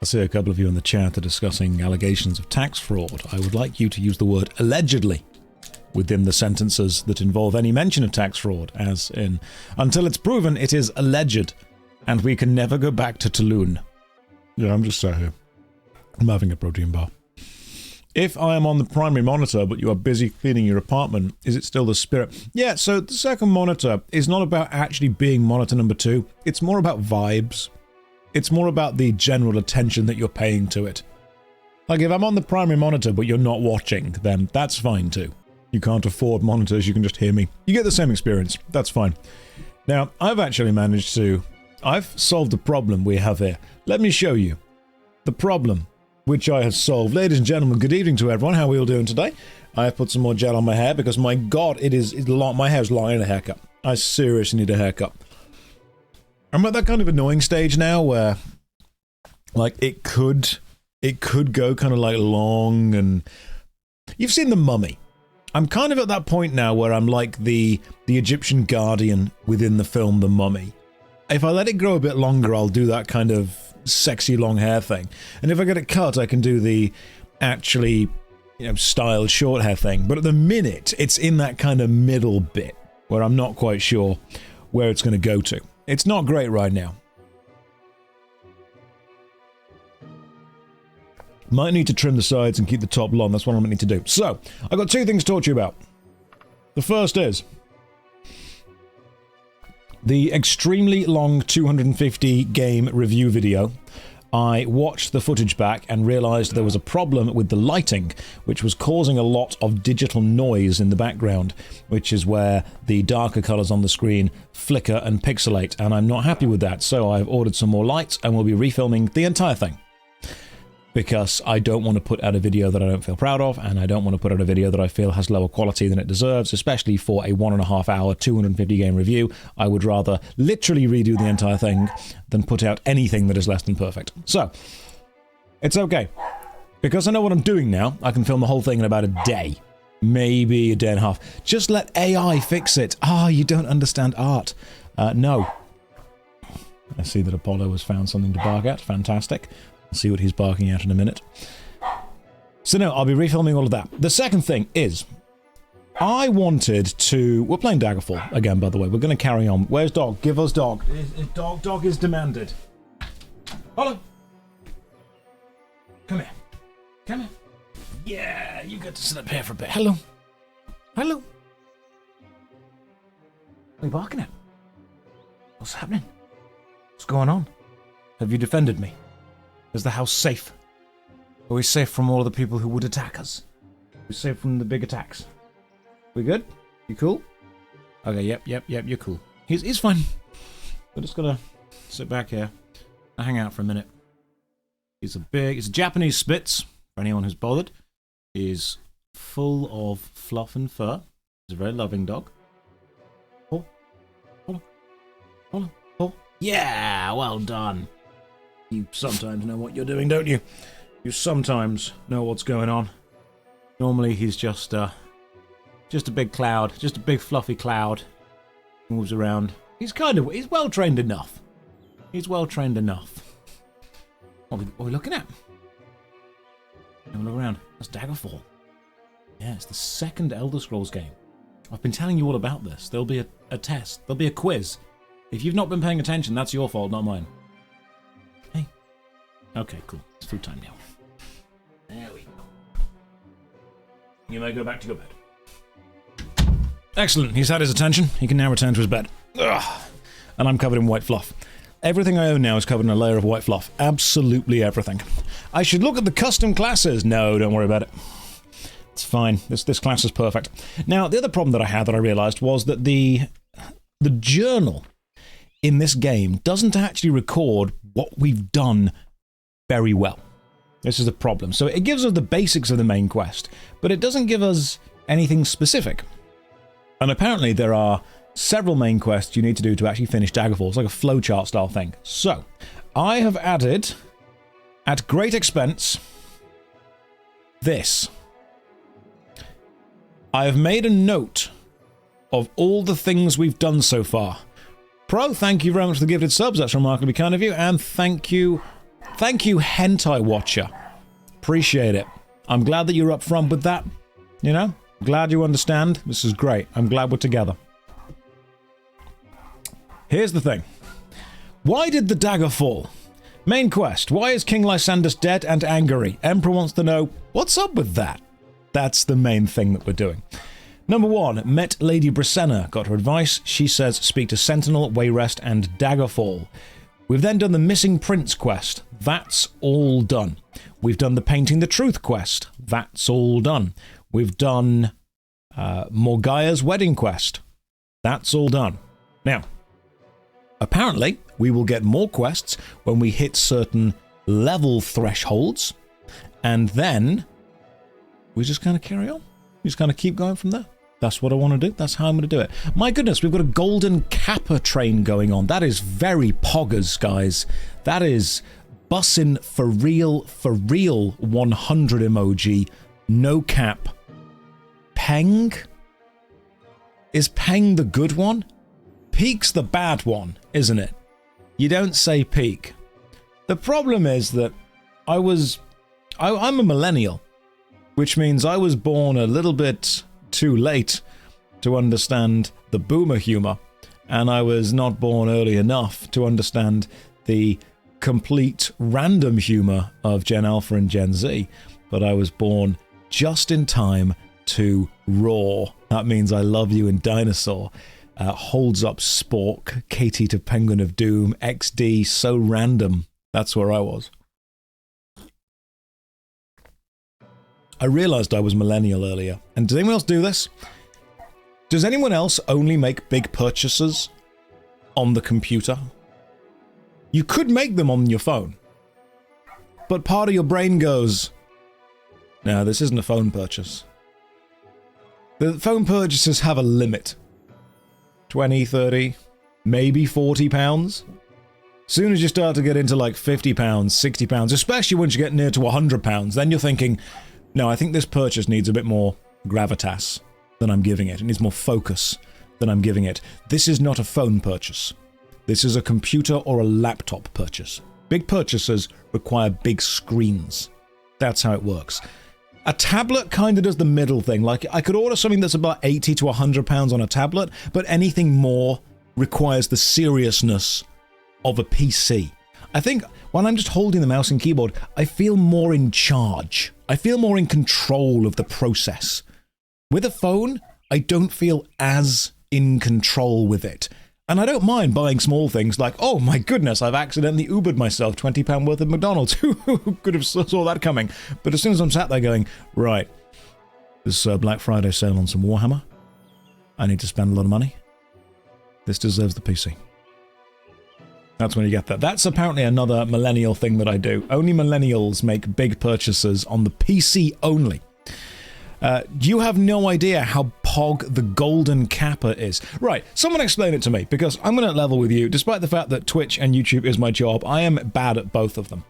I see a couple of you in the chat are discussing allegations of tax fraud. I would like you to use the word allegedly within the sentences that involve any mention of tax fraud, as in, until it's proven, it is alleged, and we can never go back to Tulun. Yeah, I'm just sat here. I'm having a protein bar. If I am on the primary monitor, but you are busy cleaning your apartment, is it still the spirit? Yeah, so the second monitor is not about actually being monitor number 2. It's more about vibes. It's more about the general attention that you're paying to it. Like, if I'm on the primary monitor, but you're not watching, then that's fine too. You can't afford monitors, you can just hear me. You get the same experience. That's fine. Now, I've actually managed to... I've solved the problem we have here. Let me show you the problem which I have solved. Ladies and gentlemen, good evening to everyone. How are we all doing today? I have put some more gel on my hair because, my God, it's long. My hair's long. I need a haircut. I seriously need a haircut. I'm at that kind of annoying stage now where, like, it could go kind of like long, and you've seen The Mummy. I'm kind of at that point now where I'm like the Egyptian guardian within the film The Mummy. If I let it grow a bit longer, I'll do that kind of sexy long hair thing. And if I get it cut, I can do the actually, styled short hair thing. But at the minute, it's in that kind of middle bit where I'm not quite sure where it's going to go to. It's not great right now. Might need to trim the sides and keep the top long. That's what I might need to do. So, I've got 2 things to talk to you about. The first is the extremely long 250 game review video. I watched the footage back and realized there was a problem with the lighting, which was causing a lot of digital noise in the background, which is where the darker colors on the screen flicker and pixelate, and I'm not happy with that, so I've ordered some more lights and we'll be refilming the entire thing. Because I don't want to put out a video that I don't feel proud of, and I don't want to put out a video that I feel has lower quality than it deserves, especially for a 1.5 hour, 250 game review. I would rather literally redo the entire thing than put out anything that is less than perfect. So, it's okay. Because I know what I'm doing now, I can film the whole thing in about a day. Maybe a day and a half. Just let AI fix it. Ah, you don't understand art. No. I see that Apollo has found something to bark at. Fantastic. See what he's barking at in a minute. So no, I'll be refilming all of that. The second thing is, I wanted to... We're playing Daggerfall again, by the way. We're going to carry on. Where's Dog? Give us Dog. Dog is demanded. Hello. Come here. Come here. Yeah, you get to sit up here for a bit. Hello. Hello. What are you barking at? What's happening? What's going on? Have you defended me? Is the house safe? Are we safe from all of the people who would attack us? Are we safe from the big attacks? We good? You cool? Okay, yep, you're cool. He's fine. We're just gonna sit back here and hang out for a minute. He's a Japanese Spitz, for anyone who's bothered. He's full of fluff and fur. He's a very loving dog. Oh. Yeah, well done. You sometimes know what you're doing, don't you? You sometimes know what's going on. Normally he's just a big cloud, just a big fluffy cloud. Moves around. He's well trained enough. He's well trained enough. What are we looking at? Have a look around. That's Daggerfall. Yeah, it's the second Elder Scrolls game. I've been telling you all about this. There'll be a test. There'll be a quiz. If you've not been paying attention, that's your fault, not mine. Okay, cool. It's food time now. There we go. You may go back to your bed. Excellent. He's had his attention. He can now return to his bed. Ugh. And I'm covered in white fluff. Everything I own now is covered in a layer of white fluff. Absolutely everything. I should look at the custom classes. No, don't worry about it. It's fine. This class is perfect. Now, the other problem that I had that I realized was that the journal in this game doesn't actually record what we've done very well. This is the problem. So it gives us the basics of the main quest, but it doesn't give us anything specific. And apparently there are several main quests you need to do to actually finish Daggerfall. It's like a flowchart style thing. So I have added, at great expense, this. I have made a note of all the things we've done so far. Pro, thank you very much for the gifted subs. That's remarkably kind of you. And thank you Thank you, Hentai Watcher. Appreciate it. I'm glad that you're up front with that. You know? Glad you understand. This is great. I'm glad we're together. Here's the thing. Why did the dagger fall? Main quest. Why is King Lysandus dead and angry? Emperor wants to know, what's up with that? That's the main thing that we're doing. Number 1. Met Lady Brisenna. Got her advice. She says speak to Sentinel, Wayrest, and Daggerfall. We've then done the Missing Prince quest. That's all done. We've done the Painting the Truth quest. That's all done. We've done Morgaia's Wedding quest. That's all done. Now, apparently, we will get more quests when we hit certain level thresholds, and then we just kind of carry on. We just kind of keep going from there. That's what I want to do. That's how I'm going to do it. My goodness, we've got a golden Kappa train going on. That is very poggers, guys. That is bussin' for real 100 emoji. No cap. Peng? Is Peng the good one? Peak's the bad one, isn't it? You don't say peak. The problem is that I'm a millennial, which means I was born a little bit too late to understand the boomer humor, and I was not born early enough to understand the complete random humor of Gen Alpha and Gen Z, but I was born just in time to roar. That means I love you in Dinosaur. Holds up Spork, Katie to Penguin of Doom, XD, so random. That's where I was. I realized I was millennial earlier. And does anyone else do this? Does anyone else only make big purchases on the computer? You could make them on your phone. But part of your brain goes, no, this isn't a phone purchase. The phone purchases have a limit. 20, 30, maybe 40 pounds. Soon as you start to get into like 50 pounds, 60 pounds, especially once you get near to 100 pounds, then you're thinking, no, I think this purchase needs a bit more gravitas than I'm giving it. It needs more focus than I'm giving it. This is not a phone purchase. This is a computer or a laptop purchase. Big purchases require big screens. That's how it works. A tablet kind of does the middle thing. Like, I could order something that's about 80 to 100 pounds on a tablet, but anything more requires the seriousness of a PC. I think when I'm just holding the mouse and keyboard, I feel more in charge. I feel more in control of the process. With a phone, I don't feel as in control with it. And I don't mind buying small things like, oh my goodness, I've accidentally Ubered myself £20 worth of McDonald's. Who could have saw that coming? But as soon as I'm sat there going, right, this Black Friday sale on some Warhammer. I need to spend a lot of money. This deserves the PC. That's when you get that. That's apparently another millennial thing that I do. Only millennials make big purchases on the PC only. You have no idea how pog the golden Kappa is. Right, someone explain it to me, because I'm going to level with you. Despite the fact that Twitch and YouTube is my job, I am bad at both of them.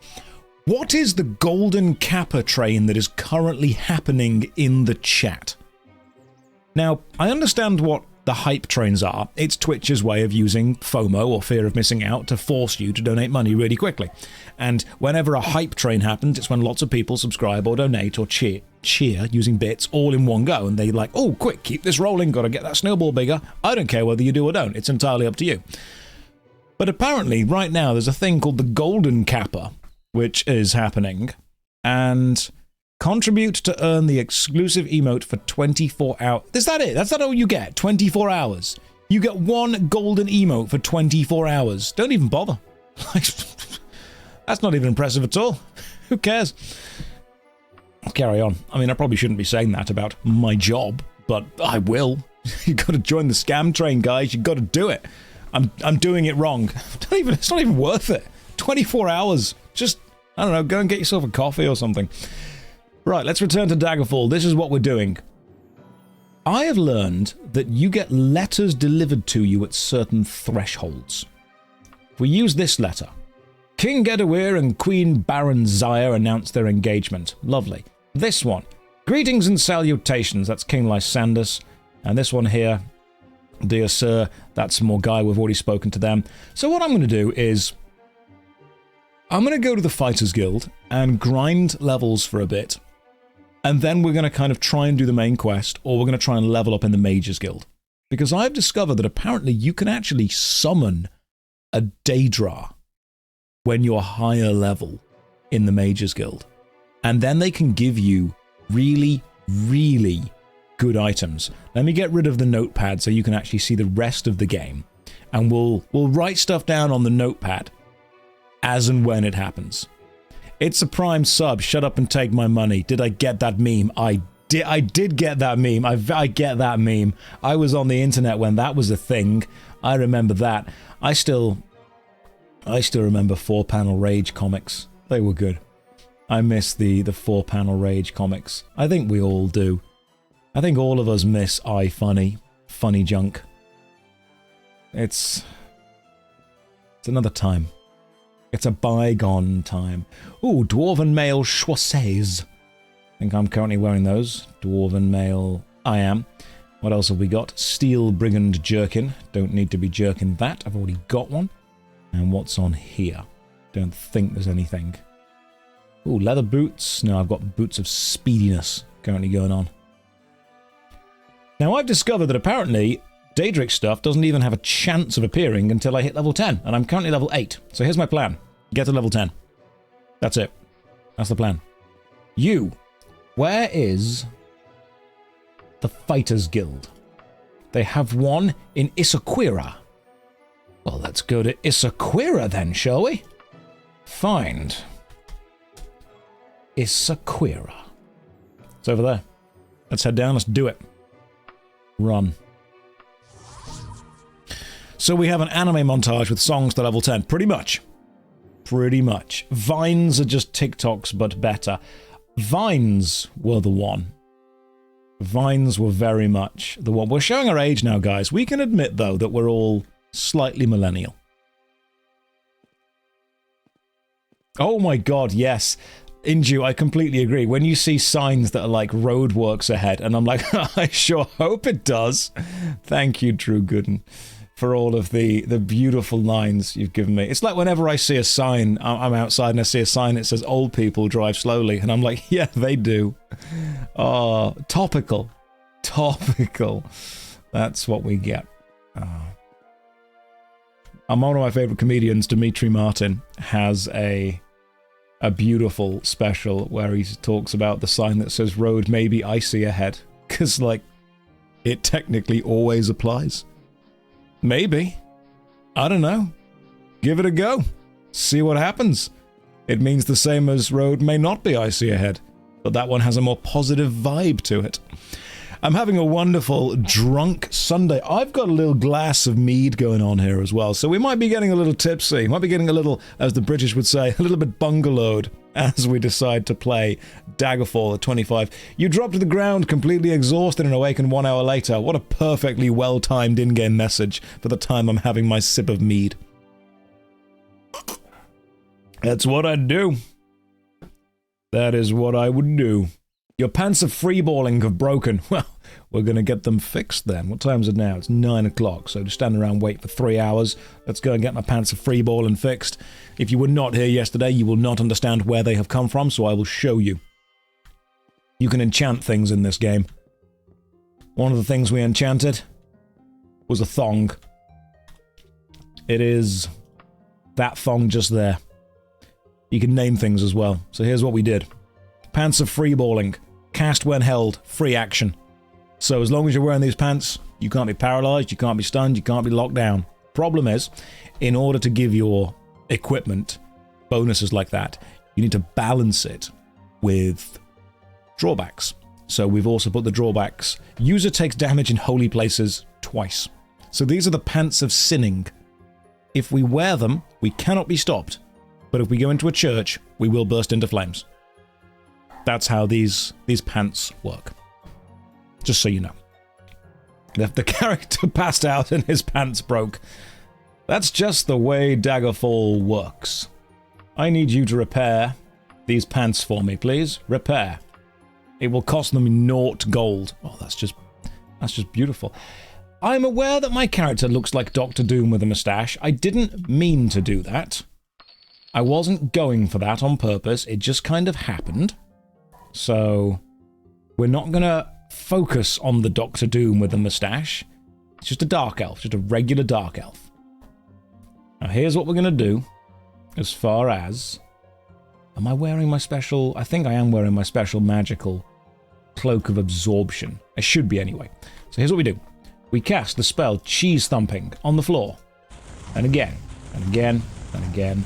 What is the golden Kappa train that is currently happening in the chat? Now, I understand what the hype trains are. It's Twitch's way of using FOMO, or fear of missing out, to force you to donate money really quickly. And whenever a hype train happens, it's when lots of people subscribe or donate or cheer using bits all in one go. And they're like, oh, quick, keep this rolling, gotta get that snowball bigger. I don't care whether you do or don't. It's entirely up to you. But apparently, right now, there's a thing called the Golden Kappa, which is happening. And contribute to earn the exclusive emote for 24 hours. Is that it? That's not all you get? 24 hours. You get one golden emote for 24 hours. Don't even bother. That's not even impressive at all. Who cares? I'll carry on. I mean, I probably shouldn't be saying that about my job, but I will. You've got to join the scam train, guys. You've got to do it. I'm doing it wrong. It's not even worth it. 24 hours. Just, I don't know, go and get yourself a coffee or something. Right, let's return to Daggerfall. This is what we're doing. I have learned that you get letters delivered to you at certain thresholds. If we use this letter, King Gedawir and Queen Baron Zaya announce their engagement. Lovely. This one, greetings and salutations. That's King Lysandus. And this one here, dear sir, that's Morgai. We've already spoken to them. So what I'm going to do is, I'm going to go to the Fighters Guild and grind levels for a bit. And then we're going to kind of try and do the main quest, or we're going to try and level up in the Mages Guild. Because I've discovered that apparently you can actually summon a Daedra when you're higher level in the Mages Guild. And then they can give you really, really good items. Let me get rid of the notepad so you can actually see the rest of the game. And we'll write stuff down on the notepad as and when it happens. It's a Prime sub. Shut up and take my money. Did I get that meme? I did get that meme. I get that meme. I was on the internet when that was a thing. I remember that. I still remember 4-panel Rage comics. They were good. I miss the 4-panel Rage comics. I think we all do. I think all of us miss funny junk. It's another time. It's a bygone time. Ooh, Dwarven Mail JoshStrifeSays. I think I'm currently wearing those. Dwarven Mail, I am. What else have we got? Steel Brigand Jerkin. Don't need to be jerking that. I've already got one. And what's on here? Don't think there's anything. Ooh, leather boots. No, I've got boots of speediness currently going on. Now, I've discovered that apparently Daedric stuff doesn't even have a chance of appearing until I hit level 10, and I'm currently level 8. So here's my plan. Get to level 10. That's it. That's the plan. You, where is the Fighters Guild? They have one in Isaquira. Well, let's go to Isaquira then, shall we? Find Isaquira. It's over there. Let's head down, let's do it. Run. So we have an anime montage with songs to level 10. Pretty much. Pretty much. Vines are just TikToks, but better. Vines were the one. Vines were very much the one. We're showing our age now, guys. We can admit, though, that we're all slightly millennial. Oh my god, yes. Inju, I completely agree. When you see signs that are like roadworks ahead, and I'm like, I sure hope it does. Thank you, Drew Gooden, for all of the beautiful lines you've given me. It's like whenever I see a sign, I'm outside and I see a sign that says old people drive slowly, and I'm like, yeah, they do. Oh, topical. Topical. That's what we get. Oh. One of my favorite comedians, Dimitri Martin, has a beautiful special where he talks about the sign that says road may be icy ahead, because, like, it technically always applies. Maybe. I don't know. Give it a go. See what happens. It means the same as road may not be icy ahead, but that one has a more positive vibe to it. I'm having a wonderful drunk Sunday. I've got a little glass of mead going on here as well, so we might be getting a little tipsy. Might be getting a little, as the British would say, a little bit bungalowed as we decide to play Daggerfall at 25. You drop to the ground completely exhausted and awaken 1 hour later. What a perfectly well-timed in-game message for the time I'm having my sip of mead. That's what I'd do. That is what I would do. Your pants of freeballing have broken. Well, we're going to get them fixed then. What time is it now? It's 9 o'clock, so to stand around wait for 3 hours. Let's go and get my pants of freeballing fixed. If you were not here yesterday, you will not understand where they have come from, so I will show you. You can enchant things in this game. One of the things we enchanted was a thong. It is that thong just there. You can name things as well. So here's what we did. Pants of freeballing. Cast when held. Free action. So as long as you're wearing these pants, you can't be paralyzed, you can't be stunned, you can't be locked down. Problem is, in order to give your equipment bonuses like that, you need to balance it with drawbacks. So we've also put the drawbacks. User takes damage in holy places twice. So these are the pants of sinning. If we wear them, we cannot be stopped. But if we go into a church, we will burst into flames. That's how these pants work. Just so you know. The character passed out and his pants broke. That's just the way Daggerfall works. I need you to repair these pants for me, please. Repair. It will cost them 0 gold. Oh, that's just beautiful. I'm aware that my character looks like Doctor Doom with a moustache. I didn't mean to do that. I wasn't going for that on purpose. It just kind of happened. So we're not going to focus on the Doctor Doom with a moustache. It's just a dark elf, just a regular dark elf. Now here's what we're going to do as far as... Am I wearing my special... I think I am wearing my special magical cloak of absorption. I should be anyway. So here's what we do. We cast the spell Cheese Thumping on the floor. And again, and again, and again.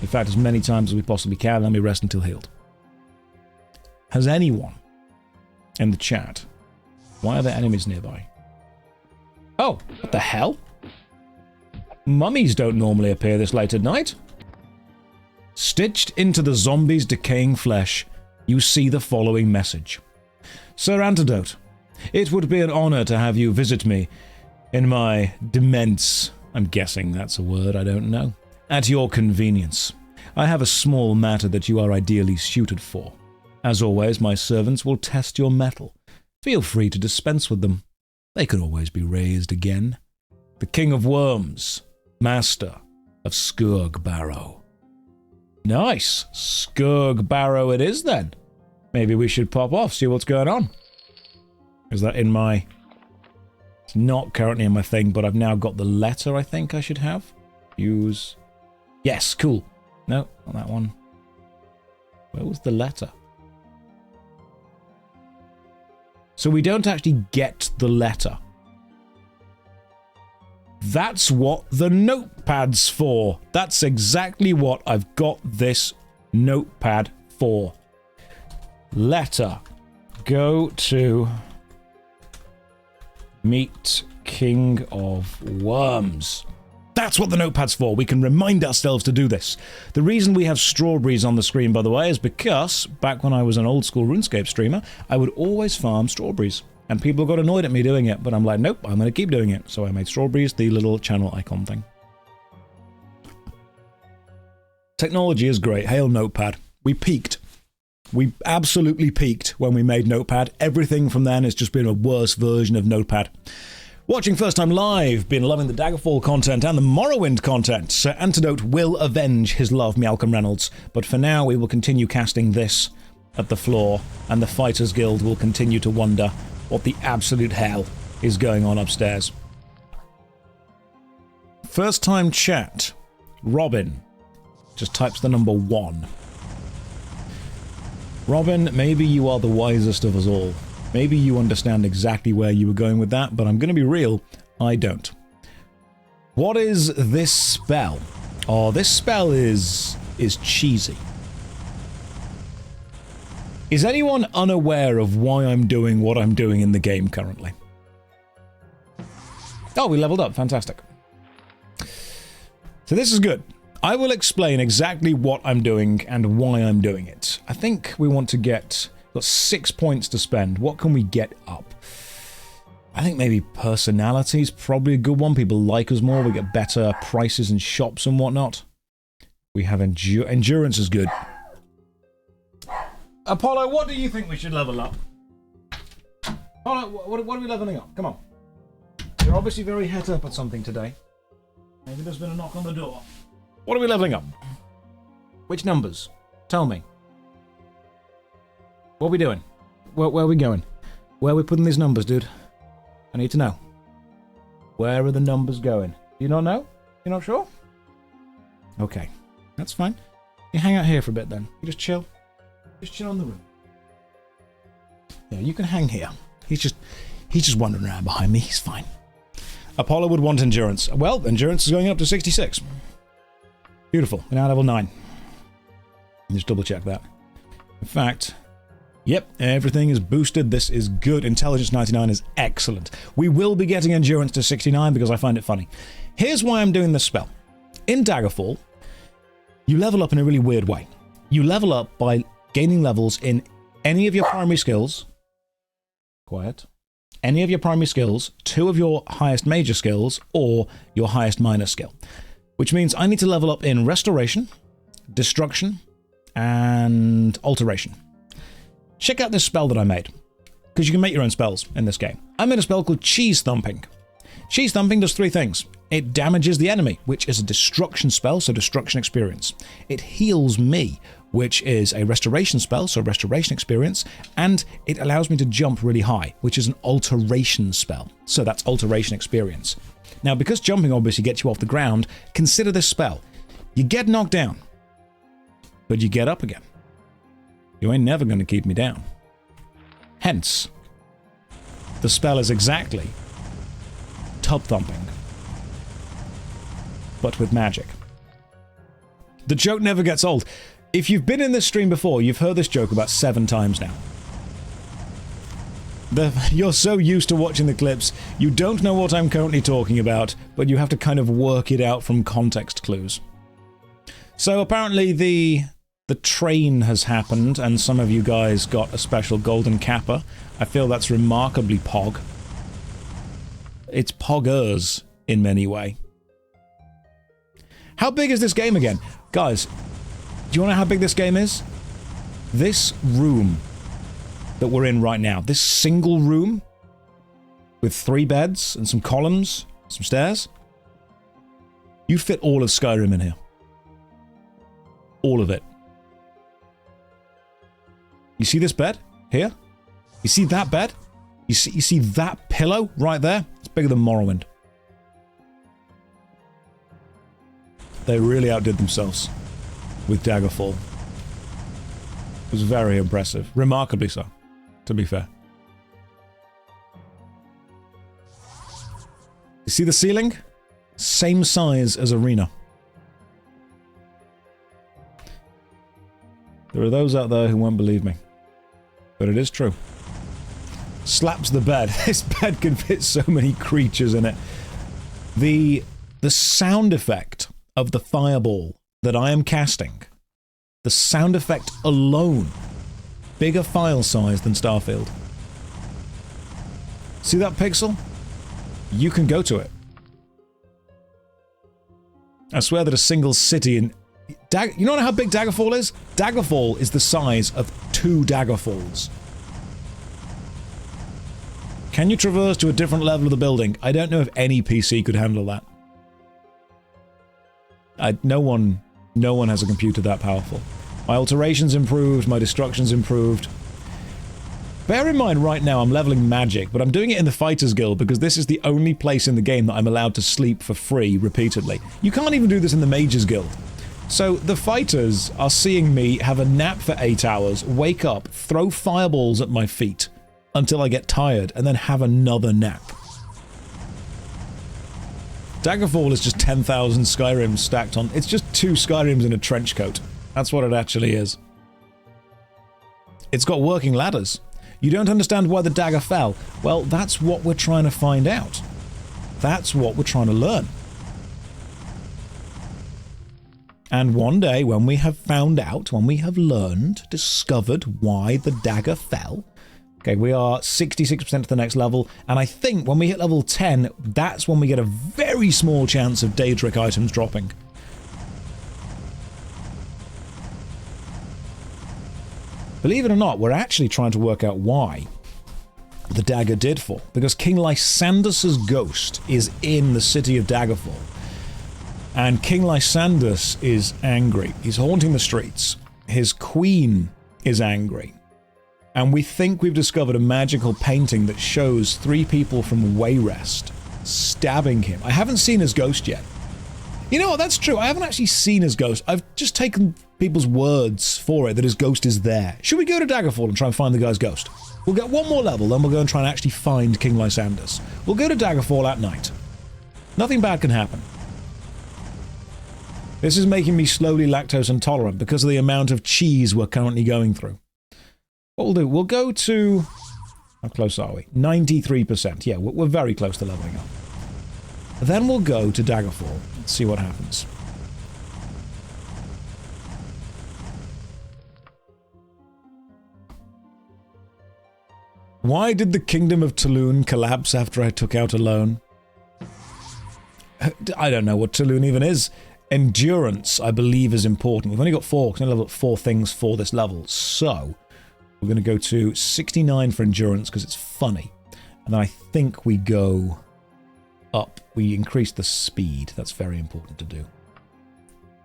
In fact, as many times as we possibly can. Let me rest until healed. Has anyone in the chat... Why are there enemies nearby? Oh, what the hell? Mummies don't normally appear this late at night. Stitched into the zombie's decaying flesh, you see the following message. Sir Antidote, it would be an honor to have you visit me in my demence. I'm guessing that's a word, I don't know. At your convenience. I have a small matter that you are ideally suited for. As always, my servants will test your mettle. Feel free to dispense with them. They can always be raised again. The King of Worms, Master of Scourge Barrow. Nice! Scourge Barrow it is then. Maybe we should pop off, see what's going on. Is that in my... It's not currently in my thing, but I've now got the letter I think I should have. Use... Yes, cool. No, not that one. Where was the letter? So we don't actually get the letter. That's what the notepad's for. That's exactly what I've got this notepad for. Letter. Go to meet King of Worms. That's what the notepad's for. We can remind ourselves to do this. The reason we have strawberries on the screen, by the way, is because back when I was an old school RuneScape streamer, I would always farm strawberries. And people got annoyed at me doing it, but I'm like, nope, I'm going to keep doing it. So I made strawberries the little channel icon thing. Technology is great. Hail Notepad. We peaked. We absolutely peaked when we made Notepad. Everything from then has just been a worse version of Notepad. Watching first time live, been loving the Daggerfall content and the Morrowind content. Sir Antidote will avenge his love, Malcolm Reynolds. But for now, we will continue casting this at the floor, and the Fighters Guild will continue to wonder what the absolute hell is going on upstairs. First time chat. Robin just types the number 1. Robin, maybe you are the wisest of us all. Maybe you understand exactly where you were going with that, but I'm going to be real, I don't. What is this spell? Oh, this spell is cheesy. Is anyone unaware of why I'm doing what I'm doing in the game currently? Oh, we leveled up. Fantastic. So this is good. I will explain exactly what I'm doing and why I'm doing it. I think we want to get... Got 6 points to spend. What can we get up? I think maybe personality is probably a good one. People like us more. We get better prices in shops and whatnot. We have endurance is good. Apollo, what do you think we should level up? Apollo, what are we leveling up? Come on. You're obviously very het up at something today. Maybe there's been a knock on the door. What are we leveling up? Which numbers? Tell me. What are we doing? Where are we going? Where are we putting these numbers, dude? I need to know. Where are the numbers going? Do you not know? You're not sure? Okay. That's fine. You hang out here for a bit then. You just chill. Just chill on the room. Yeah, you can hang here. He's just wandering around behind me. He's fine. Apollo would want endurance. Well, endurance is going up to 66. Beautiful. We're now level 9. Just double check that. In fact... Yep, everything is boosted. This is good. Intelligence 99 is excellent. We will be getting endurance to 69 because I find it funny. Here's why I'm doing this spell. In Daggerfall, you level up in a really weird way. You level up by gaining levels in any of your primary skills. Quiet. Any of your primary skills, 2 of your highest major skills, or your highest minor skill. Which means I need to level up in Restoration, Destruction, and Alteration. Check out this spell that I made, because you can make your own spells in this game. I made a spell called Cheese Thumping. Cheese Thumping does 3 things. It damages the enemy, which is a destruction spell, so destruction experience. It heals me, which is a restoration spell, so restoration experience, and it allows me to jump really high, which is an alteration spell, so that's alteration experience. Now, because jumping obviously gets you off the ground, consider this spell. You get knocked down, but you get up again. You ain't never going to keep me down. Hence, the spell is exactly tub thumping, but with magic. The joke never gets old. If you've been in this stream before, you've heard this joke about 7 times now. You're so used to watching the clips, you don't know what I'm currently talking about, but you have to kind of work it out from context clues. So apparently the train has happened, and some of you guys got a special golden kappa. I feel that's remarkably pog. It's poggers in many ways. How big is this game again? Guys, do you want to know how big this game is? This room that we're in right now, this single room with 3 beds and some columns, some stairs, you'd fit all of Skyrim in here. All of it. You see this bed here? You see that bed? You see that pillow right there? It's bigger than Morrowind. They really outdid themselves with Daggerfall. It was very impressive. Remarkably so, to be fair. You see the ceiling? Same size as Arena. There are those out there who won't believe me. But it is true. Slaps the bed. This bed can fit so many creatures in it. The sound effect of the fireball that I am casting, the sound effect alone, bigger file size than Starfield. See that pixel? You can go to it. I swear that a single city in... you know how big Daggerfall is? Daggerfall is the size of 2 Daggerfalls. Can you traverse to a different level of the building? I don't know if any PC could handle that. No one has a computer that powerful. My alterations improved, my destruction's improved. Bear in mind right now I'm leveling magic, but I'm doing it in the Fighters Guild because this is the only place in the game that I'm allowed to sleep for free repeatedly. You can't even do this in the Mages Guild. So the fighters are seeing me have a nap for 8 hours, wake up, throw fireballs at my feet until I get tired, and then have another nap. Daggerfall is just 10,000 Skyrims stacked on... It's just 2 Skyrims in a trench coat. That's what it actually is. It's got working ladders. You don't understand why the dagger fell? Well, that's what we're trying to find out. That's what we're trying to learn. And one day, when we have found out, when we have learned, discovered why the dagger fell... Okay, we are 66% to the next level, and I think when we hit level 10, that's when we get a very small chance of Daedric items dropping. Believe it or not, we're actually trying to work out why the dagger did fall, because King Lysandas's ghost is in the city of Daggerfall. And King Lysandus is angry. He's haunting the streets. His queen is angry. And we think we've discovered a magical painting that shows 3 people from Wayrest stabbing him. I haven't seen his ghost yet. You know what, that's true. I haven't actually seen his ghost. I've just taken people's words for it that his ghost is there. Should we go to Daggerfall and try and find the guy's ghost? We'll get 1 more level, then we'll go and try and actually find King Lysandus. We'll go to Daggerfall at night. Nothing bad can happen. This is making me slowly lactose intolerant because of the amount of cheese we're currently going through. What we'll do, we'll go to... How close are we? 93%. Yeah, we're very close to leveling up. Then we'll go to Daggerfall and see what happens. Why did the Kingdom of Tulun collapse after I took out a loan? I don't know what Tulun even is. Endurance, I believe, is important. We've only got 4. We're going to level up 4 things for this level. So, we're going to go to 69 for endurance because it's funny. And then I think we go up. We increased the speed. That's very important to do.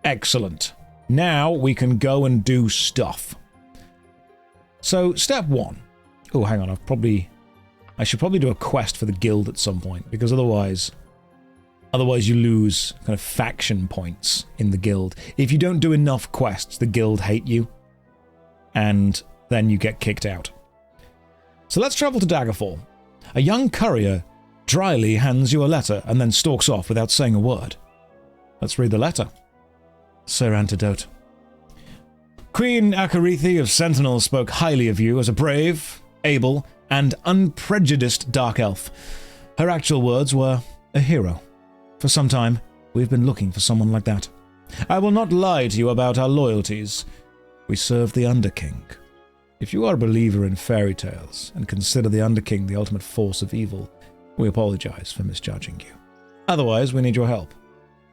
Excellent. Now we can go and do stuff. So, step 1. Oh, hang on. I should probably do a quest for the guild at some point, because otherwise you lose kind of faction points in the guild. If you don't do enough quests, the guild hate you, and then you get kicked out. So let's travel to Daggerfall. A young courier dryly hands you a letter and then stalks off without saying a word. Let's read the letter. Sir Antidote. Queen Akarithi of Sentinel spoke highly of you as a brave, able, and unprejudiced dark elf. Her actual words were, a hero. For some time, we've been looking for someone like that. I will not lie to you about our loyalties. We serve the Underking. If you are a believer in fairy tales and consider the Underking the ultimate force of evil, we apologize for misjudging you. Otherwise, we need your help.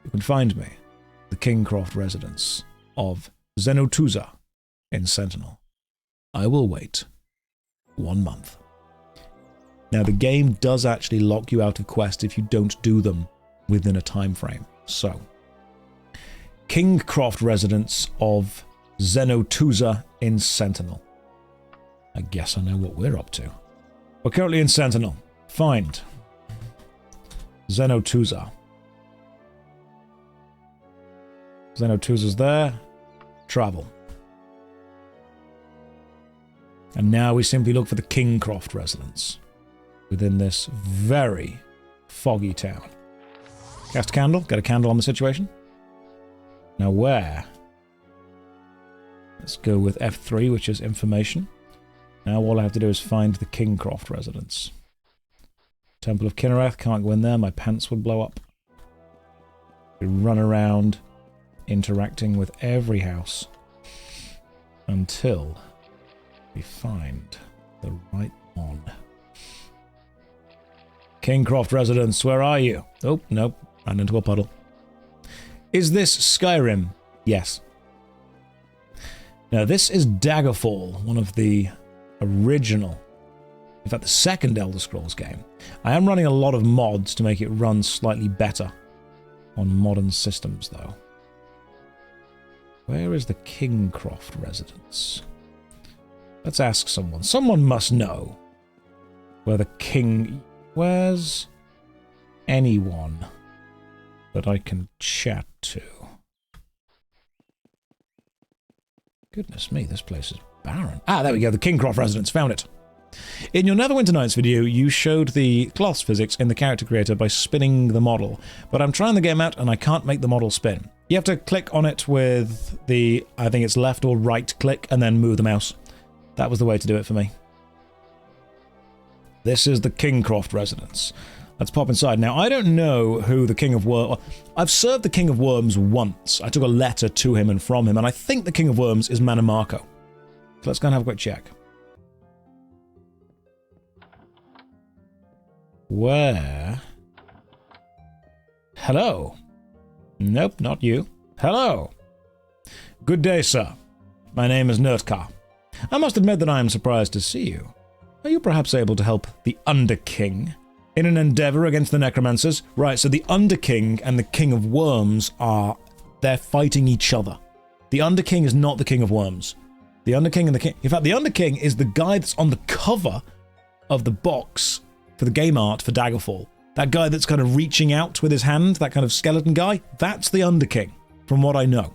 You can find me at the Kingcroft residence of Zenotuza in Sentinel. I will wait 1 month. Now, the game does actually lock you out of quests if you don't do them within a time frame. So, Kingcroft residence of Zenotuza in Sentinel. I guess I know what we're up to. We're currently in Sentinel. Find Zenotuza. Zenotuza's there. Travel. And now we simply look for the Kingcroft residence within this very foggy town. Cast a candle. Get a candle on the situation. Now where? Let's go with F3, which is information. Now all I have to do is find the Kingcroft residence. Temple of Kinnereth, can't go in there, my pants would blow up. We run around interacting with every house until we find the right one. Kingcroft residence, where are you? Oh, nope, ran into a puddle. Is this Skyrim? Yes. Now this is Daggerfall, one of the original, in fact the second Elder Scrolls game. I am running a lot of mods to make it run slightly better on modern systems though. Where is the Kingcroft residence? Let's ask someone. Someone must know where the king... Where's anyone that I can chat to? Goodness me, this place is barren. Ah, there we go, the Kingcroft residence. Found it. In your Neverwinter Nights video, you showed the cloths physics in the character creator by spinning the model, but I'm trying the game out and I can't make the model spin. You have to click on it with the, I think it's left or right click, and then move the mouse. That was the way to do it for me. This is the Kingcroft residence. Let's pop inside. Now, I don't know who the King of Worms... I've served the King of Worms once. I took a letter to him and from him, and I think the King of Worms is Manamako. So let's go and have a quick check. Where? Hello? Nope, not you. Hello. Good day, sir. My name is Nurtkar. I must admit that I am surprised to see you. Are you perhaps able to help the Underking in an endeavor against the Necromancers? Right, so the Underking and the King of Worms they're fighting each other. The Underking is not the King of Worms. The Underking and the King... In fact, the Underking is the guy that's on the cover of the box for the game art for Daggerfall. That guy that's kind of reaching out with his hand, that kind of skeleton guy, that's the Underking, from what I know.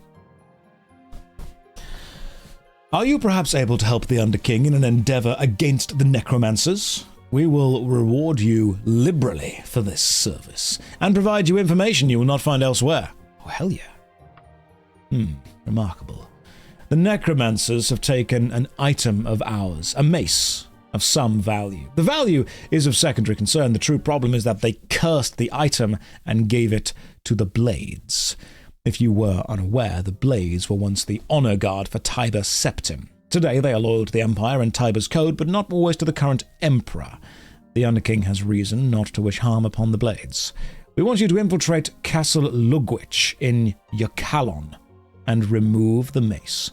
Are you perhaps able to help the Underking in an endeavor against the Necromancers? We will reward you liberally for this service, and provide you information you will not find elsewhere. Oh, hell yeah. Remarkable. The Necromancers have taken an item of ours, a mace, of some value. The value is of secondary concern. The true problem is that they cursed the item and gave it to the Blades. If you were unaware, the Blades were once the honor guard for Tiber Septim. Today they are loyal to the Empire and Tiber's code, but not always to the current Emperor. The Underking has reason not to wish harm upon the Blades. We want you to infiltrate Castle Lugwich in Yakalon and remove the mace.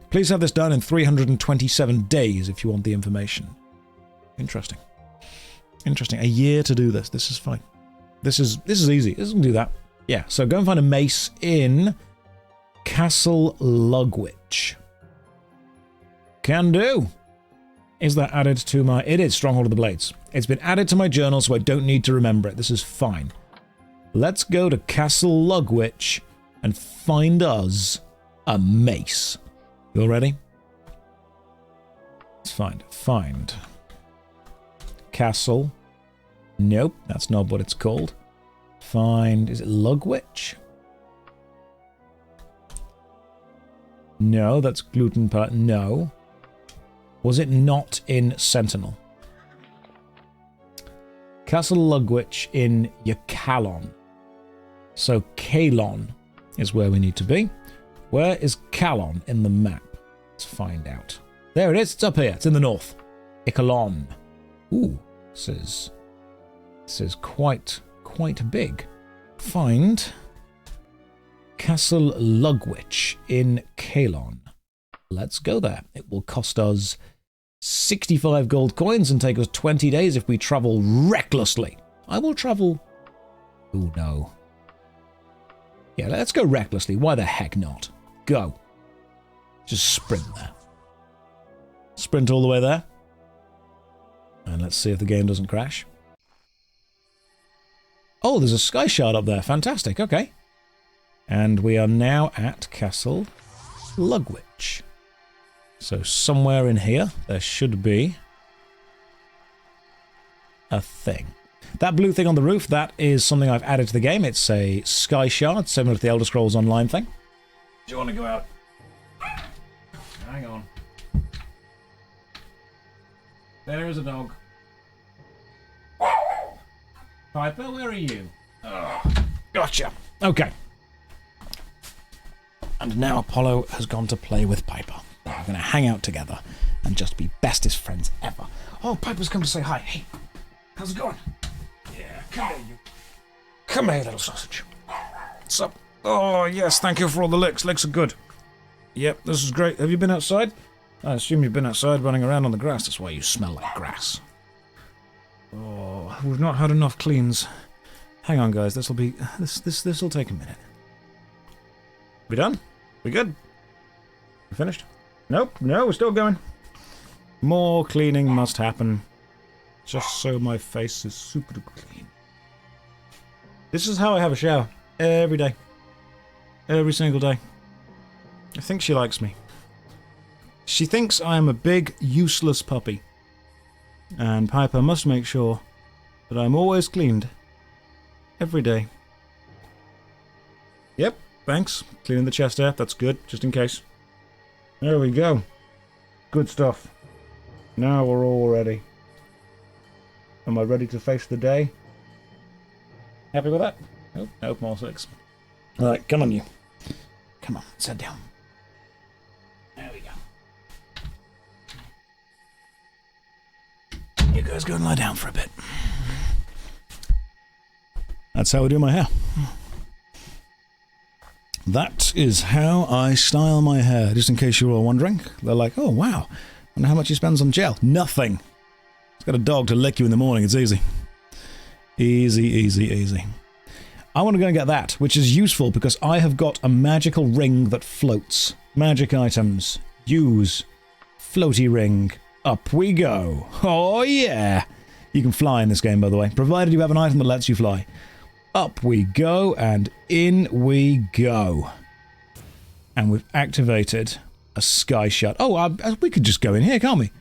Please have this done in 327 days if you want the information. Interesting. Interesting. A year to do this. This is fine. This is easy. This can do that. Yeah, so go and find a mace in Castle Lugwich. Can do. Is that added to my... It is Stronghold of the Blades. It's been added to my journal, so I don't need to remember it. This is fine. Let's go to Castle Lugwich and find us a mace. You all ready? Let's find Castle. Nope, that's not what it's called. Find... Is it Lugwich? No, that's gluten part. No. Was it not in Sentinel? Castle Lugwich in Yacalon. So Calon is where we need to be. Where is Calon in the map? Let's find out. There it is. It's up here. It's in the north. Icalon. Ooh, this is quite big. Find Castle Lugwich in Calon. Let's go there. It will cost us 65 gold coins and take us 20 days if we travel recklessly. I will travel... Oh, no. Yeah, let's go recklessly. Why the heck not? Go. Just sprint there. Sprint all the way there. And let's see if the game doesn't crash. Oh, there's a sky shard up there. Fantastic. Okay. And we are now at Castle Lugwich. So somewhere in here, there should be a thing. That blue thing on the roof, that is something I've added to the game. It's a sky shard, similar to the Elder Scrolls Online thing. Do you want to go out? Hang on. There is a dog. Piper, where are you? Oh, gotcha. Okay. And now Apollo has gone to play with Piper. We're going to hang out together and just be bestest friends ever. Oh, Piper's come to say hi. Hey, how's it going? Yeah, come here, you. Come here, little sausage. What's up? Oh, yes, thank you for all the licks. Licks are good. Yep, this is great. Have you been outside? I assume you've been outside running around on the grass. That's why you smell like grass. Oh, we've not had enough cleans. Hang on, guys. This'll take a minute. We done? We good? We finished? Nope, no, we're still going. More cleaning must happen. Just so my face is super clean. This is how I have a shower. Every day. Every single day. I think she likes me. She thinks I am a big, useless puppy. And Piper must make sure that I'm always cleaned. Every day. Yep, thanks. Cleaning the chest air, that's good, just in case. There we go. Good stuff. Now we're all ready. Am I ready to face the day? Happy with that? Nope, nope, more six. Alright, come on you. Come on, sit down. There we go. You guys go and lie down for a bit. That's how I do my hair. That is how I style my hair, just in case you were all wondering. They're like, oh wow, I wonder how much he spends on gel. Nothing. It's got a dog to lick you in the morning, it's easy. Easy, easy, easy. I want to go and get that, which is useful because I have got a magical ring that floats. Magic items. Use. Floaty ring. Up we go. Oh yeah! You can fly in this game, by the way, provided you have an item that lets you fly. Up we go, and in we go. And we've activated a sky shut. Oh, we could just go in here, can't we?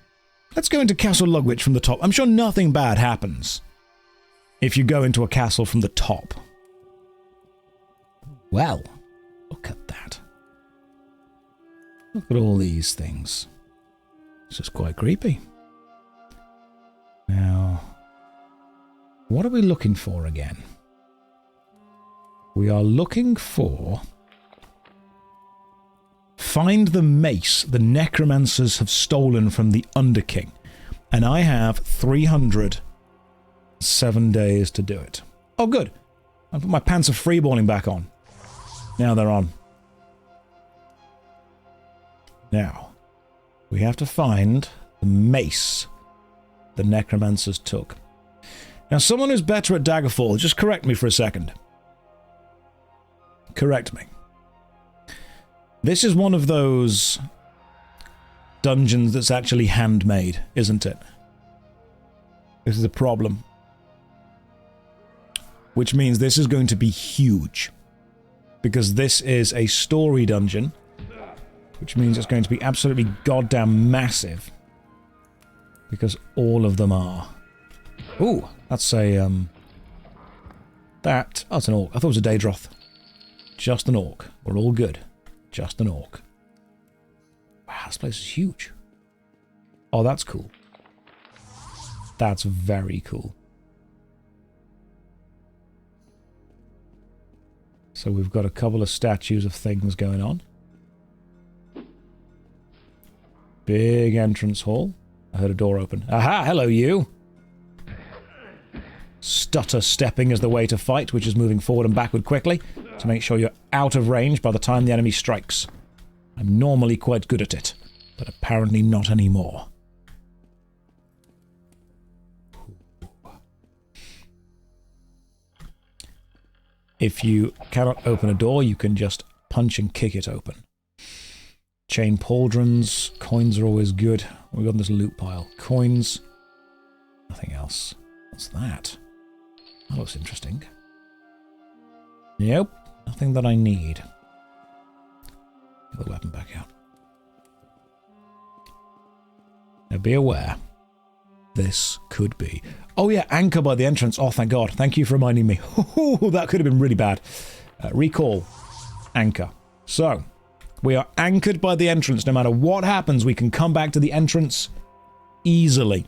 Let's go into Castle Lugwich from the top. I'm sure nothing bad happens if you go into a castle from the top. Well, look at that. Look at all these things. It's just quite creepy. Now, what are we looking for again? We are looking for... Find the mace the necromancers have stolen from the Underking. And I have 307 days to do it. Oh, good. I put my pants of freeballing back on. Now they're on. Now, we have to find the mace the necromancers took. Now, someone who's better at Daggerfall, just correct me for a second. Correct me. This is one of those dungeons that's actually handmade, isn't it? This is a problem. Which means this is going to be huge. Because this is a story dungeon. Which means it's going to be absolutely goddamn massive. Because all of them are. Ooh, that's a, oh, it's an orc. I thought it was a Daedroth. Just an orc. We're all good. Just an orc. Wow, this place is huge. Oh, that's cool. That's very cool. So we've got a couple of statues of things going on. Big entrance hall. I heard a door open. Aha! Hello, you! Stutter stepping is the way to fight, which is moving forward and backward quickly to make sure you're out of range by the time the enemy strikes. I'm normally quite good at it, but apparently not anymore. If you cannot open a door, you can just punch and kick it open. Chain pauldrons, coins are always good. We've got this loot pile. Coins. Nothing else. What's that? That looks interesting. Nope. Nothing that I need. Get the weapon back out. Now be aware. This could be... Oh yeah, anchor by the entrance. Oh, thank God. Thank you for reminding me. Oh, that could have been really bad. Recall. Anchor. So, we are anchored by the entrance. No matter what happens, we can come back to the entrance easily.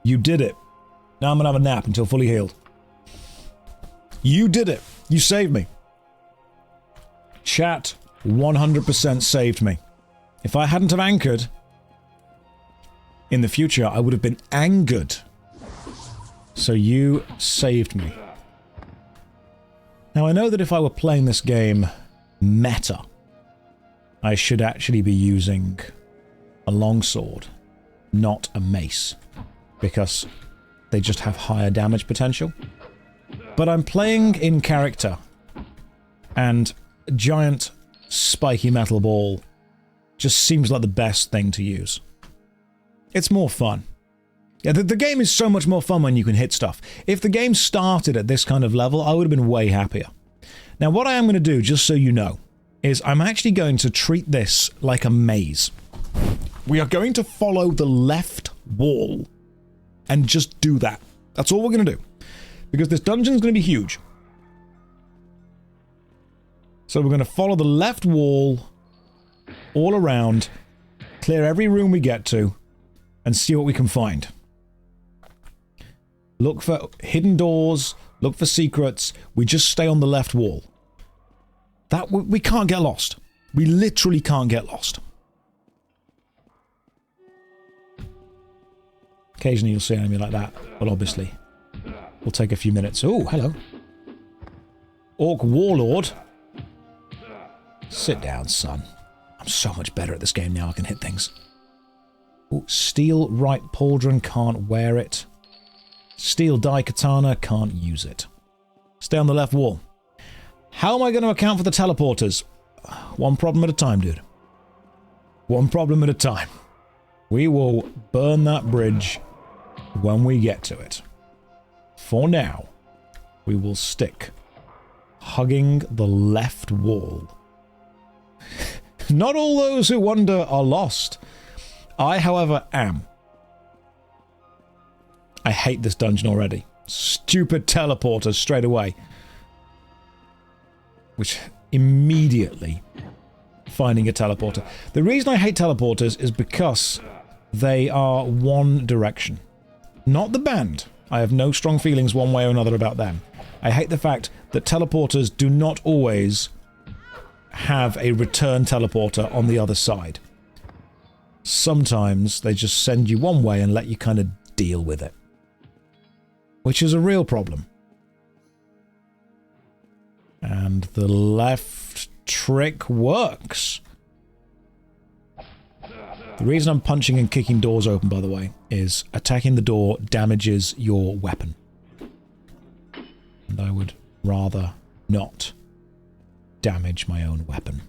You did it. Now I'm gonna have a nap until fully healed. You did it. You saved me. Chat 100% saved me. If I hadn't have anchored, in the future I would have been angered. So you saved me. Now I know that if I were playing this game meta, I should actually be using a longsword, not a mace, because they just have higher damage potential. But I'm playing in character, and a giant spiky metal ball just seems like the best thing to use. It's more fun. Yeah, the game is so much more fun when you can hit stuff. If the game started at this kind of level, I would have been way happier. Now, what I am going to do, just so you know, is I'm actually going to treat this like a maze. We are going to follow the left wall and just do that. That's all we're going to do. Because this dungeon is going to be huge. So we're going to follow the left wall all around, clear every room we get to, and see what we can find. Look for hidden doors, look for secrets. We just stay on the left wall. That we can't get lost. We literally can't get lost. Occasionally you'll see an enemy like that, but obviously will take a few minutes. Oh, hello. Orc Warlord. Sit down, son. I'm so much better at this game now, I can hit things. Ooh, steel right pauldron, can't wear it. Steel die katana, can't use it. Stay on the left wall. How am I going to account for the teleporters? One problem at a time, dude. One problem at a time. We will burn that bridge when we get to it. For now, we will stick hugging the left wall. Not all those who wander are lost. I, however, am. I hate this dungeon already. Stupid teleporters straight away. Which immediately finding a teleporter. The reason I hate teleporters is because they are one direction. Not the band. I have no strong feelings one way or another about them. I hate the fact that teleporters do not always have a return teleporter on the other side. Sometimes they just send you one way and let you kind of deal with it. Which is a real problem. And the left trick works. The reason I'm punching and kicking doors open, by the way, is attacking the door damages your weapon. And I would rather not damage my own weapon.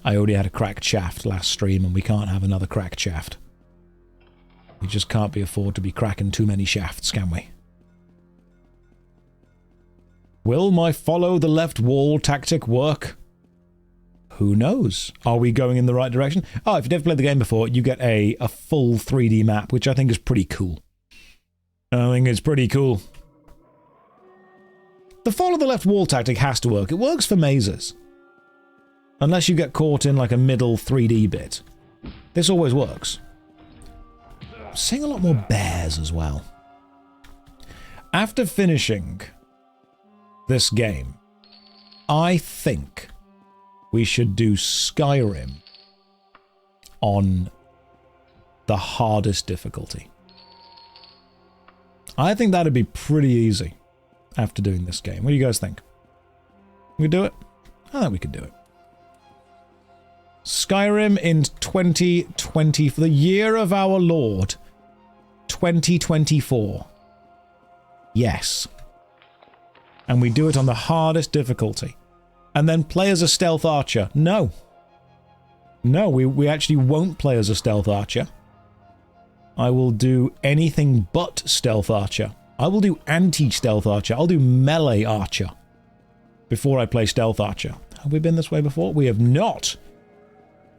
I already had a cracked shaft last stream, and we can't have another cracked shaft. We just can't be afford to be cracking too many shafts, can we? Will my follow the left wall tactic work? Who knows? Are we going in the right direction? Oh, if you've never played the game before, you get a full 3D map, which I think is pretty cool. I think it's pretty cool. The follow the left wall tactic has to work. It works for mazes. Unless you get caught in like a middle 3D bit. This always works. I'm seeing a lot more bears as well. After finishing this game, I think we should do Skyrim on the hardest difficulty. I think that'd be pretty easy after doing this game. What do you guys think? Can we do it? I think we could do it. Skyrim in 2020, for the year of our Lord, 2024. Yes. And we do it on the hardest difficulty. And then play as a stealth archer. No. No, we actually won't play as a stealth archer. I will do anything but stealth archer. I will do anti-stealth archer. I'll do melee archer before I play stealth archer. Have we been this way before? We have not.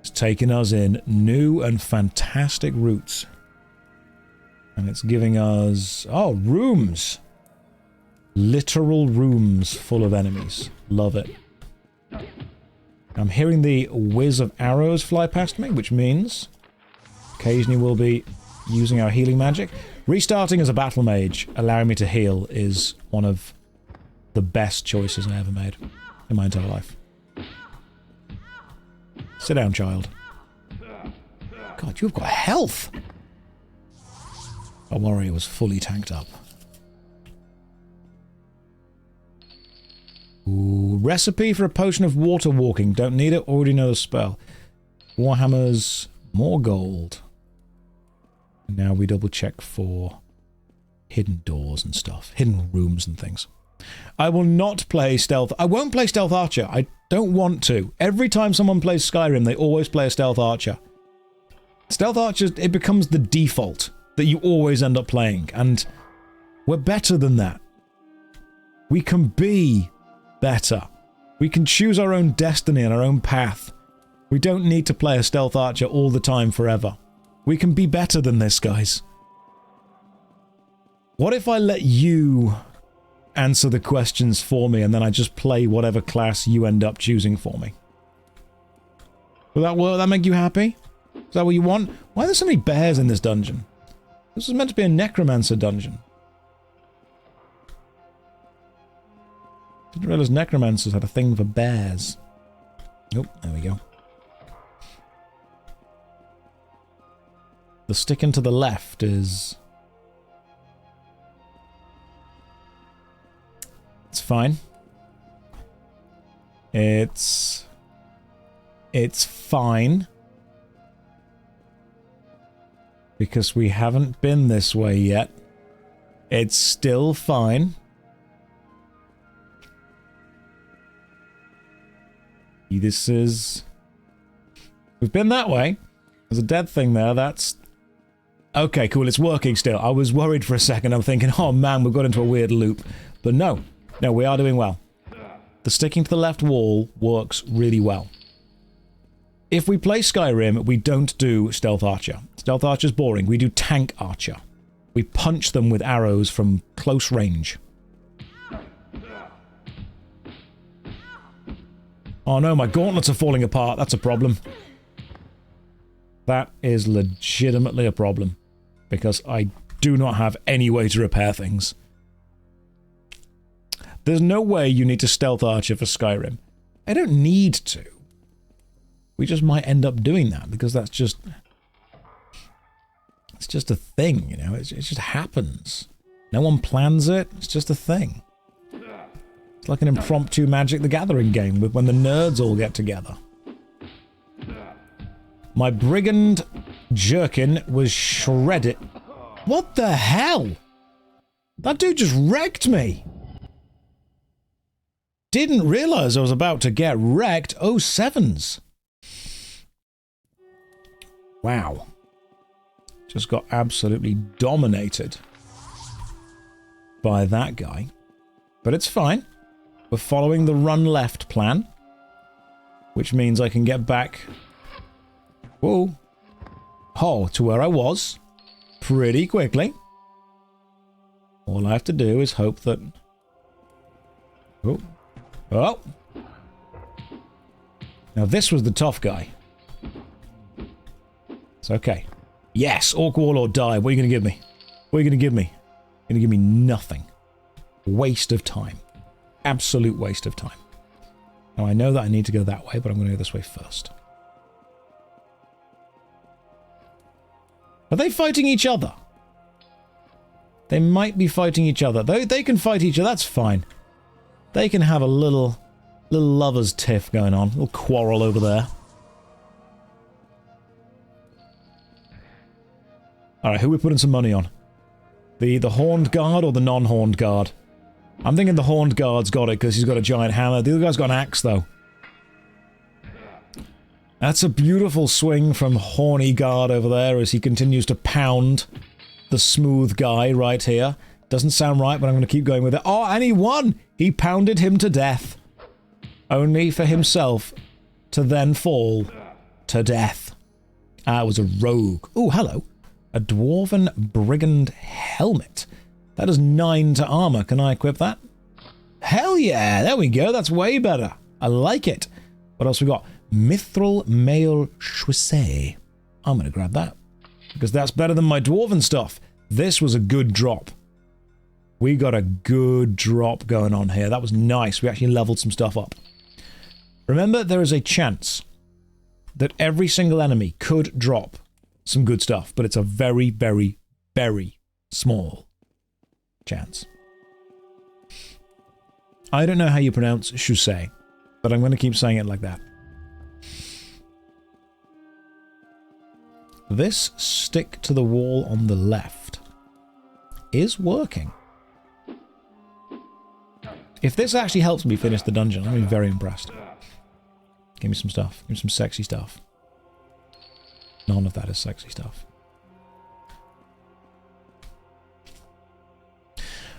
It's taken us in new and fantastic routes. And it's giving us... oh, rooms! Literal rooms full of enemies. Love it. I'm hearing the whiz of arrows fly past me, which means occasionally we'll be using our healing magic. Restarting as a battle mage, allowing me to heal, is one of the best choices I ever made in my entire life. Sit down, child. God, you've got health! Our warrior was fully tanked up. Ooh, recipe for a potion of water walking. Don't need it, already know the spell. Warhammers, more gold. And now we double check for hidden doors and stuff. Hidden rooms and things. I will not play stealth. I won't play stealth archer. I don't want to. Every time someone plays Skyrim, they always play a stealth archer. Stealth archer, it becomes the default that you always end up playing. And we're better than that. We can be better. We can choose our own destiny and our own path. We don't need to play a stealth archer all the time forever. We can be better than this, guys. What if I let you answer the questions for me and then I just play whatever class you end up choosing for me? Will that work? Will that make you happy? Is that what you want? Why are there so many bears in this dungeon? This was meant to be a necromancer dungeon. Didn't realize necromancers had a thing for bears. Nope, there we go. The sticking to the left is... it's fine. It's fine. Because we haven't been this way yet. It's still fine. This is... we've been that way. There's a dead thing there, that's... okay, cool, it's working still. I was worried for a second. I'm thinking, oh man, we've got into a weird loop. But no. No, we are doing well. The sticking to the left wall works really well. If we play Skyrim, we don't do Stealth Archer. Stealth Archer's boring. We do Tank Archer. We punch them with arrows from close range. Oh no, my gauntlets are falling apart. That's a problem. That is legitimately a problem. Because I do not have any way to repair things. There's no way you need to Stealth Archer for Skyrim. I don't need to. We just might end up doing that, because that's just... it's just a thing, you know? It just happens. No one plans it, it's just a thing. It's like an impromptu Magic the Gathering game, with when the nerds all get together. My brigand jerkin was shredded. What the hell? That dude just wrecked me. Didn't realize I was about to get wrecked. Oh, sevens. Wow. Just got absolutely dominated by that guy. But it's fine. We're following the run left plan, which means I can get back, whoa, to where I was pretty quickly. All I have to do is hope that, oh, now this was the tough guy. It's okay. Yes, Orc Warlord die. What are you going to give me? What are you going to give me? You're going to give me nothing. Waste of time. Absolute waste of time. Now I know that I need to go that way, but I'm going to go this way first. Are they fighting each other? They might be fighting each other. They can fight each other, that's fine. They can have a little lovers tiff going on. A little quarrel over there. Alright, who are we putting some money on? The Horned Guard or the non-Horned Guard? I'm thinking the Horned Guard's got it because he's got a giant hammer. The other guy's got an axe, though. That's a beautiful swing from Horny Guard over there as he continues to pound the smooth guy right here. Doesn't sound right, but I'm going to keep going with it. Oh, and he won! He pounded him to death. Only for himself to then fall to death. It was a rogue. Oh, hello. A Dwarven Brigand Helmet. That is 9 to armor. Can I equip that? Hell yeah! There we go. That's way better. I like it. What else we got? Mithril Mail Chaussee. I'm going to grab that. Because that's better than my Dwarven stuff. This was a good drop. We got a good drop going on here. That was nice. We actually leveled some stuff up. Remember, there is a chance that every single enemy could drop some good stuff, but it's a very, very, very small chance. I don't know how you pronounce Chaussee, but I'm going to keep saying it like that. This stick to the wall on the left is working. If this actually helps me finish the dungeon, I'm going to be very impressed. Give me some stuff. Give me some sexy stuff. None of that is sexy stuff.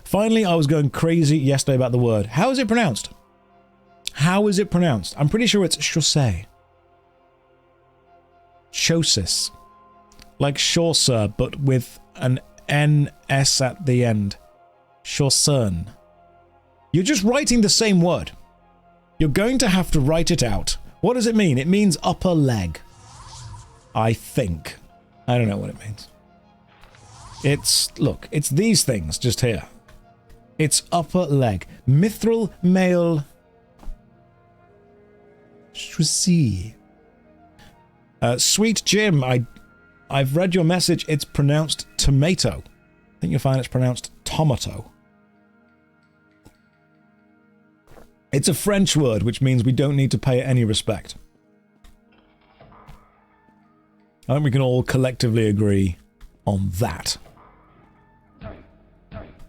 Finally, I was going crazy yesterday about the word. How is it pronounced? How is it pronounced? I'm pretty sure it's chaussee. Chosis. Like Chaucer, but with an N-S at the end. Chaucern. You're just writing the same word. You're going to have to write it out. What does it mean? It means upper leg. I think. I don't know what it means. It's, look, it's these things just here. It's upper leg. Mithril Mail Chaussee. Sweet Jim, I've read your message. It's pronounced tomato. I think you'll find it's pronounced tomato. It's a French word, which means we don't need to pay it any respect. I think we can all collectively agree on that.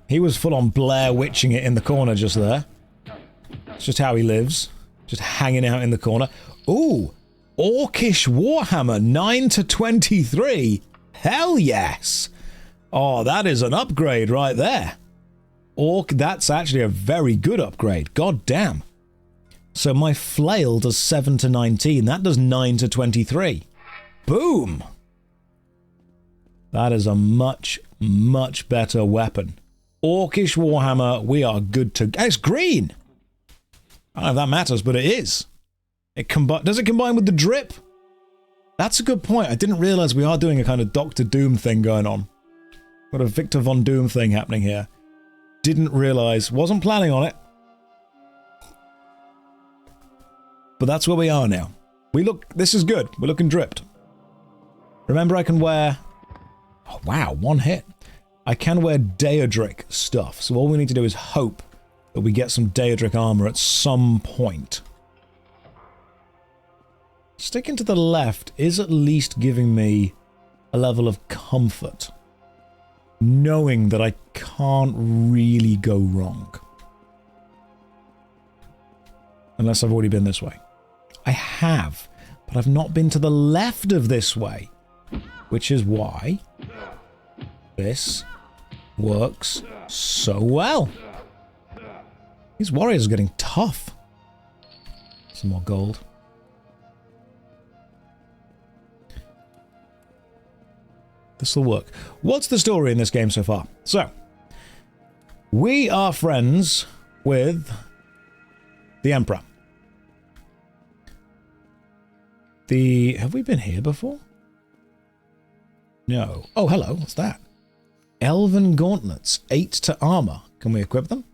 He was full on Blair Witching it in the corner just there. It's just how he lives. Just hanging out in the corner. Ooh! Orcish Warhammer 9 to 23. Hell yes! Oh, that is an upgrade right there. That's actually a very good upgrade. God damn. So my flail does 7 to 19. That does 9 to 23. Boom! That is a much, much better weapon. Orcish Warhammer, we are good to... It's green! I don't know if that matters, but it is. Does it combine with the drip? That's a good point. I didn't realize we are doing a kind of Dr. Doom thing going on. Got a Victor Von Doom thing happening here. Didn't realize. Wasn't planning on it. But that's where we are now. This is good. We're looking dripped. Remember I can wear... Oh, wow, one hit. I can wear Daedric stuff, so all we need to do is hope that we get some Daedric armor at some point. sticking to the left is at least giving me a level of comfort, knowing that I can't really go wrong. Unless I've already been this way. I have, but I've not been to the left of this way, which is why this works so well. These warriors are getting tough. Some more gold. This will work. What's the story in this game so far? So, we are friends with the Emperor. Have we been here before? No. Oh, hello. What's that? Elven gauntlets. 8 to armor. Can we equip them?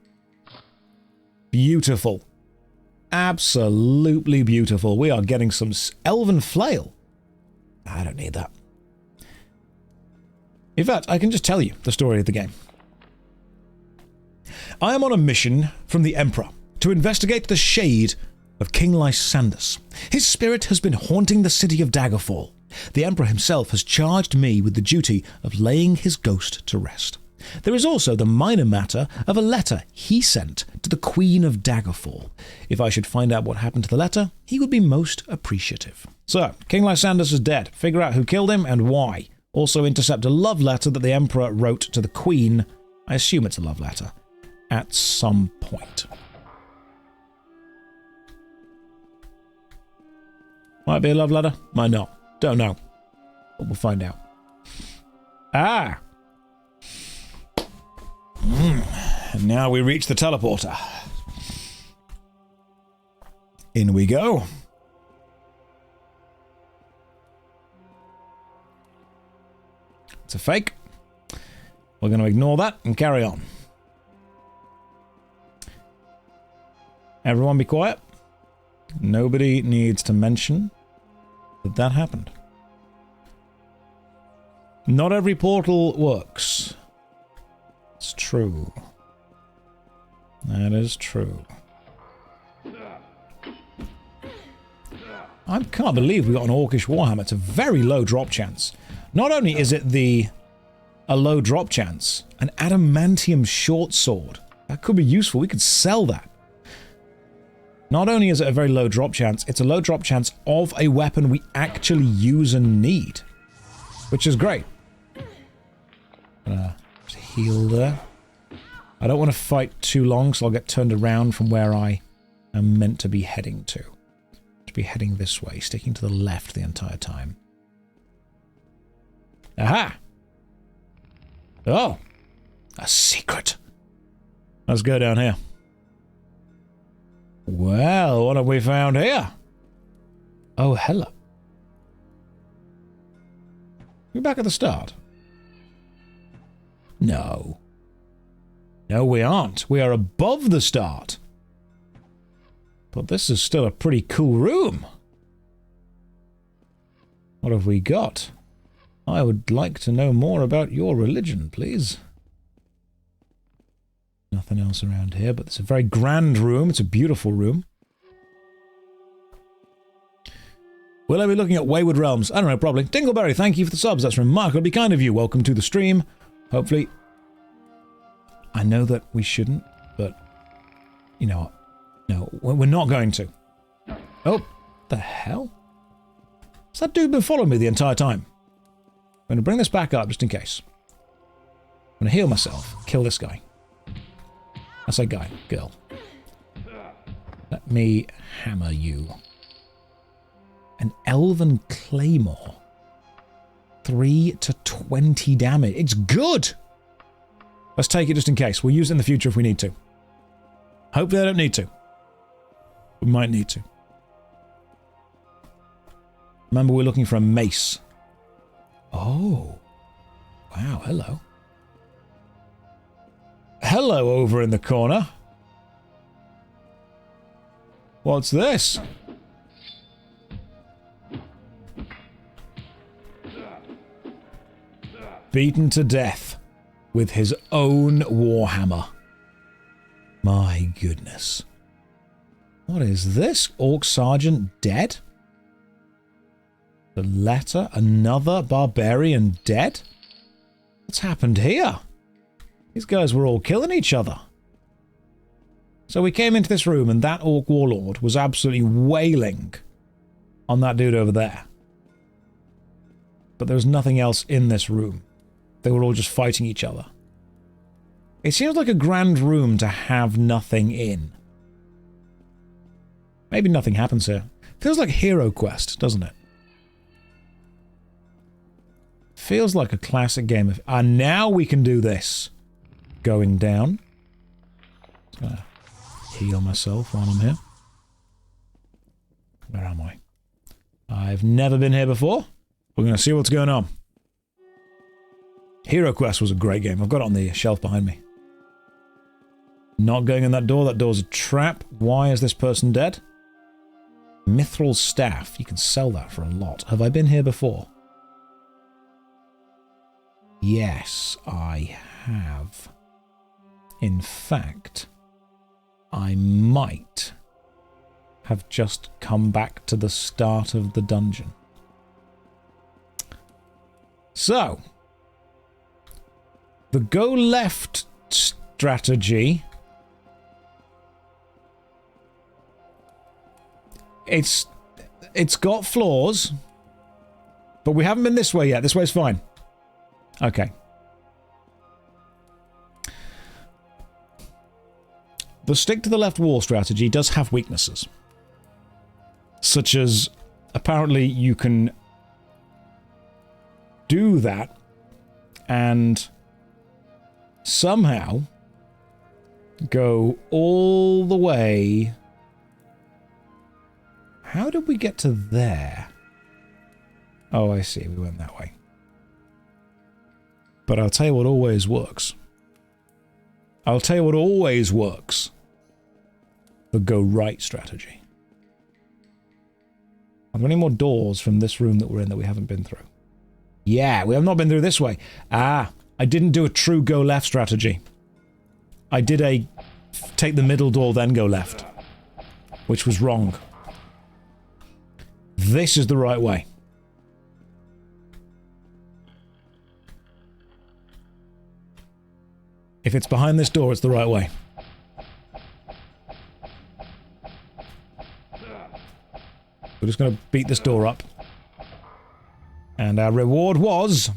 Beautiful. Absolutely beautiful. We are getting some elven flail. I don't need that. In fact, I can just tell you the story of the game. I am on a mission from the Emperor to investigate the shade of King Lysander. His spirit has been haunting the city of Daggerfall. The Emperor himself has charged me with the duty of laying his ghost to rest. There is also the minor matter of a letter he sent to the Queen of Daggerfall. If I should find out what happened to the letter, he would be most appreciative. So, King Lysander is dead. Figure out who killed him and why. Also intercept a love letter that the Emperor wrote to the Queen. I assume it's a love letter. At some point. Might be a love letter, might not. Don't know. But we'll find out. Ah! And now we reach the teleporter. In we go. It's a fake. We're going to ignore that and carry on. Everyone be quiet. Nobody needs to mention that that happened. Not every portal works. It's true. That is true. I can't believe we got an Orcish Warhammer. It's a very low drop chance. Not only is it a low drop chance, an adamantium short sword. That could be useful. We could sell that. Not only is it a very low drop chance, it's a low drop chance of a weapon we actually use and need. Which is great. Just heal there. I don't want to fight too long, so I'll get turned around from where I am meant to be heading to. To be heading this way, sticking to the left the entire time. Aha! Oh! A secret! Let's go down here. Well, what have we found here? Oh, hello. We're back at the start. No. No, we aren't. We are above the start. But this is still a pretty cool room. What have we got? I would like to know more about your religion, please. Nothing else around here, but it's a very grand room. It's a beautiful room. Will I be looking at Wayward Realms? I don't know, probably. Dingleberry, thank you for the subs. That's remarkably kind of you. Welcome to the stream. Hopefully. I know that we shouldn't, but you know what? No, we're not going to. Oh, the hell? Has that dude been following me the entire time? I'm going to bring this back up just in case. I'm going to heal myself. Kill this guy. I say guy. Girl. Let me hammer you. An Elven Claymore. 3 to 20 damage. It's good! Let's take it just in case. We'll use it in the future if we need to. Hopefully I don't need to. We might need to. Remember, we're looking for a mace. Oh. Wow, hello. Hello over in the corner. What's this? Beaten to death with his own warhammer. My goodness. What is this? Orc Sergeant dead? The letter? Another barbarian dead? What's happened here? These guys were all killing each other. So we came into this room and that orc warlord was absolutely wailing on that dude over there. But there was nothing else in this room. They were all just fighting each other. It seems like a grand room to have nothing in. Maybe nothing happens here. Feels like Hero Quest, doesn't it? Feels like a classic game of... And now we can do this. Going down. Just gonna heal myself while I'm here. Where am I? I've never been here before. We're gonna see what's going on. Hero Quest was a great game. I've got it on the shelf behind me. Not going in that door. That door's a trap. Why is this person dead? Mithril staff. You can sell that for a lot. Have I been here before? Yes, I have. In fact, I might have just come back to the start of the dungeon. So, the go left strategy... It's got flaws, but we haven't been this way yet. This way's fine. Okay. The stick to the left wall strategy does have weaknesses. Such as, apparently you can do that and somehow go all the way... How did we get to there? Oh, I see. We went that way. But I'll tell you what always works. I'll tell you what always works. The go right strategy. Are there any more doors from this room that we're in that we haven't been through? Yeah, we have not been through this way. Ah, I didn't do a true go left strategy. I did a take the middle door then go left. Which was wrong. This is the right way. If it's behind this door, it's the right way. We're just going to beat this door up. And our reward was...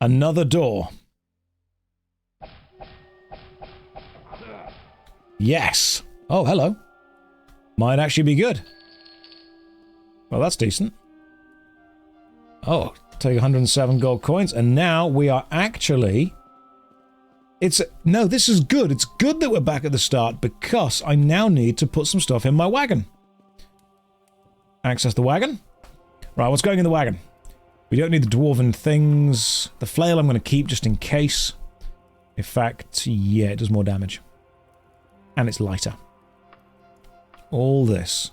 another door. Yes! Oh, hello. Might actually be good. Well, that's decent. Oh, take 107 gold coins, and now we are actually... No, this is good. It's good that we're back at the start, because I now need to put some stuff in my wagon. Access the wagon. Right, what's going in the wagon? We don't need the dwarven things. The flail I'm going to keep just in case. In fact, yeah, it does more damage. And it's lighter. All this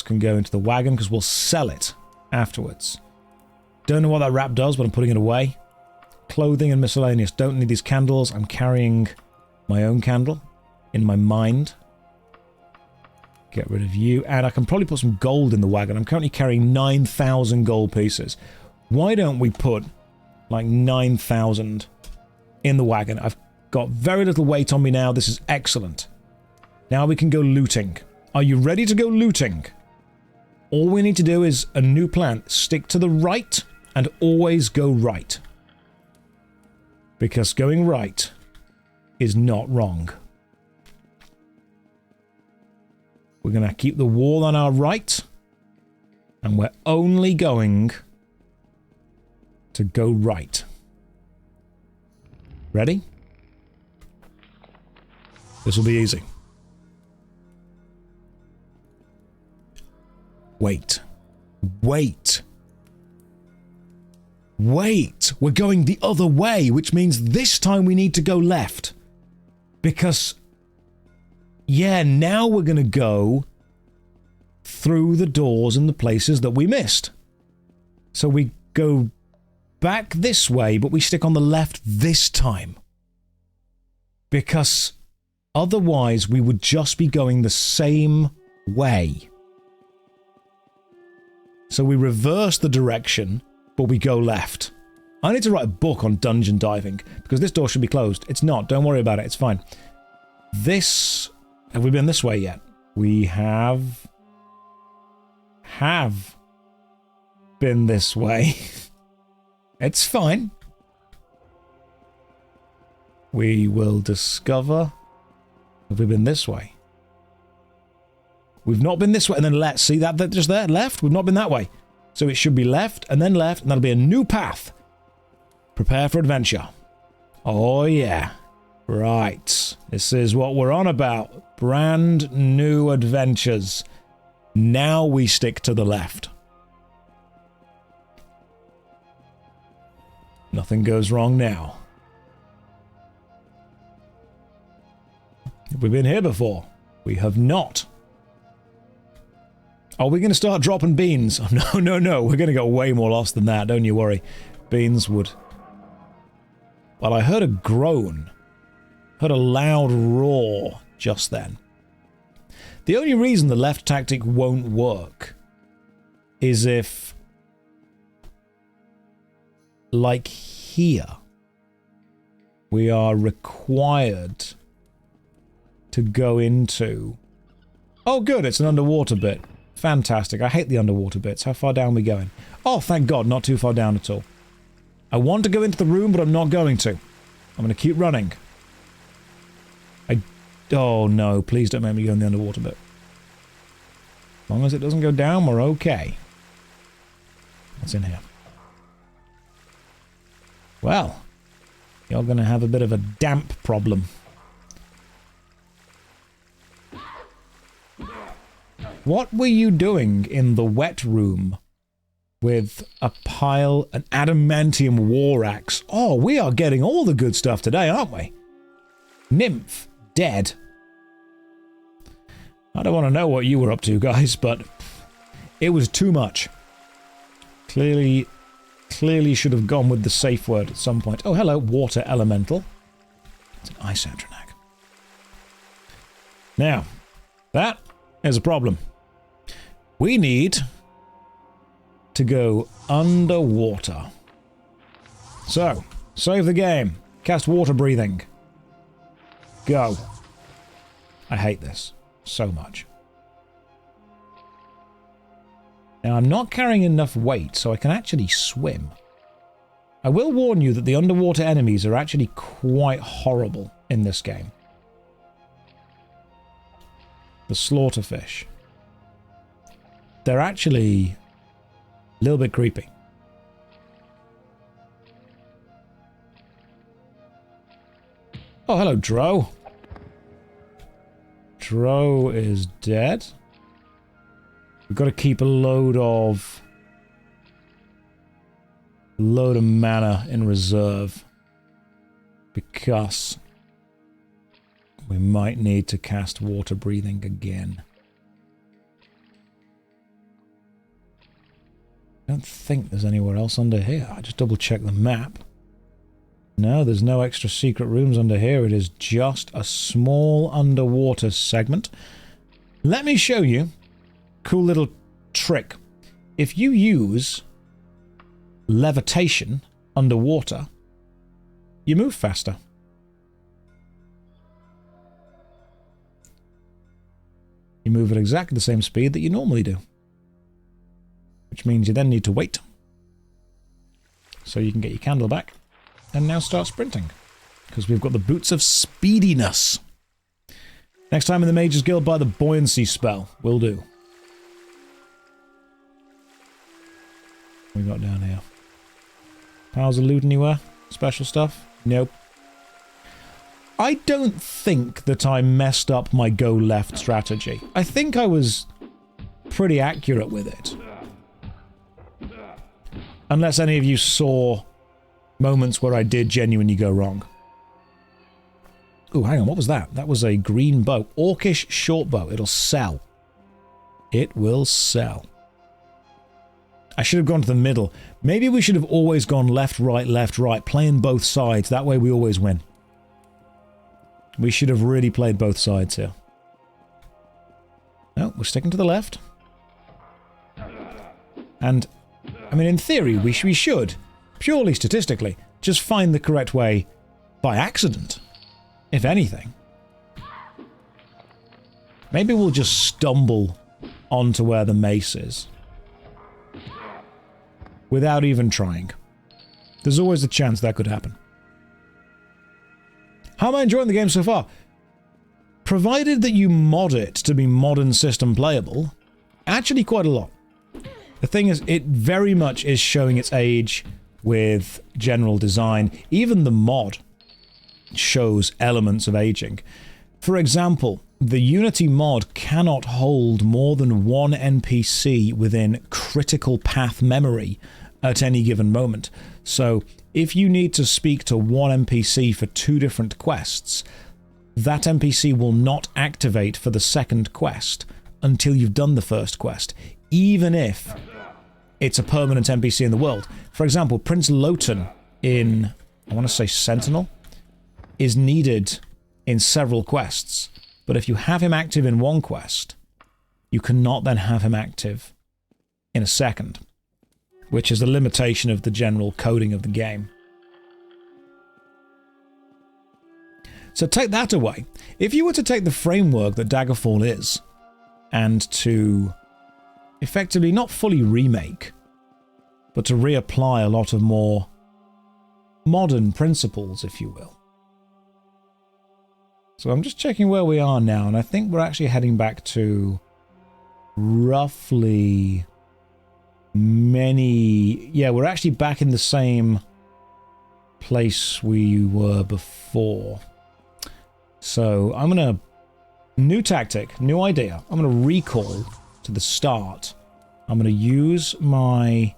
can go into the wagon because we'll sell it afterwards. Don't know what that wrap does, but I'm putting it away. Clothing and miscellaneous. Don't need these candles. I'm carrying my own candle in my mind. Get rid of you. And I can probably put some gold in the wagon. I'm currently carrying 9,000 gold pieces. Why don't we put like 9,000 in the wagon? I've got very little weight on me now. This is excellent. Now we can go looting. Are you ready to go looting? All we need to do is a new plan. Stick to the right and always go right. Because going right is not wrong. We're going to keep the wall on our right. And we're only going to go right. Ready? This will be easy. Wait. Wait. Wait. We're going the other way, which means this time we need to go left. Because, yeah, now we're going to go through the doors and the places that we missed. So we go back this way, but we stick on the left this time. Because Otherwise, we would just be going the same way. So we reverse the direction, but we go left. I need to write a book on dungeon diving, because this door should be closed. It's not. Don't worry about it. It's fine. This... Have we been this way yet? We have been this way. It's fine. We will discover... Have we been this way? We've not been this way, and then left. See that just there? Left? We've not been that way. So it should be left, and that'll be a new path. Prepare for adventure. Oh, yeah. Right. This is what we're on about. Brand new adventures. Now we stick to the left. Nothing goes wrong now. Have we been here before? We have not. Are we going to start dropping beans? Oh, no, no, no. We're going to get way more lost than that. Don't you worry. Beans would... Well, I heard a groan. Heard a loud roar just then. The only reason the left tactic won't work is if, like here, we are required to go into... Oh, good, it's an underwater bit. Fantastic. I hate the underwater bits. How far down are we going? Oh, thank God, not too far down at all. I want to go into the room, but I'm not going to. I'm going to keep running. Oh, no, please don't make me go in the underwater bit. As long as it doesn't go down, we're okay. What's in here? Well, you're going to have a bit of a damp problem. What were you doing in the wet room with an adamantium war axe? Oh, we are getting all the good stuff today, aren't we? Nymph, dead. I don't want to know what you were up to, guys, but it was too much. Clearly should have gone with the safe word at some point. Oh, hello, water elemental. It's an ice atronach. Now, that is a problem. We need to go underwater. So, save the game. Cast water breathing. Go. I hate this so much. Now, I'm not carrying enough weight, so I can actually swim. I will warn you that the underwater enemies are actually quite horrible in this game. The slaughterfish. They're actually a little bit creepy. Oh, hello, Dro. Dro is dead. We've got to keep a load of mana in reserve because we might need to cast water breathing again. I don't think there's anywhere else under here. I just double check the map. No, there's no extra secret rooms under here. It is just a small underwater segment. Let me show you a cool little trick. If you use levitation underwater, you move faster. You move at exactly the same speed that you normally do. Which means you then need to wait. So you can get your candle back. And now start sprinting. Because we've got the boots of speediness. Next time in the Mages Guild, buy the buoyancy spell. Will do. What we got down here? Powers of loot anywhere? Special stuff? Nope. I don't think that I messed up my go left strategy. I think I was pretty accurate with it. Unless any of you saw moments where I did genuinely go wrong. Ooh, hang on, what was that? That was a green bow. Orcish short bow. It'll sell. It will sell. I should have gone to the middle. Maybe we should have always gone left, right, playing both sides. That way we always win. We should have really played both sides here. No, we're sticking to the left. And, I mean, in theory, we should, purely statistically, just find the correct way by accident, if anything. Maybe we'll just stumble onto where the mace is. Without even trying. There's always a chance that could happen. How am I enjoying the game so far? Provided that you mod it to be modern system playable, actually quite a lot. The thing is, it very much is showing its age with general design. Even the mod shows elements of aging. For example, the Unity mod cannot hold more than one NPC within critical path memory at any given moment. So, if you need to speak to one NPC for 2 different quests, that NPC will not activate for the second quest until you've done the first quest, even if it's a permanent NPC in the world. For example, Prince Lotan in, I want to say Sentinel, is needed in several quests, but if you have him active in one quest, you cannot then have him active in a second, which is a limitation of the general coding of the game. So take that away. If you were to take the framework that Daggerfall is, and to effectively not fully remake, but to reapply a lot of more modern principles, if you will. So I'm just checking where we are now, and I think we're actually heading back to roughly yeah, we're actually back in the same place we were before. So I'm going to, new tactic, new idea. I'm going to recall to the start. I'm going to use my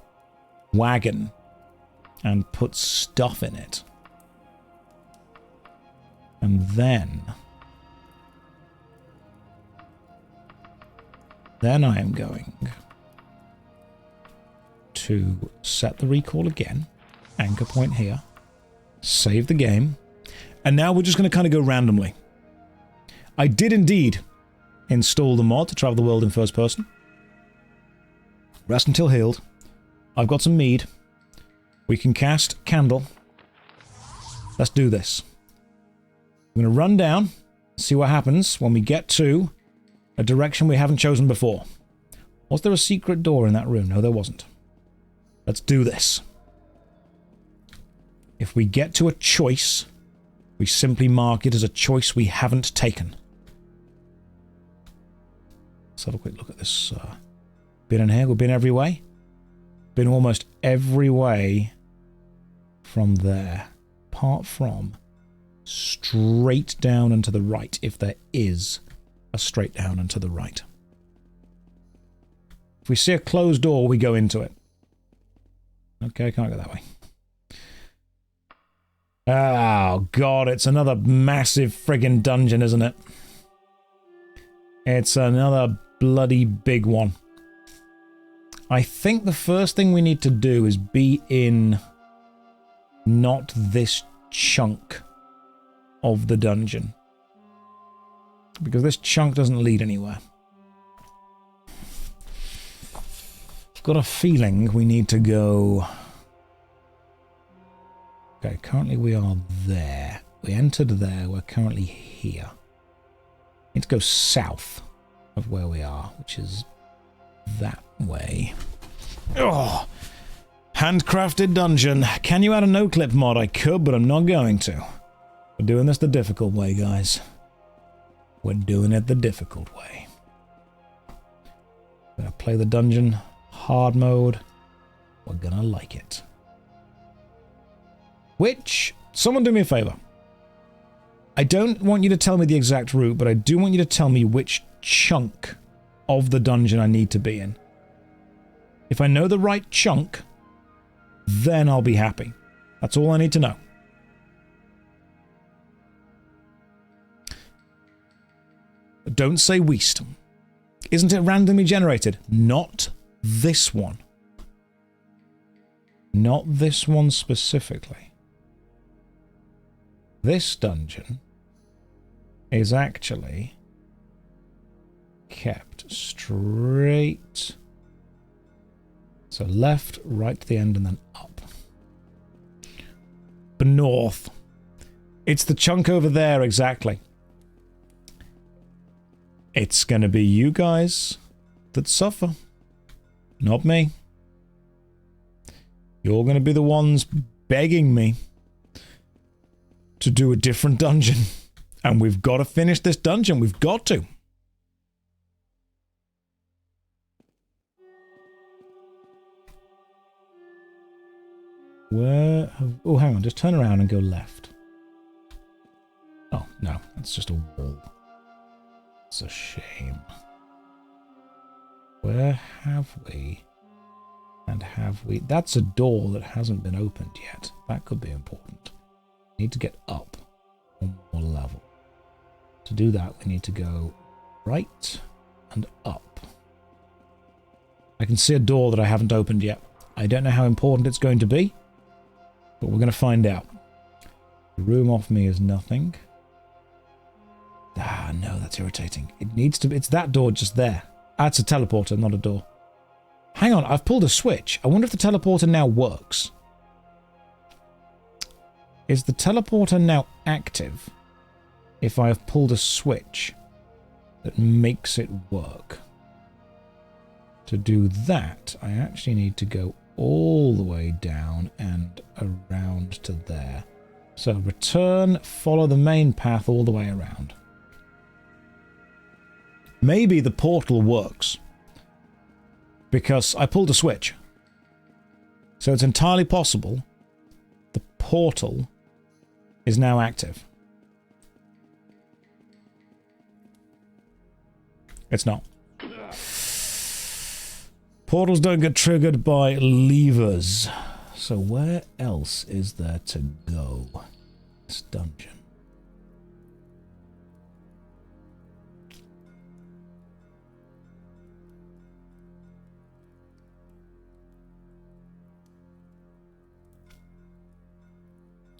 wagon and put stuff in it. And then I am going to set the recall again, anchor point here, save the game, and now we're just going to kind of go randomly. I did indeed install the mod to travel the world in first person. Rest until healed. I've got some mead. We can cast Candle. Let's do this. I'm going to run down, see what happens when we get to a direction we haven't chosen before. Was there a secret door in that room? No, there wasn't. Let's do this. If we get to a choice, we simply mark it as a choice we haven't taken. Let's have a quick look at this. Been in here? We've been every way? Been almost every way from there. Apart from straight down and to the right, if there is a straight down and to the right. If we see a closed door, we go into it. Okay, I can't go that way. Oh, God, it's another massive friggin' dungeon, isn't it? It's another bloody big one. I think the first thing we need to do is be in not this chunk of the dungeon. Because this chunk doesn't lead anywhere. I've got a feeling we need to go... Okay, currently we are there. We entered there, we're currently here. Need to go south of where we are, which is that way. Oh! Handcrafted dungeon. Can you add a no-clip mod? I could, but I'm not going to. We're doing this the difficult way, guys. We're doing it the difficult way. We're gonna play the dungeon hard mode. We're gonna like it. Which, someone do me a favor. I don't want you to tell me the exact route, but I do want you to tell me which chunk of the dungeon I need to be in. If I know the right chunk, then I'll be happy. That's all I need to know. Don't say Weast. Isn't it randomly generated? Not this one. Not this one specifically. This dungeon is actually kept straight. So left, right to the end, and then up. But north. It's the chunk over there, exactly. It's going to be you guys that suffer, not me. You're going to be the ones begging me to do a different dungeon. And we've got to finish this dungeon. We've got to. Where have... Oh, hang on. Just turn around and go left. Oh, no. That's just a wall. It's a shame. Where have we... And have we... That's a door that hasn't been opened yet. That could be important. We need to get up one more level. To do that, we need to go right and up. I can see a door that I haven't opened yet. I don't know how important it's going to be, but we're going to find out. The room off me is nothing. Ah, no, that's irritating. It needs to be... It's that door just there. Ah, it's a teleporter, not a door. Hang on, I've pulled a switch. I wonder if the teleporter now works. Is the teleporter now active if I have pulled a switch that makes it work? To do that, I actually need to go all the way down and around to there. So return, follow the main path all the way around. Maybe the portal works because I pulled a switch. So it's entirely possible the portal is now active. It's not. Portals don't get triggered by levers. So where else is there to go? This dungeon.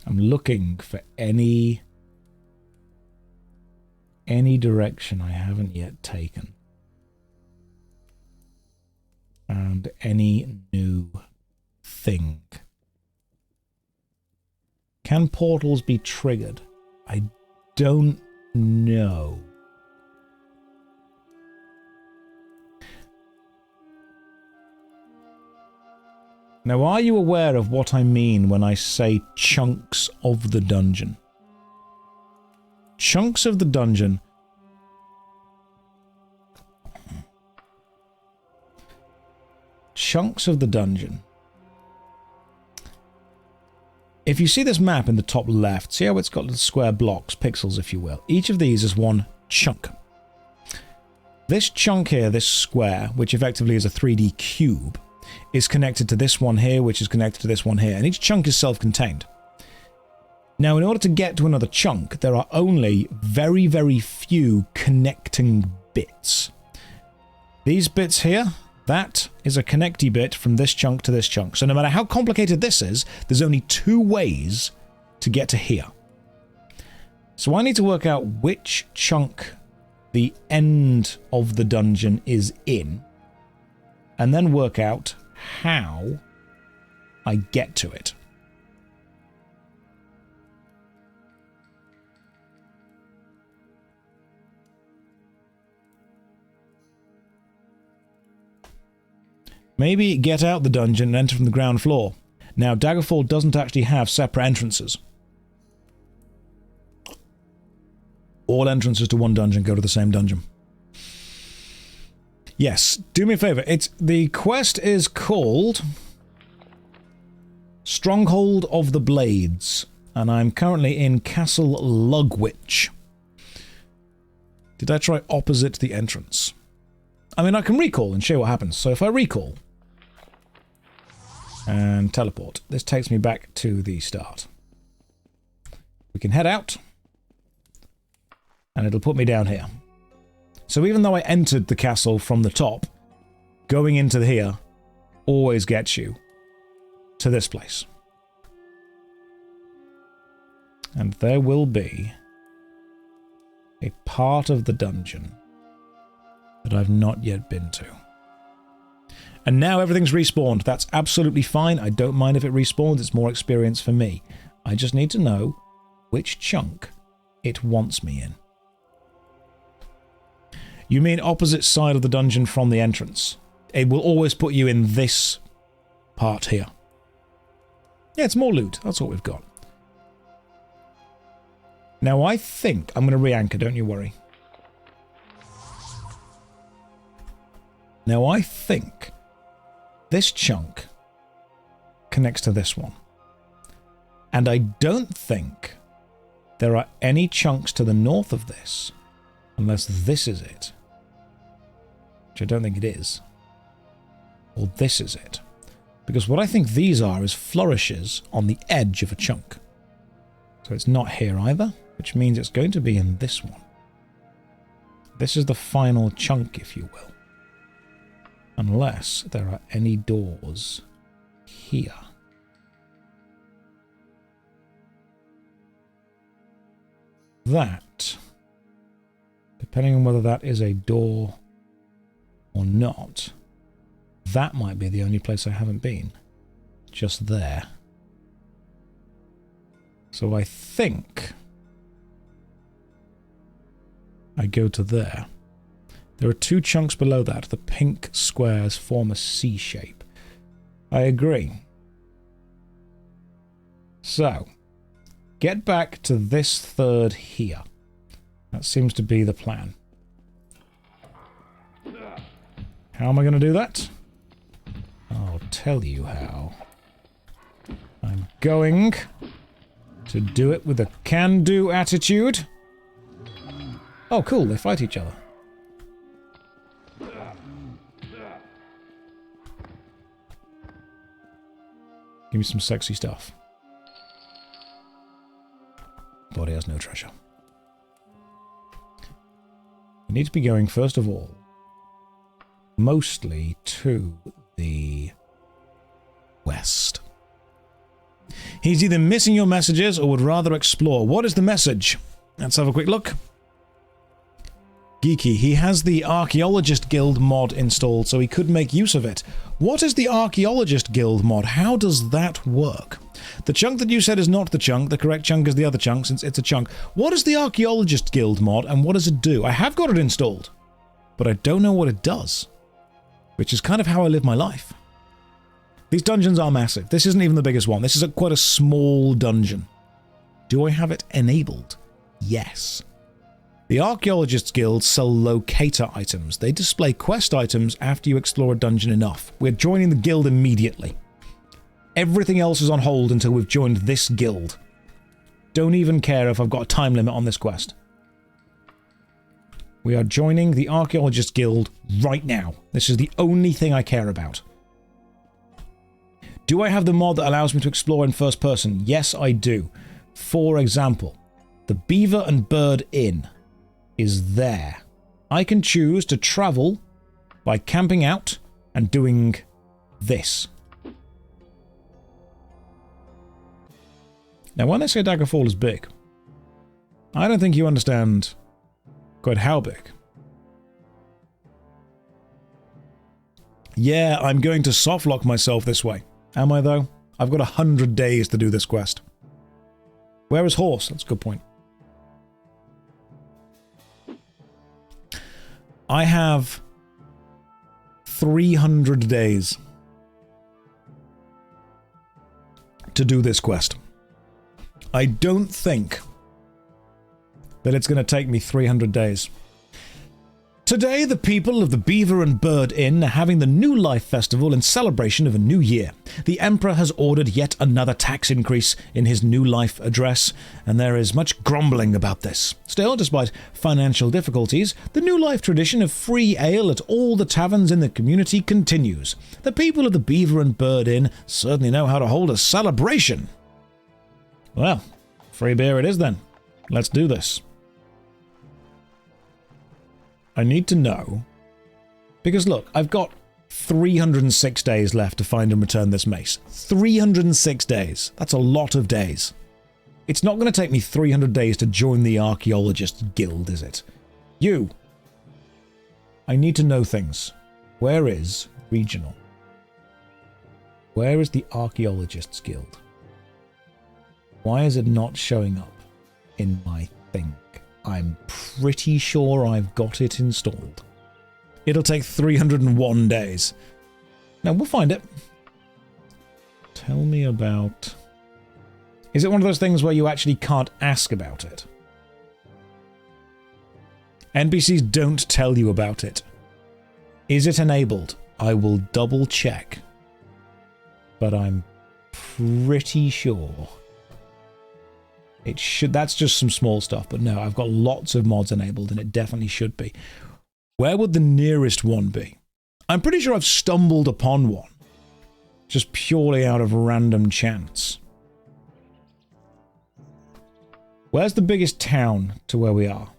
I'm looking for any direction I haven't yet taken. And any new thing. Can portals be triggered? I don't know. Now, are you aware of what I mean when I say chunks of the dungeon? Chunks of the dungeon. Chunks of the dungeon. If you see this map in the top left, see how it's got little square blocks, pixels if you will. Each of these is one chunk. This chunk here, this square, which effectively is a 3D cube, is connected to this one here, which is connected to this one here, and each chunk is self-contained. Now, in order to get to another chunk, there are only very, very few connecting bits. These bits here, that is a connecty bit from this chunk to this chunk. So no matter how complicated this is, there's only two ways to get to here. So I need to work out which chunk the end of the dungeon is in, and then work out how I get to it. Maybe get out the dungeon and enter from the ground floor. Now, Daggerfall doesn't actually have separate entrances. All entrances to one dungeon go to the same dungeon. Yes, do me a favour. The quest is called Stronghold of the Blades, and I'm currently in Castle Lugwich. Did I try opposite the entrance? I mean, I can recall and show what happens. So if I recall and teleport, this takes me back to the start. We can head out, and it'll put me down here. So even though I entered the castle from the top, going into here always gets you to this place. And there will be a part of the dungeon that I've not yet been to. And now everything's respawned. That's absolutely fine. I don't mind if it respawns. It's more experience for me. I just need to know which chunk it wants me in. You mean opposite side of the dungeon from the entrance? It will always put you in this part here. Yeah, it's more loot. That's what we've got. Now I think I'm going to re-anchor, don't you worry. Now I think this chunk connects to this one. And I don't think there are any chunks to the north of this, unless this is it. Which I don't think it is. Or this is it. Because what I think these are is flourishes on the edge of a chunk. So it's not here either, which means it's going to be in this one. This is the final chunk, if you will. Unless there are any doors here. That, depending on whether that is a door or not, that might be the only place I haven't been. Just there. So I think I go to there. There are two chunks below that. The pink squares form a C shape. I agree. So, get back to this third here. That seems to be the plan. How am I going to do that? I'll tell you how. I'm going to do it with a can-do attitude. Oh, cool. They fight each other. Give me some sexy stuff. Body has no treasure. We need to be going, first of all, mostly to the west. He's either missing your messages or would rather explore. What is the message? Let's have a quick look. Geeky, he has the Archaeologist Guild mod installed, so he could make use of it. What is the Archaeologist Guild mod? How does that work? The chunk that you said is not the chunk. The correct chunk is the other chunk, since it's a chunk. What is the Archaeologist Guild mod, and what does it do? I have got it installed, but I don't know what it does, which is kind of how I live my life. These dungeons are massive. This isn't even the biggest one. This is quite a small dungeon. Do I have it enabled? Yes. The Archaeologists Guild sell locator items. They display quest items after you explore a dungeon enough. We're joining the guild immediately. Everything else is on hold until we've joined this guild. Don't even care if I've got a time limit on this quest. We are joining the Archaeologist Guild right now. This is the only thing I care about. Do I have the mod that allows me to explore in first person? Yes, I do. For example, the Beaver and Bird Inn is there. I can choose to travel by camping out and doing this. Now, when they say Daggerfall is big, I don't think you understand quite how big. Yeah, I'm going to softlock myself this way. Am I, though? I've got 100 days to do this quest. Where is Horse? That's a good point. I have 300 days to do this quest. I don't think that it's going to take me 300 days. Today, the people of the Beaver and Bird Inn are having the New Life Festival in celebration of a new year. The Emperor has ordered yet another tax increase in his New Life address, and there is much grumbling about this. Still, despite financial difficulties, the New Life tradition of free ale at all the taverns in the community continues. The people of the Beaver and Bird Inn certainly know how to hold a celebration. Well, free beer it is then. Let's do this. I need to know, because look, I've got 306 days left to find and return this mace. 306 days. That's a lot of days. It's not going to take me 300 days to join the Archaeologists Guild, is it? You! I need to know things. Where is Regional? Where is the Archaeologists Guild? Why is it not showing up in my thing? I'm pretty sure I've got it installed. It'll take 301 days. Now, we'll find it. Tell me about... Is it one of those things where you actually can't ask about it? NPCs don't tell you about it. Is it enabled? I will double check. But I'm pretty sure it should. That's just some small stuff, but no, I've got lots of mods enabled and it definitely should be. Where would the nearest one be? I'm pretty sure I've stumbled upon one. Just purely out of random chance. Where's the biggest town to where we are?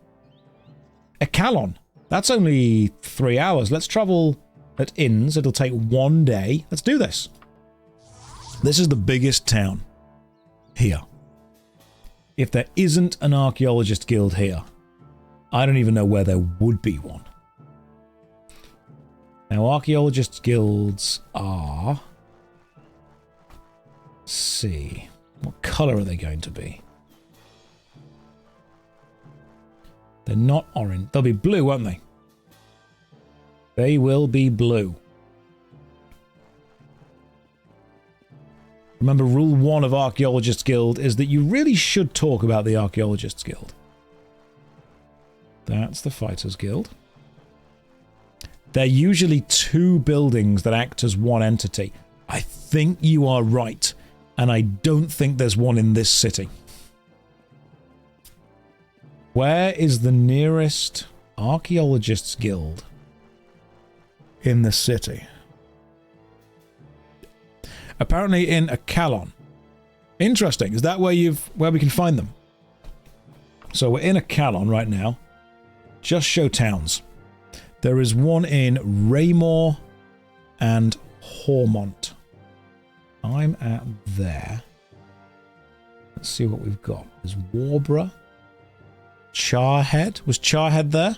Ecalon. That's only 3 hours. Let's travel at inns. It'll take 1 day. Let's do this. This is the biggest town. Here. If there isn't an archaeologist guild here, I don't even know where there would be one. Now, archaeologist guilds are... Let's see. What colour are they going to be? They're not orange. They'll be blue, won't they? They will be blue. Remember, rule 1 of Archaeologists Guild is that you really should talk about the Archaeologists Guild. That's the Fighters Guild. They're usually 2 buildings that act as one entity. I think you are right, and I don't think there's one in this city. Where is the nearest Archaeologists Guild in the city? Apparently in Ecalon. Interesting. Is that where we can find them? So we're in Ecalon right now. Just show towns. There is one in Raymore and Hormont. I'm at there. Let's see what we've got. There's Warborough. Charhead. Was Charhead there?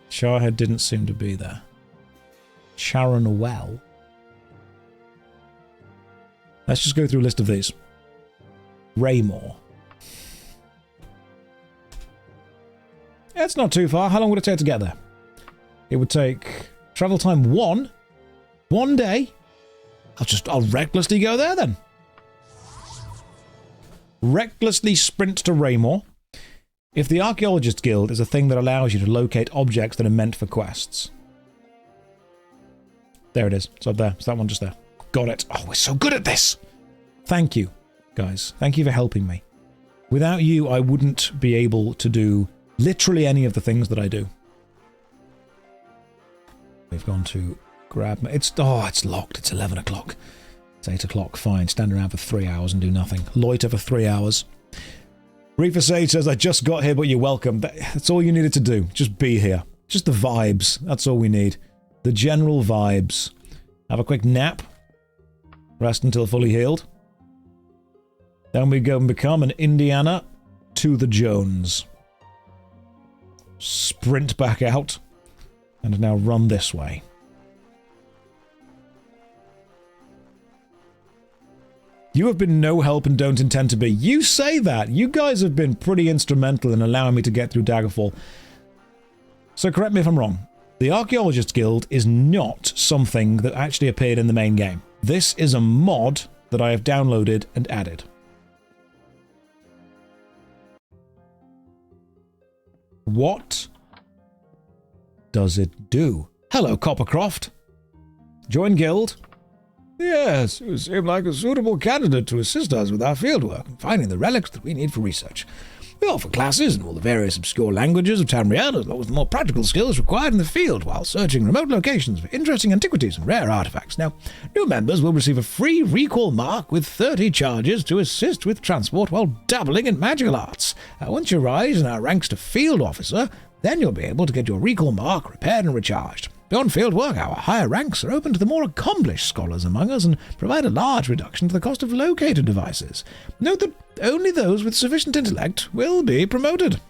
Charhead didn't seem to be there. Charonwell. Let's just go through a list of these. Raymore. Yeah, it's not too far. How long would it take to get there? It would take travel time 1 day. I'll recklessly go there then. Recklessly sprint to Raymore. If the Archaeologist Guild is a thing that allows you to locate objects that are meant for quests. There it is. It's up there. It's that one just there. Got it. Oh, we're so good at this. Thank you, guys. Thank you for helping me. Without you, I wouldn't be able to do literally any of the things that I do. We've gone to grab... it's locked. It's 11 o'clock. It's 8 o'clock. Fine. Stand around for 3 hours and do nothing. Loiter for 3 hours. Reefer Sage says, I just got here, but you're welcome. That's all you needed to do. Just be here. Just the vibes. That's all we need. The general vibes. Have a quick nap. Rest until fully healed. Then we go and become an Indiana to the Jones. Sprint back out. And now run this way. You have been no help and don't intend to be. You say that. You guys have been pretty instrumental in allowing me to get through Daggerfall. So correct me if I'm wrong. The Archaeologists Guild is not something that actually appeared in the main game. This is a mod that I have downloaded and added. What does it do? Hello, Coppercroft. Join guild. Yes, you seem like a suitable candidate to assist us with our fieldwork and finding the relics that we need for research. We offer classes in all the various obscure languages of Tamriel, as well as the more practical skills required in the field while searching remote locations for interesting antiquities and rare artifacts. Now, new members will receive a free recall mark with 30 charges to assist with transport while dabbling in magical arts. Once you rise in our ranks to field officer, then you'll be able to get your recall mark repaired and recharged. Beyond field work, our higher ranks are open to the more accomplished scholars among us and provide a large reduction to the cost of locator devices. Note that only those with sufficient intellect will be promoted.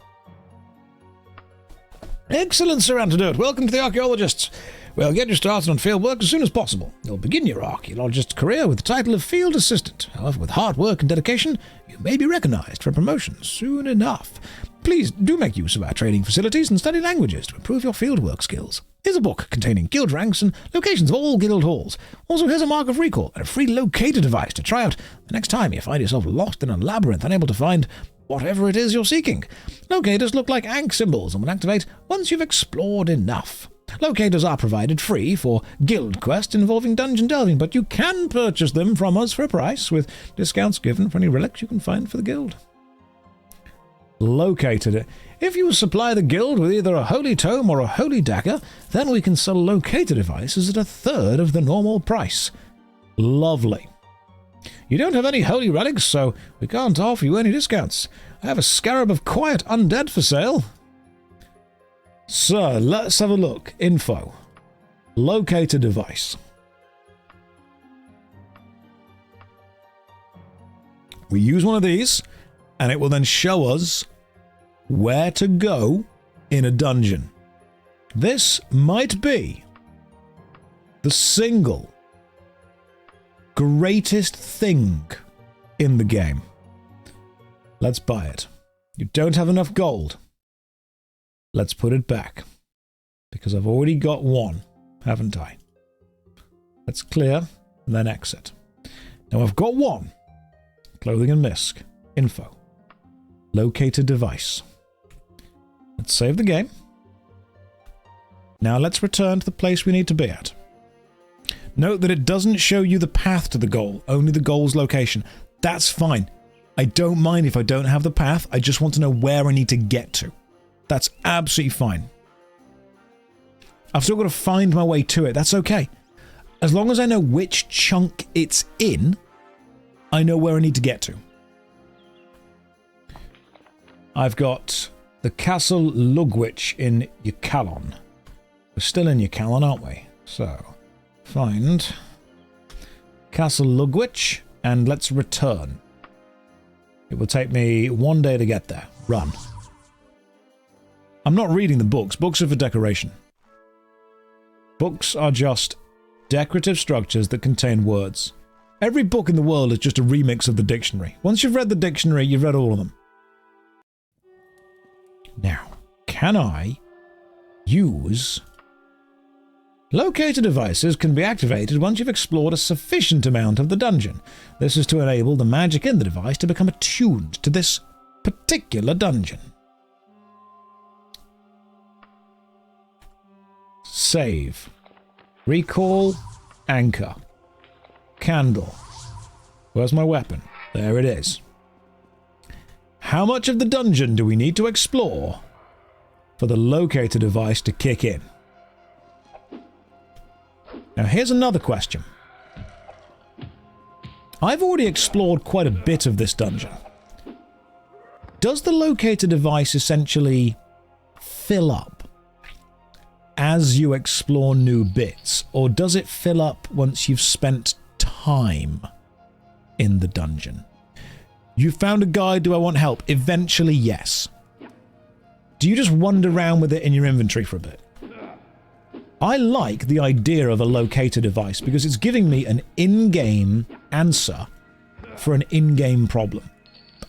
Excellent, Sir Antidote. Welcome to the Archaeologists. We'll get you started on field work as soon as possible. You'll begin your archaeologist career with the title of Field Assistant. However, with hard work and dedication, you may be recognized for promotion soon enough. Please do make use of our training facilities and study languages to improve your fieldwork skills. Here's a book containing guild ranks and locations of all guild halls. Also, here's a mark of recall and a free locator device to try out the next time you find yourself lost in a labyrinth, unable to find whatever it is you're seeking. Locators look like Ankh symbols and will activate once you've explored enough. Locators are provided free for guild quests involving dungeon delving, but you can purchase them from us for a price, with discounts given for any relics you can find for the guild. Locator. If you supply the guild with either a holy tome or a holy dagger, then we can sell locator devices at 1/3 of the normal price. Lovely. You don't have any holy relics, so we can't offer you any discounts. I have a scarab of quiet undead for sale. So, let's have a look. Info. Locator device. We use one of these, and it will then show us where to go in a dungeon. This might be the single greatest thing in the game. Let's buy it. You don't have enough gold. Let's put it back, because I've already got one, haven't I? Let's clear, and then exit. Now I've got one. Clothing and misc. Info. Locator device. Let's save the game. Now let's return to the place we need to be at. Note that it doesn't show you the path to the goal, only the goal's location. That's fine. I don't mind if I don't have the path, I just want to know where I need to get to. That's absolutely fine. I've still got to find my way to it. That's okay. As long as I know which chunk it's in, I know where I need to get to. I've got the Castle Lugwich in Ykalon. We're still in Ykalon, aren't we? So, find Castle Lugwich, and let's return. It will take me 1 day to get there. Run. I'm not reading the books. Books are for decoration. Books are just decorative structures that contain words. Every book in the world is just a remix of the dictionary. Once you've read the dictionary, you've read all of them. Now, can I use... Locator devices can be activated once you've explored a sufficient amount of the dungeon. This is to enable the magic in the device to become attuned to this particular dungeon. Save. Recall. Anchor. Candle. Where's my weapon? There it is. How much of the dungeon do we need to explore for the locator device to kick in? Now here's another question. I've already explored quite a bit of this dungeon. Does the locator device essentially fill up as you explore new bits, or does it fill up once you've spent time in the dungeon? You found a guide, do I want help? Eventually, yes. Do you just wander around with it in your inventory for a bit? I like the idea of a locator device because it's giving me an in-game answer for an in-game problem.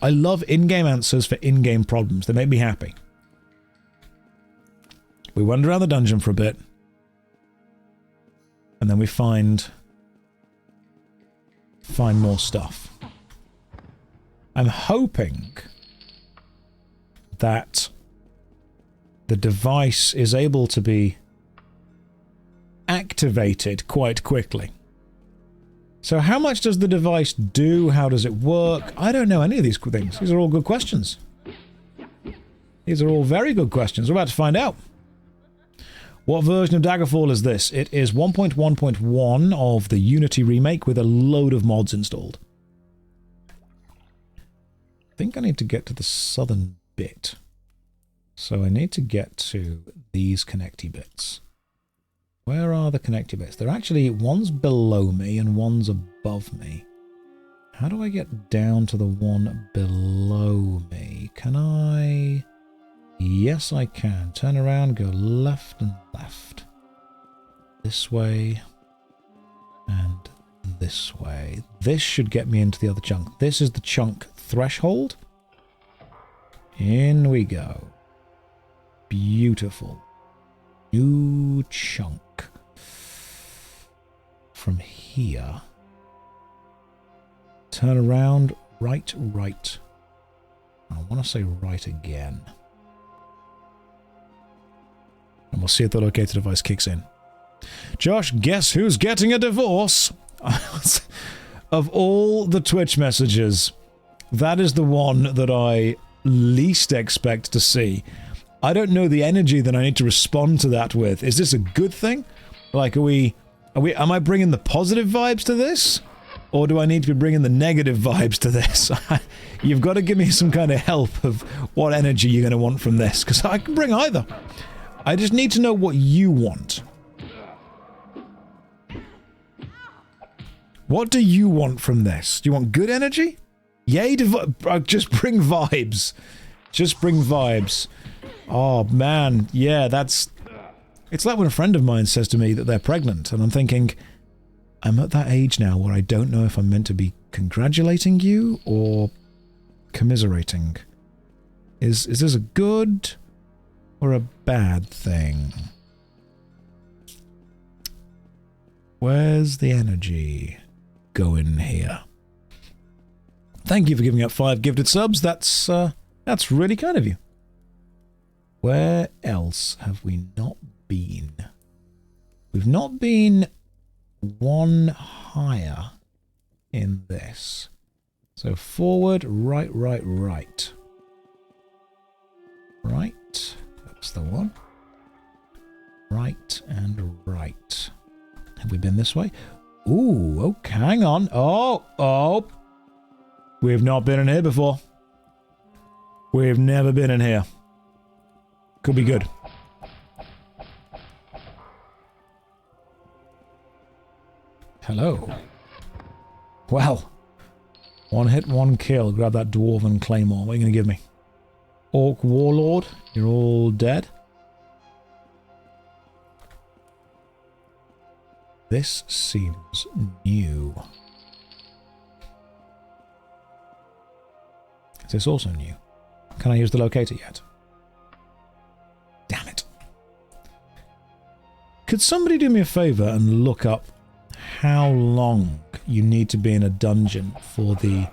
I love in-game answers for in-game problems. They make me happy. We wander around the dungeon for a bit, and then we find more stuff. I'm hoping that the device is able to be activated quite quickly. So how much does the device do? How does it work? I don't know any of these things. These are all good questions. These are all very good questions. We're about to find out. What version of Daggerfall is this? It is 1.1.1 of the Unity remake with a load of mods installed. I think I need to get to the southern bit. So I need to get to these connecty bits. Where are the connector bits? They're actually, one's below me and one's above me. How do I get down to the one below me? Can I... Yes, I can. Turn around, go left and left. This way and this way. This should get me into the other chunk. This is the chunk threshold. In we go. Beautiful. New chunk. From here. Turn around. Right, right. I want to say right again. And we'll see if the locator device kicks in. Josh, guess who's getting a divorce? Of all the Twitch messages, that is the one that I least expect to see. I don't know the energy that I need to respond to that with. Is this a good thing? Like, am I bringing the positive vibes to this? Or do I need to be bringing the negative vibes to this? You've got to give me some kind of help of what energy you're going to want from this, because I can bring either. I just need to know what you want. What do you want from this? Do you want good energy? Yay, just bring vibes. Just bring vibes. Oh, man. Yeah, that's... It's like when a friend of mine says to me that they're pregnant, and I'm thinking, I'm at that age now where I don't know if I'm meant to be congratulating you or commiserating. Is this a good or a bad thing? Where's the energy going here? Thank you for giving up 5 gifted subs. That's really kind of you. Where else have we not been? We've not been one higher in this. So forward, right, right, right. Right. That's the one. Right and right. Have we been this way? Ooh, okay, hang on. Oh. We've not been in here before. We've never been in here. Could be good. Hello. Well. One hit, one kill. Grab that dwarven claymore. What are you going to give me? Orc warlord. You're all dead. This seems new. Is this also new? Can I use the locator yet? Damn it. Could somebody do me a favor and look up how long you need to be in a dungeon for the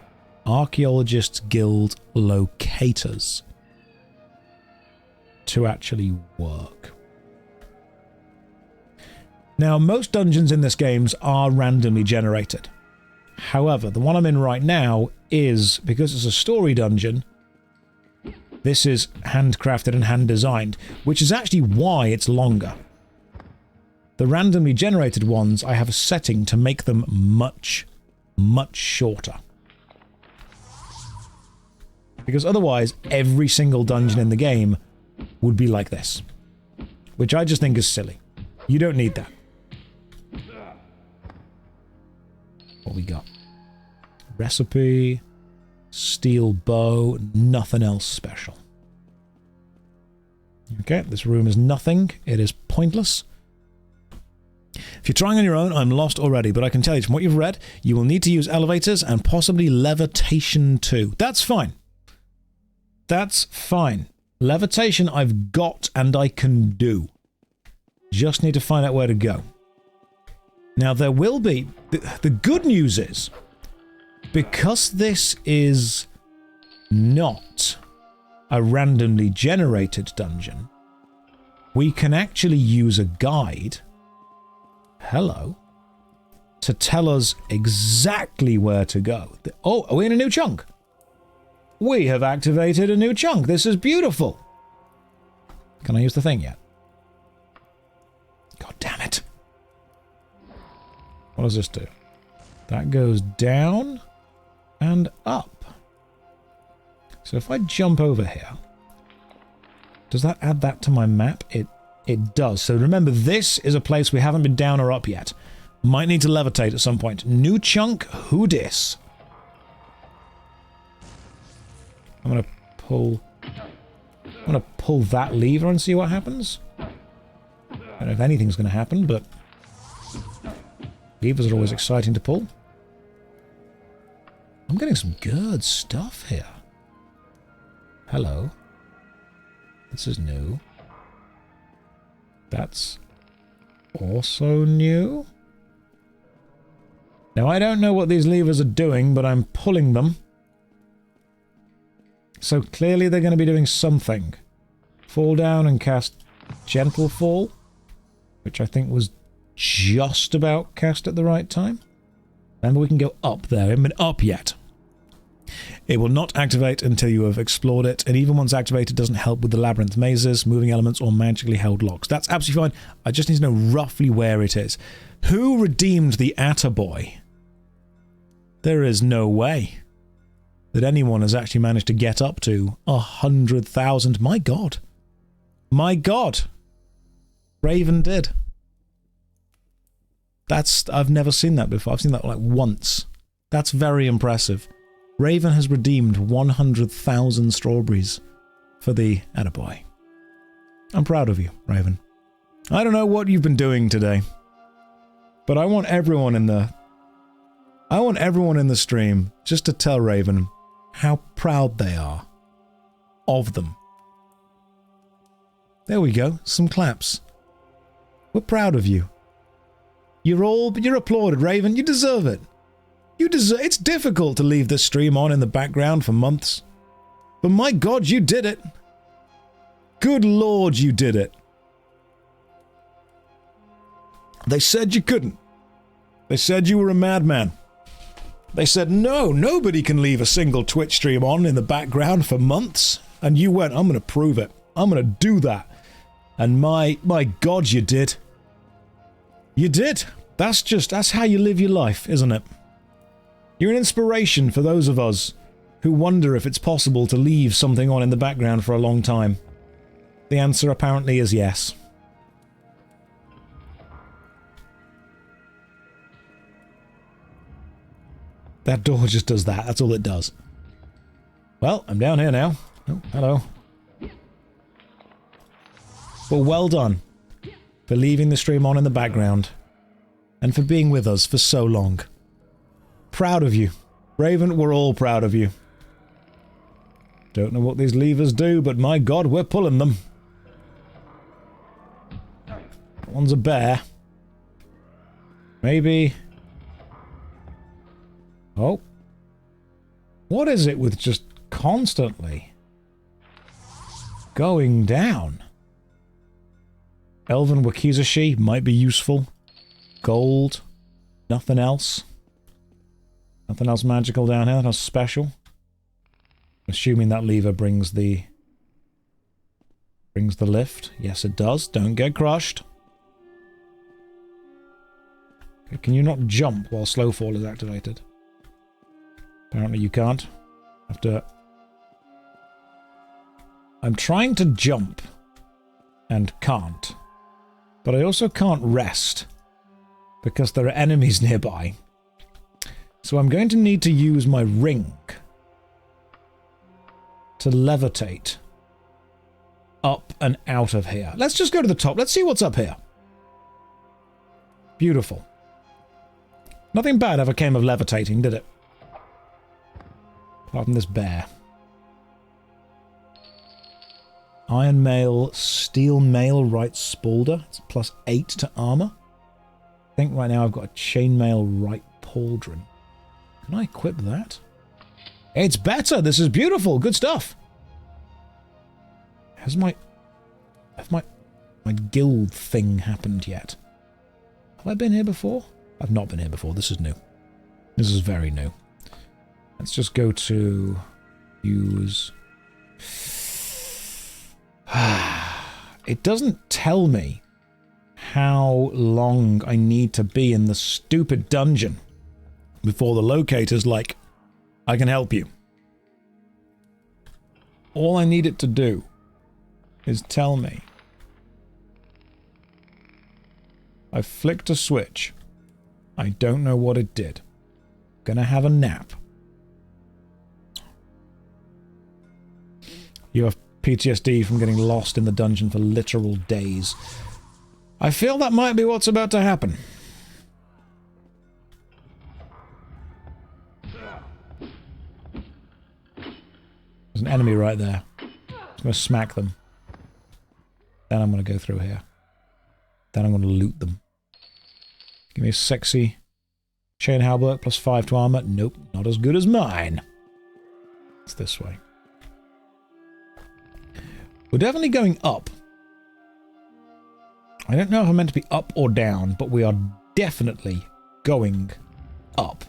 Archaeologists Guild locators to actually work? Now, most dungeons in this game are randomly generated. However, the one I'm in right now is, because it's a story dungeon, this is handcrafted and hand-designed, which is actually why it's longer. The randomly generated ones, I have a setting to make them much, much shorter. Because otherwise, every single dungeon in the game would be like this. Which I just think is silly. You don't need that. What we got? Recipe, steel bow, nothing else special. Okay, this room is nothing. It is pointless. If you're trying on your own, I'm lost already, but I can tell you from what you've read, you will need to use elevators and possibly levitation too. That's fine. That's fine. Levitation I've got and I can do. Just need to find out where to go. Now there will be... The good news is, because this is not a randomly generated dungeon, we can actually use a guide, hello, to tell us exactly where to go. Oh, are we in a new chunk? We have activated a new chunk. This is beautiful. Can I use the thing yet? God damn it. What does this do? That goes down and up. So if I jump over here, does that add that to my map? It It does. So remember, this is a place we haven't been down or up yet. Might need to levitate at some point. New chunk, who dis? I'm gonna pull that lever and see what happens. I don't know if anything's gonna happen, but levers are always exciting to pull. I'm getting some good stuff here. Hello. This is new. That's also new. Now, I don't know what these levers are doing, but I'm pulling them. So clearly they're going to be doing something. Fall down and cast Gentle Fall, which I think was just about cast at the right time. Remember, we can go up there. We haven't been up yet. It will not activate until you have explored it, and even once activated, doesn't help with the labyrinth mazes, moving elements, or magically held locks. That's absolutely fine. I just need to know roughly where it is. Who redeemed the Attaboy? There is no way that anyone has actually managed to get up to 100,000. My God. My God. Raven did. I've never seen that before. I've seen that like once. That's very impressive. Raven has redeemed 100,000 strawberries for the Attaboy. I'm proud of you, Raven. I don't know what you've been doing today, but I want everyone in the stream just to tell Raven how proud they are of them. There we go, some claps. We're proud of you. You're applauded, Raven. You deserve it. It's difficult to leave this stream on in the background for months. But my God, you did it. Good Lord, you did it. They said you couldn't. They said you were a madman. They said, no, nobody can leave a single Twitch stream on in the background for months. And you went, I'm going to prove it. I'm going to do that. And my God, you did. You did. That's how you live your life, isn't it? You're an inspiration for those of us who wonder if it's possible to leave something on in the background for a long time. The answer apparently is yes. That door just does that. That's all it does. Well, I'm down here now. Oh, hello. Well, well done for leaving the stream on in the background and for being with us for so long. Proud of you. Raven, we're all proud of you. Don't know what these levers do, but my God, we're pulling them. That one's a bear. Maybe... Oh. What is it with just constantly going down? Elven Wakizashi might be useful. Gold. Nothing else. Nothing else magical down here. Nothing else special. Assuming that lever brings the lift. Yes, it does. Don't get crushed. Okay, can you not jump while slow fall is activated? Apparently you can't. I'm trying to jump and can't. But I also can't rest because there are enemies nearby. So I'm going to need to use my ring to levitate up and out of here. Let's just go to the top. Let's see what's up here. Beautiful. Nothing bad ever came of levitating, did it? Apart from this bear. Iron mail, steel mail, right spalder. It's +8 to armor. I think right now I've got a chainmail right pauldron. Can I equip that? It's better! This is beautiful! Good stuff! Has my guild thing happened yet? Have I been here before? I've not been here before. This is new. This is very new. Let's just go to use... It doesn't tell me how long I need to be in the stupid dungeon before the locator's like, I can help you. All I need it to do is tell me I flicked a switch. I don't know what it did. Gonna have a nap. You have PTSD from getting lost in the dungeon for literal days. I feel that might be what's about to happen. There's an enemy right there. I'm going to smack them. Then I'm going to go through here. Then I'm going to loot them. Give me a sexy chain halberd plus 5 to armor. Nope, not as good as mine. It's this way. We're definitely going up. I don't know if I'm meant to be up or down, but we are definitely going up.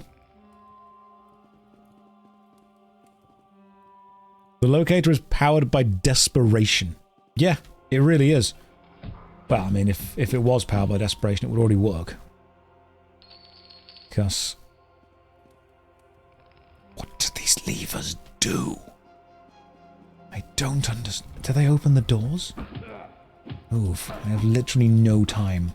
The locator is powered by desperation. Yeah, it really is. Well, I mean, if it was powered by desperation, it would already work. Because... what do these levers do? I don't understand. Do they open the doors? Move. I have literally no time.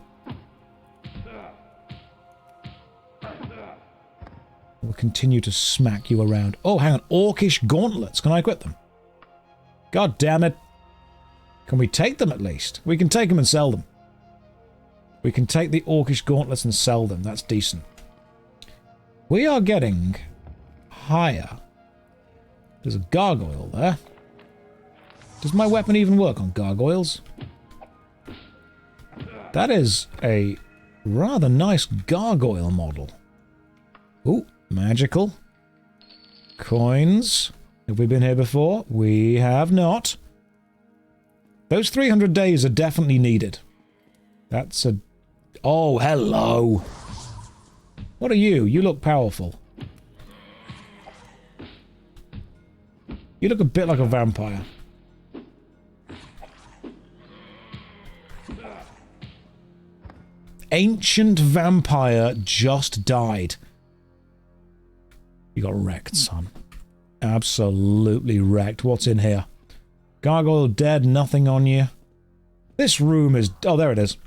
We'll continue to smack you around. Oh, hang on. Orcish gauntlets. Can I equip them? God damn it. Can we take them at least? We can take them and sell them. We can take the Orcish gauntlets and sell them. That's decent. We are getting higher. There's a gargoyle there. Does my weapon even work on gargoyles? That is a rather nice gargoyle model. Ooh, magical. Coins. Have we been here before? We have not. Those 300 days are definitely needed. That's a... oh, hello. What are you? You look powerful. You look a bit like a vampire. Ancient vampire just died. You got wrecked, son. Absolutely wrecked. What's in here? Gargoyle dead, nothing on you. This room is... oh, there it is.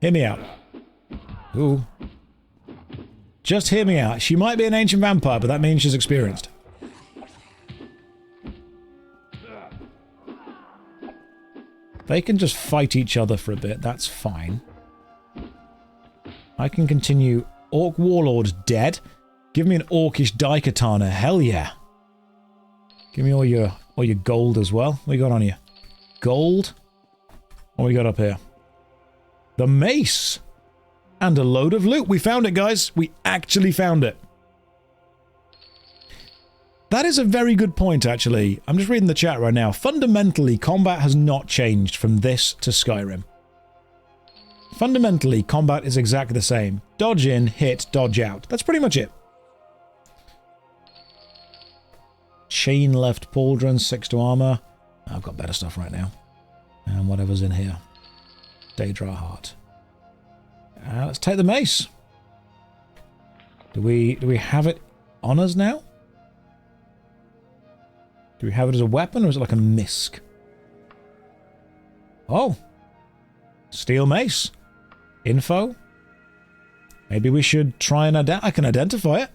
Hear me out. Ooh. Just hear me out. She might be an ancient vampire, but that means she's experienced. They can just fight each other for a bit. That's fine. I can continue. Orc Warlord dead. Give me an Orcish Daikatana. Hell yeah. Give me all your gold as well. What you got on you? Gold? What we got up here? The mace! And a load of loot. We found it, guys. We actually found it. That is a very good point, actually. I'm just reading the chat right now. Fundamentally, combat has not changed from this to Skyrim. Fundamentally, combat is exactly the same. Dodge in, hit, dodge out. That's pretty much it. Chain left pauldron, 6 to armor. I've got better stuff right now. And whatever's in here. Daedra heart. Let's take the mace. Do we have it on us now? Do we have it as a weapon, or is it like a misc? Oh. Steel mace. Info. Maybe we should try and I can identify it.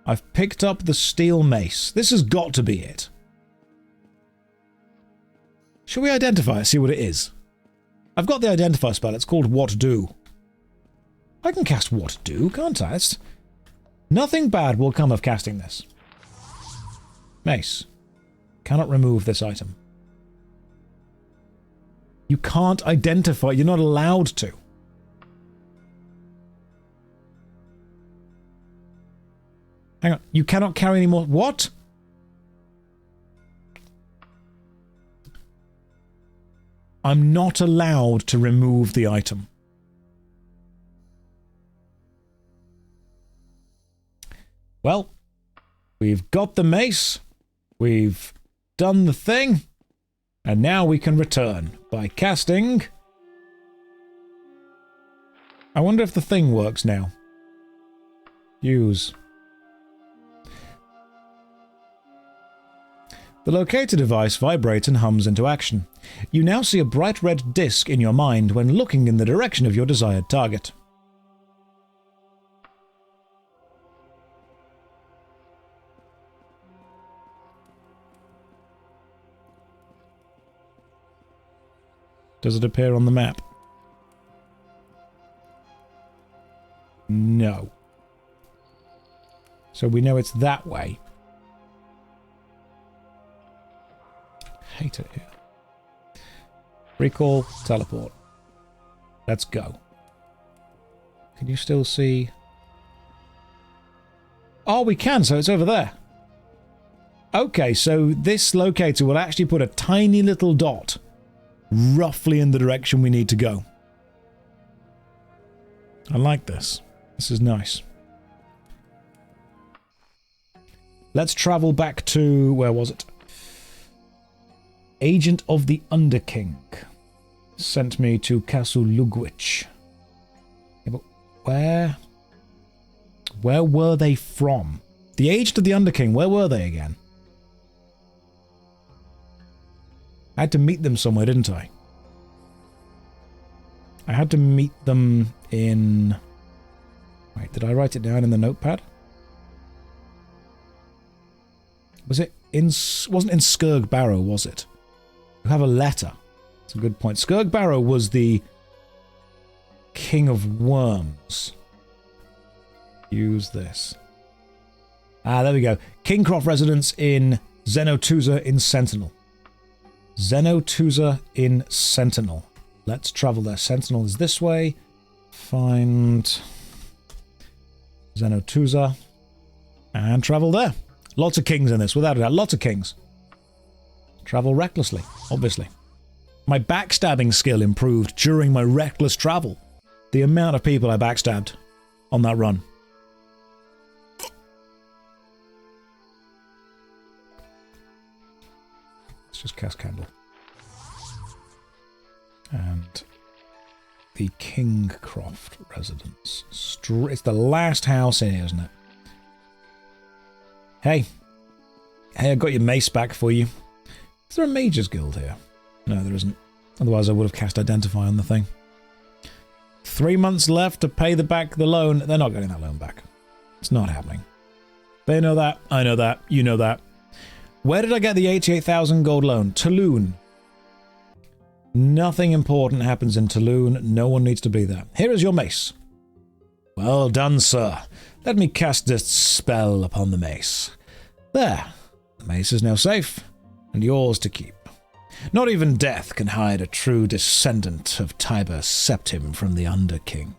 I've picked up the steel mace. This has got to be it. Shall we identify it, see what it is? I've got the identify spell. It's called What Do. I can cast What Do, can't I? Nothing bad will come of casting this. Mace. Cannot remove this item. You can't identify. You're not allowed to. Hang on. You cannot carry any more. What? I'm not allowed to remove the item. Well, we've got the mace. We've done the thing. And now we can return by casting... I wonder if the thing works now. Use. The locator device vibrates and hums into action. You now see a bright red disc in your mind when looking in the direction of your desired target. Does it appear on the map? No. So we know it's that way. Hate it here. Recall, teleport. Let's go. Can you still see? Oh, we can, so it's over there. Okay, so this locator will actually put a tiny little dot roughly in the direction we need to go. I like this. This is nice. Let's travel back to... where was it? Agent of the Underking sent me to Castle Lugwich. Yeah, but where were they from? The Agent of the Underking, where were they again? I had to meet them somewhere, didn't I? I had to meet them in... Wait, did I write it down in the notepad? Was it in... wasn't in Skurg Barrow, was it? You have a letter. That's a good point. Skurg Barrow was the King of Worms. Use this. Ah, there we go. Kingcroft residence in Xenotuza in Sentinel. Xenotuza in Sentinel. Let's travel there. Sentinel is this way. Find Xenotuza. And travel there. Lots of kings in this, without a doubt. Lots of kings. Travel recklessly, obviously. My backstabbing skill improved during my reckless travel. The amount of people I backstabbed on that run. Let's just cast Candle. And the Kingcroft residence. It's the last house here, isn't it? Hey. Hey, I got your mace back for you. Is there a Mage's Guild here? No, there isn't. Otherwise I would have cast Identify on the thing. 3 months left to pay back the loan. They're not getting that loan back. It's not happening. They know that. I know that. You know that. Where did I get the 88,000 gold loan? Toulon. Nothing important happens in Toulon. No one needs to be there. Here is your mace. Well done, sir. Let me cast this spell upon the mace. There. The mace is now safe, and yours to keep. Not even death can hide a true descendant of Tiber Septim from the Underking.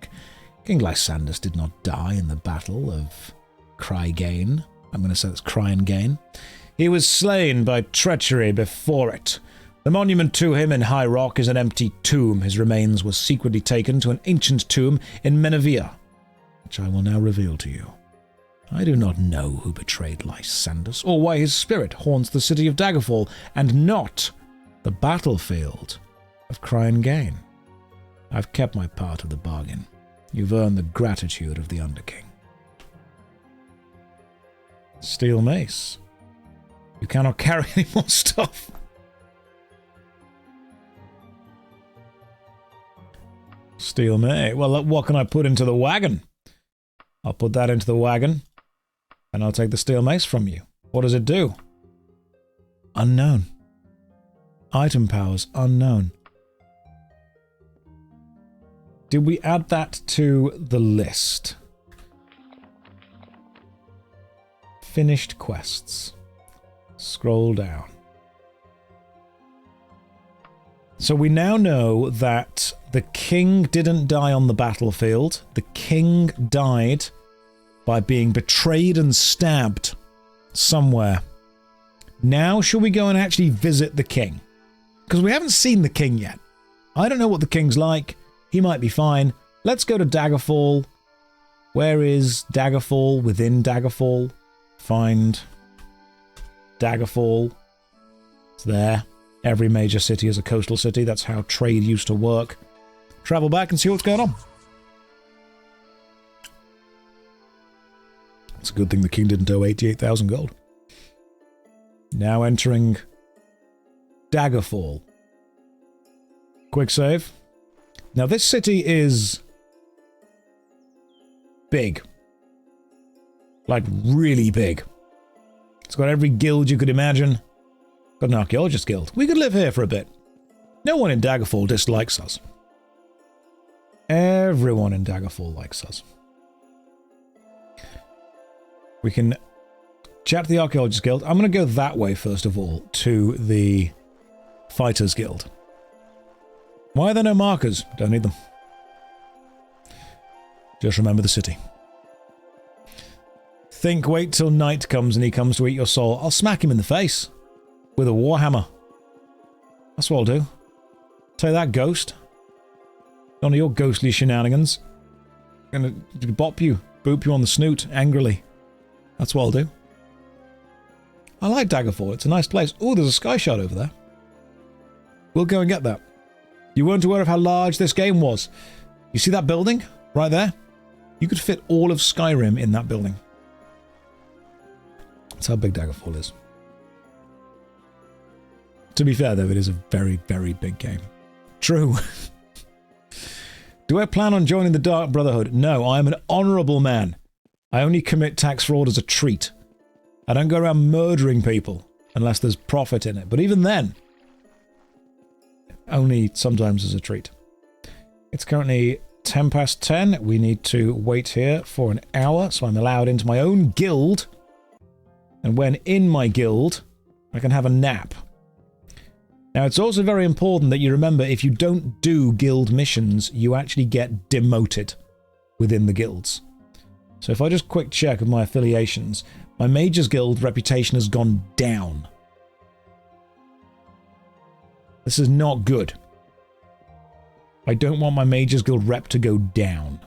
King Lysandus did not die in the battle of Crygane. I'm going to say that's Crygane. He was slain by treachery before it. The monument to him in High Rock is an empty tomb. His remains were secretly taken to an ancient tomb in Menevere, which I will now reveal to you. I do not know who betrayed Lysandus, or why his spirit haunts the city of Daggerfall, and not the battlefield of Crygane. I've kept my part of the bargain. You've earned the gratitude of the Underking. Steel mace. You cannot carry any more stuff. Steel mace. Well, what can I put into the wagon? I'll put that into the wagon, and I'll take the steel mace from you. What does it do? Unknown. Item powers unknown. Did we add that to the list? Finished quests. Scroll down. So we now know that the king didn't die on the battlefield. The king died by being betrayed and stabbed somewhere. Now, shall we go and actually visit the king? Because we haven't seen the king yet. I don't know what the king's like. He might be fine. Let's go to Daggerfall. Where is Daggerfall? Within Daggerfall. Find Daggerfall. It's there. Every major city is a coastal city. That's how trade used to work. Travel back and see what's going on. It's a good thing the king didn't owe 88,000 gold. Now entering Daggerfall. Quick save. Now this city is big. Like really big. It's got every guild you could imagine. Got an archaeologist guild. We could live here for a bit. No one in Daggerfall dislikes us. Everyone in Daggerfall likes us. We can chat to the Archaeologist Guild. I'm going to go that way, first of all, to the Fighters Guild. Why are there no markers? Don't need them. Just remember the city. Think, wait till night comes and he comes to eat your soul. I'll smack him in the face. With a warhammer. That's what I'll do. Tell you that, ghost. None of your ghostly shenanigans. I'm gonna bop you. Boop you on the snoot, angrily. That's what I'll do. I like Daggerfall. It's a nice place. Oh, there's a sky shard over there. We'll go and get that. You weren't aware of how large this game was. You see that building? Right there? You could fit all of Skyrim in that building. That's how big Daggerfall is. To be fair, though, it is a very, very big game. True. Do I plan on joining the Dark Brotherhood? No, I am an honourable man. I only commit tax fraud as a treat. I don't go around murdering people unless there's profit in it. But even then, only sometimes as a treat. It's currently 10 past 10. We need to wait here for an hour, so I'm allowed into my own guild. And when in my guild, I can have a nap. Now, it's also very important that you remember if you don't do guild missions, you actually get demoted within the guilds. So if I just quick check of my affiliations, my Mage's Guild reputation has gone down. This is not good. I don't want my Mage's Guild rep to go down.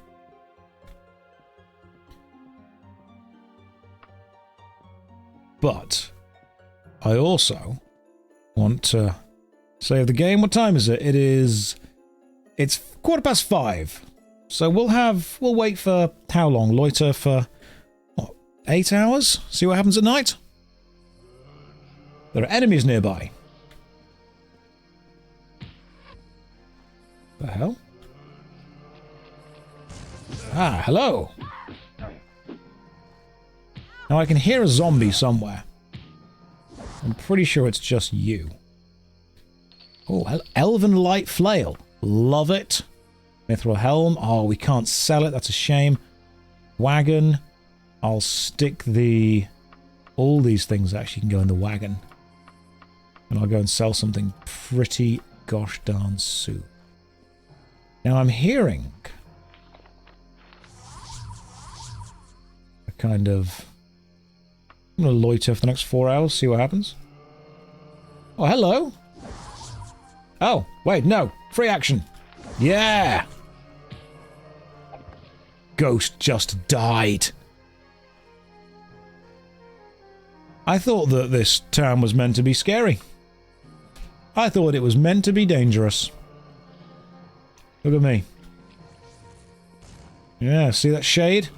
But I also want to save the game. What time is it? It's 5:15. So we'll wait for how long? Loiter for what, 8 hours? See what happens at night? There are enemies nearby. The hell? Ah, hello. Now I can hear a zombie somewhere. I'm pretty sure it's just you. Oh, Elven Light Flail. Love it. Mithril Helm. Oh, we can't sell it. That's a shame. Wagon. I'll stick the... All these things actually can go in the wagon. And I'll go and sell something pretty gosh darn soon. Now I'm hearing... a kind of... I'm going to loiter for the next 4 hours, see what happens. Oh, hello. Oh, wait, no. Free action. Yeah. Ghost just died. I thought that this town was meant to be scary. I thought it was meant to be dangerous. Look at me. Yeah, see that shade?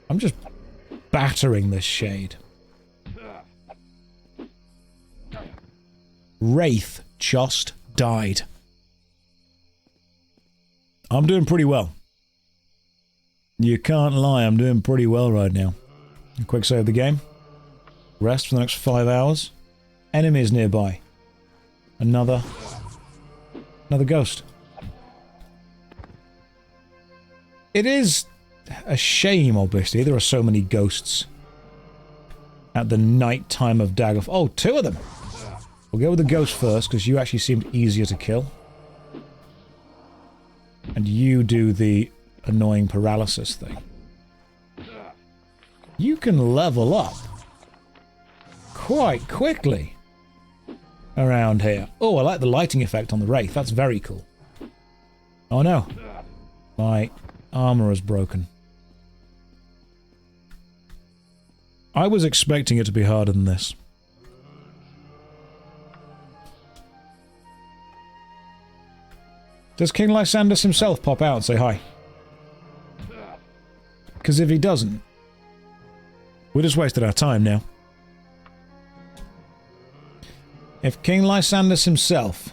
I'm just battering this shade. Wraith just died. I'm doing pretty well. You can't lie, I'm doing pretty well right now. A quick save the game. Rest for the next 5 hours. Enemies nearby. Another ghost. It is a shame, obviously. There are so many ghosts at the night time of Daggerfall. Oh, 2 of them. We'll go with the ghost first, because you actually seemed easier to kill. And you do the annoying paralysis thing. You can level up quite quickly around here. Oh, I like the lighting effect on the Wraith. That's very cool. Oh no. My armor is broken. I was expecting it to be harder than this. Does King Lysandus himself pop out and say hi? Because if he doesn't, we just wasted our time now. If King Lysandus himself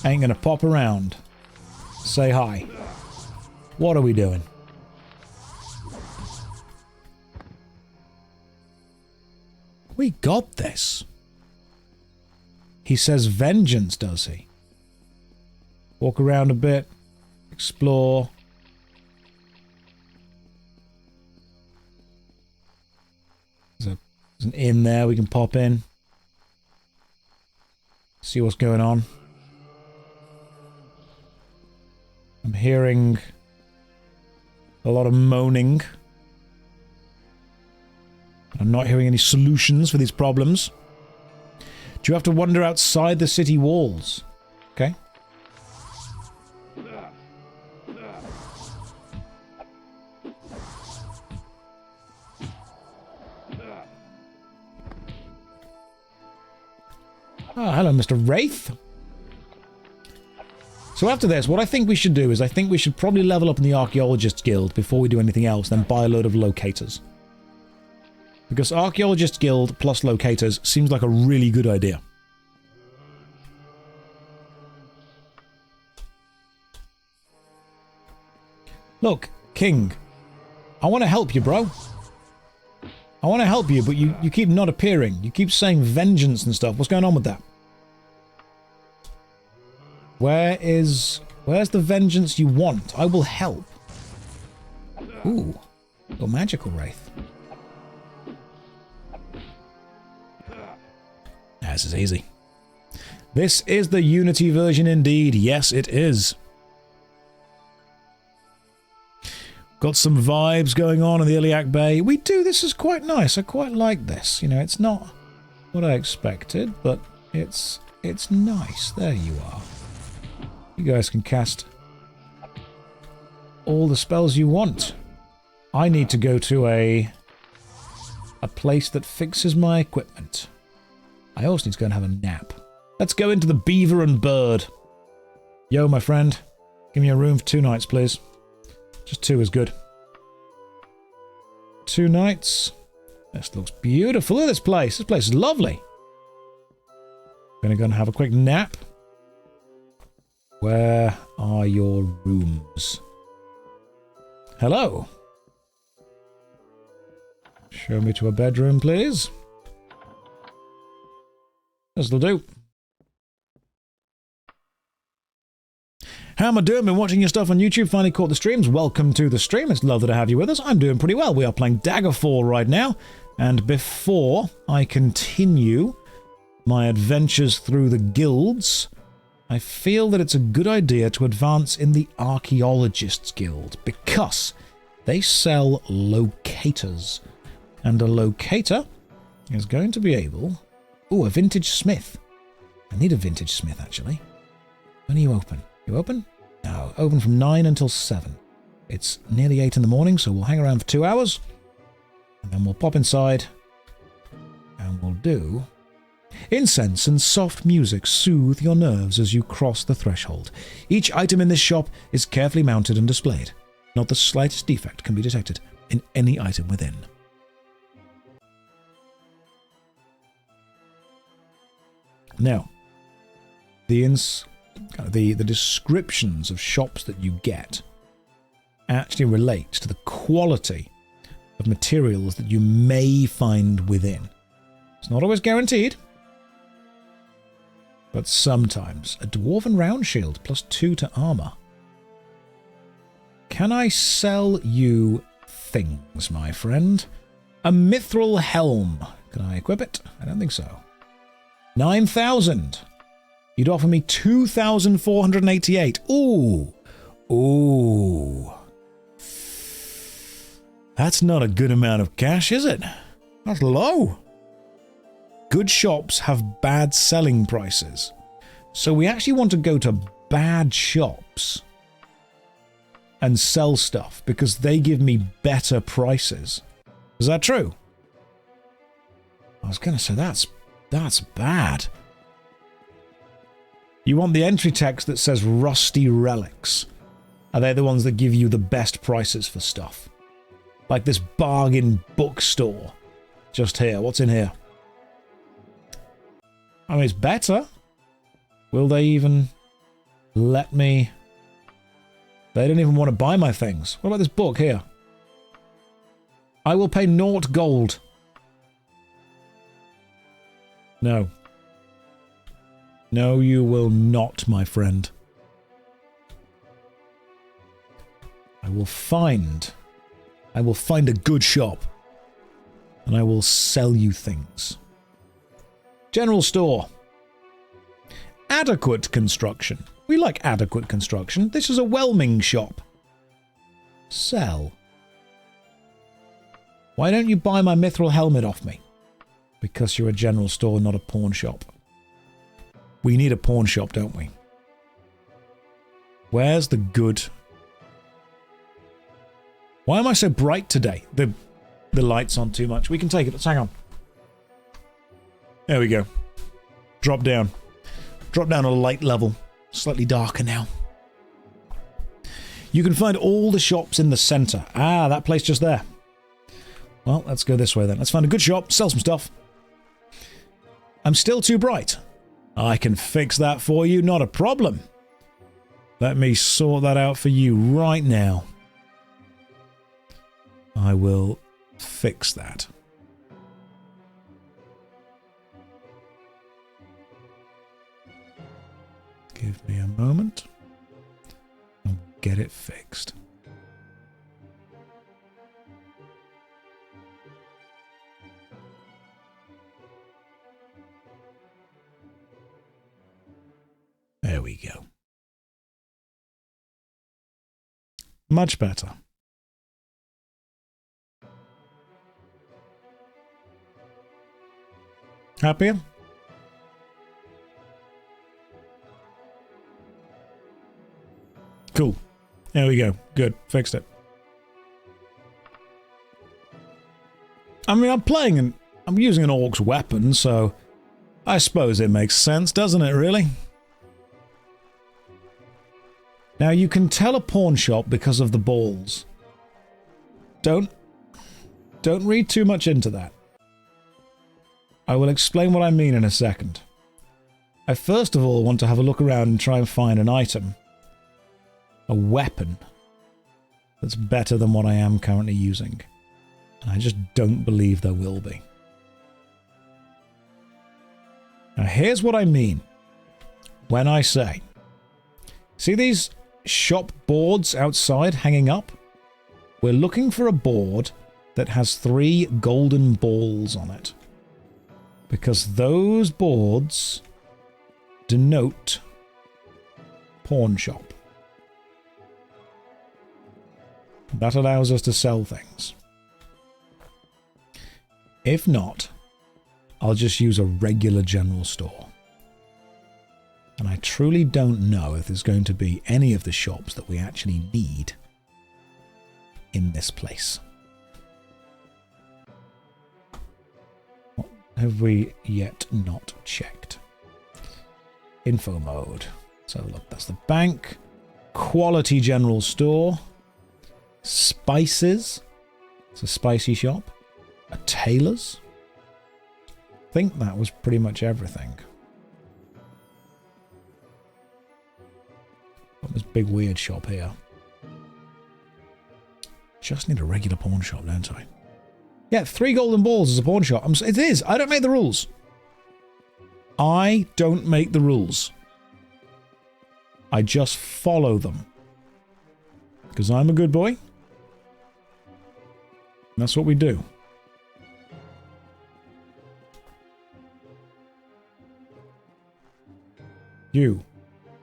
ain't gonna pop around, say hi, what are we doing? We got this. He says vengeance, does he? Walk around a bit, explore. There's an inn there we can pop in. See what's going on. I'm hearing a lot of moaning. I'm not hearing any solutions for these problems. Do you have to wander outside the city walls? Okay. Ah, hello, Mr. Wraith. So after this, what I think we should do is I think we should probably level up in the Archaeologist Guild before we do anything else, then buy a load of locators. Because Archaeologist Guild plus locators seems like a really good idea. Look, King, I want to help you, bro. I want to help you, but you keep not appearing. You keep saying vengeance and stuff. What's going on with that? Where's the vengeance you want? I will help. Ooh, your magical wraith. This is easy. This is the Unity version indeed. Yes, it is. Got some vibes going on in the Iliac Bay. We do. This is quite nice. I quite like this. You know, it's not what I expected, but it's nice. There you are. You guys can cast all the spells you want. I need to go to a place that fixes my equipment. I also need to go and have a nap. Let's go into the Beaver and Bird. Yo, my friend. Give me a room for 2 nights, please. Just 2 is good. 2 nights. This looks beautiful. Look at this place. This place is lovely. Gonna go and have a quick nap. Where are your rooms? Hello. Show me to a bedroom, please. This'll do. How am I doing? Been watching your stuff on YouTube, finally caught the streams. Welcome to the stream. It's lovely to have you with us. I'm doing pretty well. We are playing Daggerfall right now. And before I continue my adventures through the guilds, I feel that it's a good idea to advance in the Archaeologists Guild because they sell locators. And a locator is going to be able... Ooh, a vintage smith. I need a vintage smith, actually. When are you open? You open? No, open from 9 until 7. It's nearly 8 in the morning, so we'll hang around for 2 hours. And then we'll pop inside. And we'll do... Incense and soft music soothe your nerves as you cross the threshold. Each item in this shop is carefully mounted and displayed. Not the slightest defect can be detected in any item within. Now, the descriptions of shops that you get actually relate to the quality of materials that you may find within. It's not always guaranteed, but sometimes. A dwarven round shield plus 2 to armor. Can I sell you things, my friend? A mithril helm. Can I equip it? I don't think so. 9,000. You'd offer me 2,488. Ooh. Ooh. That's not a good amount of cash, is it? That's low. Good shops have bad selling prices. So we actually want to go to bad shops and sell stuff because they give me better prices. Is that true? I was going to say that's bad. You want the entry text that says Rusty Relics. Are they the ones that give you the best prices for stuff? Like this bargain bookstore. Just here. What's in here? I mean, it's better. Will they even let me... They don't even want to buy my things. What about this book here? I will pay 0 gold. No. No, you will not, my friend. I will find a good shop. And I will sell you things. General store. Adequate construction. We like adequate construction. This is a whelming shop. Sell. Why don't you buy my mithril helmet off me? Because you're a general store, not a pawn shop. We need a pawn shop, don't we? Where's the good... Why am I so bright today? The light's on too much. We can take it. Let's hang on. There we go. Drop down. Drop down a light level. Slightly darker now. You can find all the shops in the center. Ah, that place just there. Well, let's go this way then. Let's find a good shop, sell some stuff. I'm still too bright. I can fix that for you, not a problem. Let me sort that out for you right now. I will fix that. Give me a moment. I'll get it fixed. There we go. Much better. Happier? Cool. There we go. Good. Fixed it. I mean, I'm using an orc's weapon, so I suppose it makes sense, doesn't it, really? Now, you can tell a pawn shop because of the balls. Don't read too much into that. I will explain what I mean in a second. I first of all want to have a look around and try and find an item. A weapon that's better than what I am currently using. And I just don't believe there will be. Now here's what I mean when I say, see these shop boards outside hanging up? We're looking for a board that has 3 golden balls on it. Because those boards denote pawn shop. That allows us to sell things. If not, I'll just use a regular general store. And I truly don't know if there's going to be any of the shops that we actually need in this place. What have we yet not checked? Info mode. So look, that's the bank. Quality general store. Spices. It's a spicy shop. A tailor's. I think that was pretty much everything. Got this big weird shop here. Just need a regular pawn shop, don't I? Yeah, 3 golden balls is a pawn shop. It is. I don't make the rules. I don't make the rules. I just follow them. Because I'm a good boy. And that's what we do. You,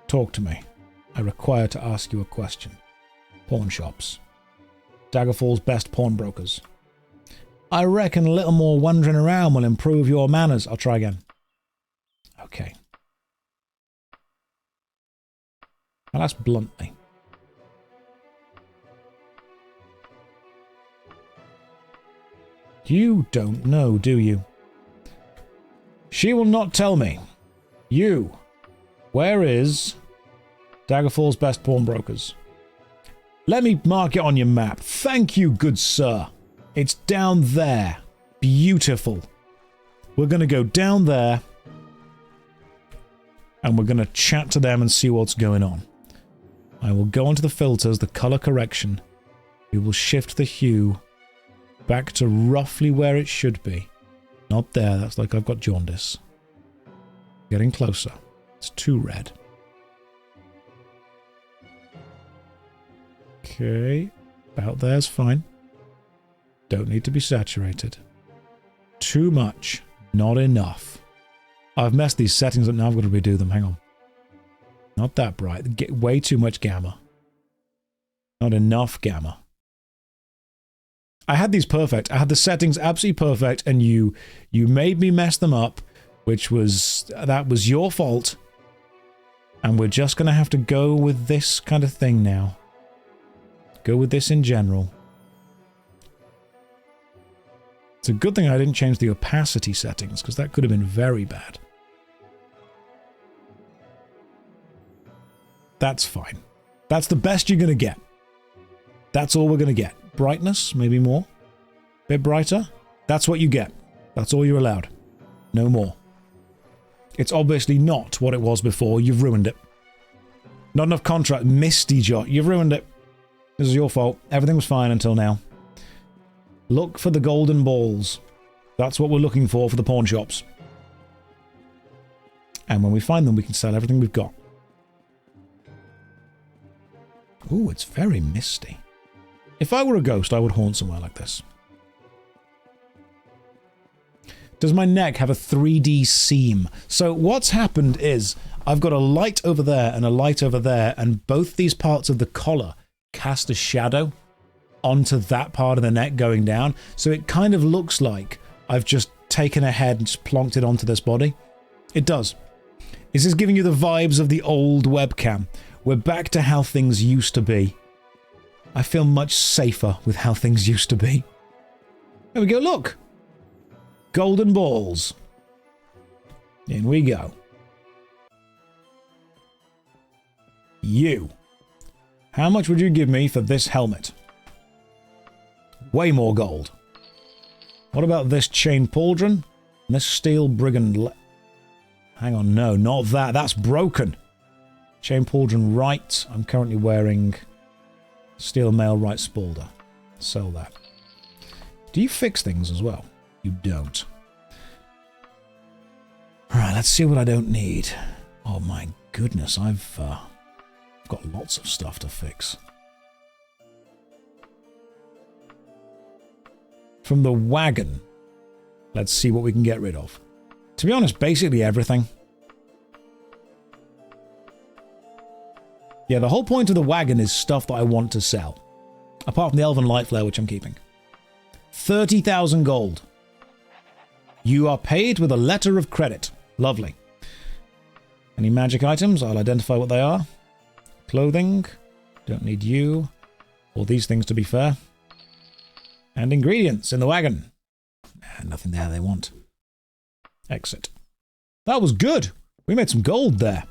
talk to me. I require to ask you a question. Pawn shops. Daggerfall's best pawnbrokers. I reckon a little more wandering around will improve your manners. I'll try again. Okay. I'll ask bluntly. You don't know, do you? She will not tell me. You Where is Daggerfall's best pawnbrokers? Let me mark it on your map. Thank you, good sir. It's down there. Beautiful. We're going to go down there. And we're going to chat to them and see what's going on. I will go onto the filters, the color correction. We will shift the hue back to roughly where it should be. Not there, that's like I've got jaundice. Getting closer. It's too red. Okay, about there's fine. Don't need to be saturated. Too much, not enough. I've messed these settings up now, I've got to redo them, hang on. Not that bright, get way too much gamma. Not enough gamma. I had these perfect, I had the settings absolutely perfect, and you made me mess them up, that was your fault. And we're just going to have to go with this kind of thing now. Go with this in general. It's a good thing I didn't change the opacity settings, because that could have been very bad. That's fine. That's the best you're going to get. That's all we're going to get. Brightness, maybe more. Bit brighter. That's what you get. That's all you're allowed. No more. It's obviously not what it was before. You've ruined it. Not enough contrast. Misty Josh. You've ruined it. This is your fault. Everything was fine until now. Look for the golden balls. That's what we're looking for the pawn shops. And when we find them, we can sell everything we've got. Ooh, it's very misty. If I were a ghost, I would haunt somewhere like this. Does my neck have a 3D seam? So what's happened is I've got a light over there and a light over there, and both these parts of the collar cast a shadow onto that part of the neck going down. So it kind of looks like I've just taken a head and just plonked it onto this body. It does. Is this giving you the vibes of the old webcam? We're back to how things used to be. I feel much safer with how things used to be. There we go, look! Golden balls. In we go. You. How much would you give me for this helmet? Way more gold. What about this chain pauldron? And this steel brigand... Hang on, no, not that. That's broken. Chain pauldron right. I'm currently wearing steel mail right spalder. Sell that. Do you fix things as well? You don't. Alright, let's see what I don't need. Oh my goodness, I've got lots of stuff to fix. From the wagon, let's see what we can get rid of. To be honest, basically everything. Yeah, the whole point of the wagon is stuff that I want to sell. Apart from the Elven Light Flare, which I'm keeping. 30,000 gold. You are paid with a letter of credit. Lovely. Any magic items? I'll identify what they are. Clothing. Don't need you. All these things, to be fair. And ingredients in the wagon. Nothing there they want. Exit. That was good. We made some gold there.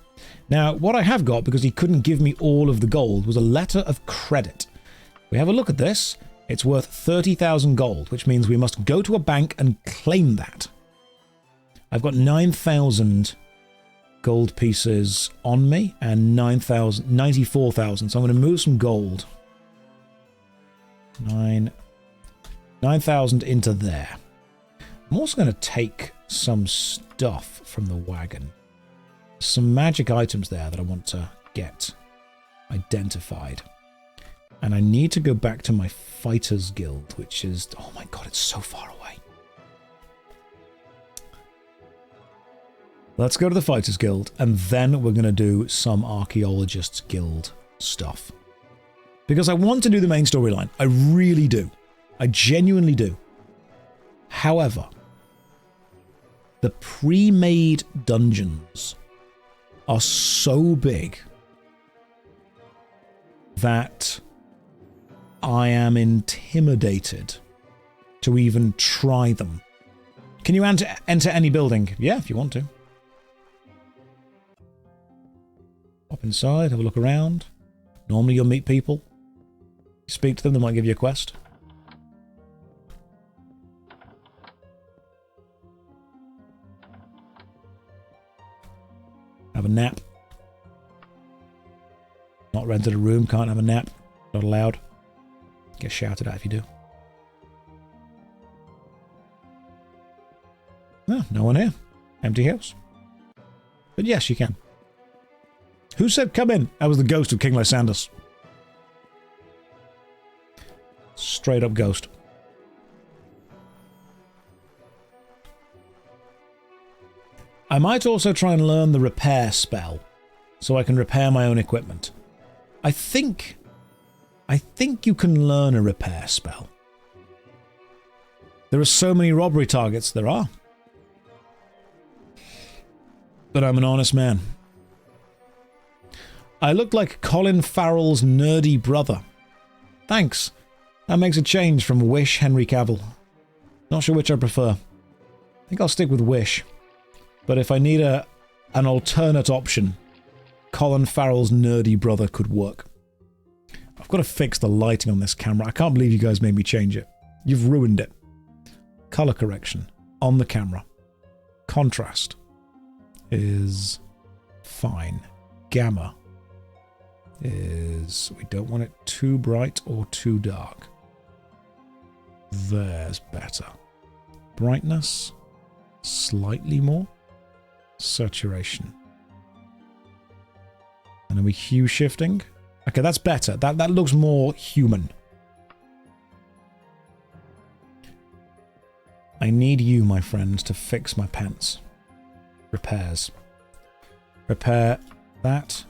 Now, what I have got, because he couldn't give me all of the gold, was a letter of credit. We have a look at this. It's worth 30,000 gold, which means we must go to a bank and claim that. I've got 9,000 gold pieces on me and 94,000, so I'm going to move some gold. 9,000 into there. I'm also going to take some stuff from the wagon. Some magic items there that I want to get identified. And I need to go back to my Fighters Guild, which is... Oh my god, it's so far away. Let's go to the Fighters Guild, and then we're going to do some Archaeologists Guild stuff. Because I want to do the main storyline. I really do. I genuinely do. However, the pre-made dungeons are so big that I am intimidated to even try them. Can you enter any building? Yeah, if you want to. Hop inside, have a look around. Normally you'll meet people. You speak to them, they might give you a quest. Have a nap. Not rented a room, can't have a nap. Not allowed. Get shouted at if you do. Oh, no one here. Empty house. But yes, you can. Who said come in? That was the ghost of King Lysandus. Straight up ghost. I might also try and learn the repair spell, so I can repair my own equipment. I think you can learn a repair spell. There are so many robbery targets, there are. But I'm an honest man. I look like Colin Farrell's nerdy brother. Thanks. That makes a change from Wish Henry Cavill. Not sure which I prefer. I think I'll stick with Wish. But if I need an alternate option, Colin Farrell's nerdy brother could work. I've got to fix the lighting on this camera. I can't believe you guys made me change it. You've ruined it. Color correction on the camera. Contrast is fine. Gamma is... we don't want it too bright or too dark. There's better. Brightness, slightly more. Saturation. And are we hue shifting? Okay, that's better. That looks more human. I need you, my friend, to fix my pants. Repairs. Repair that,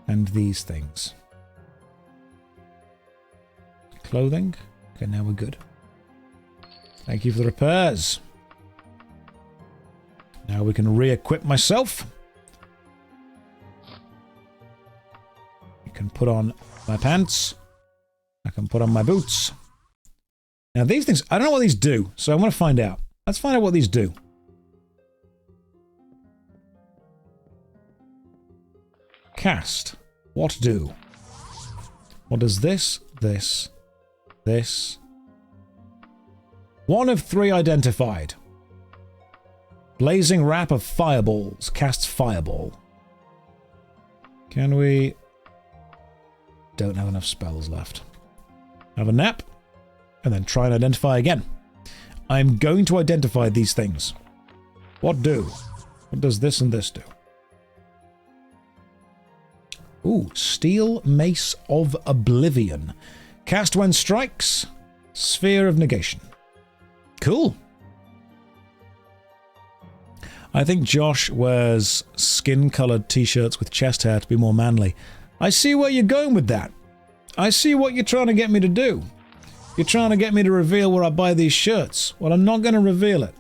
and these things. Clothing. Okay, now we're good. Thank you for the repairs. Now we can re-equip myself. I can put on my pants. I can put on my boots. Now these things, I don't know what these do, so I want to find out. Let's find out what these do. Cast. What do? What does this, this, this? 1 of 3 identified. Blazing wrap of fireballs. Casts fireball. Can we... don't have enough spells left. Have a nap. And then try and identify again. I'm going to identify these things. What do? What does this and this do? Ooh, Steel Mace of Oblivion. Cast when strikes. Sphere of Negation. Cool. I think Josh wears skin-coloured t-shirts with chest hair to be more manly. I see where you're going with that. I see what you're trying to get me to do. You're trying to get me to reveal where I buy these shirts. Well, I'm not going to reveal it.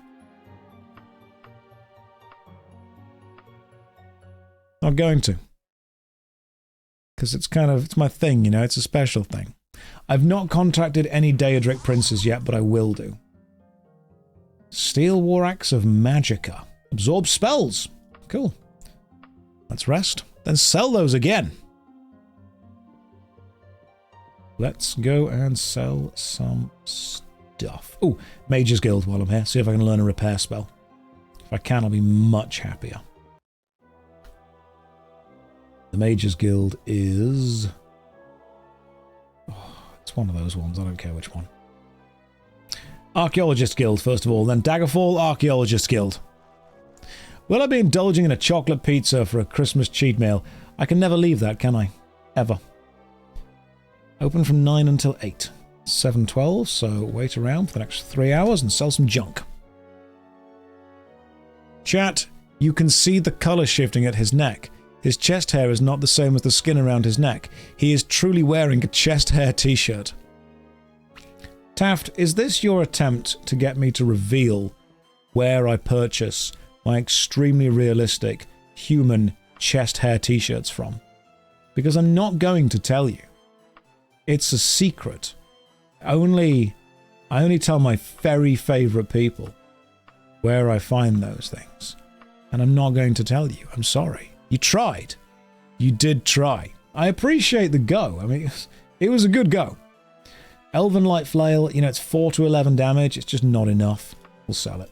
Not going to. Because it's kind of, it's my thing, you know, it's a special thing. I've not contacted any Daedric princes yet, but I will do. Steel War Axe of Magicka. Absorb spells. Cool. Let's rest. Then sell those again. Let's go and sell some stuff. Ooh, Mage's Guild while I'm here. See if I can learn a repair spell. If I can, I'll be much happier. The Mage's Guild is... oh, it's one of those ones. I don't care which one. Archaeologist Guild, first of all. Then Daggerfall, Archaeologist Guild. Will I be indulging in a chocolate pizza for a Christmas cheat meal? I can never leave that, can I? Ever. Open from 9 until 8. 7:12, so wait around for the next 3 hours and sell some junk. Chat, you can see the colour shifting at his neck. His chest hair is not the same as the skin around his neck. He is truly wearing a chest hair t-shirt. Taft, is this your attempt to get me to reveal where I purchase my extremely realistic human chest hair t-shirts from? Because I'm not going to tell you. It's a secret. I only tell my very favourite people where I find those things. And I'm not going to tell you. I'm sorry. You tried. You did try. I appreciate the go. I mean, it was a good go. Elven Light Flail, you know, it's 4 to 11 damage. It's just not enough. We'll sell it.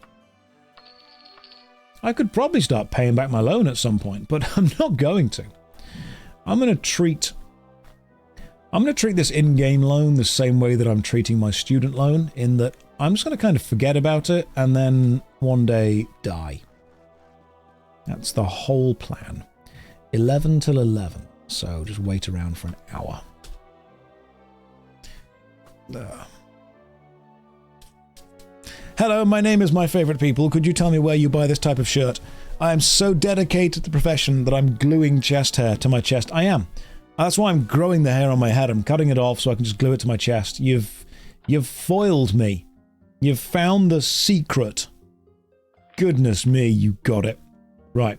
I could probably start paying back my loan at some point, but I'm not going to. I'm going to treat this in-game loan the same way that I'm treating my student loan, in that I'm just going to kind of forget about it and then one day die. That's the whole plan. 11 till 11, so just wait around for an hour. Hello, my name is My Favorite People. Could you tell me where you buy this type of shirt? I am so dedicated to the profession that I'm gluing chest hair to my chest. I am. That's why I'm growing the hair on my head. I'm cutting it off so I can just glue it to my chest. You've foiled me. You've found the secret. Goodness me, you got it. Right.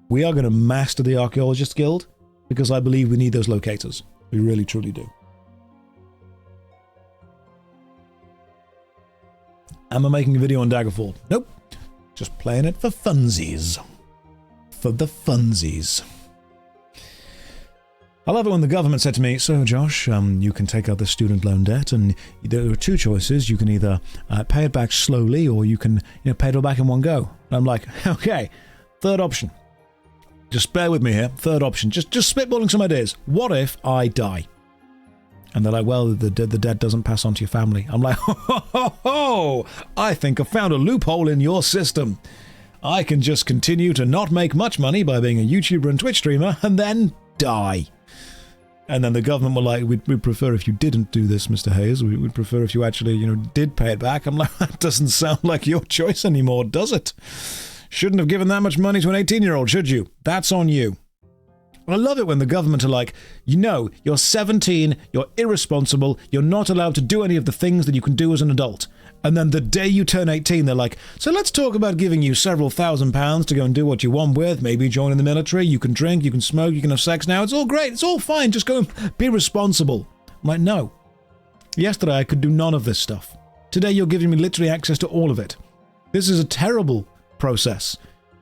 We are going to master the Archaeologist Guild because I believe we need those locators. We really, truly do. Am I making a video on Daggerfall? Nope. Just playing it for funsies. For the funsies. I love it when the government said to me, so Josh, you can take out the student loan debt and there are two choices. You can either pay it back slowly or you can pay it all back in one go. And I'm like, okay, third option. Just bear with me here. Third option. Just spitballing some ideas. What if I die? And they're like, well, the debt doesn't pass on to your family. I'm like, ho, I think I've found a loophole in your system. I can just continue to not make much money by being a YouTuber and Twitch streamer and then die. And then the government were like, we'd prefer if you didn't do this, Mr. Hayes. We'd prefer if you actually, did pay it back. I'm like, that doesn't sound like your choice anymore, does it? Shouldn't have given that much money to an 18-year-old, should you? That's on you. I love it when the government are like, you're 17, you're irresponsible, you're not allowed to do any of the things that you can do as an adult. And then the day you turn 18, they're like, so let's talk about giving you several £1,000s to go and do what you want with, maybe join in the military, you can drink, you can smoke, you can have sex now, it's all great, it's all fine, just go and be responsible. I'm like, no. Yesterday I could do none of this stuff. Today you're giving me literally access to all of it. This is a terrible process.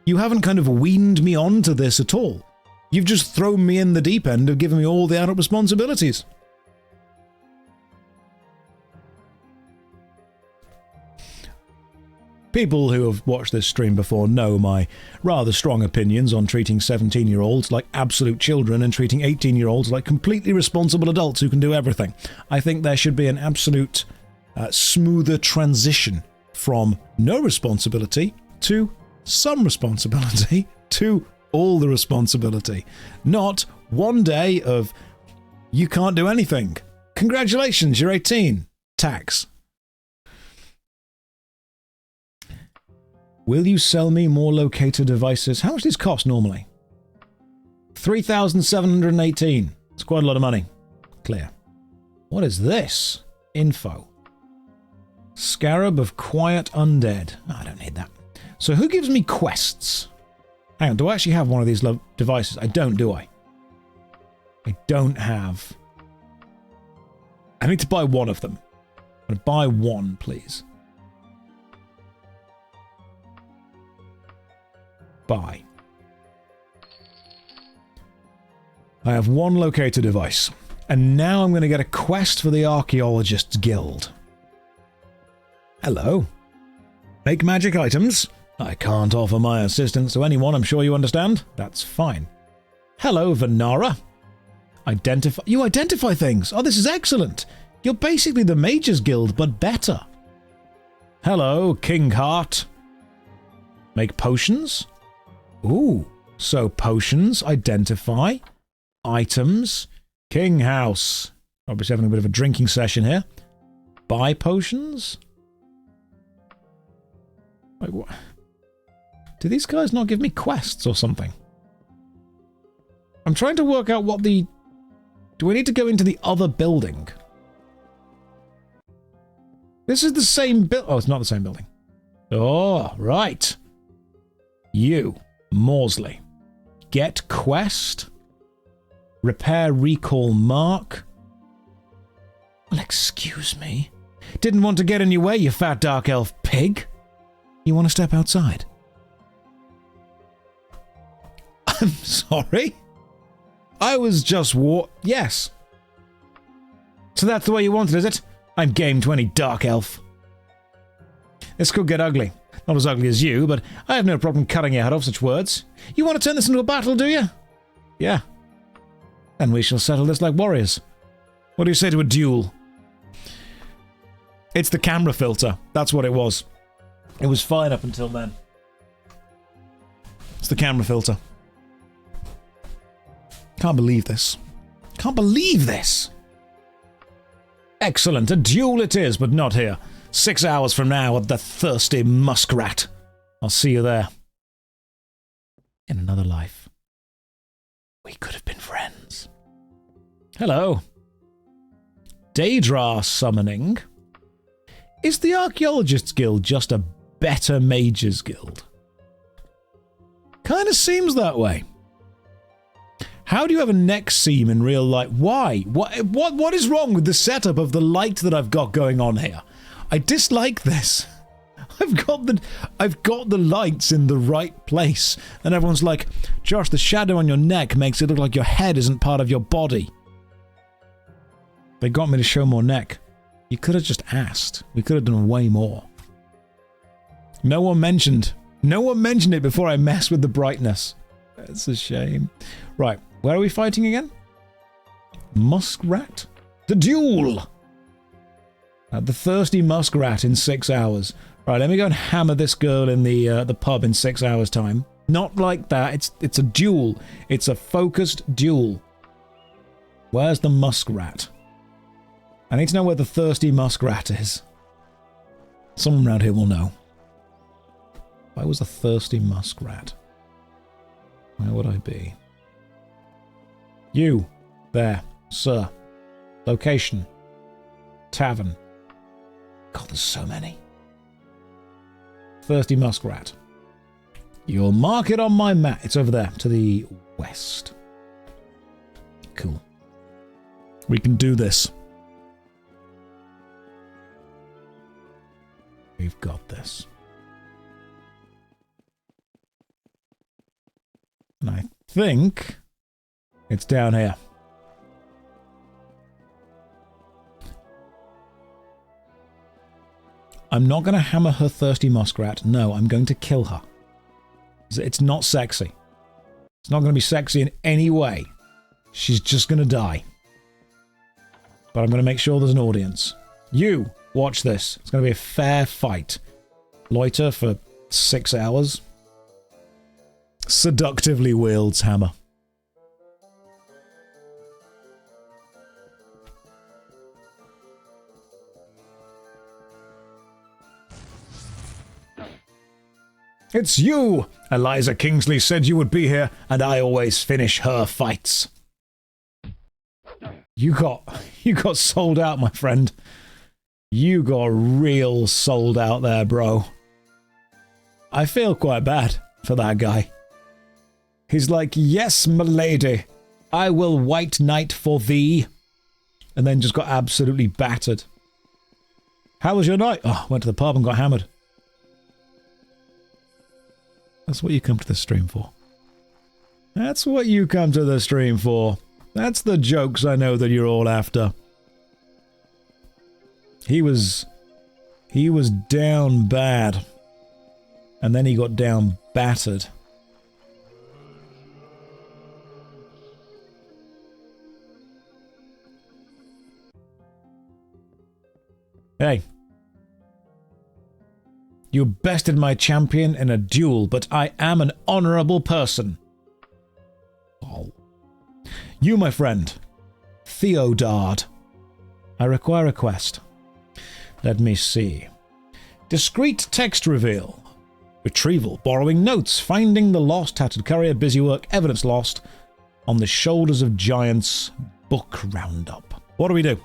You haven't kind of weaned me onto this at all. You've just thrown me in the deep end of giving me all the adult responsibilities. People who have watched this stream before know my rather strong opinions on treating 17-year-olds like absolute children and treating 18-year-olds like completely responsible adults who can do everything. I think there should be an absolute smoother transition from no responsibility to some responsibility to all the responsibility. Not one day of, you can't do anything. Congratulations, you're 18. Tax. Will you sell me more locator devices? How much do these cost normally? 3,718. It's quite a lot of money. Clear. What is this? Info. Scarab of Quiet Undead. Oh, I don't need that. So who gives me quests? Hang on, do I actually have one of these devices? I don't, do I? I don't have... I need to buy one of them. I'm going to buy one, please. Buy. I have one locator device. And now I'm going to get a quest for the Archaeologists Guild. Hello. Make magic items. I can't offer my assistance to anyone, I'm sure you understand. That's fine. Hello, Vanara. You identify things. Oh, this is excellent. You're basically the Mages Guild, but better. Hello, King Heart. Make potions? Ooh, so potions, identify, items, King House. Obviously having a bit of a drinking session here. Buy potions? Wait, what? Do these guys not give me quests or something? I'm trying to work out what the... Do I need to go into the other building? This is the same build... Oh, it's not the same building. Oh, right. You, Morsley. Get quest. Repair recall mark. Well, excuse me. Didn't want to get in your way, you fat dark elf pig. You want to step outside? I'm sorry? I was just Yes. So that's the way you want it, is it? I'm game to any dark elf. This could get ugly. Not as ugly as you, but I have no problem cutting your head off such words. You want to turn this into a battle, do you? Yeah. Then we shall settle this like warriors. What do you say to a duel? It's the camera filter. That's what it was. It was fine up until then. It's the camera filter. Can't believe this. Can't believe this! Excellent. A duel it is, but not here. 6 hours from now at the Thirsty Muskrat. I'll see you there. In another life, we could have been friends. Hello. Daedra summoning. Is the Archaeologist's Guild just a better Mages Guild? Kinda seems that way. How do you have a neck seam in real life? Why? What is wrong with the setup of the light that I've got going on here? I dislike this. I've got the lights in the right place, and everyone's like, Josh, the shadow on your neck makes it look like your head isn't part of your body. They got me to show more neck. You could have just asked. We could have done way more. No one mentioned it before I messed with the brightness. That's a shame. Right, where are we fighting again? Muskrat? The duel! The Thirsty Muskrat in 6 hours. Right, let me go and hammer this girl in the pub in 6 hours' time. Not like that. It's a duel. It's a focused duel. Where's the muskrat? I need to know where the Thirsty Muskrat is. Someone around here will know. If I was a Thirsty Muskrat, where would I be? You. There. Sir. Location. Tavern. God, there's so many. Thirsty Muskrat. You'll mark it on my map. It's over there, to the west. Cool. We can do this. We've got this. And I think it's down here. I'm not going to hammer her Thirsty Muskrat. No, I'm going to kill her. It's not sexy. It's not going to be sexy in any way. She's just going to die. But I'm going to make sure there's an audience. You, watch this. It's going to be a fair fight. Loiter for 6 hours. Seductively wields hammer. It's you! Eliza Kingsley said you would be here, and I always finish her fights. You got sold out, my friend. You got real sold out there, bro. I feel quite bad for that guy. He's like, yes, m'lady, I will white knight for thee. And then just got absolutely battered. How was your night? Oh, went to the pub and got hammered. That's what you come to the stream for. That's what you come to the stream for. That's the jokes I know that you're all after. He was down bad. And then he got down battered. Hey. You bested my champion in a duel, but I am an honourable person. Oh. You, my friend, Theodard. I require a quest. Let me see. Discreet text reveal. Retrieval, borrowing notes, finding the lost, tattered courier, busy work, evidence lost, on the shoulders of giants, book roundup. What do we do?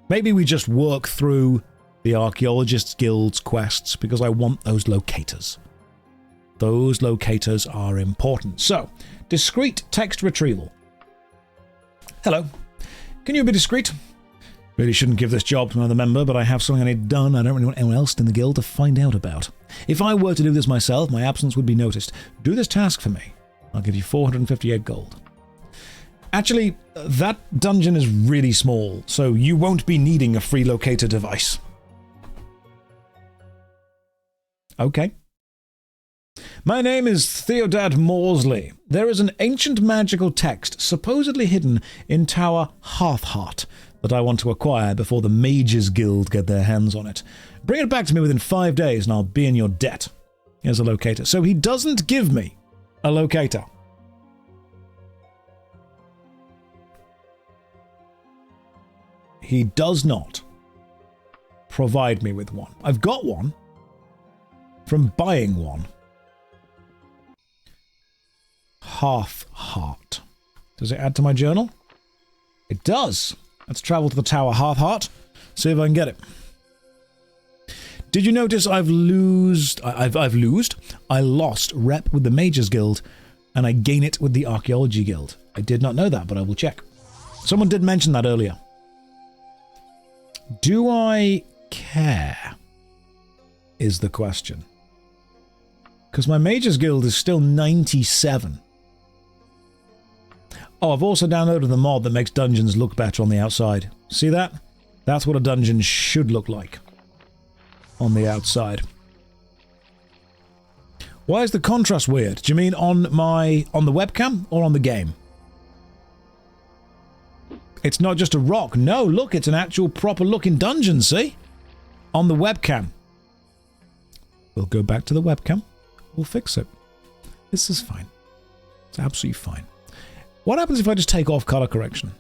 Maybe we just work through the Archaeologist's Guild's quests, because I want those locators. Those locators are important. So, discreet text retrieval. Hello. Can you be discreet? Really shouldn't give this job to another member, but I have something I need done I don't really want anyone else in the guild to find out about. If I were to do this myself, my absence would be noticed. Do this task for me. I'll give you 458 gold. Actually, that dungeon is really small, so you won't be needing a free locator device. Okay. My name is Theodad Morsley. There is an ancient magical text supposedly hidden in Tower Hearthheart that I want to acquire before the Mages Guild get their hands on it. Bring it back to me within 5 days and I'll be in your debt. Here's a locator. So he doesn't give me a locator. He does not provide me with one. I've got one from buying one. Hearthheart. Does it add to my journal? It does. Let's travel to the Tower Hearthheart. See if I can get it. Did you notice I lost rep with the Mages Guild and I gain it with the Archaeology Guild? I did not know that, but I will check. Someone did mention that earlier. Do I care? Is the question. Because my Mages Guild is still 97. Oh, I've also downloaded the mod that makes dungeons look better on the outside. See that? That's what a dungeon should look like on the outside. Why is the contrast weird? Do you mean on the webcam or on the game? It's not just a rock. No, look, it's an actual proper looking dungeon, see? On the webcam. We'll go back to the webcam. We'll fix it. This is fine. It's absolutely fine. What happens if I just take off color correction?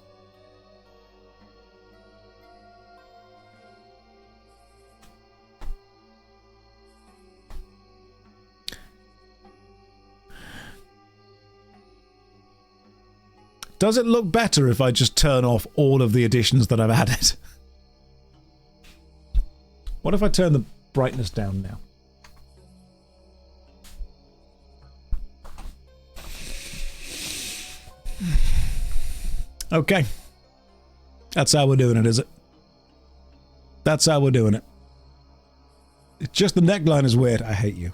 Does it look better if I just turn off all of the additions that I've added? What if I turn the brightness down now? Okay. That's how we're doing it, is it? That's how we're doing it. It's just the neckline is weird. I hate you.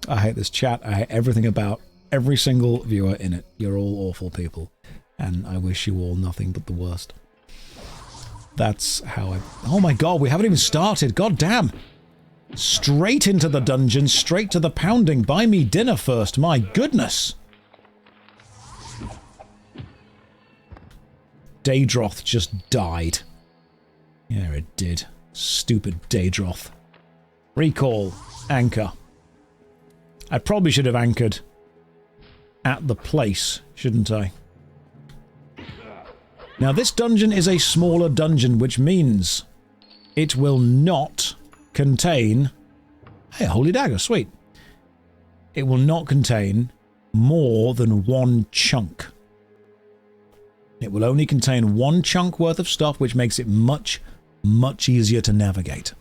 I hate this chat. I hate everything about every single viewer in it. You're all awful people. And I wish you all nothing but the worst. That's how I... Oh my god, we haven't even started. God damn. Straight into the dungeon, straight to the pounding. Buy me dinner first. My goodness. Daedroth just died. Yeah, it did. Stupid Daedroth. Recall. Anchor. I probably should have anchored at the place, shouldn't I? Now, this dungeon is a smaller dungeon, which means it will not contain... Hey, a holy dagger, sweet. It will not contain more than one chunk. It will only contain one chunk worth of stuff, which makes it much, much easier to navigate.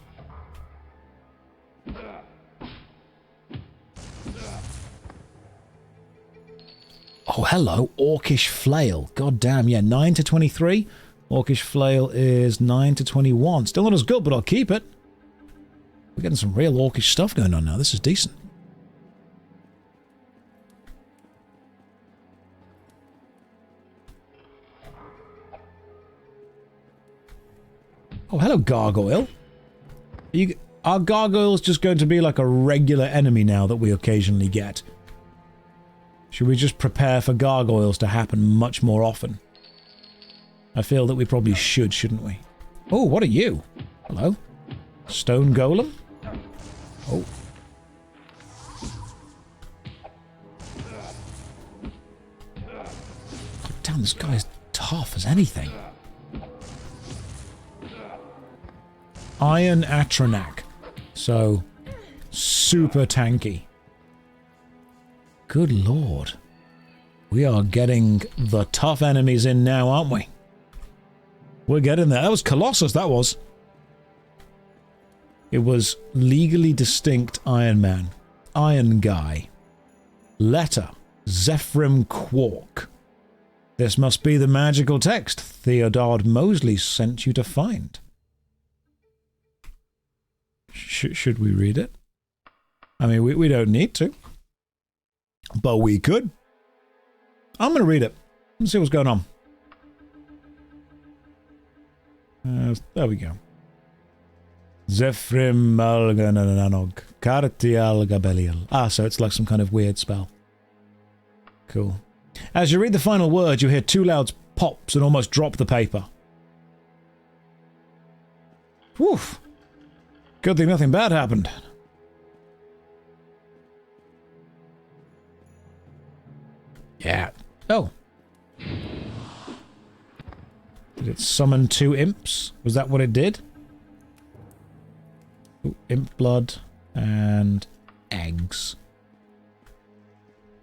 Oh, hello, Orcish Flail. God damn, yeah, 9 to 23. Orcish Flail is 9 to 21. Still not as good, but I'll keep it. We're getting some real Orcish stuff going on now. This is decent. Oh, hello, Gargoyle. Are gargoyles just going to be like a regular enemy now that we occasionally get? Should we just prepare for gargoyles to happen much more often? I feel that we probably should, shouldn't we? Oh, what are you? Hello? Stone golem? Oh. Damn, this guy is tough as anything. Iron Atronak. So, super tanky. Good lord. We are getting the tough enemies in now, aren't we? We're getting there. That was Colossus, that was. It was legally distinct Iron Man. Iron Guy. Letter. Zephrim Quark. This must be the magical text Theodard Mosley sent you to find. Should we read it? I mean, we don't need to. But we could. I'm going to read it. Let's see what's going on. There we go. Zephyrim Algananog. Kartial Gabelial. Ah, so it's like some kind of weird spell. Cool. As you read the final word, you hear two loud pops and almost drop the paper. Woof. Good thing nothing bad happened. Yeah. Oh. Did it summon two imps? Was that what it did? Ooh, imp blood and eggs.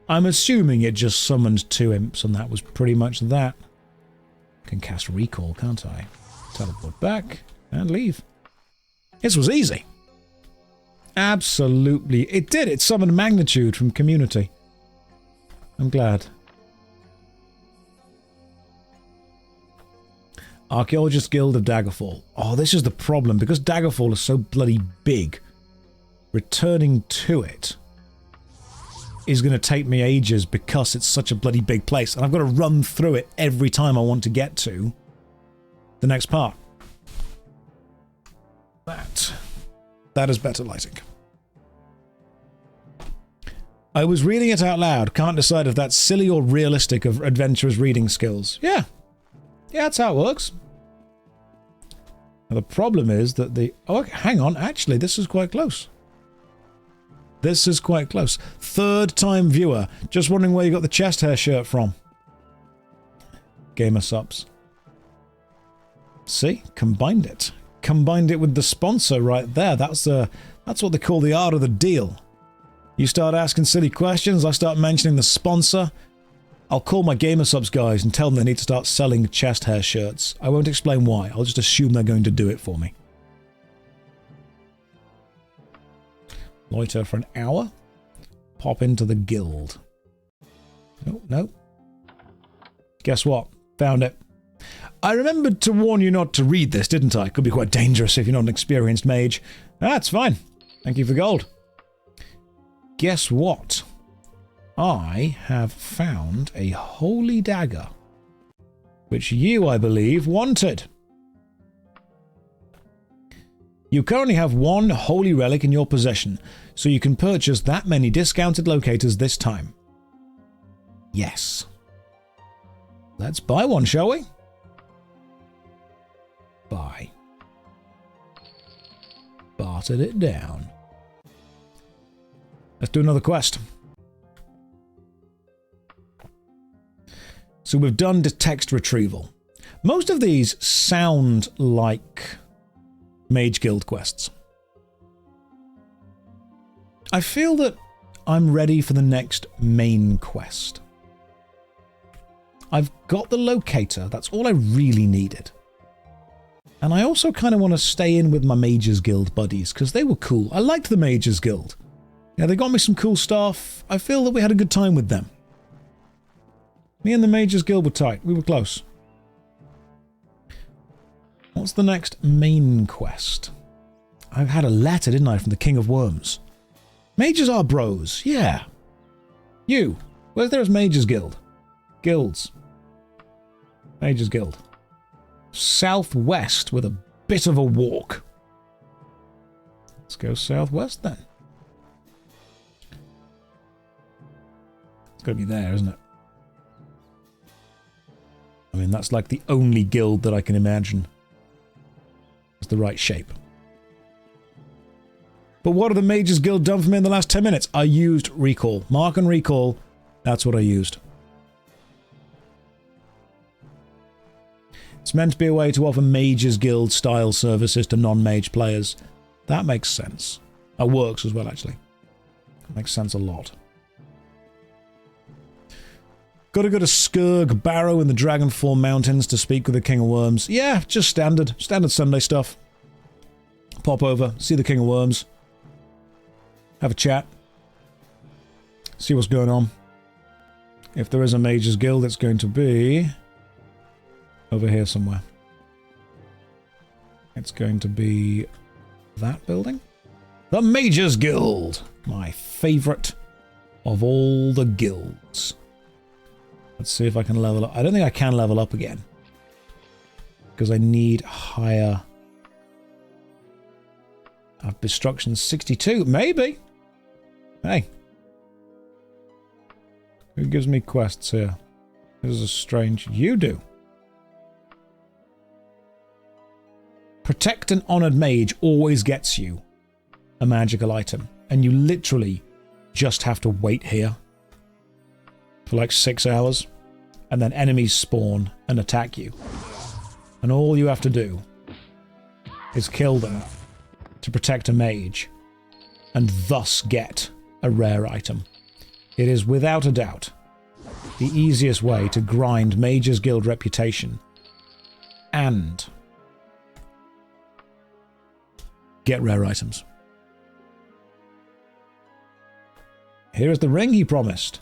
I'm assuming it just summoned two imps and that was pretty much that. Can cast recall, can't I? Teleport back and leave. This was easy. Absolutely. It did. It summoned magnitude from community. I'm glad. Archaeologist Guild of Daggerfall. Oh, this is the problem. Because Daggerfall is so bloody big, returning to it is going to take me ages because it's such a bloody big place. And I've got to run through it every time I want to get to the next part. That is better lighting. I was reading it out loud. Can't decide if that's silly or realistic of adventurers' reading skills. Yeah. Yeah, that's how it works. Now, the problem is that the... Oh, hang on. Actually, this is quite close. This is quite close. Third time viewer. Just wondering where you got the chest hair shirt from. Gamer subs. See? Combined it. Combined it with the sponsor right there. That's what they call the art of the deal. You start asking silly questions, I start mentioning the sponsor. I'll call my gamer subs guys and tell them they need to start selling chest hair shirts. I won't explain why. I'll just assume they're going to do it for me. Loiter for an hour. Pop into the guild. Oh, no. Guess what? Found it. I remembered to warn you not to read this, didn't I? Could be quite dangerous if you're not an experienced mage. That's fine. Thank you for gold. Guess what? I have found a holy dagger, which you, I believe, wanted. You currently have one holy relic in your possession, so you can purchase that many discounted locators this time. Yes. Let's buy one, shall we? Buy. Bartered it down. Let's do another quest. So we've done text retrieval. Most of these sound like Mage Guild quests. I feel that I'm ready for the next main quest. I've got the locator. That's all I really needed. And I also kind of want to stay in with my Mages Guild buddies because they were cool. I liked the Mages Guild. Yeah, they got me some cool stuff. I feel that we had a good time with them. Me and the Mages Guild were tight. We were close. What's the next main quest? I had a letter, didn't I, from the King of Worms. Mages are bros. Yeah. You. Where's there is Mages Guild? Guilds. Mages Guild. Southwest with a bit of a walk. Let's go southwest then. It's got to be there, isn't it? I mean, that's like the only guild that I can imagine is the right shape. But what have the Mages Guild done for me in the last 10 minutes? I used recall. Mark and recall. That's what I used. It's meant to be a way to offer Mages Guild style services to non-mage players. That makes sense. That works as well, actually. That makes sense a lot. Gotta go to Skurg Barrow in the Dragonfall Mountains to speak with the King of Worms. Yeah, just standard Sunday stuff. Pop over, see the King of Worms. Have a chat. See what's going on. If there is a Mages Guild, it's going to be over here somewhere. It's going to be that building. The Mages Guild! My favourite of all the guilds. Let's see if I can level up. I don't think I can level up again. Because I need higher... Destruction 62. Maybe. Hey. Who gives me quests here? This is a strange... You do. Protect an Honored Mage always gets you a magical item. And you literally just have to wait here for like 6 hours. And then enemies spawn and attack you. And all you have to do is kill them to protect a mage, and thus get a rare item. It is without a doubt the easiest way to grind Mage's Guild reputation and get rare items. Here is the ring he promised.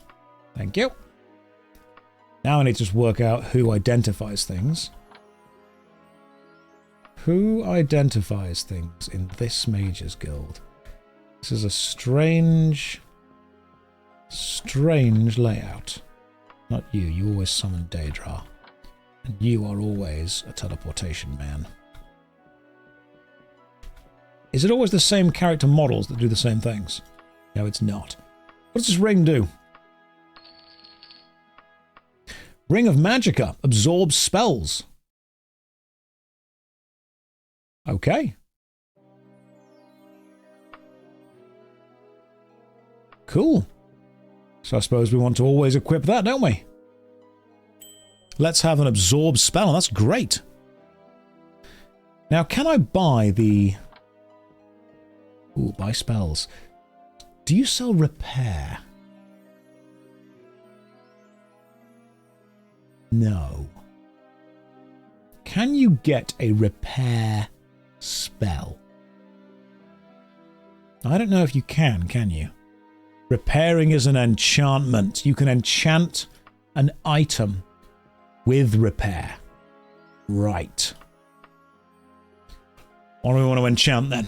Thank you. Now I need to just work out who identifies things. Who identifies things in this Mage's Guild? This is a strange layout. Not you. You always summon Daedra. And you are always a teleportation man. Is it always the same character models that do the same things? No, it's not. What does this ring do? Ring of Magicka absorbs spells. Okay. Cool. So I suppose we want to always equip that, don't we? Let's have an absorb spell. That's great. Now, can I buy the... Ooh, buy spells. Do you sell repair? No. Can you get a repair spell? I don't know if you can you? Repairing is an enchantment. You can enchant an item with repair. Right. What do we want to enchant then?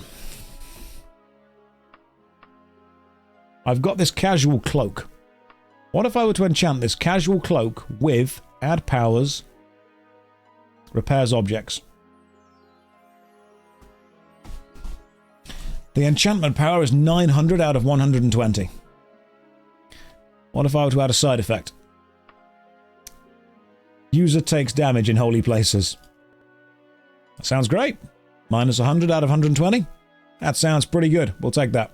I've got this casual cloak. What if I were to enchant this casual cloak with add powers, repairs objects? The enchantment power is 900 out of 120. What if I were to add a side effect? User takes damage in holy places. That sounds great. Minus 100 out of 120. That sounds pretty good. We'll take that.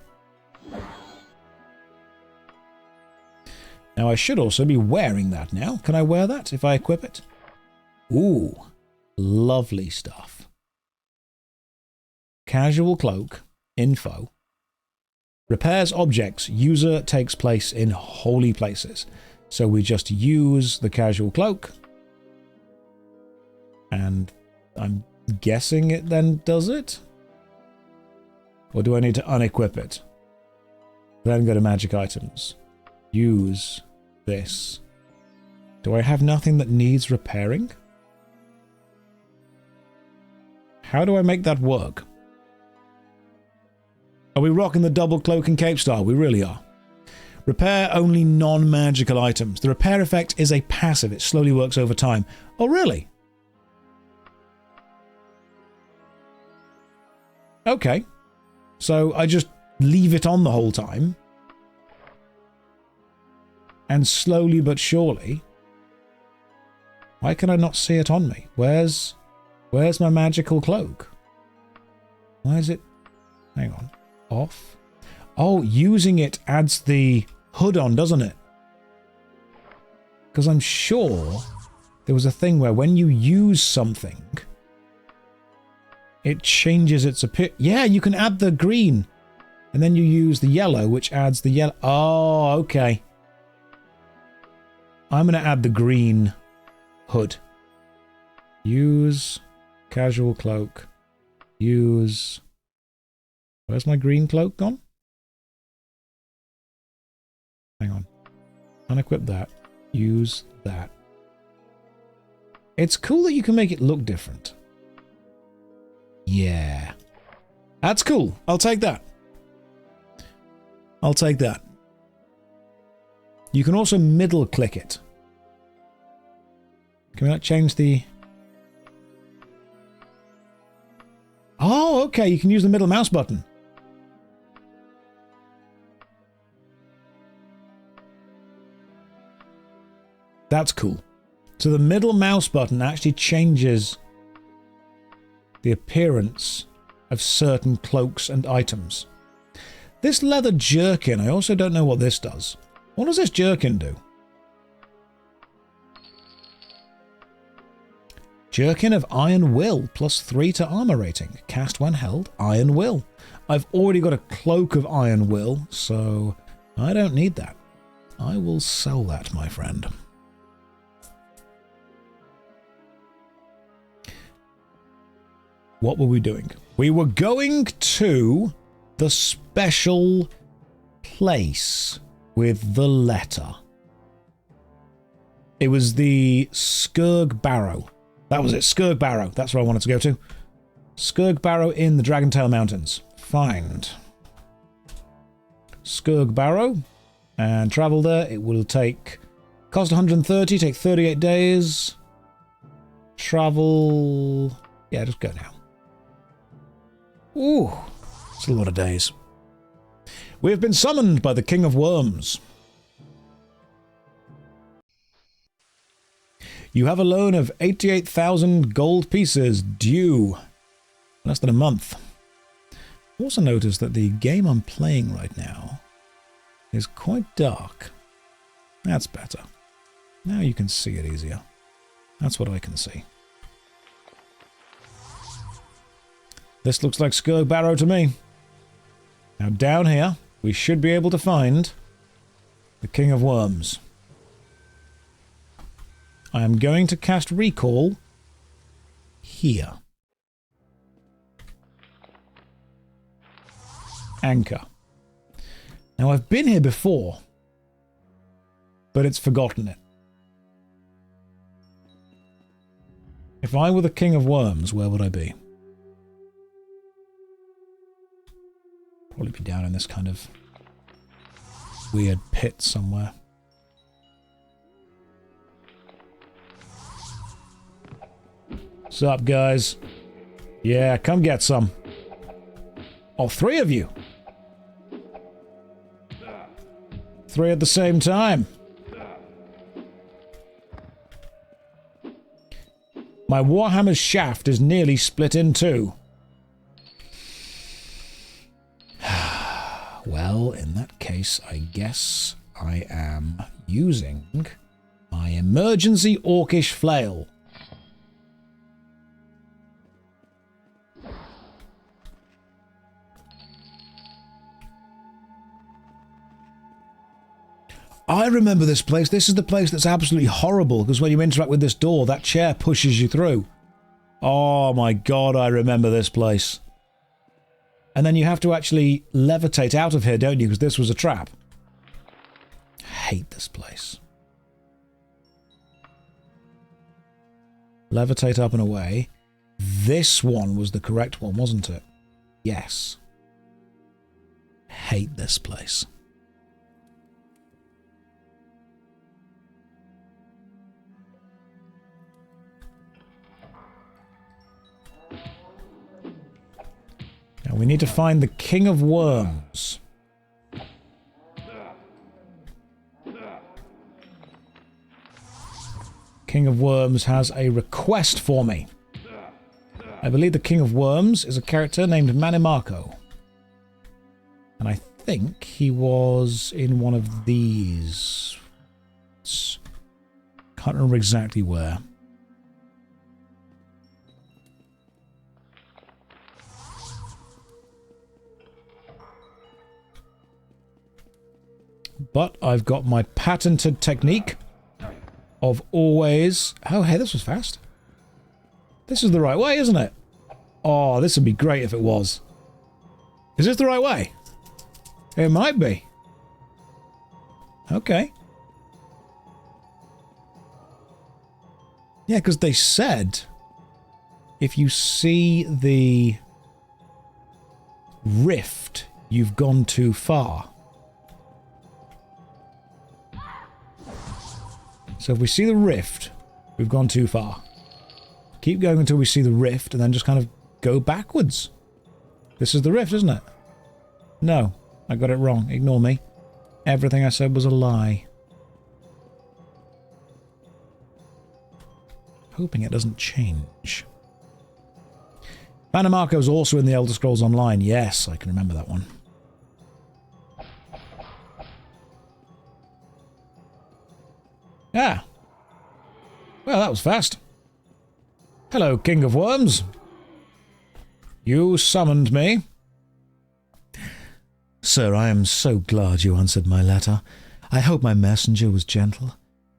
Now I should also be wearing that now. Can I wear that if I equip it? Ooh, lovely stuff. Casual cloak, info. Repairs objects, user takes place in holy places. So we just use the casual cloak. And I'm guessing it then does it? Or do I need to unequip it? Then go to magic items. Use this. Do I have nothing that needs repairing? How do I make that work? Are we rocking the double cloak and cape style? We really are. Repair only non-magical items. The repair effect is a passive. It slowly works over time. Oh, really? Okay. So I just leave it on the whole time. And slowly but surely... Why can I not see it on me? Where's my magical cloak? Why is it... Hang on. Off? Oh, using it adds the hood on, doesn't it? Because I'm sure there was a thing where when you use something, it changes its appearance. Yeah, you can add the green. And then you use the yellow, which adds the yellow. Oh, okay. I'm going to add the green hood. Use casual cloak. Use... Where's my green cloak gone? Hang on. Unequip that. Use that. It's cool that you can make it look different. Yeah. That's cool. I'll take that. I'll take that. You can also middle click it. Can we not change the... Oh, okay, you can use the middle mouse button. That's cool. So the middle mouse button actually changes the appearance of certain cloaks and items. This leather jerkin, I also don't know what this does. What does this jerkin do? Jerkin of Iron Will, +3 to armor rating. Cast when held, Iron Will. I've already got a cloak of Iron Will, so I don't need that. I will sell that, my friend. What were we doing? We were going to the special place with the letter. It was the Skurg Barrow. That was it, Skurg Barrow. That's where I wanted to go to. Skurg Barrow in the Dragentail Mountains. Find Skurg Barrow and travel there. It will take... Cost 130, take 38 days. Travel... Yeah, just go now. Ooh, it's a lot of days. We have been summoned by the King of Worms. You have a loan of 88,000 gold pieces due. Less than a month. Also notice that the game I'm playing right now is quite dark. That's better. Now you can see it easier. That's what I can see. This looks like Skurg Barrow to me. Now down here, we should be able to find the King of Worms. I am going to cast Recall here. Anchor. Now I've been here before, but it's forgotten it. If I were the King of Worms, where would I be? Probably be down in this kind of weird pit somewhere. What's up, guys? Yeah, come get some. Oh, 3 of you. 3 at the same time. My Warhammer's shaft is nearly split in two. Well, in that case, I guess I am using my emergency orcish flail. I remember this place. This is the place that's absolutely horrible, because when you interact with this door, that chair pushes you through. Oh my god, I remember this place. And then you have to actually levitate out of here, don't you? Because this was a trap. I hate this place. Levitate up and away. This one was the correct one, wasn't it? Yes. Hate this place. Now we need to find the King of Worms. King of Worms has a request for me. I believe the King of Worms is a character named Manimarco. And I think he was in one of these. Can't remember exactly where. But I've got my patented technique of always... Oh, hey, this was fast. This is the right way, isn't it? Oh, this would be great if it was. Is this the right way? It might be. Okay. Yeah, because they said if you see the rift, you've gone too far. So if we see the rift, We've gone too far. Keep going until we see the rift, and then just kind of go backwards. This is the rift, isn't it? No, I got it wrong. Ignore me. Everything I said was a lie. Hoping it doesn't change. Vanamarco is also in the Elder Scrolls Online. Yes, I can remember that one. Ah. Well, that was fast. Hello, King of Worms. You summoned me. Sir, I am so glad you answered my letter. I hope my messenger was gentle.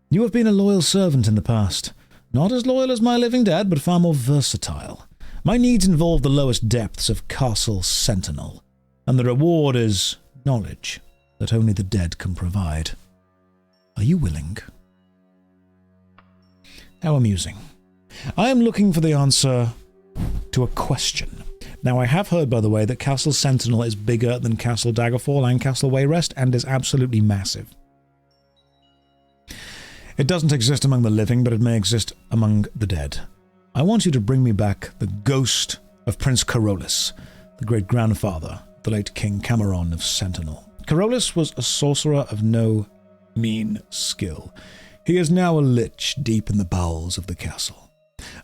You have been a loyal servant in the past. Not as loyal as my living dead, but far more versatile. My needs involve the lowest depths of Castle Sentinel, and the reward is knowledge that only the dead can provide. Are you willing? How amusing. I am looking for the answer to a question. Now, I have heard, by the way, that Castle Sentinel is bigger than Castle Daggerfall and Castle Wayrest, and is absolutely massive. It doesn't exist among the living, but it may exist among the dead. I want you to bring me back the ghost of Prince Carolus, the great-grandfather, the late King Cameron of Sentinel. Carolus was a sorcerer of no mean skill. He is now a lich deep in the bowels of the castle.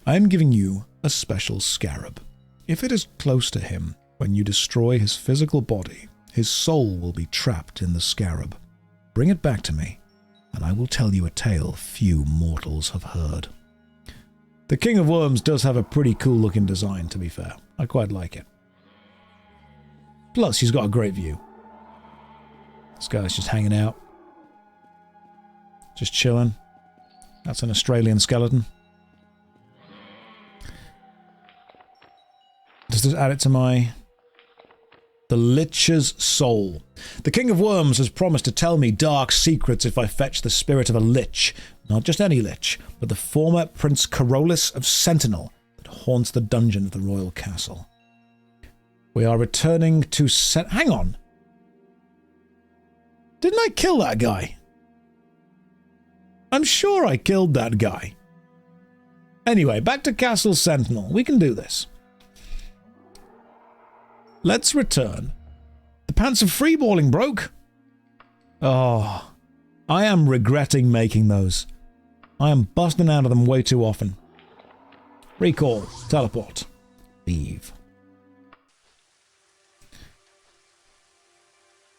I am giving you a special scarab. If it is close to him, when you destroy his physical body, his soul will be trapped in the scarab. Bring it back to me, and I will tell you a tale few mortals have heard. The King of Worms does have a pretty cool-looking design, to be fair. I quite like it. Plus, he's got a great view. This guy's just hanging out. Just chilling. That's an Australian skeleton. Does this add it to my... The Lich's Soul. The King of Worms has promised to tell me dark secrets if I fetch the spirit of a lich. Not just any lich, but the former Prince Carolus of Sentinel that haunts the dungeon of the royal castle. We are returning to hang on! Didn't I kill that guy? I'm sure I killed that guy. Anyway, back to Castle Sentinel. We can do this. Let's return. The pants of freeballing broke. Oh, I am regretting making those. I am busting out of them way too often. Recall. Teleport. Leave.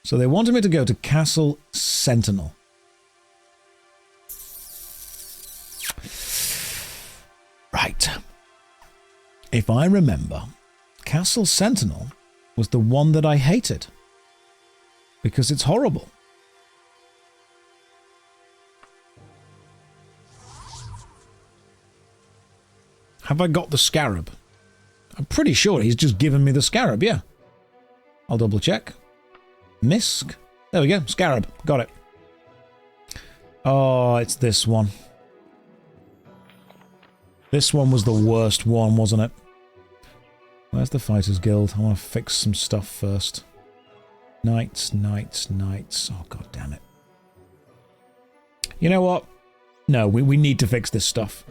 So they wanted me to go to Castle Sentinel. Right. If I remember, Castle Sentinel was the one that I hated. Because it's horrible. Have I got the scarab? I'm pretty sure he's just given me the scarab, yeah. I'll double check. Misk? There we go, scarab. Got it. Oh, it's this one. This one was the worst one, wasn't it? Where's the Fighters Guild? I want to fix some stuff first. Knights, knights, knights. Oh, god damn it. You know what? No, we need to fix this stuff.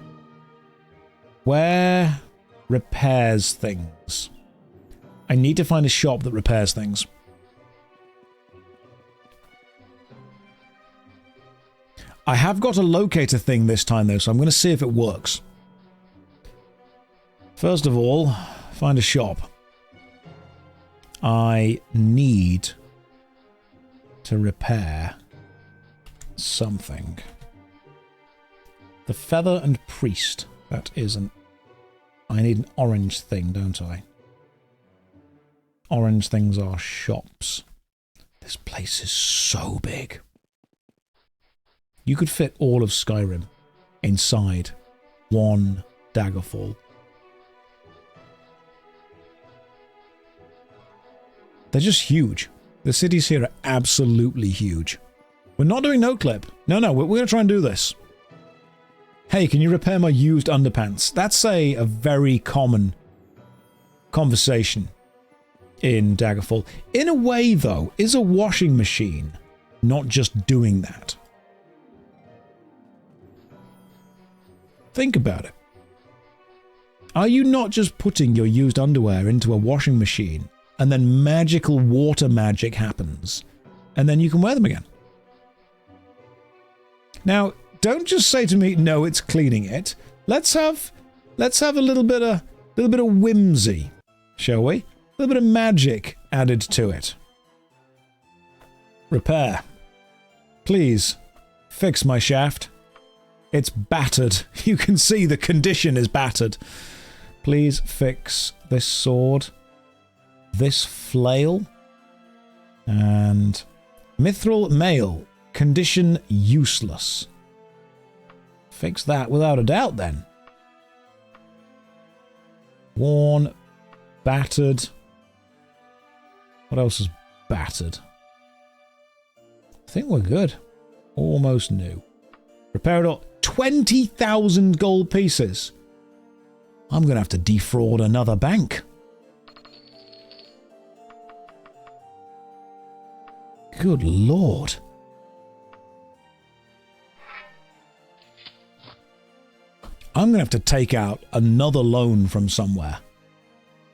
Where repairs things? I need to find a shop that repairs things. I have got a locator thing this time, though, so I'm going to see if it works. First of all, find a shop. I need to repair something. The Feather and Priest. That isn't... I need an orange thing, don't I? Orange things are shops. This place is so big. You could fit all of Skyrim inside one Daggerfall. They're just huge. The cities here are absolutely huge. We're not doing no clip. No, we're going to try and do this. Hey, can you repair my used underpants? That's a very common conversation in Daggerfall. In a way, though, is a washing machine not just doing that? Think about it. Are you not just putting your used underwear into a washing machine and then magical water magic happens and then you can wear them again? Now, don't just say to me, no, it's cleaning it. Let's have a little bit of whimsy, shall we? A little bit of magic added to it. Repair. Please, fix my shaft. It's battered. You can see the condition is battered. Please fix this sword, this flail, and mithril mail. Condition useless. Fix that without a doubt then. Worn, battered. What else is battered? I think we're good. Almost new. Repair it all. 20,000 gold pieces. I'm going to have to defraud another bank. Good Lord. I'm going to have to take out another loan from somewhere.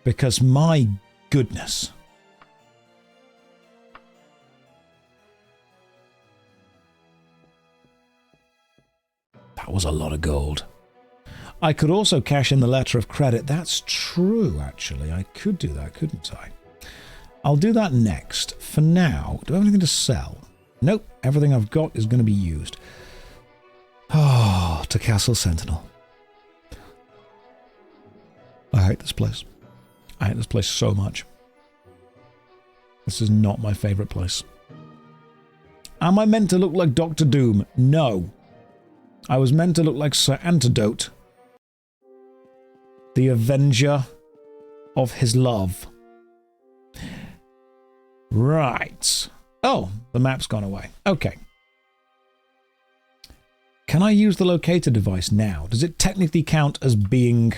Because my goodness. That was a lot of gold. I could also cash in the letter of credit. That's true, actually. I could do that, couldn't I? I'll do that next. For now, do I have anything to sell? Nope. Everything I've got is going to be used. Oh, to Castle Sentinel. I hate this place. I hate this place so much. This is not my favourite place. Am I meant to look like Dr. Doom? No. I was meant to look like Sir Antidote, the Avenger of his love. Right. Oh, the map's gone away. Okay. Can I use the locator device now? Does it technically count as being...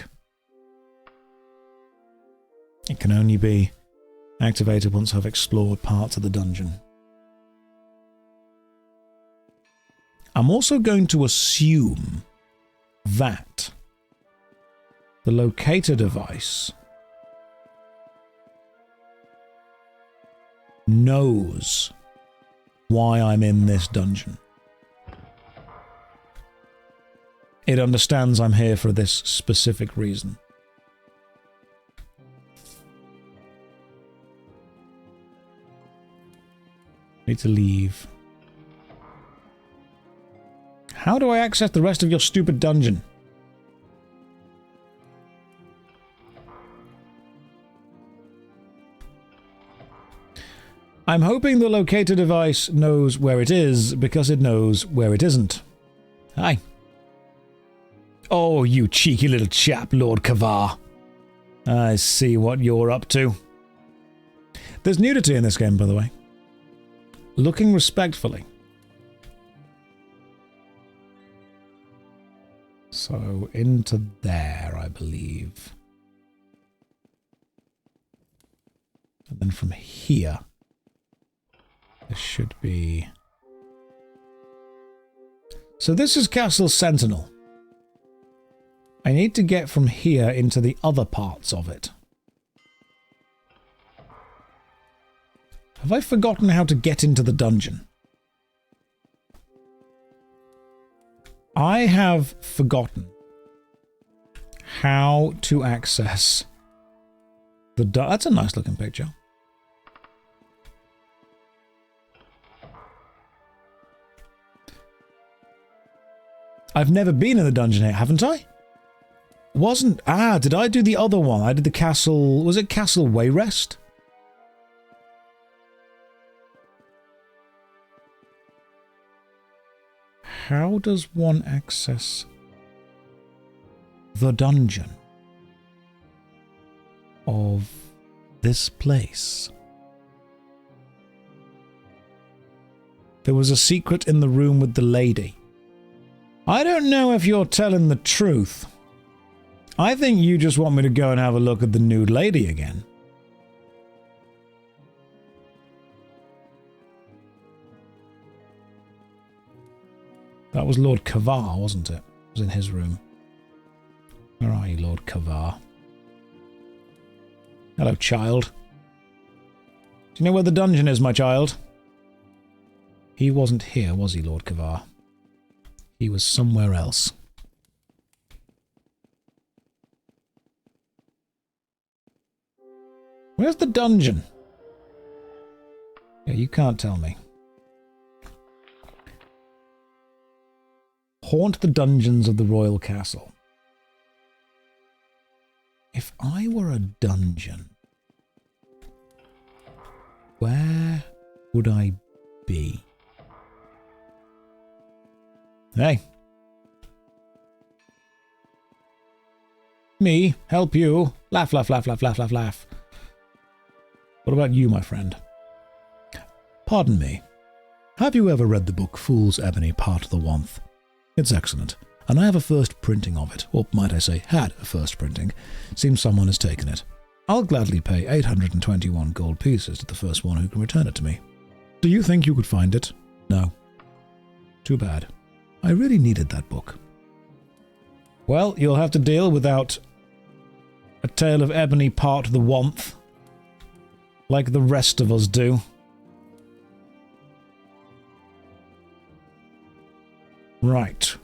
It can only be activated once I've explored parts of the dungeon. I'm also going to assume that the locator device knows why I'm in this dungeon. It understands I'm here for this specific reason. Need to leave. How do I access the rest of your stupid dungeon? I'm hoping the locator device knows where it is because it knows where it isn't. Hi. Oh, you cheeky little chap, Lord Kavar. I see what you're up to. There's nudity in this game, by the way. Looking respectfully. So, into there, I believe. And then from here, there should be... So this is Castle Sentinel. I need to get from here into the other parts of it. Have I forgotten how to get into the dungeon? I have forgotten how to access the dungeon. That's a nice looking picture. I've never been in the dungeon here, haven't I? Wasn't... Ah, did I do the other one? I did the castle... Was it Castle Wayrest? How does one access the dungeon of this place? There was a secret in the room with the lady. I don't know if you're telling the truth. I think you just want me to go and have a look at the nude lady again. That was Lord Kavar, wasn't it? It was in his room. Lord Kavar. Hello, child. Do you know where the dungeon is, my child? He wasn't here, was he, Lord Kavar? He was somewhere else. Where's the dungeon? Yeah, you can't tell me. Haunt the dungeons of the royal castle. If I were a dungeon, where would I be? Hey. Me, help you. Laugh, laugh, laugh, laugh, laugh, laugh, laugh. What about you, my friend? Pardon me. Have you ever read the book Fool's Ebony Part the Wanth? It's excellent, and I have a first printing of it, or might I say, had a first printing. Seems someone has taken it. I'll gladly pay 821 gold pieces to the first one who can return it to me. Do you think you could find it? No. Too bad. I really needed that book. Well, you'll have to deal without a Tale of Ebony Part the Wanth, like the rest of us do. Right.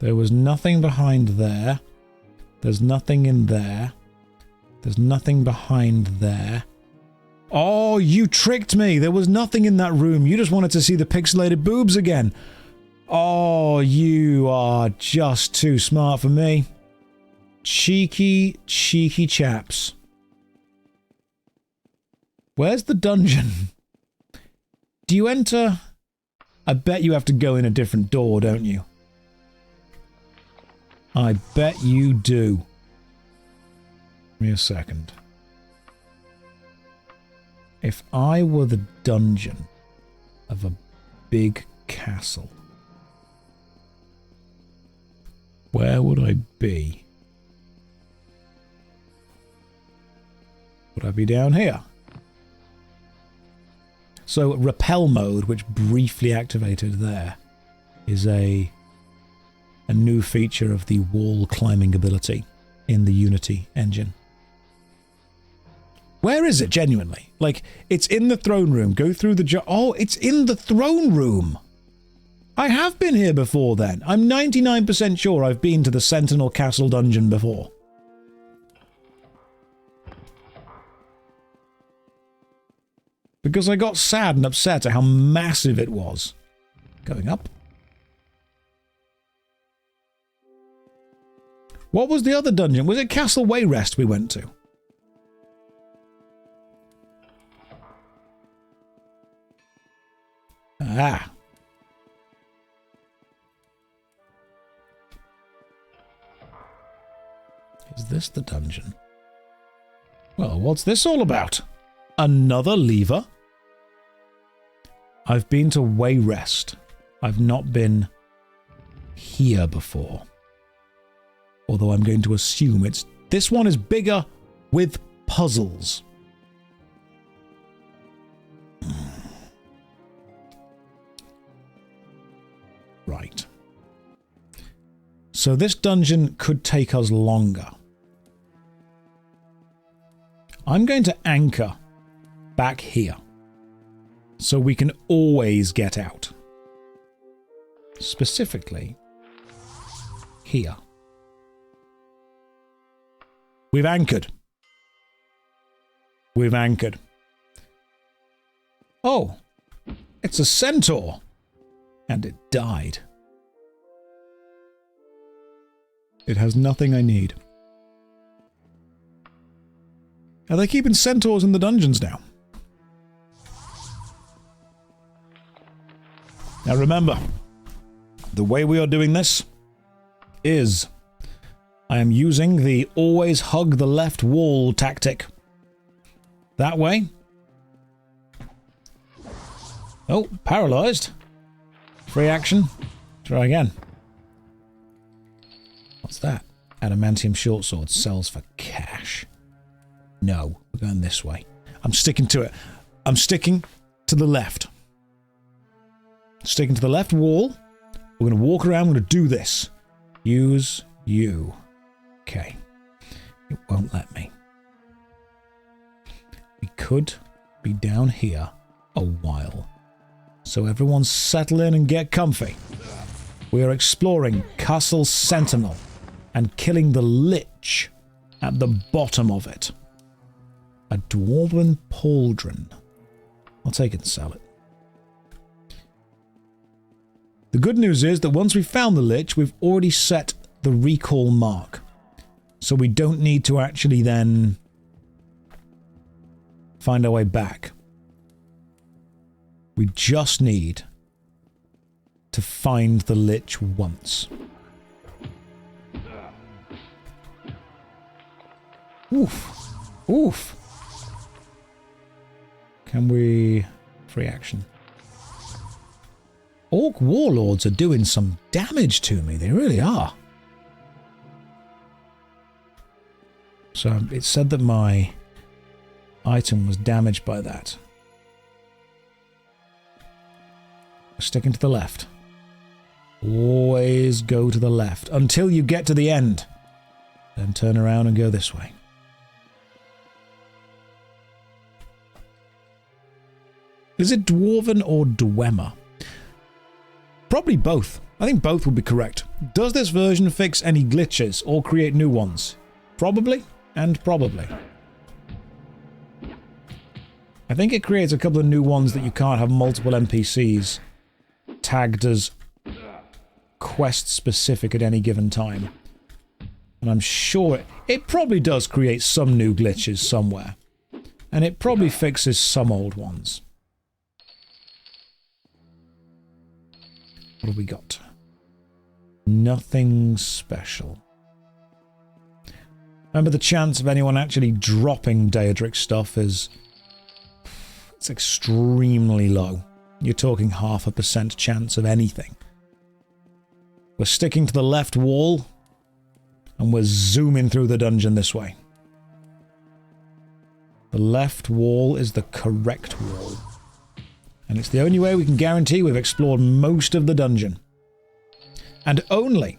There was nothing behind there. There's nothing in there. There's nothing behind there. Oh, you tricked me. There was nothing in that room. You just wanted to see the pixelated boobs again. Oh, you are just too smart for me. Cheeky, cheeky chaps. Where's the dungeon? Do you enter? I bet you have to go in a different door, don't you? I bet you do. Give me a second. If I were the dungeon of a big castle, where would I be? Would I be down here? So repel mode, which briefly activated there, is a new feature of the wall climbing ability in the Unity engine. Where is it, genuinely? Like, it's in the throne room. Go through the... Oh, it's in the throne room! I have been here before then. I'm 99% sure I've been to the Sentinel Castle dungeon before. Because I got sad and upset at how massive it was. Going up. What was the other dungeon? Was it Castle Wayrest we went to? Ah. Is this the dungeon? Well, what's this all about? Another lever? I've been to Wayrest. I've not been here before. Although I'm going to assume it's... This one is bigger with puzzles. Right. So this dungeon could take us longer. I'm going to anchor back here, so we can always get out. Specifically, here. We've anchored. We've anchored. Oh, it's a centaur. And it died. It has nothing I need. Are they keeping centaurs in the dungeons now? Now remember, the way we are doing this is I am using the always hug the left wall tactic. That way. Oh, paralyzed. Free action. Try again. What's that? Adamantium short sword sells for cash. No, we're going this way. I'm sticking to it. I'm sticking to the left. Sticking to the left wall. We're going to walk around. We're going to do this. Use You. Okay. It won't let me. We could be down here a while. So everyone settle in and get comfy. We are exploring Castle Sentinel and killing the Lich at the bottom of it. A Dwarven Pauldron. I'll take it and sell it. The good news is that once we've found the Lich, we've already set the recall mark. So we don't need to actually then find our way back. We just need to find the Lich once. Oof. Oof. Can we... free action. Orc warlords are doing some damage to me. They really are. So it said that my item was damaged by that. Sticking to the left. Always go to the left until you get to the end. Then turn around and go this way. Is it Dwarven or Dwemer? Probably both. I think both would be correct. Does this version fix any glitches or create new ones? Probably and probably. I think it creates a couple of new ones that you can't have multiple NPCs tagged as quest specific at any given time. And I'm sure it probably does create some new glitches somewhere. And it probably fixes some old ones. What have we got? Nothing special. Remember, the chance of anyone actually dropping Daedric stuff is... it's extremely low. You're talking 0.5% chance of anything. We're sticking to the left wall, and we're zooming through the dungeon this way. The left wall is the correct wall. And it's the only way we can guarantee we've explored most of the dungeon. And only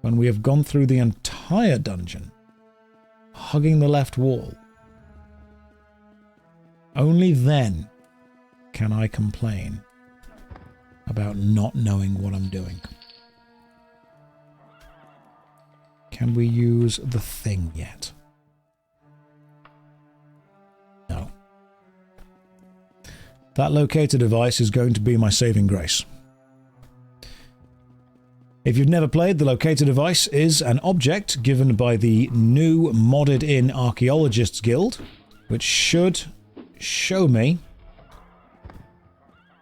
when we have gone through the entire dungeon, hugging the left wall, only then can I complain about not knowing what I'm doing. Can we use the thing yet? No. That locator device is going to be my saving grace. If you've never played, the locator device is an object given by the new modded-in Archaeologists Guild, which should show me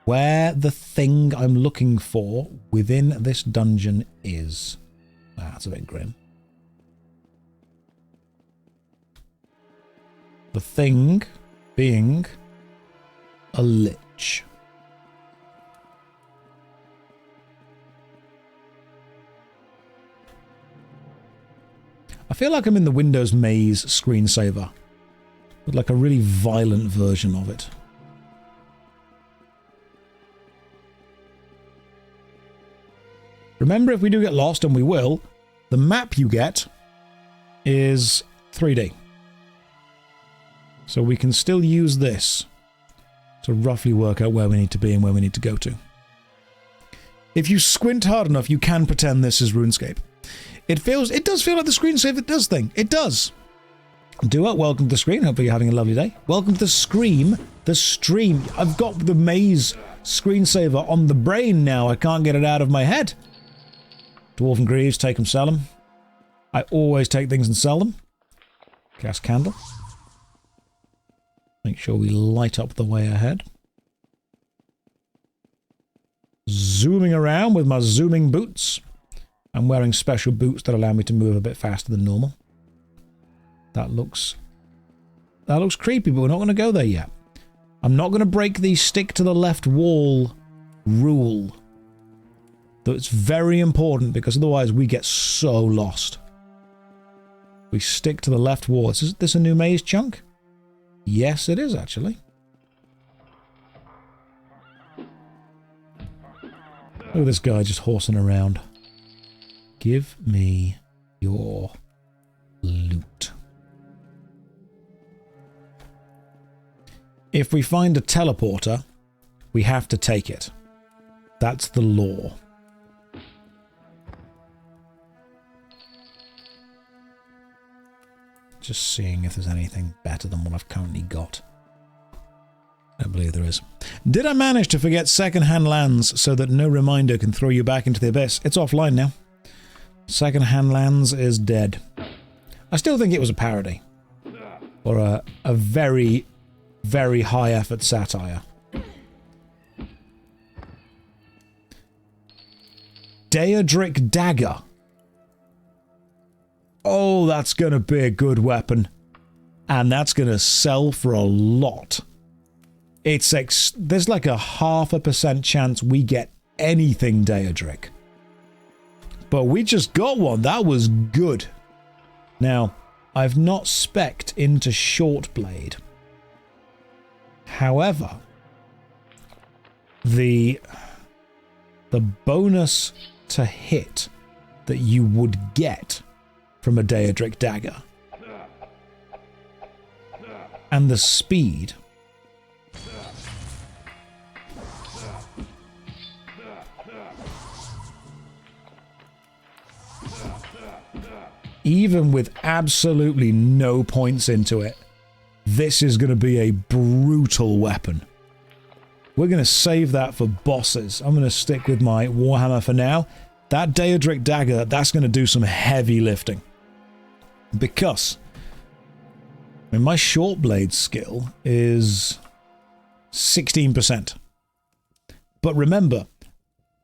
where the thing I'm looking for within this dungeon is. That's a bit grim. The thing being a lich. I feel like I'm in the Windows Maze screensaver, with like a really violent version of it. Remember, if we do get lost, and we will, the map you get is 3D. So we can still use this to roughly work out where we need to be and where we need to go to. If you squint hard enough, you can pretend this is RuneScape. It does feel like the screensaver does thing. It does. Duo, welcome to the screen. Hopefully you're having a lovely day. Welcome to the stream. I've got the maze screensaver on the brain now. I can't get it out of my head. Dwarven Greaves, take them, sell them. I always take things and sell them. Gas candle. Make sure we light up the way ahead. Zooming around with my zooming boots. I'm wearing special boots that allow me to move a bit faster than normal. That looks creepy, but we're not going to go there yet. I'm not going to break the stick to the left wall rule. That's very important, because otherwise we get so lost. We stick to the left wall. Is this a new maze chunk? Yes, it is, actually. Look at this guy just horsing around. Give me your loot. If we find a teleporter, we have to take it. That's the law. Just seeing if there's anything better than what I've currently got. I don't believe there is. Did I manage to forget second-hand lands so that no reminder can throw you back into the abyss? It's offline now. Second-hand lands is dead. I still think it was a parody. Or a very, very high-effort satire. Daedric Dagger. Oh, that's going to be a good weapon. And that's going to sell for a lot. There's like a 0.5% chance we get anything Daedric. But we just got one. That was good. Now, I've not spec'd into Shortblade. However, the bonus to hit that you would get from a Daedric Dagger and the speed even with absolutely no points into it, this is going to be a brutal weapon. We're going to save that for bosses. I'm going to stick with my Warhammer for now. That Daedric Dagger, that's going to do some heavy lifting. Because my Shortblade skill is 16%. But remember,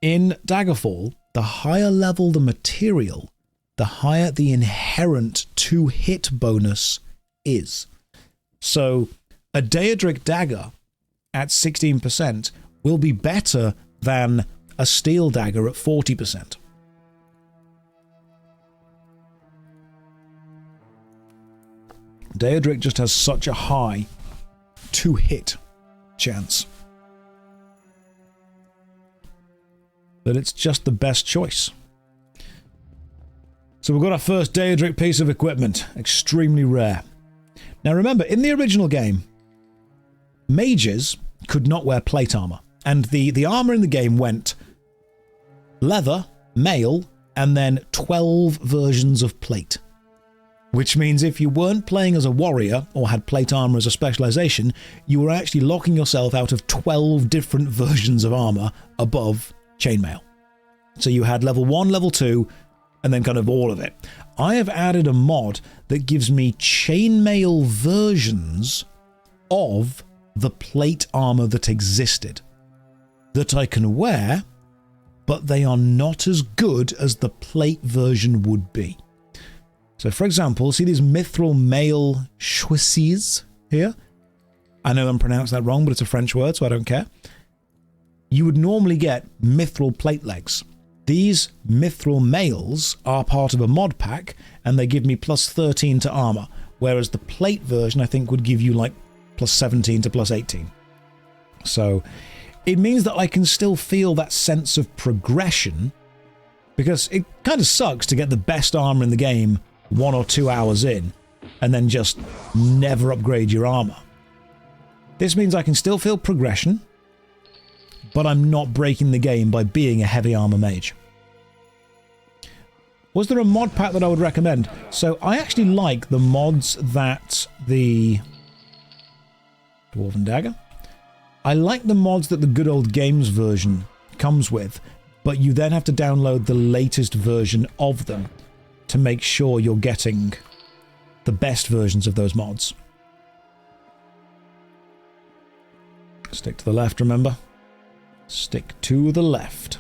in Daggerfall, the higher level the material, the higher the inherent to-hit bonus is. So, a Daedric Dagger at 16% will be better than a Steel Dagger at 40%. Daedric just has such a high to-hit chance that it's just the best choice. So we've got our first Daedric piece of equipment. Extremely rare. Now remember, in the original game, mages could not wear plate armor. And the armor in the game went leather, mail, and then 12 versions of plate. Which means if you weren't playing as a warrior or had plate armor as a specialization, you were actually locking yourself out of 12 different versions of armor above chainmail. So you had level 1, level 2, and then kind of all of it. I have added a mod that gives me chainmail versions of the plate armor that existed, that I can wear, but they are not as good as the plate version would be. So for example, see these mithril mail choises here? I know I'm pronouncing that wrong, but it's a French word, so I don't care. You would normally get mithril plate legs. These mithril mails are part of a mod pack, and they give me plus 13 to armor, whereas the plate version I think would give you like plus 17 to plus 18. So it means that I can still feel that sense of progression, because it kind of sucks to get the best armor in the game 1 or 2 hours in, and then just never upgrade your armor. This means I can still feel progression, but I'm not breaking the game by being a heavy armor mage. Was there a mod pack that I would recommend? So I actually like the mods that the Dwarven Dagger. I like the mods that the Good Old Games version comes with, but you then have to download the latest version of them to make sure you're getting the best versions of those mods. Stick to the left, remember? Stick to the left.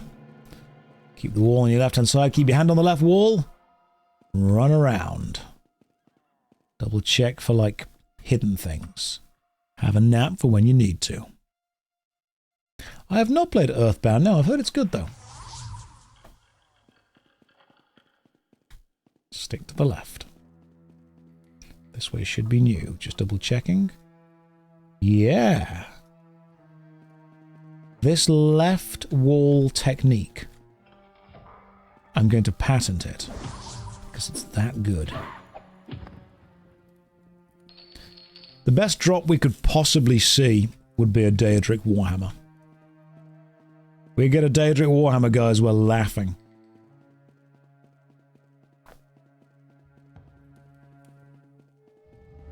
Keep the wall on your left-hand side. Keep your hand on the left wall. Run around. Double check for, like, hidden things. Have a nap for when you need to. I have not played Earthbound. No, I've heard it's good, though. Stick to the left. This way should be new. Just double checking. Yeah. This left wall technique, I'm going to patent it. Because it's that good. The best drop we could possibly see would be a Daedric Warhammer. We get a Daedric Warhammer, guys, we're laughing.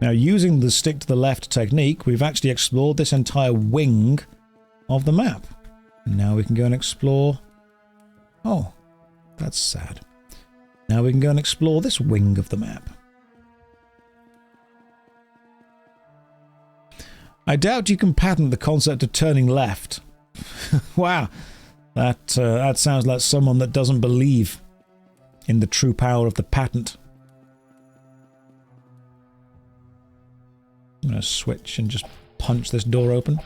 Now, using the stick to the left technique, we've actually explored this entire wing of the map. Now we can go and explore... Oh, that's sad. Now we can go and explore this wing of the map. I doubt you can patent the concept of turning left. Wow, that sounds like someone that doesn't believe in the true power of the patent. I'm going to switch and just punch this door open.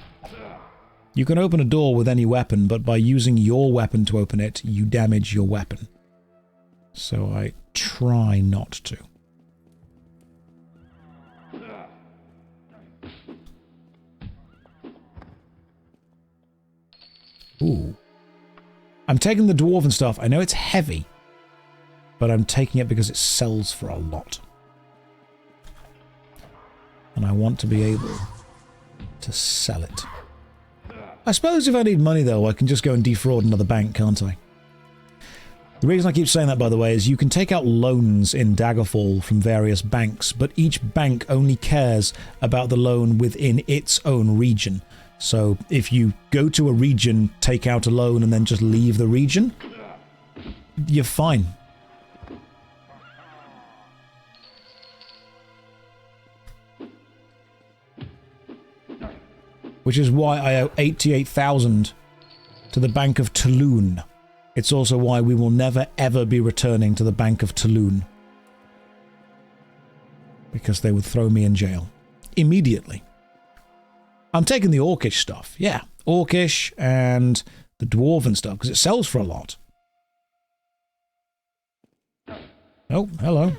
You can open a door with any weapon, but by using your weapon to open it, you damage your weapon. So I try not to. Ooh. I'm taking the dwarven stuff. I know it's heavy, but I'm taking it because it sells for a lot. And I want to be able to sell it. I suppose if I need money, though, I can just go and defraud another bank, can't I? The reason I keep saying that, by the way, is you can take out loans in Daggerfall from various banks, but each bank only cares about the loan within its own region. So if you go to a region, take out a loan, and then just leave the region, you're fine. Which is why I owe 88,000 to the Bank of Toulon. It's also why we will never ever be returning to the Bank of Toulon. Because they would throw me in jail. Immediately. I'm taking the Orcish stuff. Yeah, Orcish and the Dwarven stuff, because it sells for a lot. Oh, hello.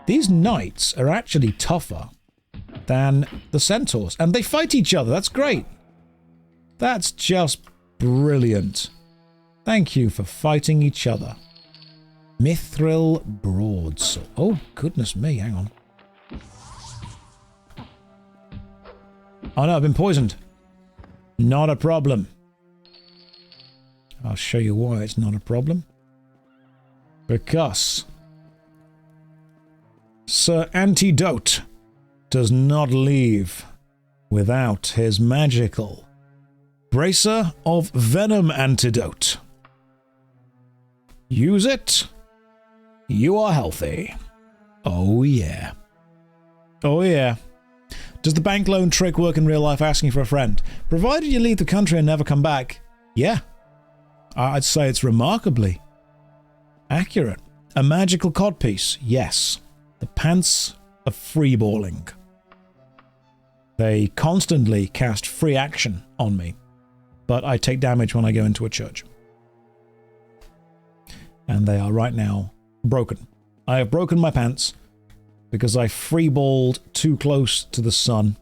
These knights are actually tougher than the centaurs, and they fight each other. That's great. That's just brilliant. Thank you for fighting each other. Mithril broadsword. Oh, goodness me, hang on. Oh no, I've been poisoned. Not a problem. I'll show you why it's not a problem. Because Sir Antidote does not leave without his magical Bracer of Venom Antidote. Use it. You are healthy. Oh yeah. Oh yeah. Does the bank loan trick work in real life asking for a friend? Provided you leave the country and never come back, yeah. I'd say it's remarkably accurate. A magical codpiece, yes. The pants of freeballing. They constantly cast free action on me, but I take damage when I go into a church. And they are right now broken. I have broken my pants because I freeballed too close to the sun.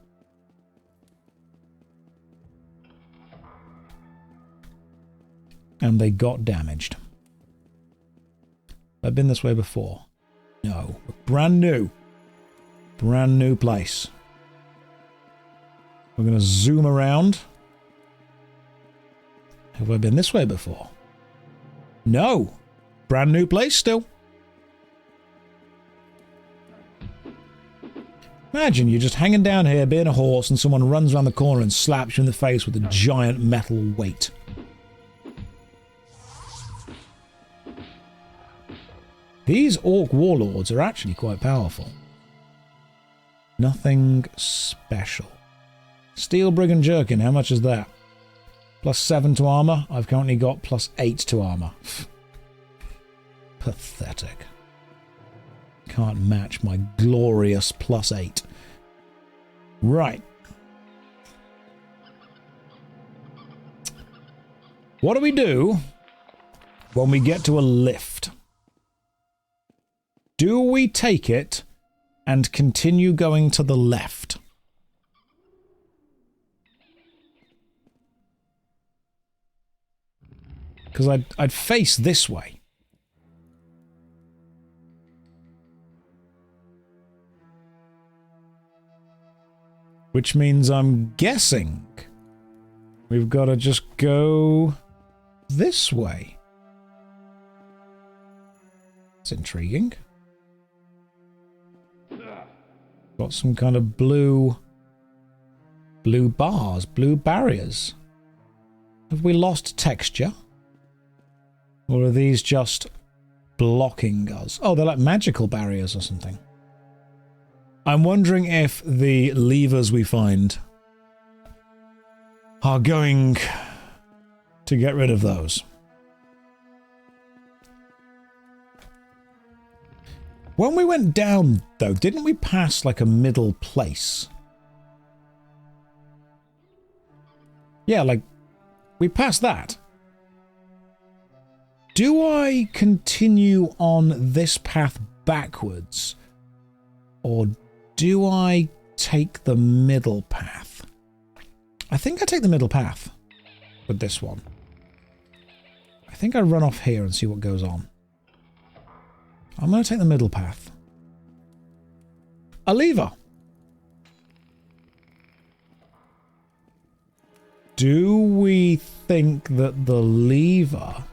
And they got damaged. I've been this way before. No. Brand new. Brand new place. We're going to zoom around. Have I been this way before? No. Brand new place still. Imagine you're just hanging down here being a horse and someone runs around the corner and slaps you in the face with a giant metal weight. These orc warlords are actually quite powerful. Nothing special. Steel Brigand Jerkin, how much is that? +7 to armor. I've currently got +8 to armor. Pathetic. Can't match my glorious +8. Right. What do we do when we get to a lift? Do we take it and continue going to the left? Because I'd face this way. Which means I'm guessing we've got to just go this way. It's intriguing. Got some kind of blue bars, blue barriers. Have we lost texture? Or are these just blocking us? Oh, they're like magical barriers or something. I'm wondering if the levers we find are going to get rid of those. When we went down, though, didn't we pass like a middle place? Yeah, like, we passed that. Do I continue on this path backwards? Or do I take the middle path? I think I take the middle path with this one. I think I run off here and see what goes on. I'm going to take the middle path. A lever. Do we think that the lever...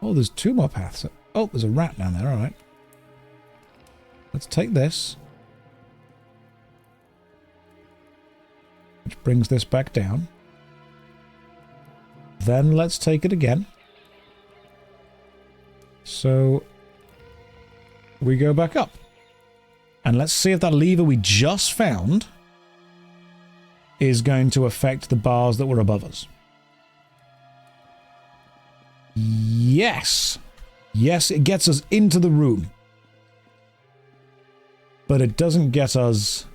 Oh, there's two more paths. Oh, there's a rat down there. All right. Let's take this. Which brings this back down. Then let's take it again. So we go back up. And let's see if that lever we just found is going to affect the bars that were above us. Yes. Yes, it gets us into the room. But it doesn't get us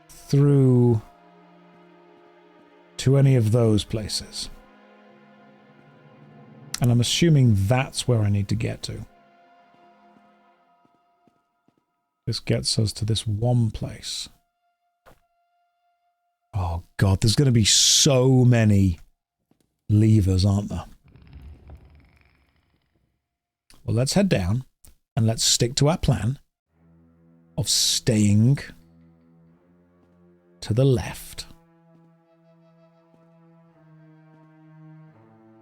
through to any of those places. And I'm assuming that's where I need to get to. This gets us to this one place. Oh god, there's going to be so many levers, aren't there? Well, let's head down and let's stick to our plan of staying to the left.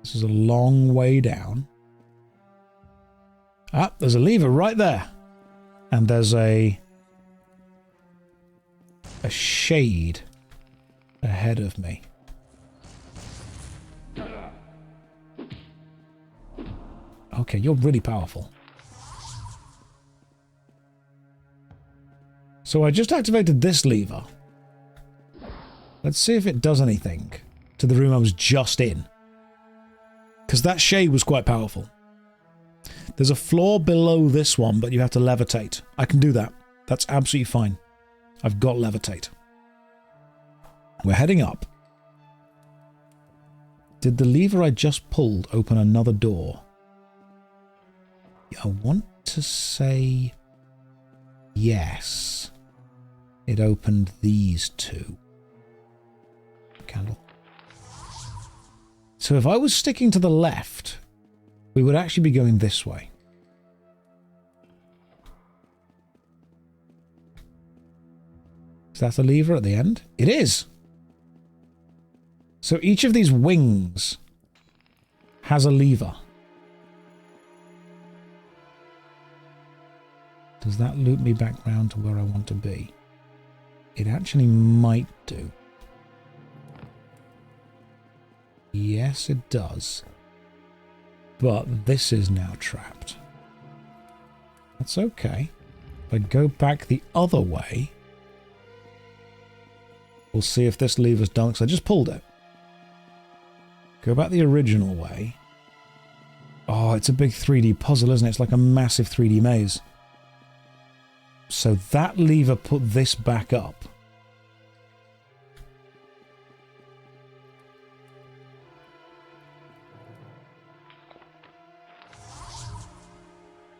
This is a long way down. Ah, there's a lever right there. And there's a shade ahead of me. Okay, you're really powerful. So I just activated this lever. Let's see if it does anything to the room I was just in. Because that shade was quite powerful. There's a floor below this one, but you have to levitate. I can do that. That's absolutely fine. I've got levitate. We're heading up. Did the lever I just pulled open another door? I want to say yes. It opened these two. Candle. So if I was sticking to the left, we would actually be going this way. Is that the lever at the end? It is! So each of these wings has a lever. Does that loop me back round to where I want to be? It actually might do. Yes, it does. But this is now trapped. That's okay. If I go back the other way, we'll see if this lever's done, because I just pulled it. Go back the original way. Oh, it's a big 3D puzzle, isn't it? It's like a massive 3D maze. So that lever put this back up.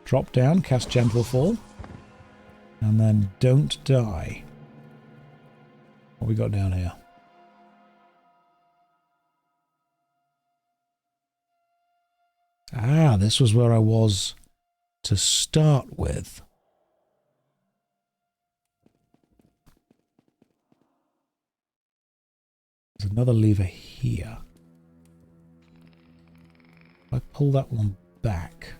Drop down, cast Gentle Fall, and then don't die. What we got down here? Ah, this was where I was to start with. There's another lever here. If I pull that one back...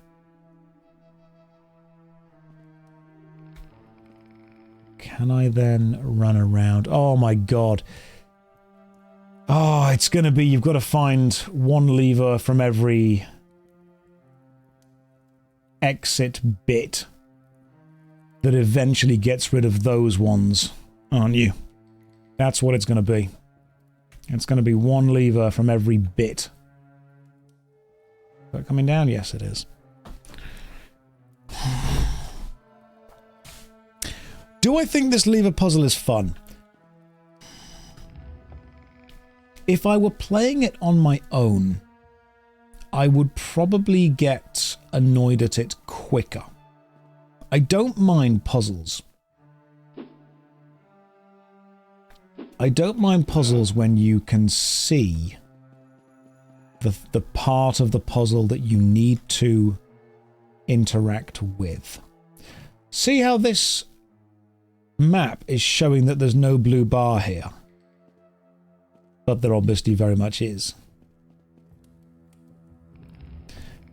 Can I then run around? Oh my god. Oh, it's going to be... You've got to find one lever from every exit bit that eventually gets rid of those ones, aren't you? That's what it's going to be. It's going to be one lever from every bit. Is that coming down? Yes, it is. Do I think this lever puzzle is fun? If I were playing it on my own, I would probably get annoyed at it quicker. I don't mind puzzles. I don't mind puzzles when you can see the part of the puzzle that you need to interact with. See how this map is showing that there's no blue bar here? But there obviously very much is.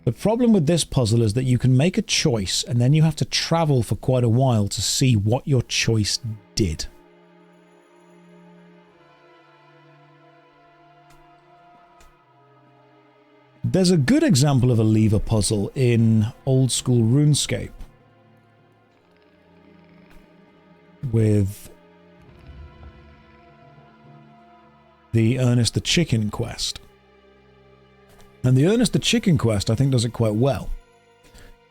The problem with this puzzle is that you can make a choice and then you have to travel for quite a while to see what your choice did. There's a good example of a lever puzzle in old school RuneScape with the Ernest the Chicken quest. And the Ernest the Chicken quest, I think, does it quite well.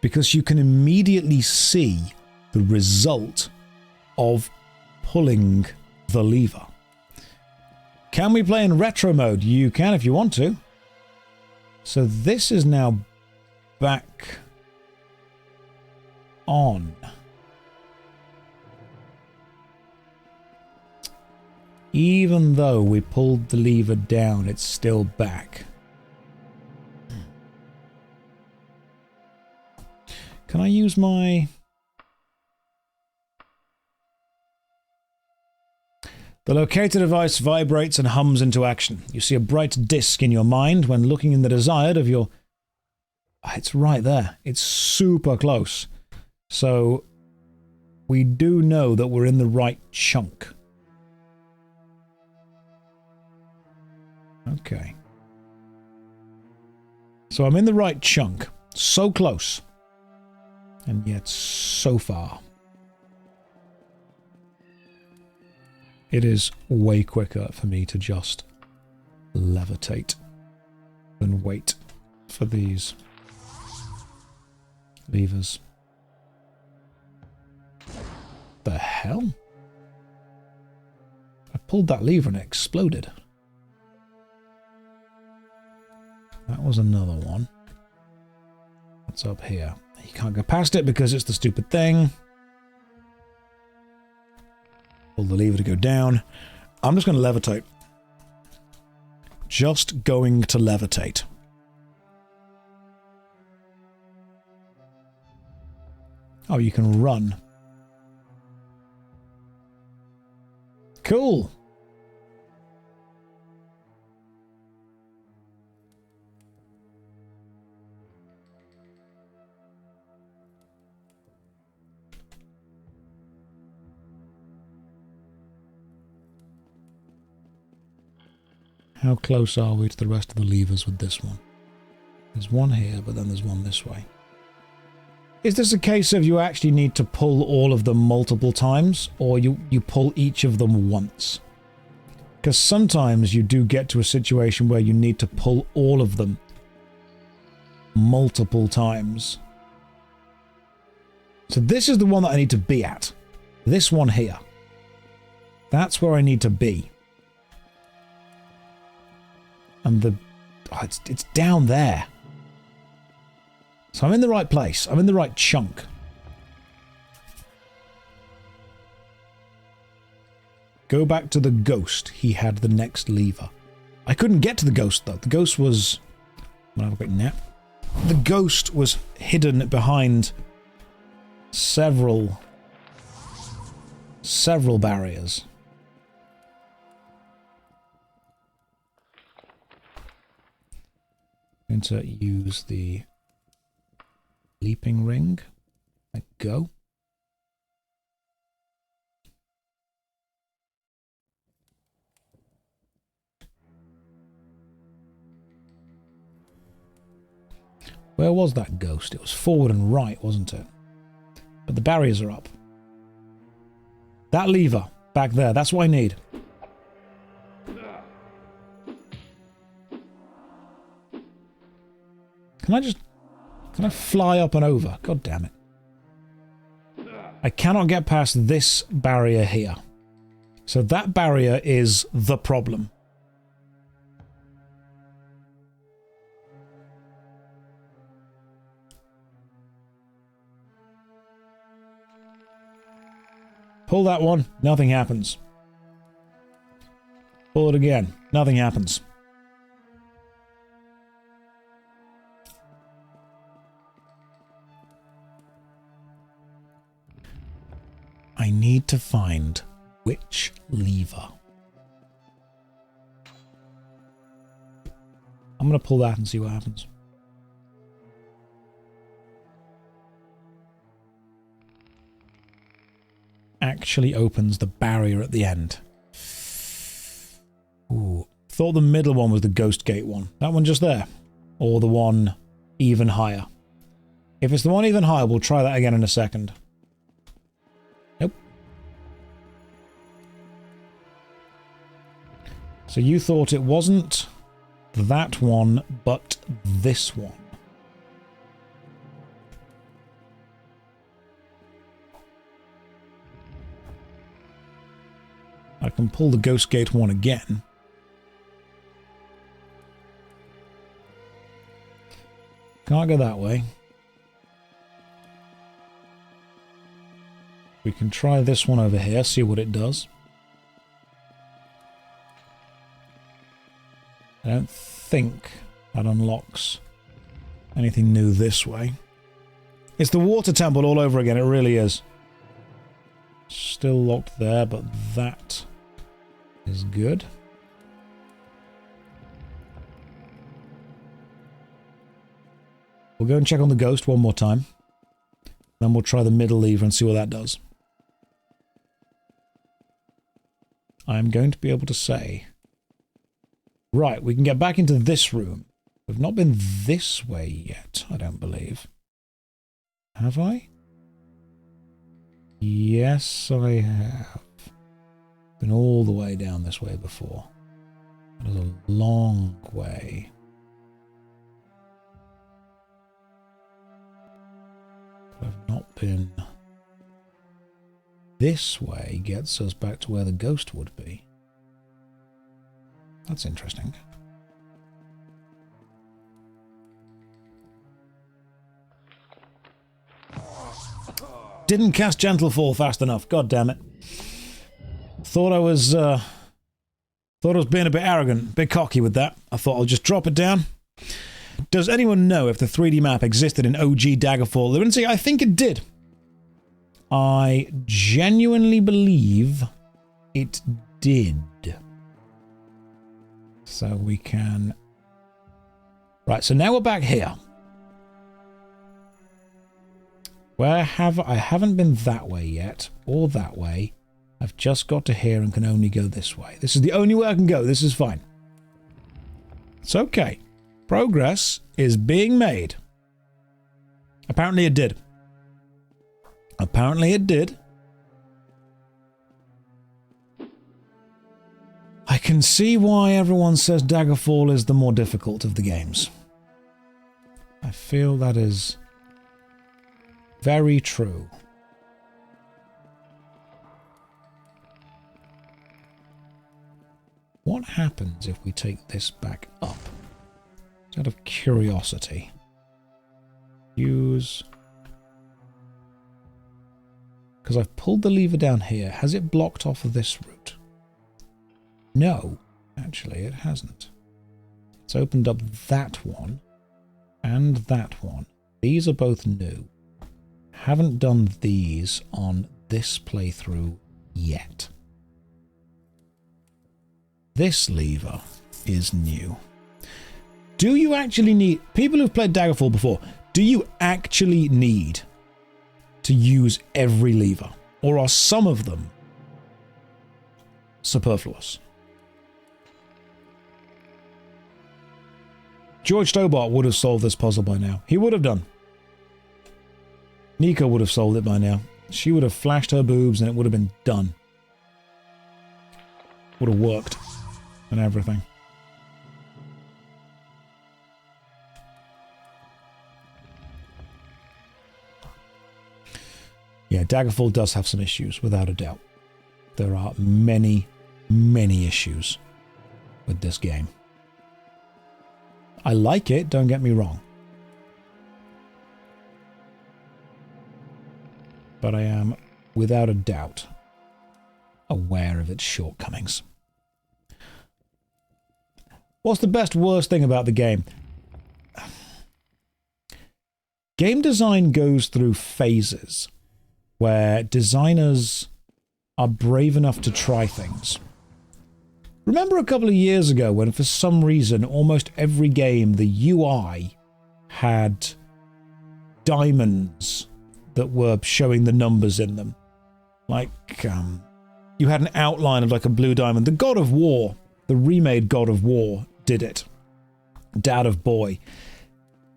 Because you can immediately see the result of pulling the lever. Can we play in retro mode? You can if you want to. So this is now back on. Even though we pulled the lever down, it's still back. Can I use my... The locator device vibrates and hums into action. You see a bright disc in your mind when looking in the desired of your... It's right there. It's super close. So we do know that we're in the right chunk. Okay. So I'm in the right chunk. So close. And yet so far. It is way quicker for me to just levitate than wait for these levers. The hell? I pulled that lever and it exploded. That was another one. What's up here? You can't go past it because it's the stupid thing. Pull the lever to go down. I'm just going to levitate. Just going to levitate. Oh, you can run. Cool. How close are we to the rest of the levers with this one? There's one here, but then there's one this way. Is this a case of you actually need to pull all of them multiple times, or you pull each of them once? Because sometimes you do get to a situation where you need to pull all of them multiple times. So this is the one that I need to be at. This one here. That's where I need to be. And the... Oh, it's down there. So I'm in the right place. I'm in the right chunk. Go back to the ghost. He had the next lever. I couldn't get to the ghost, though. The ghost was... I'm going to have a quick nap. The ghost was hidden behind several barriers. I'm going to use the leaping ring. Let go. Where was that ghost? It was forward and right, wasn't it? But the barriers are up. That lever back there, that's what I need. Can I fly up and over? God damn it. I cannot get past this barrier here. So that barrier is the problem. Pull that one, nothing happens. Pull it again, nothing happens. I need to find which lever. I'm going to pull that and see what happens. Actually opens the barrier at the end. Ooh. Thought the middle one was the ghost gate one. That one just there. Or the one even higher. If it's the one even higher, we'll try that again in a second. Nope. So you thought it wasn't that one, but this one. I can pull the Ghost Gate one again. Can't go that way. We can try this one over here, see what it does. I don't think that unlocks anything new this way. It's the water temple all over again, it really is. Still locked there, but that is good. We'll go and check on the ghost one more time. Then we'll try the middle lever and see what that does. I'm going to be able to say... Right, we can get back into this room. We've not been this way yet, I don't believe. Have I? Yes, I have. Been all the way down this way before. That is a long way. But I've not been... This way gets us back to where the ghost would be. That's interesting. Didn't cast Gentle Fall fast enough. God damn it. Thought I was being a bit arrogant, a bit cocky with that. I thought I'll just drop it down. Does anyone know if the 3D map existed in OG Daggerfall? Lunacy, I think it did. I genuinely believe it did. So we can... Right, so now we're back here. I haven't been that way yet, or that way. I've just got to here and can only go this way. This is the only way I can go. This is fine. It's okay. Progress is being made. Apparently it did. Apparently it did. I can see why everyone says Daggerfall is the more difficult of the games. I feel that is very true. What happens if we take this back up? Out of curiosity. Use... Because I've pulled the lever down here. Has it blocked off of this route? No, actually it hasn't. It's opened up that one and that one. These are both new. Haven't done these on this playthrough yet. This lever is new. Do you actually need... People who've played Daggerfall before, do you actually need to use every lever? Or are some of them superfluous? George Stobart would have solved this puzzle by now. He would have done. Nico would have solved it by now. She would have flashed her boobs and it would have been done. Would have worked. And everything. Yeah, Daggerfall does have some issues, without a doubt. There are many, many issues with this game. I like it, don't get me wrong. But I am, without a doubt, aware of its shortcomings. What's the best worst thing about the game? Game design goes through phases where designers are brave enough to try things. Remember a couple of years ago when for some reason almost every game the UI had diamonds that were showing the numbers in them? Like, you had an outline of like a blue diamond. The God of War, the remade God of War, did it. Dad of Boy.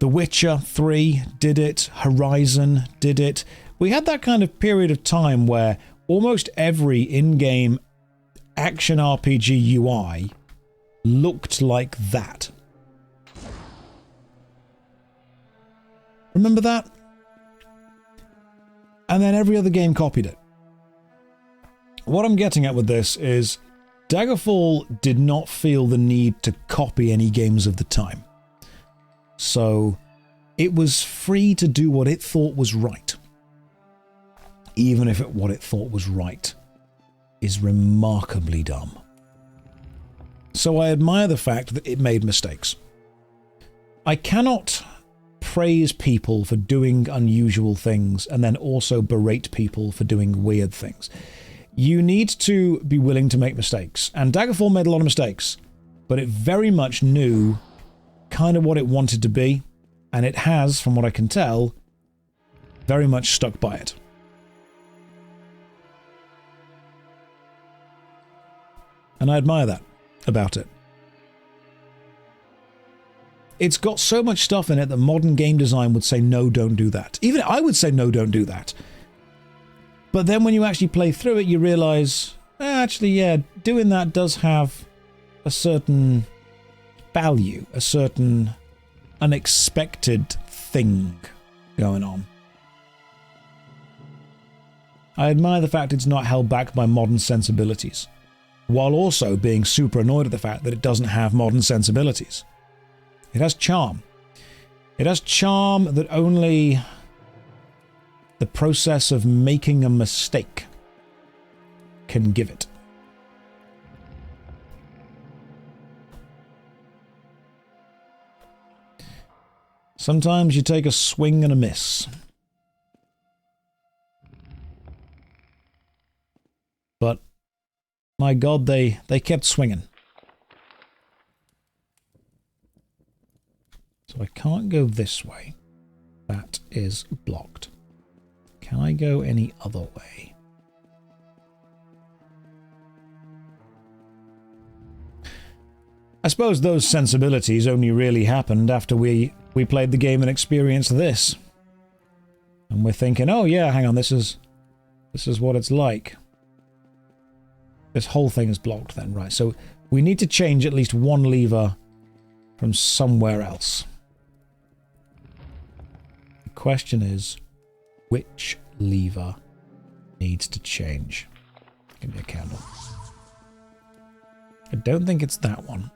The Witcher 3 did it. Horizon did it. We had that kind of period of time where almost every in-game action RPG UI looked like that. Remember that? And then every other game copied it. What I'm getting at with this is Daggerfall did not feel the need to copy any games of the time. So it was free to do what it thought was right. Even if what it thought was right is remarkably dumb. So I admire the fact that it made mistakes. I cannot praise people for doing unusual things and then also berate people for doing weird things. You need to be willing to make mistakes. And Daggerfall made a lot of mistakes, but it very much knew kind of what it wanted to be, and it has, from what I can tell, very much stuck by it. And I admire that about it. It's got so much stuff in it that modern game design would say, no, don't do that. Even I would say, no, don't do that. But then when you actually play through it, you realize, actually, yeah, doing that does have a certain value, a certain unexpected thing going on. I admire the fact it's not held back by modern sensibilities, while also being super annoyed at the fact that it doesn't have modern sensibilities. It has charm. It has charm that only the process of making a mistake can give it. Sometimes you take a swing and a miss. But, my God, they kept swinging. So I can't go this way. That is blocked. Can I go any other way? I suppose those sensibilities only really happened after we played the game and experienced this. And we're thinking, oh yeah, hang on, this is what it's like. This whole thing is blocked then, right? So we need to change at least one lever from somewhere else. The question is, which lever needs to change? Give me a candle. I don't think it's that one.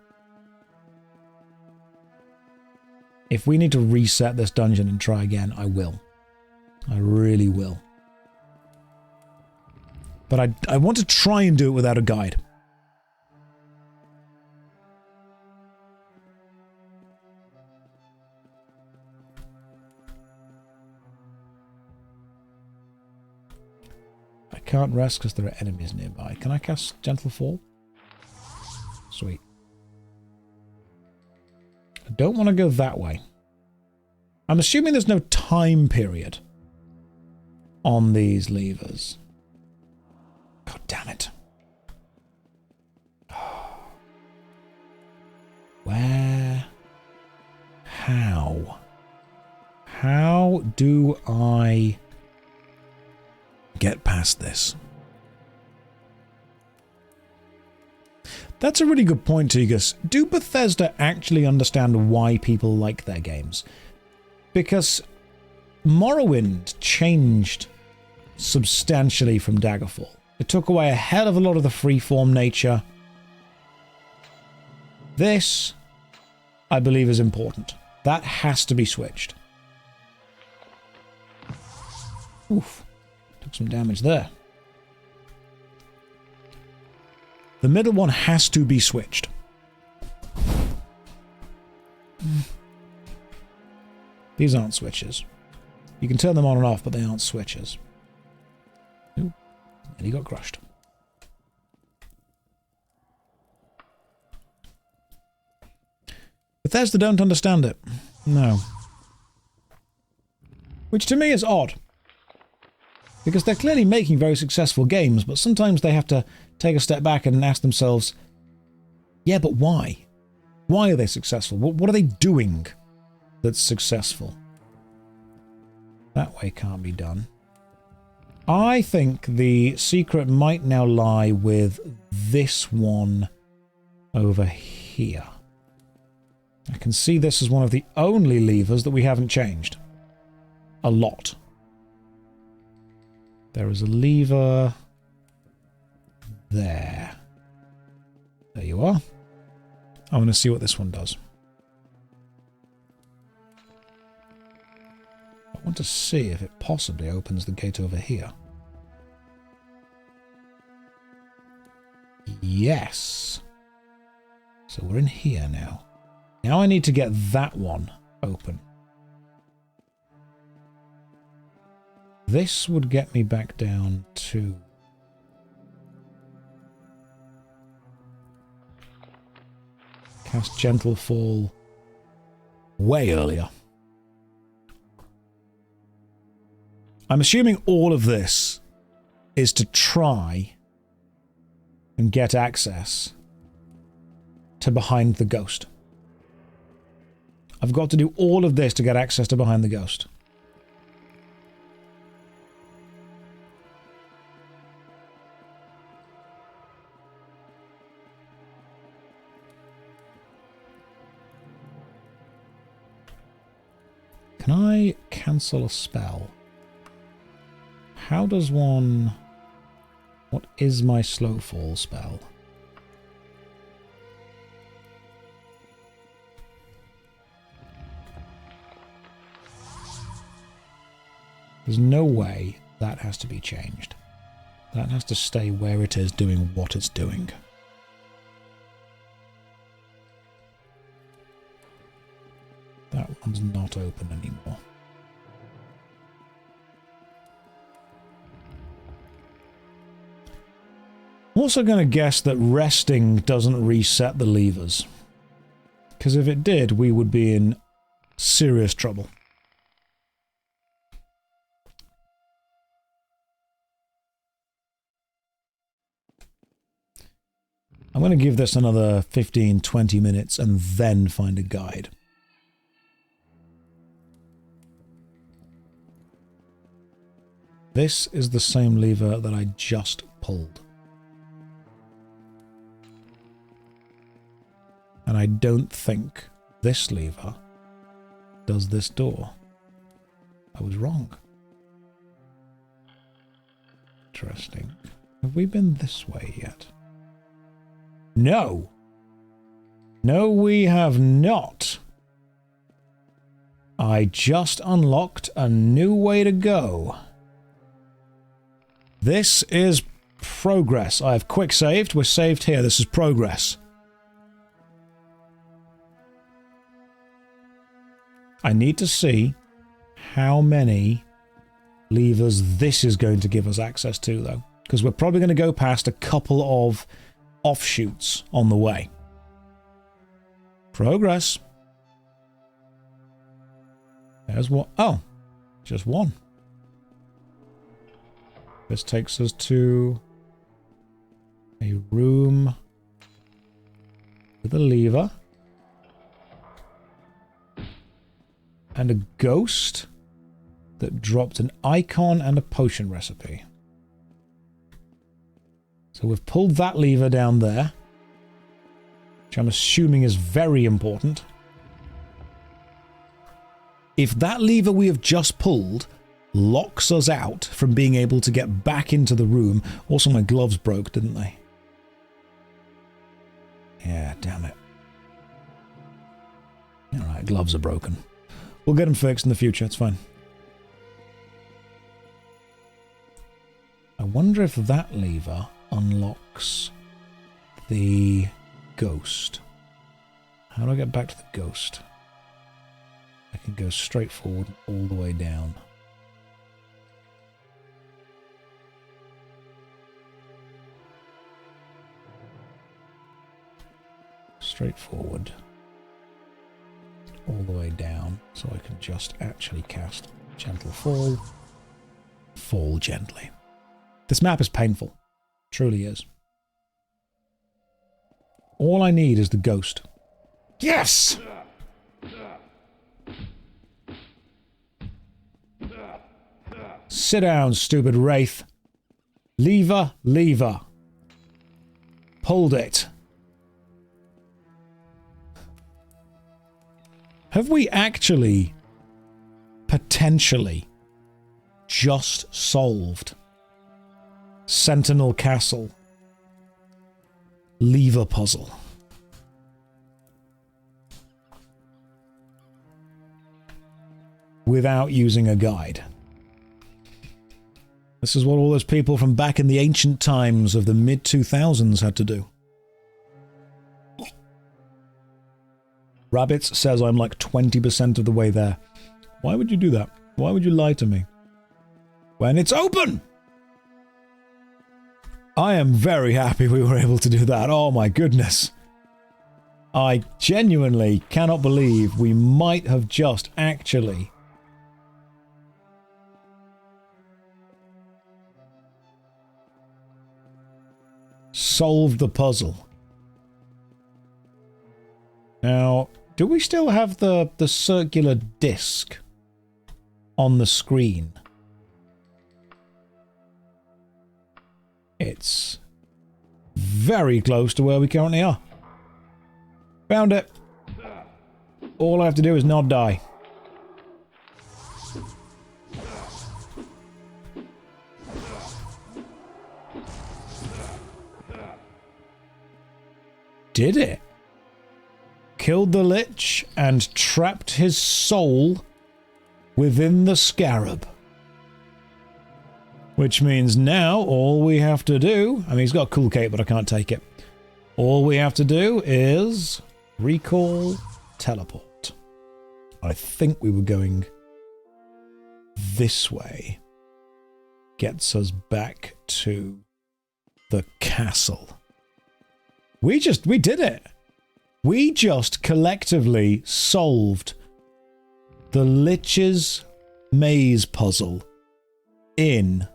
If we need to reset this dungeon and try again, I will. I really will. But I want to try and do it without a guide. I can't rest because there are enemies nearby. Can I cast Gentle Fall? Sweet. I don't want to go that way. I'm assuming there's no time period on these levers. God damn it. Where? How? How do I get past this? That's a really good point, Tegus. Do Bethesda actually understand why people like their games? Because Morrowind changed substantially from Daggerfall. It took away a hell of a lot of the freeform nature. This, I believe, is important. That has to be switched. Oof. Took some damage there. The middle one has to be switched. These aren't switches. You can turn them on and off, but they aren't switches. Ooh, and he got crushed. Bethesda don't understand it. No. Which to me is odd. Because they're clearly making very successful games, but sometimes they have to take a step back and ask themselves, yeah, but why? Why are they successful? What are they doing that's successful? That way can't be done. I think the secret might now lie with this one over here. I can see this as one of the only levers that we haven't changed. A lot. There is a lever there. There you are. I want to see what this one does. I want to see if it possibly opens the gate over here. Yes. So we're in here now. Now I need to get that one open. This would get me back down to... Cast Gentle Fall way earlier. I'm assuming all of this is to try and get access to behind the ghost. I've got to do all of this to get access to behind the ghost. Can I cancel a spell? How does one... What is my slow fall spell? There's no way that has to be changed. That has to stay where it is doing what it's doing. That one's not open anymore. I'm also going to guess that resting doesn't reset the levers. Because if it did, we would be in serious trouble. I'm going to give this another 15-20 minutes and then find a guide. This is the same lever that I just pulled. And I don't think this lever does this door. I was wrong. Interesting. Have we been this way yet? No! No, we have not. I just unlocked a new way to go. This is progress. I have quick saved. We're saved here. This is progress. I need to see how many levers this is going to give us access to, though. Because we're probably going to go past a couple of offshoots on the way. Progress. There's one. Oh, just one. This takes us to a room with a lever and a ghost that dropped an icon and a potion recipe. So we've pulled that lever down there, which I'm assuming is very important. If that lever we have just pulled locks us out from being able to get back into the room... Also, my gloves broke, didn't they? Yeah, damn it. Alright, gloves are broken. We'll get them fixed in the future, it's fine. I wonder if that lever unlocks the ghost. How do I get back to the ghost? I can go straight forward all the way down. Straight forward. All the way down. So I can just actually cast Gentle Fall. Fall gently. This map is painful. Truly is. All I need is the ghost. Yes! Sit down, stupid wraith. Lever, lever. Pulled it. Have we actually, potentially, just solved Sentinel Castle lever puzzle? Without using a guide. This is what all those people from back in the ancient times of the mid-2000s had to do. Rabbits says I'm like 20% of the way there. Why would you do that? Why would you lie to me? When it's open! I am very happy we were able to do that. Oh my goodness. I genuinely cannot believe we might have just actually... solved the puzzle. Now, do we still have the circular disc on the screen? It's very close to where we currently are. Found it. All I have to do is not die. Did it? Killed the Lich and trapped his soul within the scarab. Which means now all we have to do... I mean, he's got a cool cape, but I can't take it. All we have to do is recall teleport. I think we were going this way. Gets us back to the castle. We did it. We just collectively solved the Lich's maze puzzle in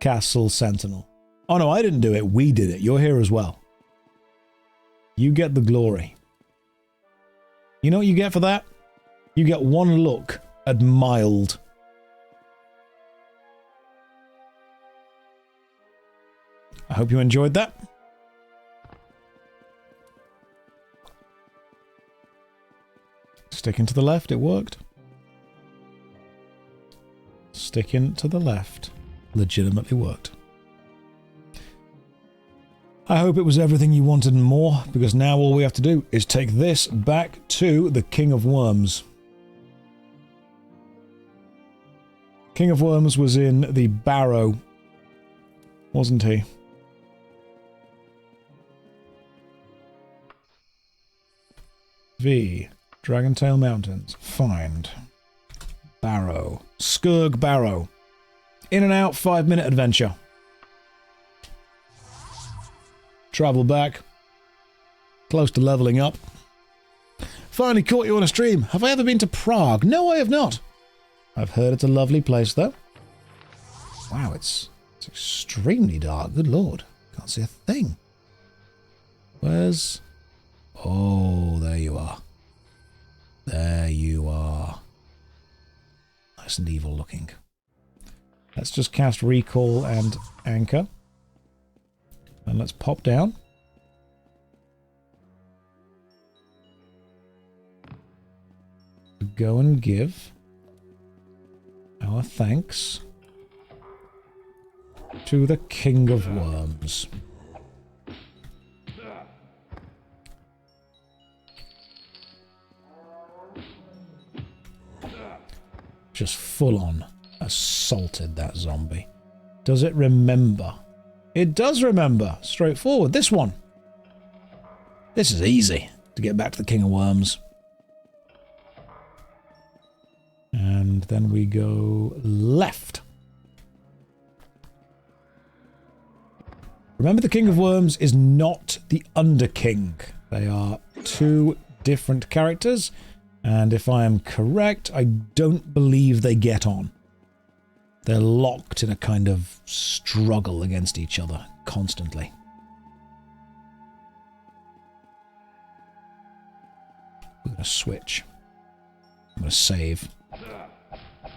Castle Sentinel. Oh no, I didn't do it. We did it. You're here as well. You get the glory. You know what you get for that? You get one look at Mild. I hope you enjoyed that. Sticking to the left, it worked. Sticking to the left legitimately worked. I hope it was everything you wanted and more, because now all we have to do is take this back to the King of Worms. King of Worms was in the Barrow, wasn't he? V. Dragontail Mountains. Find. Barrow. Skurg Barrow. In and out, 5-minute adventure. Travel back. Close to leveling up. finally caught you on a stream. Have I ever been to Prague? No, I have not. I've heard it's a lovely place, though. Wow, it's extremely dark. Good lord. Can't see a thing. Where's... Oh, there you are. There you are. Nice and evil looking. Let's just cast Recall and Anchor. And let's pop down. Go and give our thanks to the King of Worms. Just full on assaulted that zombie. Does it remember? It does remember. Straightforward. This one. This is easy to get back to the King of Worms. And then we go left. Remember, the King of Worms is not the Underking. They are two different characters. And if I am correct, I don't believe they get on. They're locked in a kind of struggle against each other constantly. We're going to switch. I'm going to save. I'm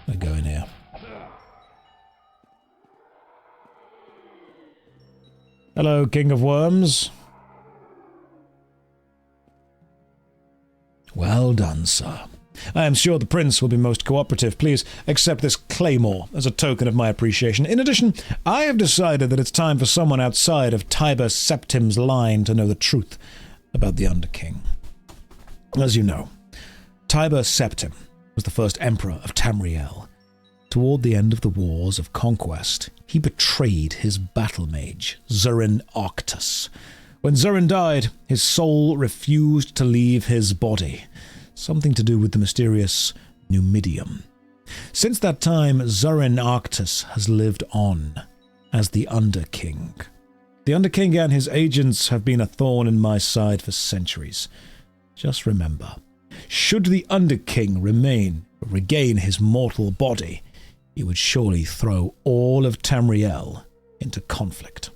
going to go in here. Hello, King of Worms. Well done, sir. I am sure the Prince will be most cooperative. Please accept this claymore as a token of my appreciation. In addition, I have decided that it's time for someone outside of Tiber Septim's line to know the truth about the Underking. As you know, Tiber Septim was the first emperor of Tamriel. Toward the end of the Wars of Conquest, he betrayed his battle mage, Zurin Arctus. When Zurin died, his soul refused to leave his body. Something to do with the mysterious Numidium. Since that time, Zurin Arctus has lived on as the Underking. The Underking and his agents have been a thorn in my side for centuries. Just remember, should the Underking regain his mortal body, he would surely throw all of Tamriel into conflict.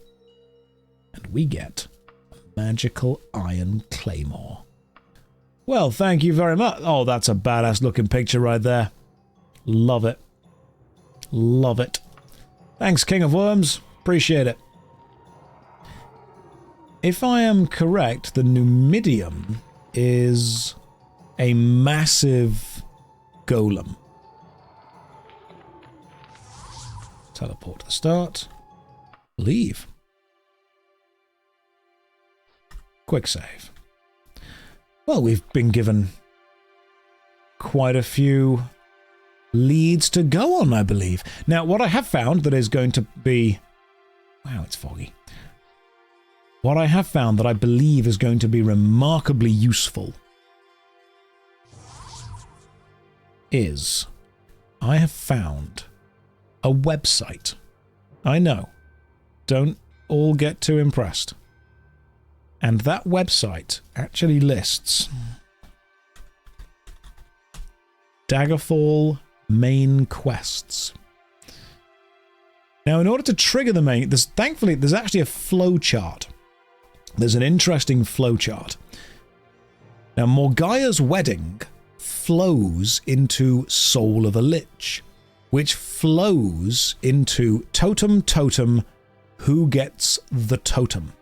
And we get a magical iron claymore. Well, thank you very much. Oh, that's a badass looking picture right there. Love it. Love it. Thanks, King of Worms. Appreciate it. If I am correct, the Numidium is a massive golem. Teleport to the start. Leave. Quick save. Well, we've been given quite a few leads to go on, I believe. Now, what I have found that is going to be... Wow, it's foggy. What I have found that I believe is going to be remarkably useful is I have found a website. I know. Don't all get too impressed. And that website actually lists Daggerfall main quests. Now, in order to trigger the main... Thankfully, there's actually a flowchart. There's an interesting flowchart. Now, Morgaia's wedding flows into Soul of a Lich, which flows into Totem Totem, who gets the totem.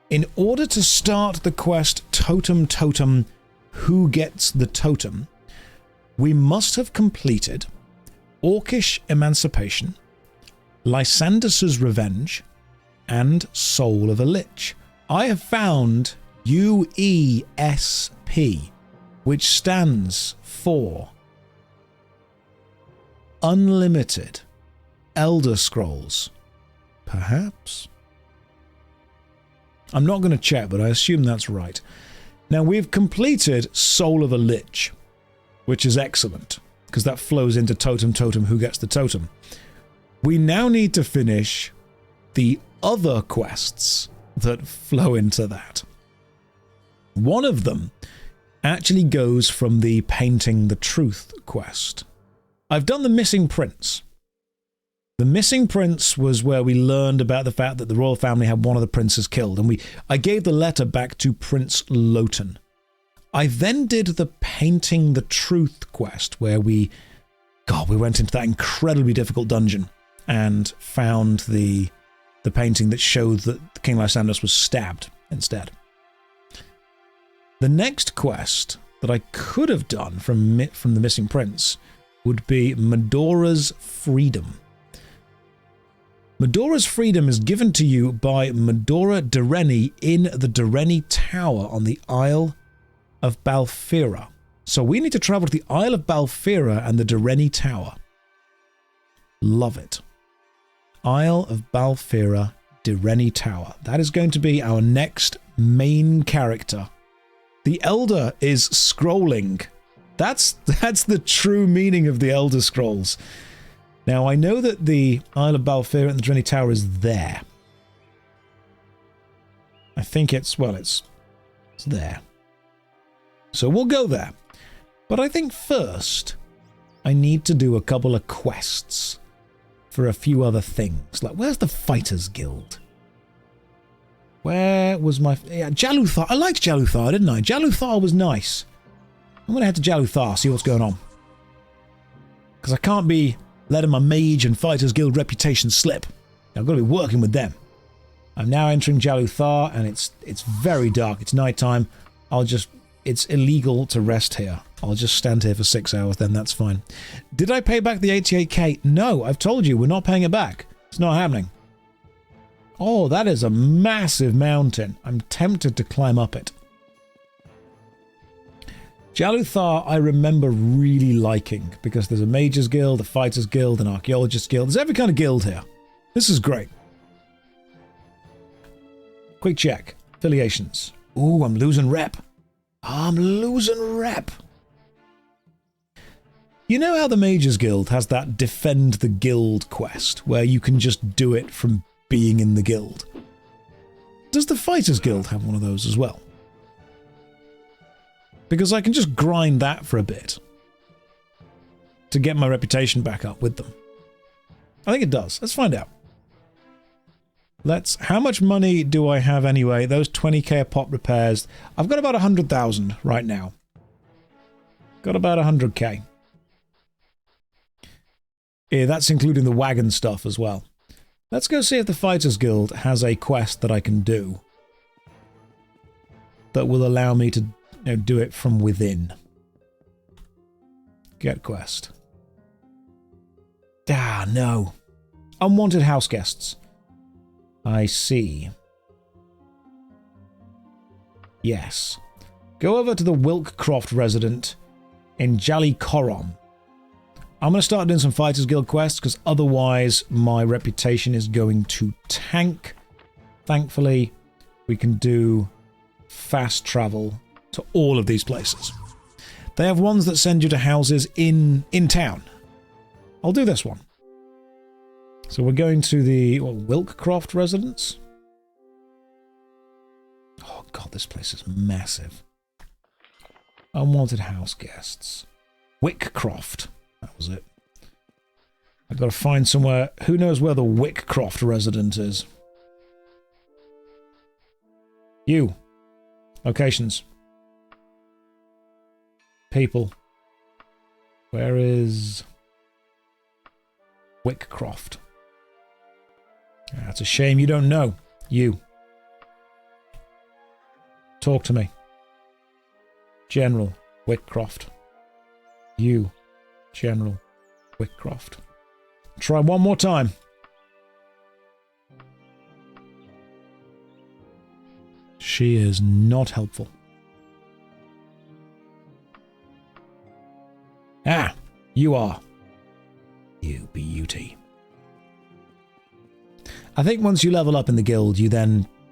In order to start the quest Totem Totem, who gets the totem, we must have completed Orcish Emancipation, Lysandus's Revenge, and Soul of a Lich. I have found UESP, which stands for Unlimited Elder Scrolls. Perhaps? I'm not going to check, but I assume that's right. Now, we've completed Soul of a Lich, which is excellent, because that flows into Totem Totem, who gets the totem. We now need to finish the other quests that flow into that. One of them actually goes from the Painting the Truth quest. I've done the Missing Prince. The Missing Prince was where we learned about the fact that the royal family had one of the princes killed, and I gave the letter back to Prince Lowton. I then did the Painting the Truth quest, where we went into that incredibly difficult dungeon and found the painting that showed that King Lysander was stabbed instead. The next quest that I could have done from the Missing Prince would be Medora's Freedom. Medora's Freedom is given to you by Medora Dereni in the Dereni Tower on the Isle of Balfira. So we need to travel to the Isle of Balfira and the Dereni Tower. Love it. Isle of Balfira, Dereni Tower. That is going to be our next main character. The Elder is scrolling. That's the true meaning of the Elder Scrolls. Now, I know that the Isle of Balfira and the Dereni Tower is there. I think it's there. So we'll go there. But I think first, I need to do a couple of quests for a few other things. Like, where's the Fighters Guild? Where was my... Yeah, Jaluthar. I liked Jaluthar, didn't I? Jaluthar was nice. I'm going to head to Jaluthar, see what's going on. Because I can't be letting my Mage and Fighters Guild reputation slip. I've got to be working with them. I'm now entering Jaluthar, and it's very dark. It's nighttime. It's illegal to rest here. I'll just stand here for 6 hours, then that's fine. Did I pay back the 88k? No, I've told you, we're not paying it back. It's not happening. Oh, that is a massive mountain. I'm tempted to climb up it. Jaluthar I remember really liking, because there's a Mages Guild, a Fighters Guild, an Archaeologist Guild. There's every kind of guild here. This is great. Quick check. Affiliations. Ooh, I'm losing rep. I'm losing rep. You know how the Mages Guild has that Defend the Guild quest, where you can just do it from being in the guild? Does the Fighters Guild have one of those as well? Because I can just grind that for a bit to get my reputation back up with them. I think it does. Let's find out. How much money do I have anyway? Those 20k a pop repairs. I've got about 100,000 right now. Got about 100k. Yeah, that's including the wagon stuff as well. Let's go see if the Fighters Guild has a quest that I can do that will allow me to do it from within. Get quest. Ah, no. Unwanted house guests. I see. Yes. Go over to the Wilkcroft resident in Jallycorom. I'm going to start doing some Fighters Guild quests, because otherwise my reputation is going to tank. Thankfully, we can do fast travel to all of these places. They have ones that send you to houses in town. I'll do this one. So we're going to the Wilkcroft residence. Oh god, this place is massive. Unwanted house guests. Wickcroft. That was it. I've got to find somewhere. Who knows where the Wickcroft resident is? You. Locations. People. Where is Wickcroft? That's a shame you don't know. You. Talk to me. General Wickcroft. You. General Wickcroft. Try one more time. She is not helpful. Ah, you are. You beauty. I think once you level up in the guild,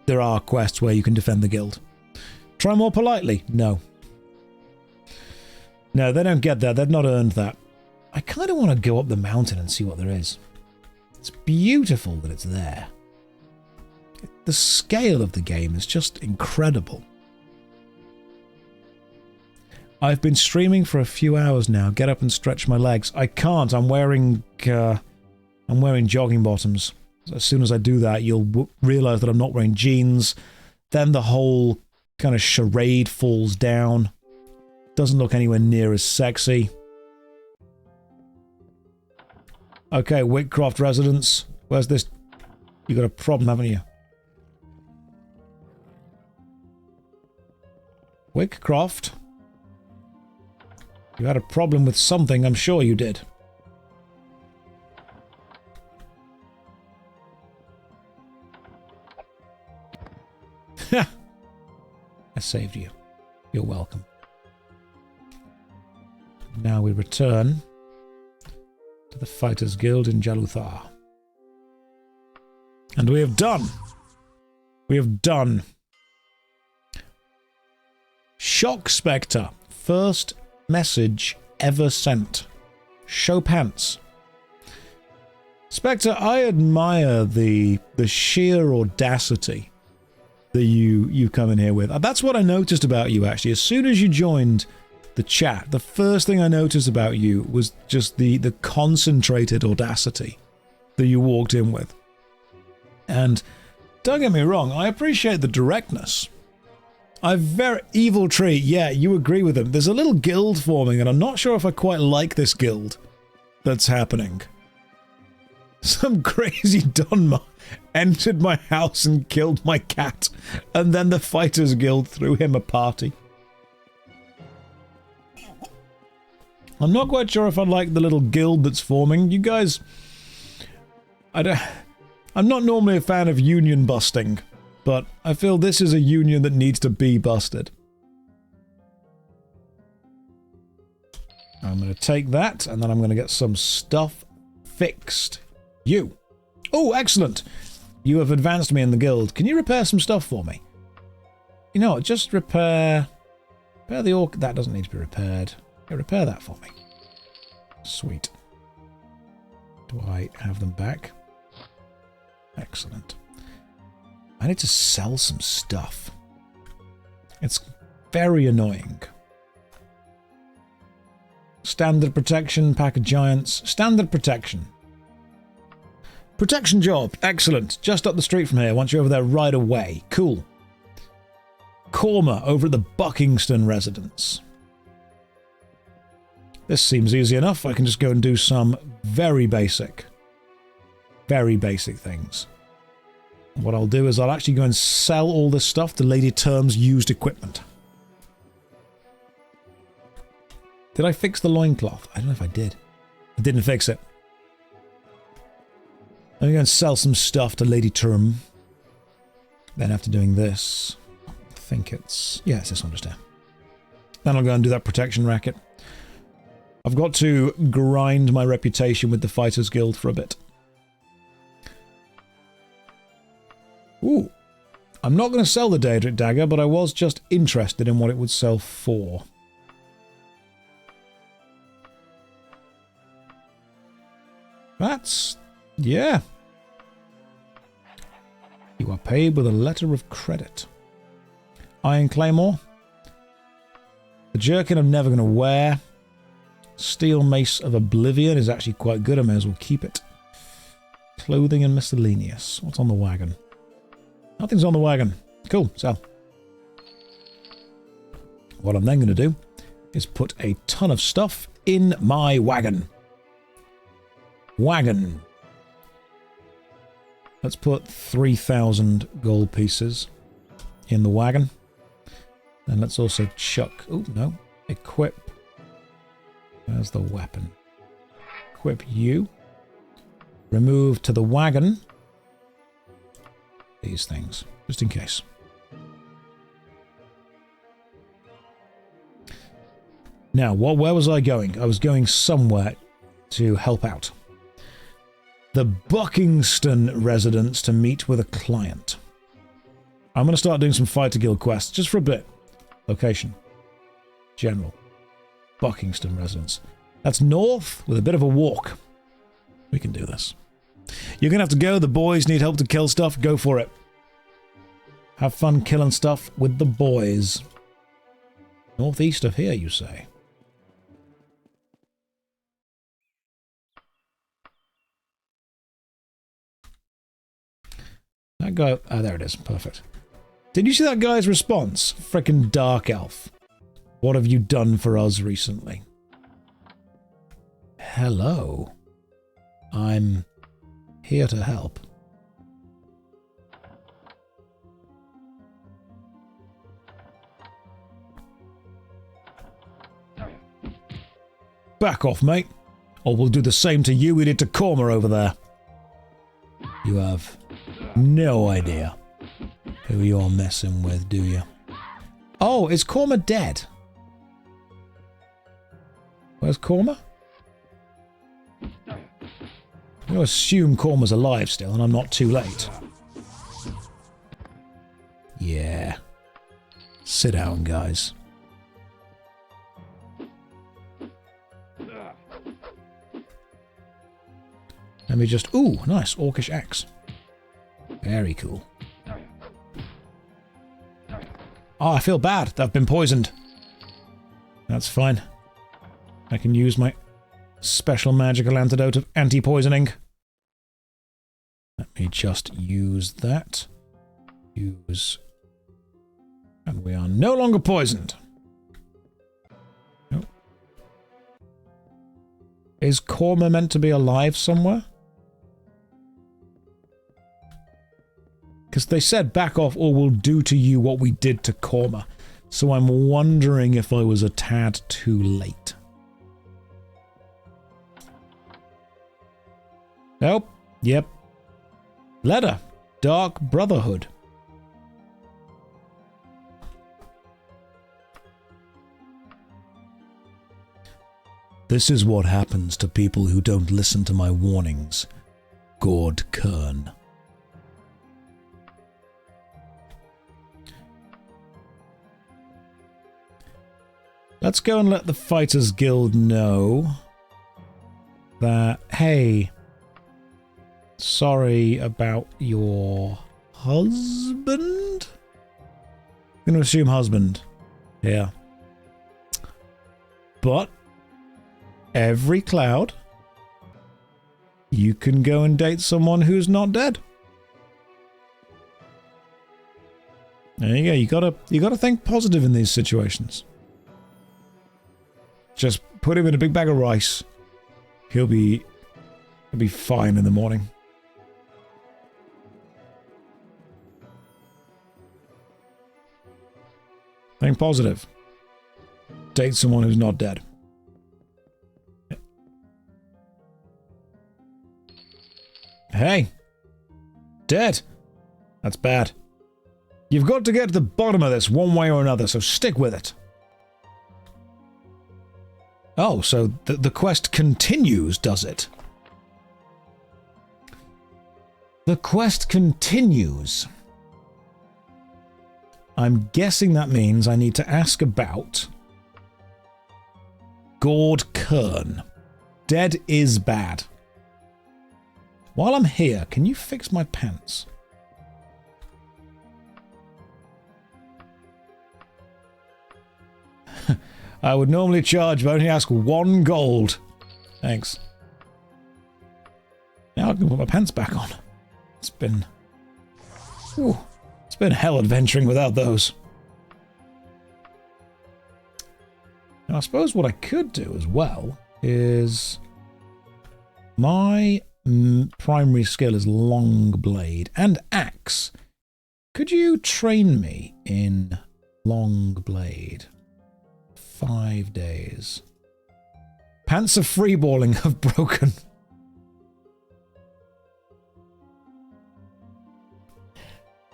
there are quests where you can defend the guild. Try more politely. No. No, they don't get that. They've not earned that. I kind of want to go up the mountain and see what there is. It's beautiful that it's there. The scale of the game is just incredible. I've been streaming for a few hours now. Get up and stretch my legs. I can't. I'm wearing jogging bottoms. As soon as I do that, you'll realize that I'm not wearing jeans. Then the whole kind of charade falls down. Doesn't look anywhere near as sexy. Okay, Whitcroft residence. Where's this? You got a problem, haven't you? Whitcroft? You had a problem with something, I'm sure you did. Ha! I saved you. You're welcome. Now we return to the Fighters Guild in Jaluthar. And we have done. We have done. Shock Spectre. First message ever sent. Show pants. Spectre, I admire the sheer audacity that you come in here with. That's what I noticed about you, actually. As soon as you joined the chat, the first thing I noticed about you was just the concentrated audacity that you walked in with. And don't get me wrong, I appreciate the directness. Evil Tree, yeah, you agree with him. There's a little guild forming, and I'm not sure if I quite like this guild that's happening. Some crazy Dunmer entered my house and killed my cat, and then the Fighters Guild threw him a party. I'm not quite sure if I like the little guild that's forming. You guys... I'm not normally a fan of union busting, but I feel this is a union that needs to be busted. I'm going to take that, and then I'm going to get some stuff fixed. You. Oh, excellent. You have advanced me in the guild. Can you repair some stuff for me? You know what, just repair the orc. That doesn't need to be repaired. Yeah, repair that for me. Sweet. Do I have them back? Excellent. I need to sell some stuff. It's very annoying. Standard protection, pack of giants. Standard protection. Protection job. Excellent. Just up the street from here. Want you over there right away. Cool. Korma over at the Buckingston residence. This seems easy enough. I can just go and do some very basic things. What I'll do is I'll actually go and sell all this stuff to Lady Term's used equipment. Did I fix the loincloth? I don't know if I did. I didn't fix it. I'm going to sell some stuff to Lady Term. Then after doing this, I think it's... yeah, it's this one just here. Then I'll go and do that protection racket. I've got to grind my reputation with the Fighters Guild for a bit. Ooh. I'm not going to sell the Daedric Dagger, but I was just interested in what it would sell for. That's... yeah. You are paid with a letter of credit. Iron Claymore. The Jerkin I'm never going to wear. Steel Mace of Oblivion is actually quite good. I may as well keep it. Clothing and miscellaneous. What's on the wagon? Nothing's on the wagon. Cool, sell. What I'm then going to do is put a ton of stuff in my wagon. Wagon. Let's put 3,000 gold pieces in the wagon. And let's also chuck... oh, no. Equip. Where's the weapon? Equip you. Remove to the wagon these things, just in case. Now, where was I going? I was going somewhere to help out. The Buckingston residence to meet with a client. I'm going to start doing some Fighter Guild quests, just for a bit. Location. General. Buckingston residence. That's north with a bit of a walk. We can do this. You're going to have to go. The boys need help to kill stuff. Go for it. Have fun killing stuff with the boys. Northeast of here, you say? That guy... Ah, there it is. Perfect. Did you see that guy's response? Frickin' Dark Elf. What have you done for us recently? Hello. I'm here to help. Back off, mate. Or we'll do the same to you we did to Korma over there. You have no idea who you're messing with, do you? Oh, is Korma dead? Where's Korma? I'm going to assume Korma's alive still, and I'm not too late. Yeah. Sit down, guys. Let me just... Ooh, nice. Orcish axe. Very cool. Oh, I feel bad that I've been poisoned. That's fine. I can use my special magical antidote of anti-poisoning. Let me just use that. Use... And we are no longer poisoned. Nope. Is Korma meant to be alive somewhere? Because they said back off or we'll do to you what we did to Korma. So I'm wondering if I was a tad too late. Nope. Yep. Letter. Dark Brotherhood. This is what happens to people who don't listen to my warnings. Gord Kern. Let's go and let the Fighters Guild know that, hey, sorry about your husband? I'm going to assume husband. Yeah. But every cloud, you can go and date someone who's not dead. There you go. You gotta think positive in these situations. Just put him in a big bag of rice. He'll be fine in the morning. Think positive. Date someone who's not dead. Hey. Dead. That's bad. You've got to get to the bottom of this one way or another, so stick with it. Oh, so the quest continues, does it? The quest continues. I'm guessing that means I need to ask about Gord Kern. Dead is bad. While I'm here, can you fix my pants? I would normally charge, but only ask 1 gold. Thanks. Now I can put my pants back on. It's been... Ooh, it's been hell adventuring without those. Now, I suppose what I could do as well is... My primary skill is long blade and axe. Could you train me in long blade? 5 days. Pants of freeballing have broken.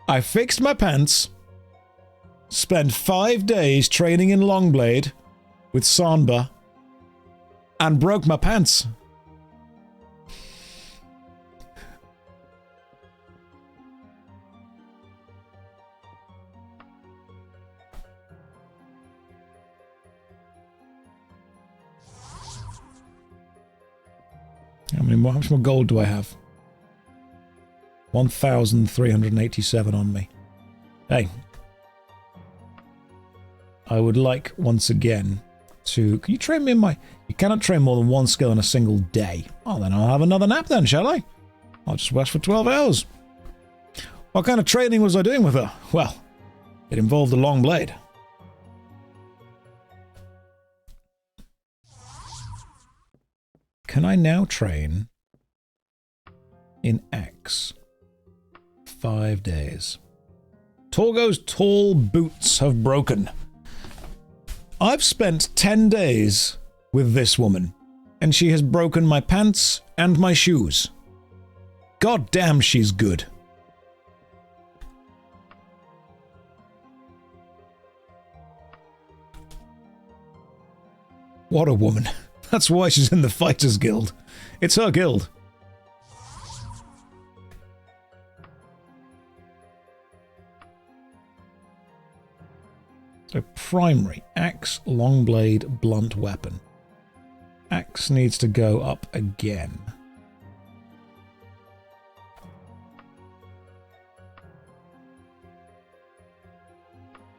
I fixed my pants, spent 5 days training in Longblade with Sanba, and broke my pants. How much more gold do I have? 1,387 on me. Hey. I would like, once again, to... Can you train me in my... You cannot train more than one skill in a single day. Oh, then I'll have another nap then, shall I? I'll just rest for 12 hours. What kind of training was I doing with her? Well, it involved a long blade. Can I now train in X? 5 days. Torgo's tall boots have broken. I've spent 10 days with this woman, and she has broken my pants and my shoes. God damn, she's good. What a woman. That's why she's in the Fighters Guild. It's her guild. So primary, axe, long blade, blunt weapon. Axe needs to go up again.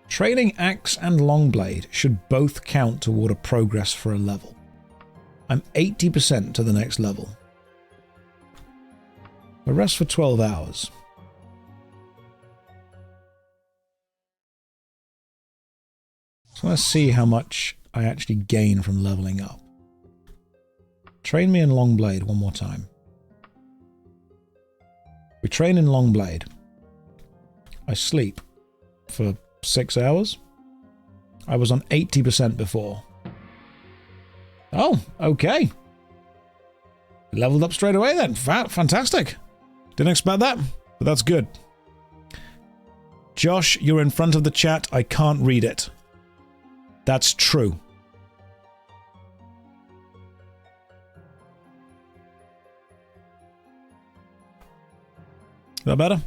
Training axe and long blade should both count toward a progress for a level. I'm 80% to the next level. I rest for 12 hours. So let's see how much I actually gain from leveling up. Train me in long blade one more time. We train in long blade. I sleep for 6 hours. I was on 80% before. Oh, okay. Leveled up straight away then. Fantastic. Didn't expect that, but that's good. Josh, you're in front of the chat. I can't read it. That's true. Is that better?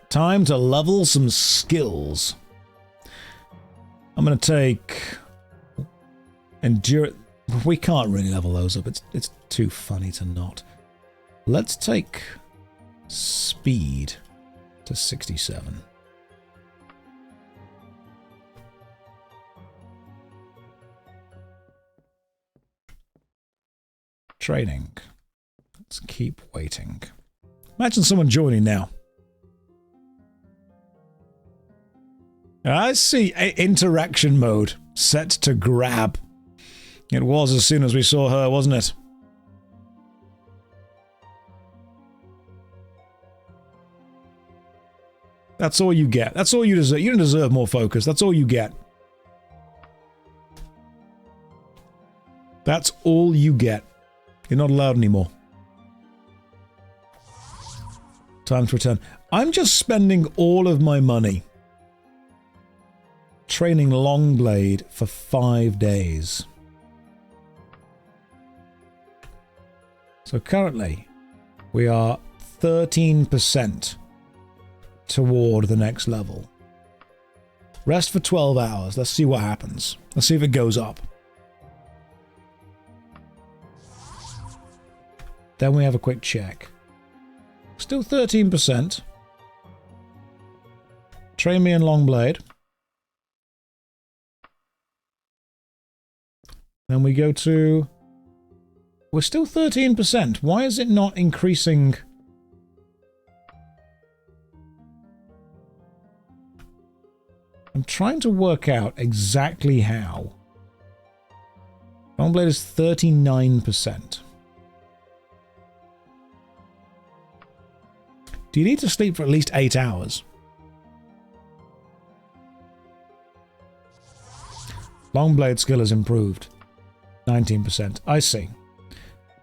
Time to level some skills. I'm going to take... Endure... We can't really level those up. It's too funny to not. Let's take... Speed to 67. Training. Let's keep waiting. Imagine someone joining now. I see. Interaction mode. Set to grab. It was as soon as we saw her, wasn't it? That's all you get. That's all you deserve. You don't deserve more focus. That's all you get. That's all you get. You're not allowed anymore. Time to return. I'm just spending all of my money training Longblade for 5 days. So currently, we are 13% toward the next level. Rest for 12 hours. Let's see what happens. Let's see if it goes up. Then we have a quick check. Still 13%. Train me in Longblade. Then we go to... We're still 13%. Why is it not increasing? I'm trying to work out exactly how. Longblade is 39%. Do you need to sleep for at least 8 hours? Longblade skill has improved. 19%. I see.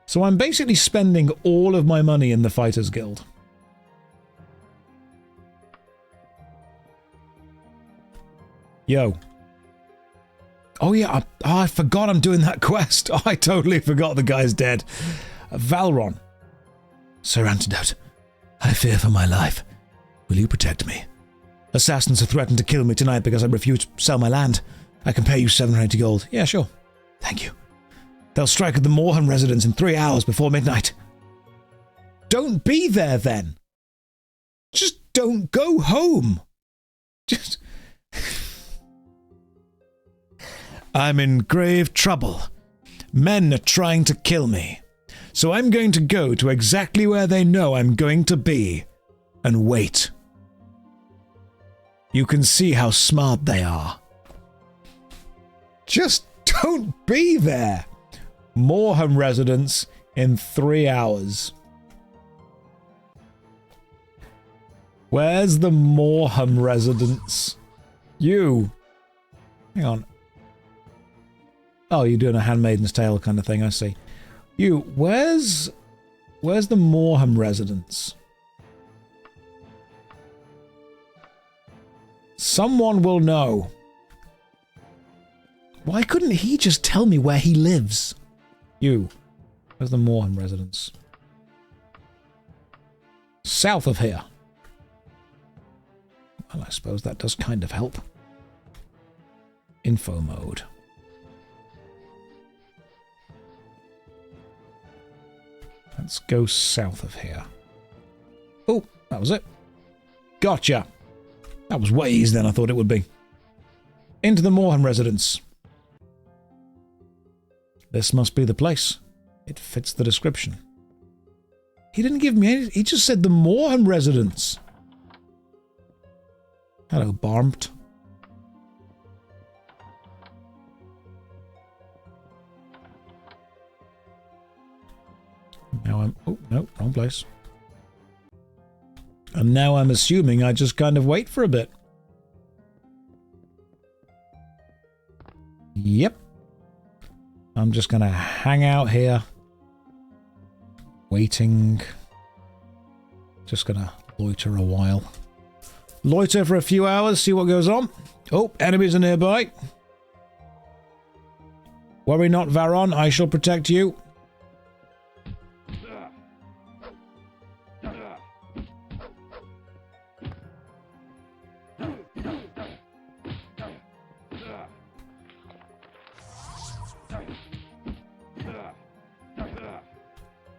So I'm basically spending all of my money in the Fighters Guild. Yo. Oh yeah, I forgot I'm doing that quest. Oh, I totally forgot the guy's dead. Valron. Sir Antidote, I fear for my life. Will you protect me? Assassins have threatened to kill me tonight because I refuse to sell my land. I can pay you 780 gold. Yeah, sure. Thank you. They'll strike at the Morham residence in 3 hours before midnight. Don't be there then. Just don't go home. Just... I'm in grave trouble. Men are trying to kill me. So I'm going to go to exactly where they know I'm going to be and wait. You can see how smart they are. Just don't be there. Moreham residence in 3 hours. Where's the Moreham residence? You. Hang on. Oh, you're doing a Handmaiden's Tale kind of thing, I see. You, where's the Moreham residence? Someone will know. Why couldn't he just tell me where he lives? You, where's the Moreham residence? South of here. Well, I suppose that does kind of help. Info mode. Let's go south of here. Oh, that was it. Gotcha. That was way easier than I thought it would be. Into the Moreham residence. This must be the place. It fits the description. He didn't give me any... He just said the Moreham residence. Hello, Barmt. Now I'm... Oh, no, wrong place. And now I'm assuming I just kind of wait for a bit. Yep. I'm just going to hang out here. Waiting. Just going to loiter a while. Loiter for a few hours, see what goes on. Oh, enemies are nearby. Worry not, Varon, I shall protect you.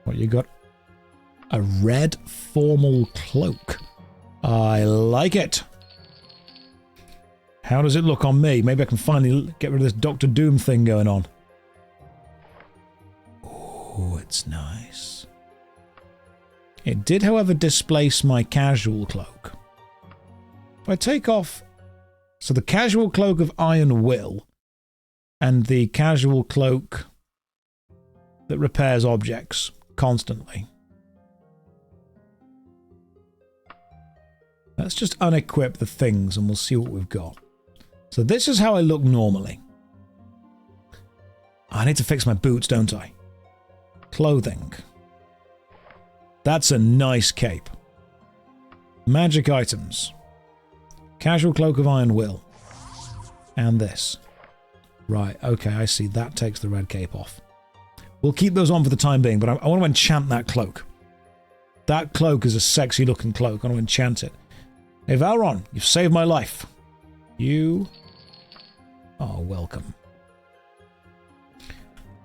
What you got? A red formal cloak. I like it. How does it look on me? Maybe I can finally get rid of this Doctor Doom thing going on. Oh, it's nice. It did, however, displace my casual cloak. If I take off... So the casual cloak of Iron Will and the casual cloak that repairs objects constantly. Let's just unequip the things and we'll see what we've got. So this is how I look normally. I need to fix my boots, don't I? Clothing. That's a nice cape. Magic items. Casual cloak of Iron Will. And this. Right, okay, I see. That takes the red cape off. We'll keep those on for the time being, but I want to enchant that cloak. That cloak is a sexy looking cloak. I want to enchant it. Hey, Valron, you've saved my life. You are welcome.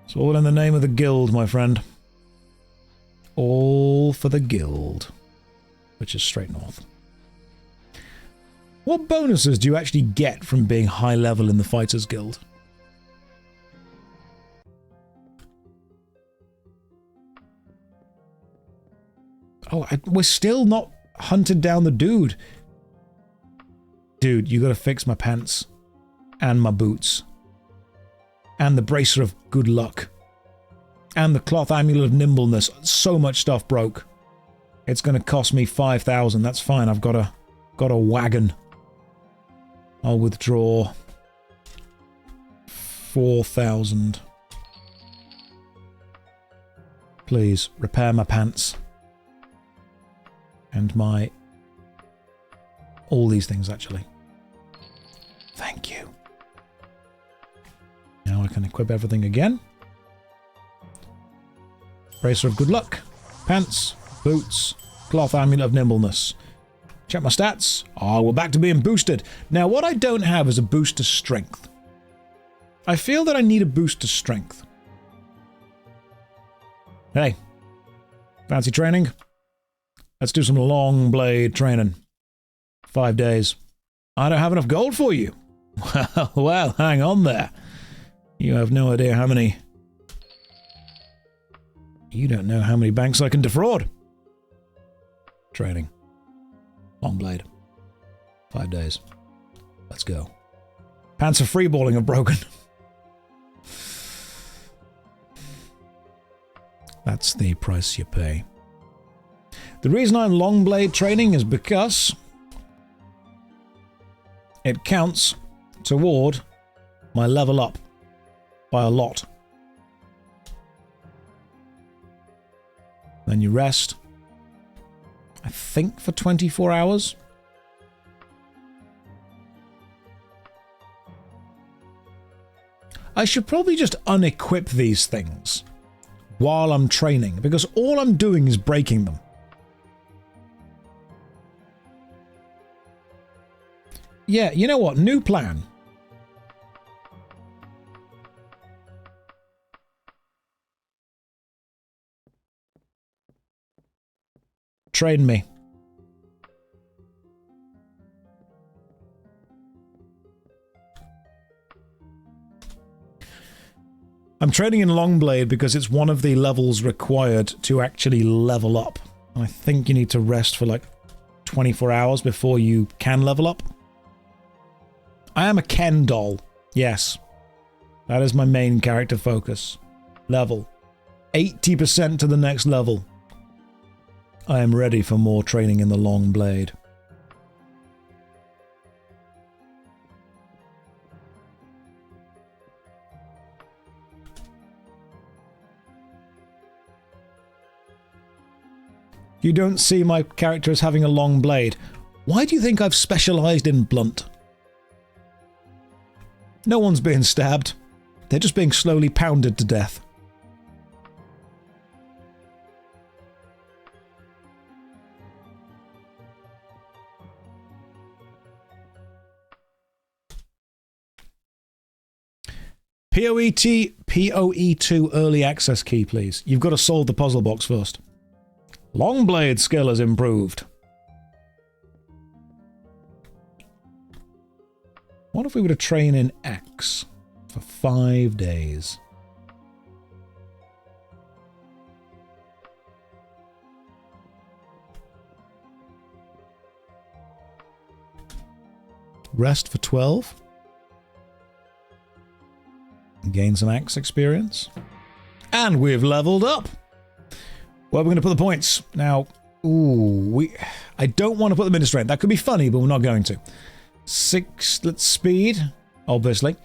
It's all in the name of the guild, my friend. All for the guild. Which is straight north. What bonuses do you actually get from being high level in the Fighters Guild? Oh, we're still not hunted down the dude. Dude, you gotta fix my pants. And my boots. And the bracer of good luck. And the cloth amulet of nimbleness. So much stuff broke. It's gonna cost me 5,000. That's fine. I've got a wagon. I'll withdraw 4,000. Please, repair my pants. And my... all these things, actually. Thank you. Now I can equip everything again. Bracer of good luck. Pants. Boots. Cloth amulet of nimbleness. Check my stats. Oh, we're back to being boosted. Now, what I don't have is a boost to strength. I feel that I need a boost to strength. Hey. Fancy training? Let's do some long blade training. 5 days. I don't have enough gold for you. Well, hang on there. You have no idea how many... You don't know how many banks I can defraud. Training. Long blade. 5 days. Let's go. Pants for freeballing are broken. That's the price you pay. The reason I'm long blade training is because it counts toward my level up by a lot. Then you rest, I think, for 24 hours. I should probably just unequip these things while I'm training, because all I'm doing is breaking them. Yeah, you know what? New plan. Train me. I'm training in Longblade because it's one of the levels required to actually level up. I think you need to rest for like 24 hours before you can level up. I am a Ken doll. Yes. That is my main character focus. Level. 80% to the next level. I am ready for more training in the long blade. You don't see my character as having a long blade. Why do you think I've specialized in blunt? No one's being stabbed. They're just being slowly pounded to death. PoE2 early access key, please. You've got to solve the puzzle box first. Longblade skill has improved. What if we were to train in X for 5 days? Rest for 12. Gain some axe experience. And we've leveled up. Where are we going to put the points? Now, I don't want to put them into strength. That could be funny, but we're not going to. 6, let's speed, obviously.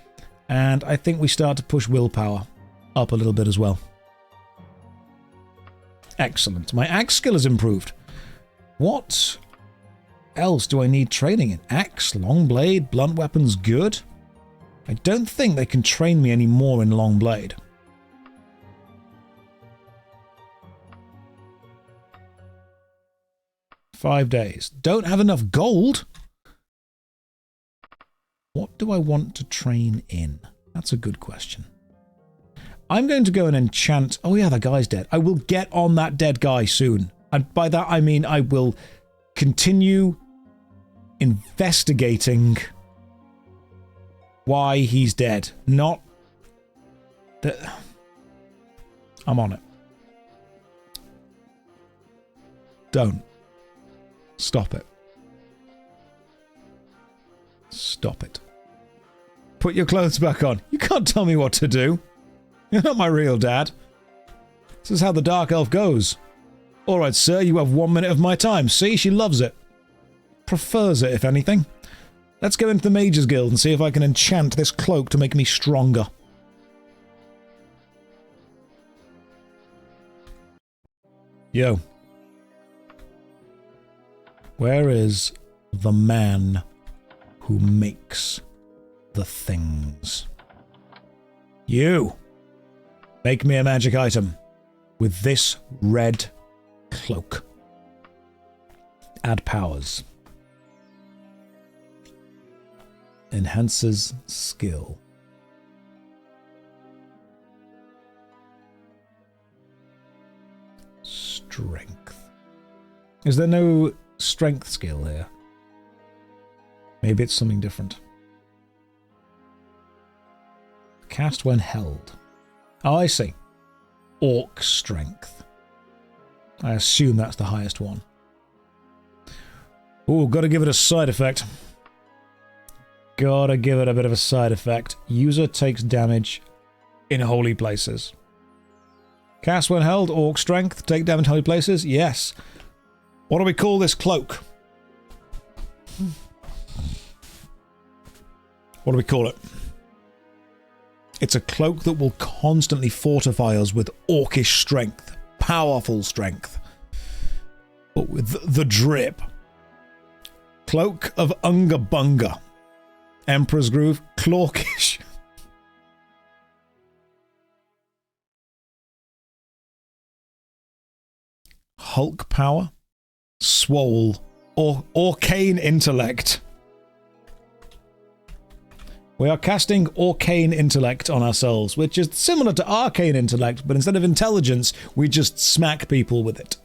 And I think we start to push willpower up a little bit as well. Excellent. My axe skill has improved. What else do I need training in? Axe, long blade, blunt weapons, good. I don't think they can train me any more in long blade. $5 days. Don't have enough gold? What do I want to train in? That's a good question. I'm going to go and enchant... Oh yeah, that guy's dead. I will get on that dead guy soon. And by that I mean I will continue investigating why he's dead. Not that... I'm on it. Don't. Stop it. Stop it. Put your clothes back on. You can't tell me what to do. You're not my real dad. This is how the Dark Elf goes. Alright, sir, you have 1 minute of my time. See, she loves it. Prefers it, if anything. Let's go into the Mages Guild and see if I can enchant this cloak to make me stronger. Yo. Where is the man who makes the things? You! Make me a magic item with this red cloak. Add powers. Enhances skill. Strength. Is there no strength skill here? Maybe it's something different. Cast when held. Oh, I see. Orc strength. I assume that's the highest one. Ooh, gotta give it a side effect. Gotta give it a bit of a side effect. User takes damage in holy places. Cast when held, orc strength, take damage in holy places? Yes. What do we call this cloak? What do we call it? It's a cloak that will constantly fortify us with orcish strength. Powerful strength. But with the drip. Cloak of Unga Bunga. Emperor's Groove. Clorkish. Hulk Power. Swole. Arcane Intellect. We are casting Arcane Intellect on ourselves, which is similar to Arcane Intellect, but instead of intelligence, we just smack people with it.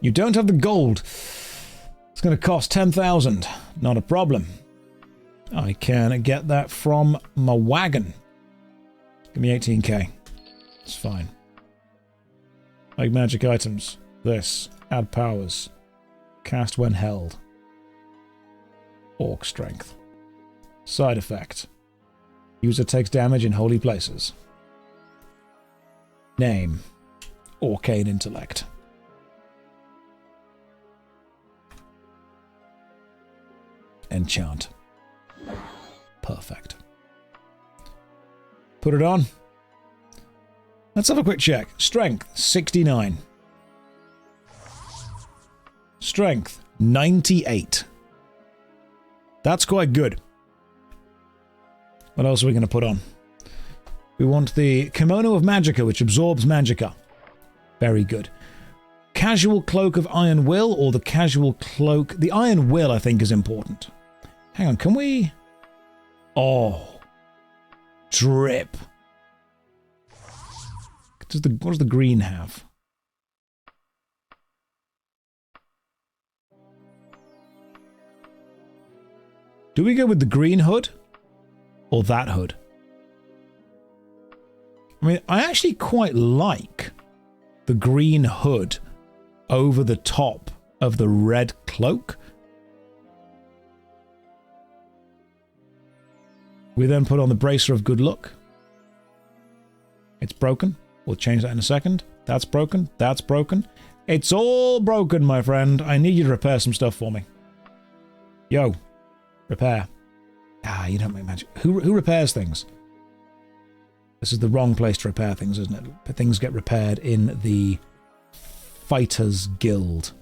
You don't have the gold. It's going to cost 10,000. Not a problem. I can get that from my wagon. Give me 18k. It's fine. Make magic items. This. Add powers. Cast when held. Orc strength. Side effect. User takes damage in holy places. Name. Arcane Intellect. Enchant. Perfect. Put it on. Let's have a quick check. Strength, 69. Strength, 98. That's quite good. What else are we going to put on? We want the Kimono of Magicka, which absorbs Magicka. Very good. Casual Cloak of Iron Will, or the Casual Cloak... The Iron Will, I think, is important. Hang on, can we... Oh. Drip. What does the green have? Do we go with the green hood? Or that hood? I mean, I actually quite like the green hood over the top of the red cloak. We then put on the Bracer of Good Luck. It's broken. We'll change that in a second. That's broken. That's broken. It's all broken, my friend. I need you to repair some stuff for me. Yo. Repair. Ah, you don't make magic. Who repairs things? This is the wrong place to repair things, isn't it? Things get repaired in the Fighters Guild.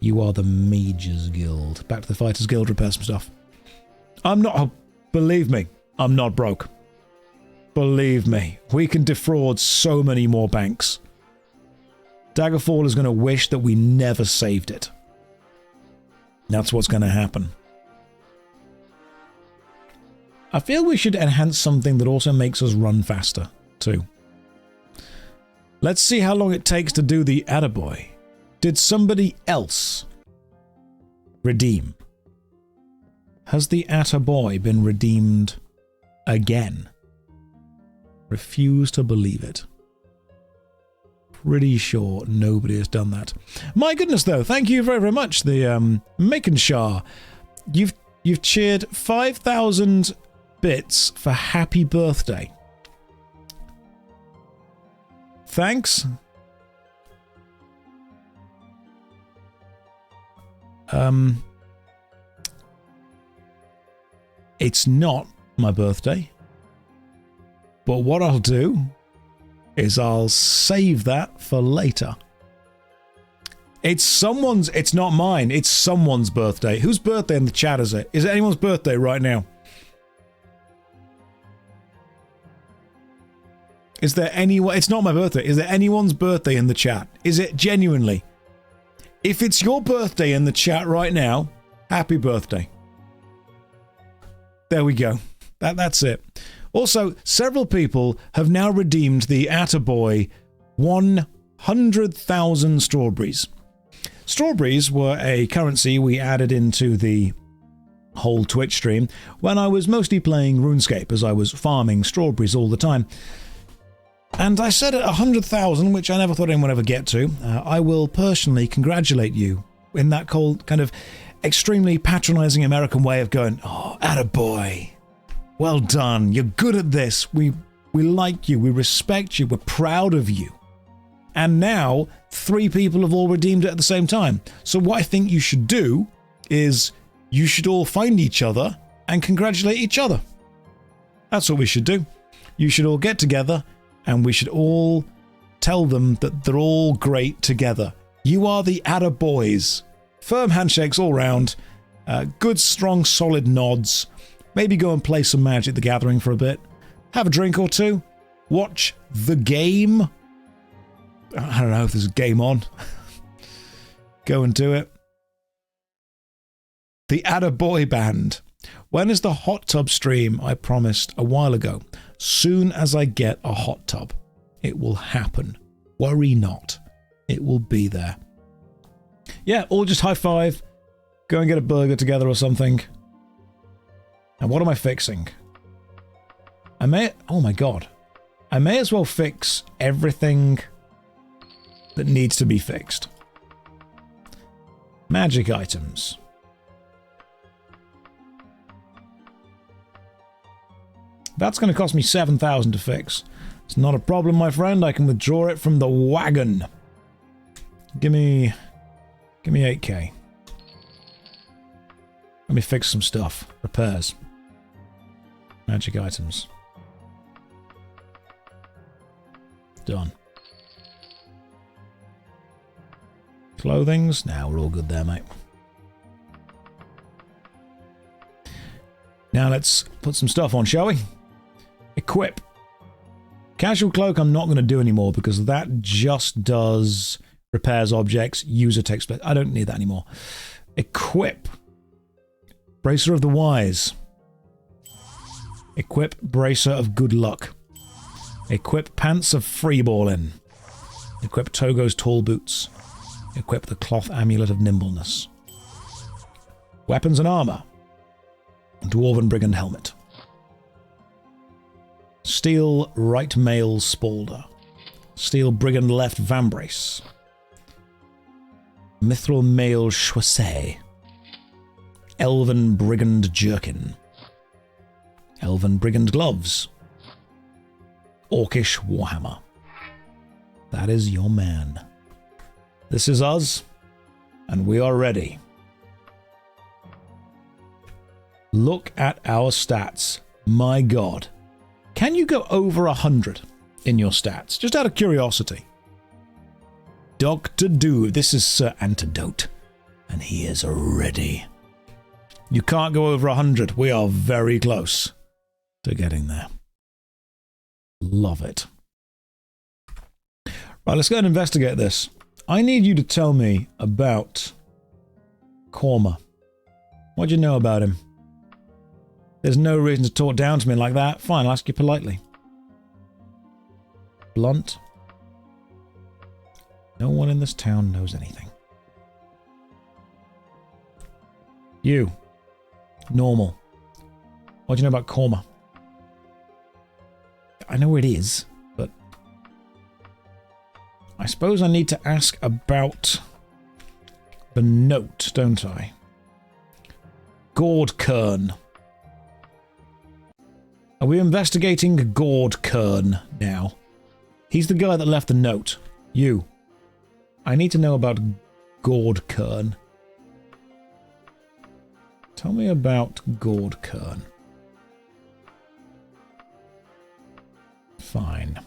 You are the Mages Guild. Back to the Fighters Guild, repair some stuff. I'm not... Believe me, I'm not broke. Believe me, we can defraud so many more banks. Daggerfall is going to wish that we never saved it. That's what's going to happen. I feel we should enhance something that also makes us run faster, too. Let's see how long it takes to do the attaboy. Did somebody else redeem? Has the attaboy been redeemed again? Refuse to believe it. Pretty sure nobody has done that. My goodness, though, thank you very, very much. The Makenshah, you've cheered 5,000 bits for happy birthday. Thanks. It's not my birthday, but what I'll do is I'll save that for later. It's not mine, it's someone's birthday. Whose birthday in the chat is it? Is it anyone's birthday right now? Is there anyone? It's not my birthday. Is there anyone's birthday in the chat? Is it genuinely? If it's your birthday in the chat right now, happy birthday. There we go. That's it. Also, several people have now redeemed the attaboy 100,000 strawberries. Strawberries were a currency we added into the whole Twitch stream when I was mostly playing RuneScape, as I was farming strawberries all the time. And I said at 100,000, which I never thought anyone would ever get to, I will personally congratulate you in that cold, kind of extremely patronizing American way of going, oh, attaboy. Well done. You're good at this. We like you. We respect you. We're proud of you. And now 3 people have all redeemed it at the same time. So what I think you should do is you should all find each other and congratulate each other. That's what we should do. You should all get together and we should all tell them that they're all great together. You are the attaboys. Firm handshakes all round. Good, strong, solid nods. Maybe go and play some Magic the Gathering for a bit. Have a drink or two. Watch the game. I don't know if there's a game on. Go and do it. The Attaboy Band. When is the hot tub stream I promised a while ago? Soon as I get a hot tub. It will happen. Worry not. It will be there. Yeah, all just high five. Go and get a burger together or something. And what am I fixing? Oh my god. I may as well fix everything that needs to be fixed. Magic items. That's going to cost me 7,000 to fix. It's not a problem, my friend. I can withdraw it from the wagon. Give me 8k. Let me fix some stuff. Repairs. Magic items. Done. Clothings? Now we're all good there, mate. Now let's put some stuff on, shall we? Equip. Casual cloak I'm not going to do anymore because that just does repairs objects, user text. I don't need that anymore. Equip. Bracer of the Wise. Equip Bracer of Good Luck. Equip Pants of Freeballing. Equip Togo's Tall Boots. Equip the Cloth Amulet of Nimbleness. Weapons and Armor. Dwarven Brigand Helmet. Steel Right Mail Spalder. Steel Brigand Left Vambrace. Mithril Mail Chaussee. Elven Brigand Jerkin. Elven Brigand Gloves. Orcish Warhammer. That is your man. This is us, and we are ready. Look at our stats. My god. Can you go over 100 in your stats? Just out of curiosity. Dr. Do. This is Sir Antidote, and he is ready. You can't go over 100. We are very close to getting there. Love it. Right, let's go and investigate this. I need you to tell me about Korma. What do you know about him? There's no reason to talk down to me like that. Fine, I'll ask you politely. Blunt. No one in this town knows anything. You. Normal. What do you know about Korma? I know where it is, but I suppose I need to ask about the note, don't I? Gordkern. Are we investigating Gordkern now? He's the guy that left the note. You. I need to know about Gordkern. Tell me about Gordkern. Fine.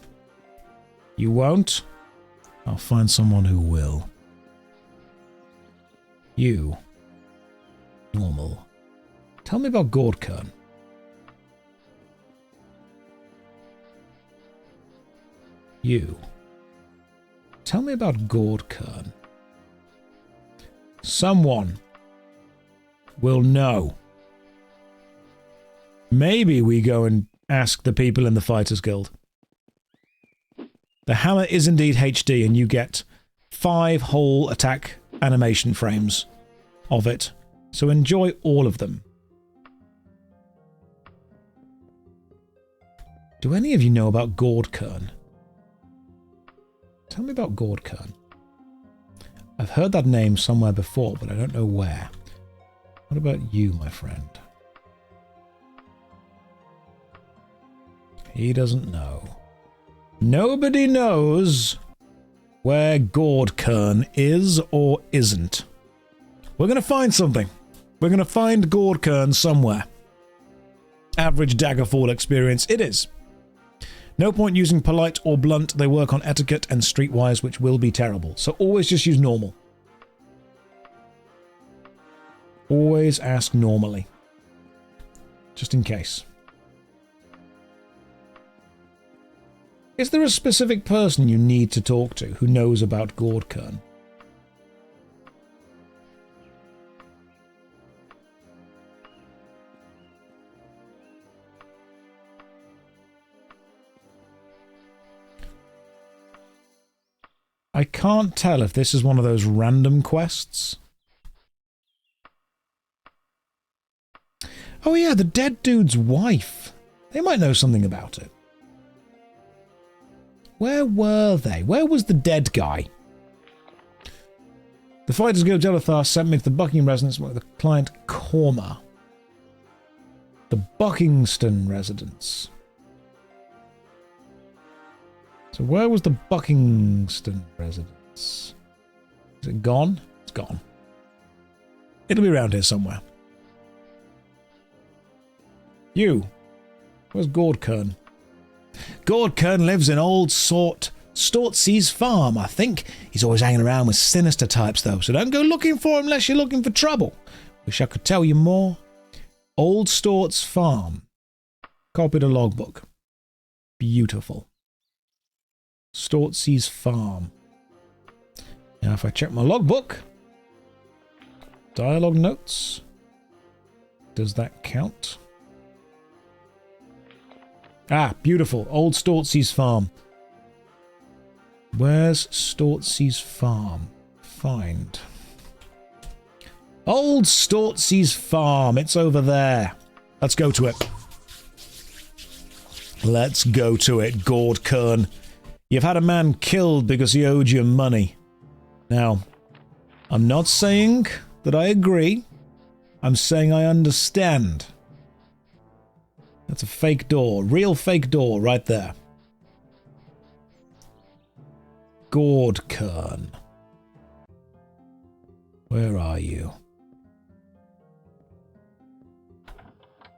You won't? I'll find someone who will. You. Normal. Tell me about Gordkern. You. Tell me about Gordkern. Someone will know. Maybe we go and ask the people in the Fighters Guild. The hammer is indeed HD, and you get 5 whole attack animation frames of it. So enjoy all of them. Do any of you know about Gordkern? Tell me about Gordkern. I've heard that name somewhere before, but I don't know where. What about you, my friend? He doesn't know. Nobody knows where Gordkern is or isn't. We're going to find something. We're going to find Gordkern somewhere. Average Daggerfall experience, it is. No point using polite or blunt. They work on etiquette and streetwise, which will be terrible. So always just use normal. Always ask normally. Just in case. Is there a specific person you need to talk to who knows about Gordkern? I can't tell if this is one of those random quests. Oh yeah, the dead dude's wife. They might know something about it. Where were they? Where was the dead guy? The Fighters Guild Jelithar sent me to the Buckingham residence with the client Korma. The Buckingston residence. So where was the Buckingston residence? Is it gone? It's gone. It'll be around here somewhere. You. Where's Gordkern? Gordkern lives in old Stortsy's farm, I think. He's always hanging around with sinister types, though, so don't go looking for him unless you're looking for trouble. Wish I could tell you more. Old Stort's farm. Copied a logbook. Beautiful. Stortsy's farm. Now, if I check my logbook, dialogue notes, does that count? Ah, beautiful. Old Stortsy's farm. Where's Stortsy's farm? Find. Old Stortsy's farm. It's over there. Let's go to it. Let's go to it, Gordkern. You've had a man killed because he owed you money. Now, I'm not saying that I agree. I'm saying I understand. That's a fake door. Real fake door right there. Gordkern. Where are you?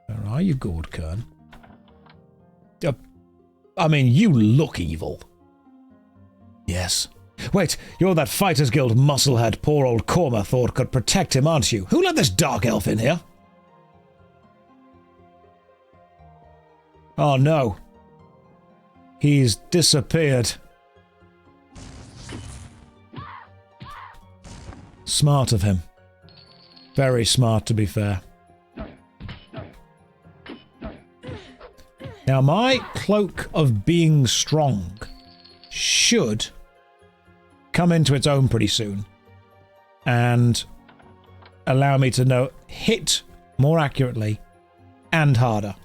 Where are you, Gordkern? I mean, you look evil. Yes. Wait, you're that Fighters Guild musclehead poor old Korma thought could protect him, aren't you? Who let this dark elf in here? Oh no. He's disappeared. Smart of him. Very smart, to be fair. Now, my cloak of being strong should come into its own pretty soon and allow me to hit more accurately and harder.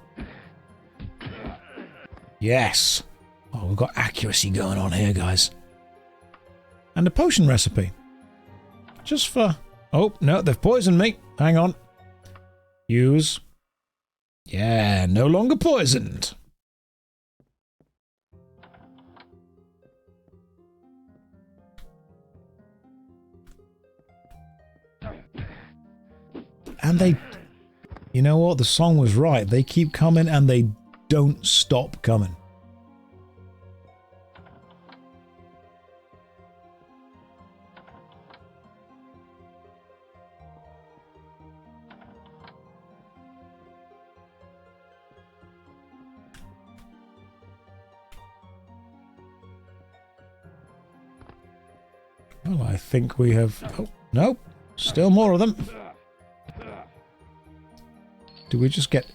Yes. Oh, we've got accuracy going on here, guys. And a potion recipe. Just for... Oh, no, they've poisoned me. Hang on. Use. Yeah, no longer poisoned. And they... You know what? The song was right. They keep coming and they don't stop coming. Well, I think we have... Oh, nope. Still more of them. Do we just get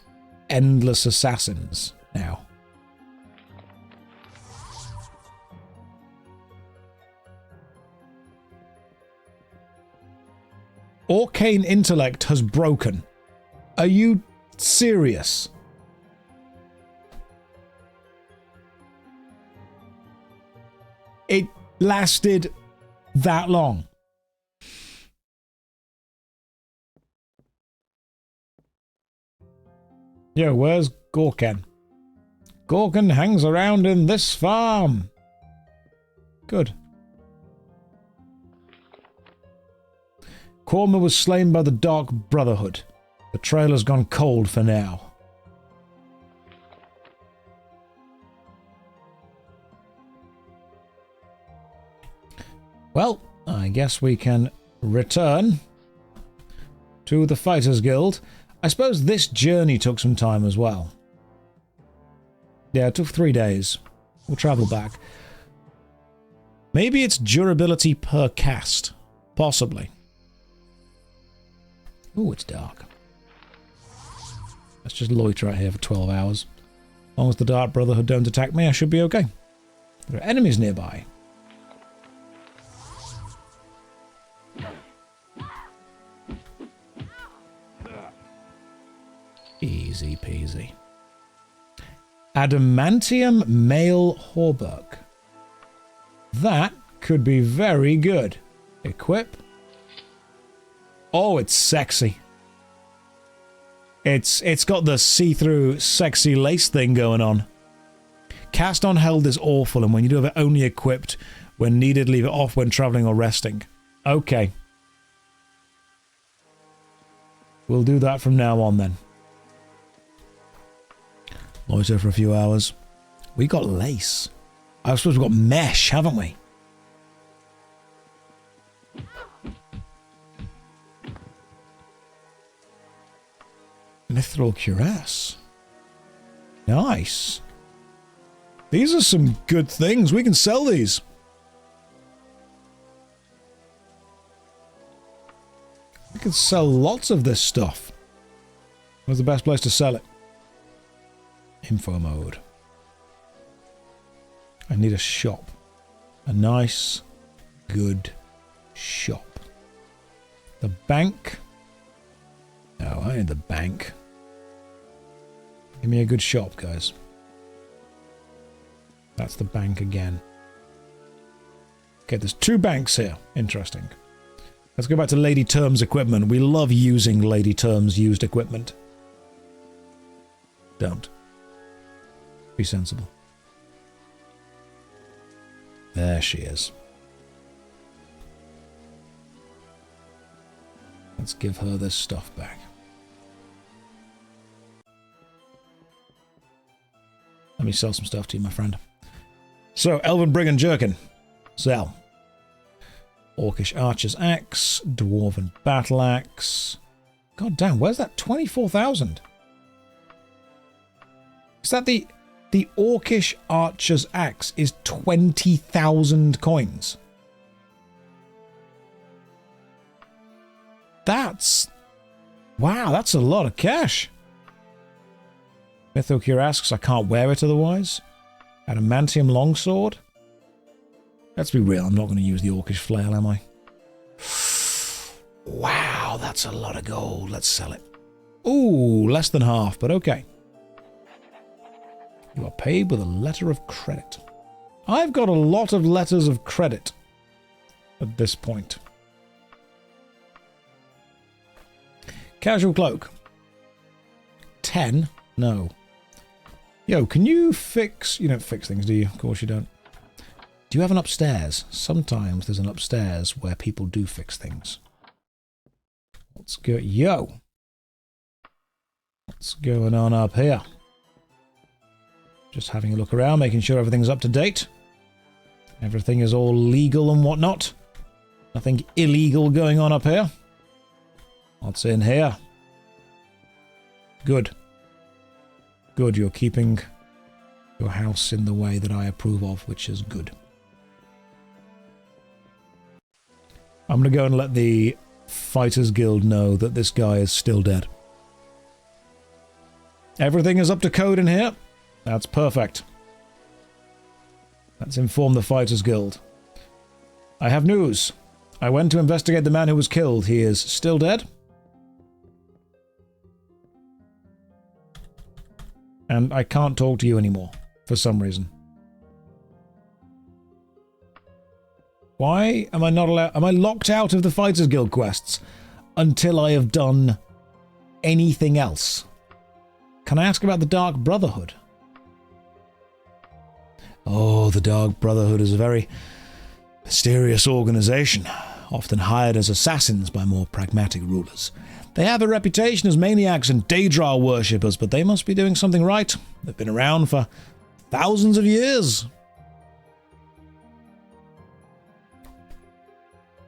endless assassins now? Arcane intellect has broken. Are you serious? It lasted that long. Yo, where's Gorken? Gorken hangs around in this farm. Good. Korma was slain by the Dark Brotherhood. The trail has gone cold for now. Well, I guess we can return to the Fighters Guild. I suppose this journey took some time as well. Yeah, it took 3 days. We'll travel back. Maybe it's durability per cast. Possibly. Ooh, it's dark. Let's just loiter out here for 12 hours. As long as the Dark Brotherhood don't attack me, I should be okay. There are enemies nearby. Easy peasy. Adamantium Male Hauberk. That could be very good. Equip. Oh, it's sexy. It's got the see-through sexy lace thing going on. Cast on held is awful, and when you do have it only equipped, when needed, leave it off when traveling or resting. Okay. We'll do that from now on then. Loiter for a few hours. We got lace. I suppose we've got mesh, haven't we? Mithril cuirass. Nice. These are some good things. We can sell these. We can sell lots of this stuff. Where's the best place to sell it? Info mode. I need a shop. A nice, good shop. The bank. No, I need the bank. Give me a good shop, guys. That's the bank again. Okay, there's 2 banks here. Interesting. Let's go back to Lady Term's equipment. We love using Lady Term's used equipment. Don't. Be sensible. There she is. Let's give her this stuff back. Let me sell some stuff to you, my friend. So, Elven Brigand Jerkin. Sell. Orcish Archer's Axe. Dwarven Battle Axe. God damn, where's that 24,000? Is that the Orcish Archer's Axe is 20,000 coins? That's... wow, that's a lot of cash. Mithril cuirass, because I can't wear it otherwise. Adamantium longsword. Let's be real, I'm not going to use the Orcish flail, am I? Wow, that's a lot of gold. Let's sell it. Ooh, less than half, but okay. You are paid with a letter of credit. I've got a lot of letters of credit at this point. Casual cloak. 10? No. Yo, can you fix... you don't fix things, do you? Of course you don't. Do you have an upstairs? Sometimes there's an upstairs where people do fix things. Let's go... yo! What's going on up here? Just having a look around, making sure everything's up to date. Everything is all legal and whatnot. Nothing illegal going on up here. What's in here? Good. Good, you're keeping your house in the way that I approve of, which is good. I'm going to go and let the Fighters Guild know that this guy is still dead. Everything is up to code in here. That's perfect. Let's inform the Fighters Guild. I have news. I went to investigate the man who was killed. He is still dead. And I can't talk to you anymore, for some reason. Why am I not allowed... Am I locked out of the Fighters Guild quests until I have done anything else? Can I ask about the Dark Brotherhood? Oh, the Dark Brotherhood is a very mysterious organization, often hired as assassins by more pragmatic rulers. They have a reputation as maniacs and Daedra worshippers, but they must be doing something right. They've been around for thousands of years.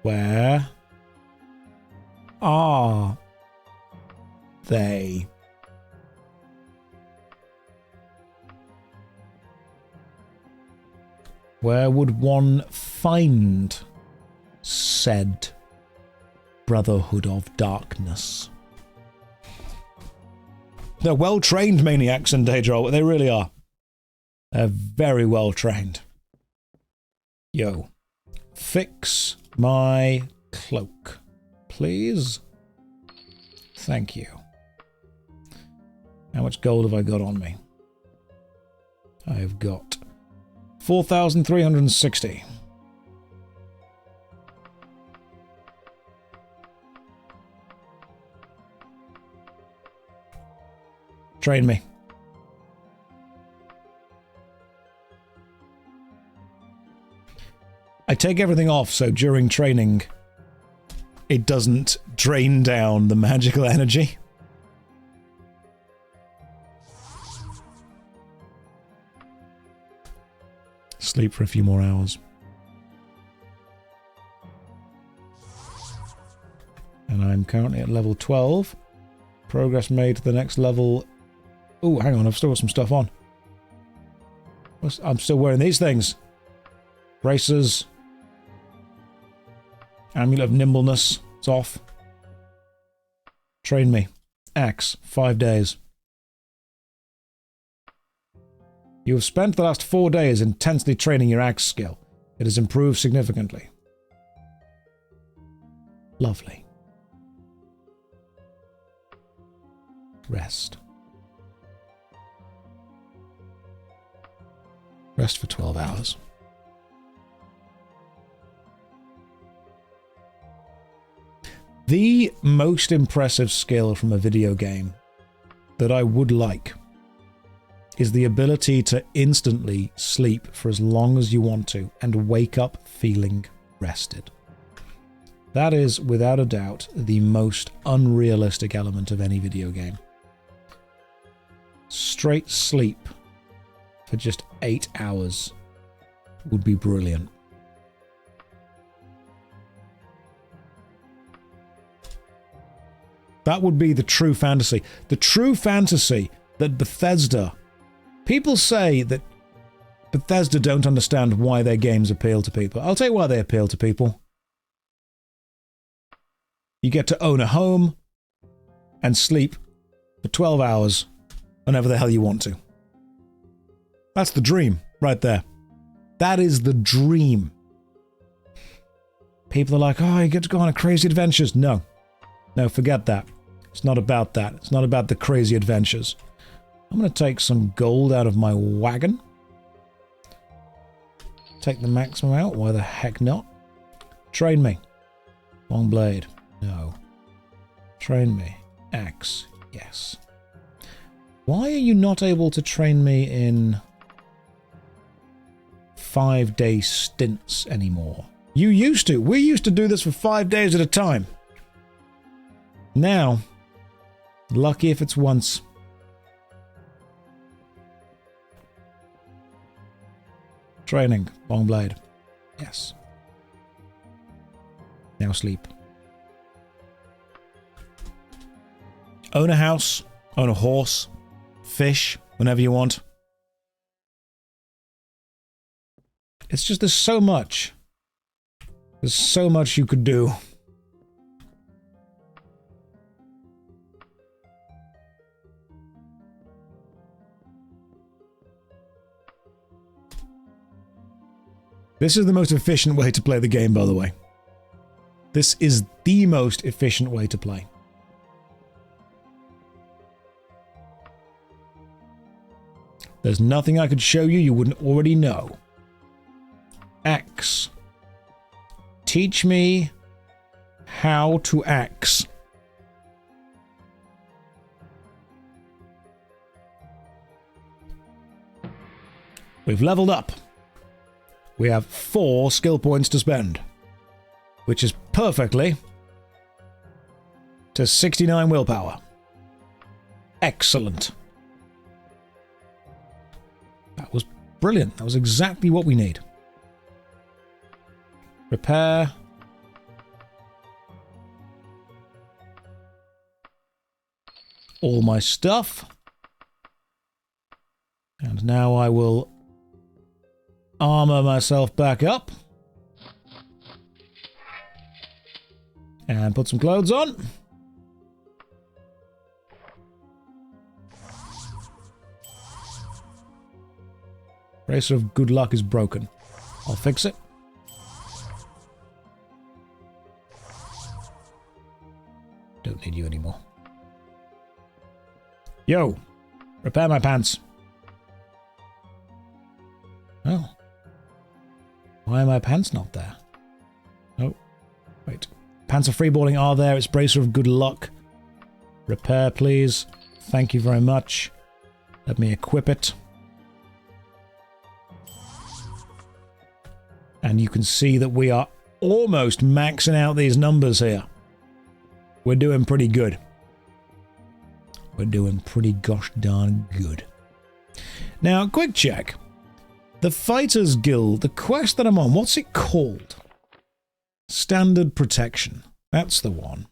Where are they? Where would one find said Brotherhood of Darkness? They're well-trained maniacs in Daedra, they really are. They're very well-trained. Yo. Fix my cloak, please. Thank you. How much gold have I got on me? I've got 4,360. Train me. I take everything off so during training it doesn't drain down the magical energy. Sleep for a few more hours. And I'm currently at level 12. Progress made to the next level. Oh, hang on, I've still got some stuff on. I'm still wearing these things. Braces. Amulet of Nimbleness. It's off. Train me. Axe. 5 days. You have spent the last 4 days intensely training your axe skill. It has improved significantly. Lovely. Rest. Rest for 12 hours. The most impressive skill from a video game that I would like is the ability to instantly sleep for as long as you want to and wake up feeling rested. That is, without a doubt, the most unrealistic element of any video game. Straight sleep for just 8 hours would be brilliant. That would be the true fantasy. The true fantasy that Bethesda... People say that Bethesda don't understand why their games appeal to people. I'll tell you why they appeal to people. You get to own a home and sleep for 12 hours whenever the hell you want to. That's the dream, right there. That is the dream. People are like, oh, you get to go on a crazy adventures. No. No, forget that. It's not about that. It's not about the crazy adventures. I'm going to take some gold out of my wagon. Take the maximum out. Why the heck not? Train me. Long blade. No. Train me. Axe. Yes. Why are you not able to train me in 5-day stints anymore? You used to. We used to do this for 5 days at a time. Now, lucky if it's once. Training. Long blade. Yes. Now sleep. Own a house. Own a horse. Fish. Whenever you want. It's just there's so much. There's so much you could do. This is the most efficient way to play the game, by the way. This is the most efficient way to play. There's nothing I could show you you wouldn't already know. Axe. Teach me how to axe. We've leveled up. We have 4 skill points to spend, which is perfectly to 69 willpower. Excellent. That was brilliant. That was exactly what we need. Repair. All my stuff. And now I will armor myself back up. And put some clothes on. Bracer of good luck is broken. I'll fix it. Don't need you anymore. Yo! Repair my pants. Oh. Why are my pants not there? Oh. Wait. Pants of freeballing are there. It's Bracer of good luck. Repair, please. Thank you very much. Let me equip it. And you can see that we are almost maxing out these numbers here. We're doing pretty good. We're doing pretty gosh darn good. Now, quick check. The Fighters Guild, the quest that I'm on, what's it called? Standard Protection. That's the one.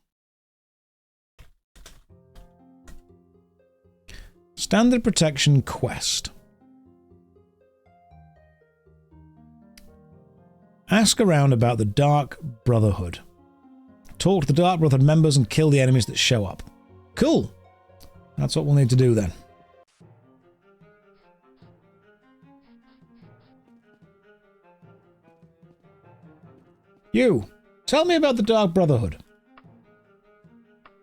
Standard Protection quest. Ask around about the Dark Brotherhood. Talk to the Dark Brotherhood members and kill the enemies that show up. Cool. That's what we'll need to do then. You, tell me about the Dark Brotherhood.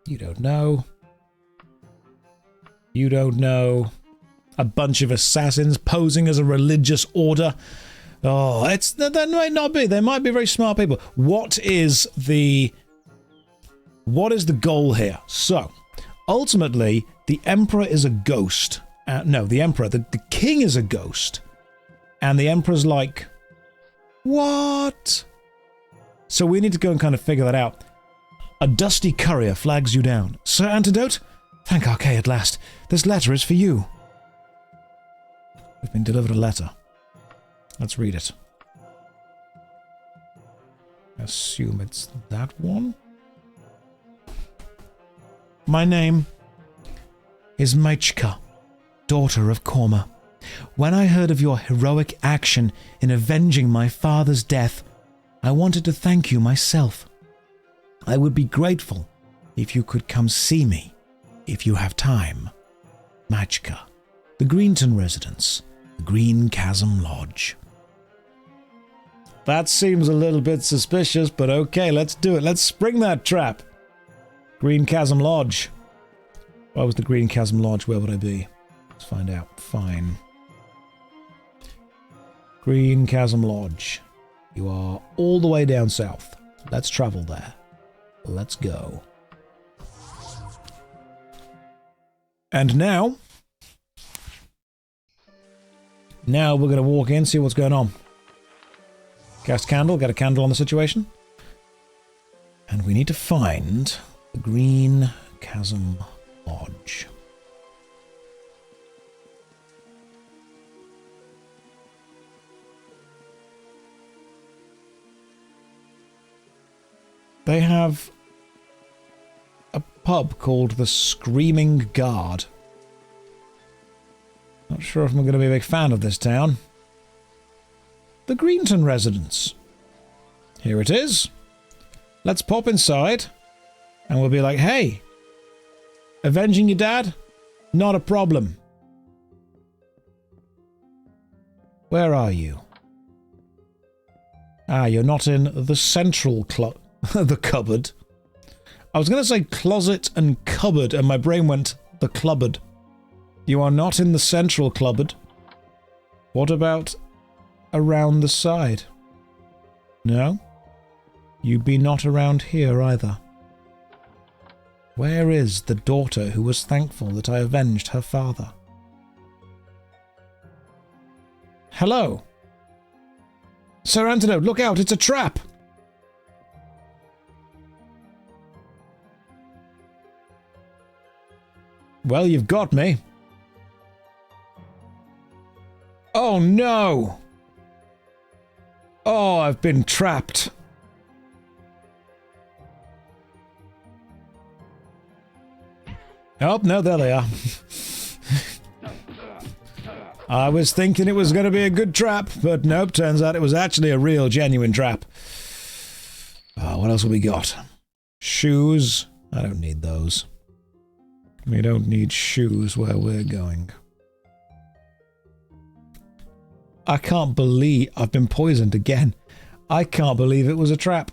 You don't know. You don't know. A bunch of assassins posing as a religious order. Oh, that might not be. They might be very smart people. What is the goal here? So, ultimately, the Emperor is a ghost. No, the Emperor. The King is a ghost. And the Emperor's like, what? So we need to go and kind of figure that out. A dusty courier flags you down. Sir Antidote? Thank Archay at last. This letter is for you. We've been delivered a letter. Let's read it. Assume it's that one. My name is Maichka, daughter of Korma. When I heard of your heroic action in avenging my father's death, I wanted to thank you myself. I would be grateful if you could come see me, if you have time. Maichka, the Greenton residence, the Green Chasm Lodge. That seems a little bit suspicious, but okay, let's do it. Let's spring that trap. Green Chasm Lodge. Why was the Green Chasm Lodge? Where would I be? Let's find out. Fine. Green Chasm Lodge. You are all the way down south. Let's travel there. Let's go. And now we're going to walk in, see what's going on. Cast candle, get a candle on the situation. And we need to find the Green Chasm Lodge. They have a pub called the Screaming Guard. Not sure if I'm going to be a big fan of this town. The Greenton residence. Here it is. Let's pop inside and we'll be like, hey, avenging your dad? Not a problem. Where are you? Ah, you're not in the central The cupboard. I was going to say closet and cupboard, and my brain went the clubbard. You are not in the central cupboard. What about around the side? No? You be not around here either. Where is the daughter who was thankful that I avenged her father? Hello? Sir Antidote, look out, it's a trap! Well, you've got me. Oh no! Oh, I've been trapped. Oh, no, there they are. I was thinking it was going to be a good trap, but nope, turns out it was actually a real, genuine trap. Oh, what else have we got? Shoes. I don't need those. We don't need shoes where we're going. I can't believe I've been poisoned again. I can't believe it was a trap.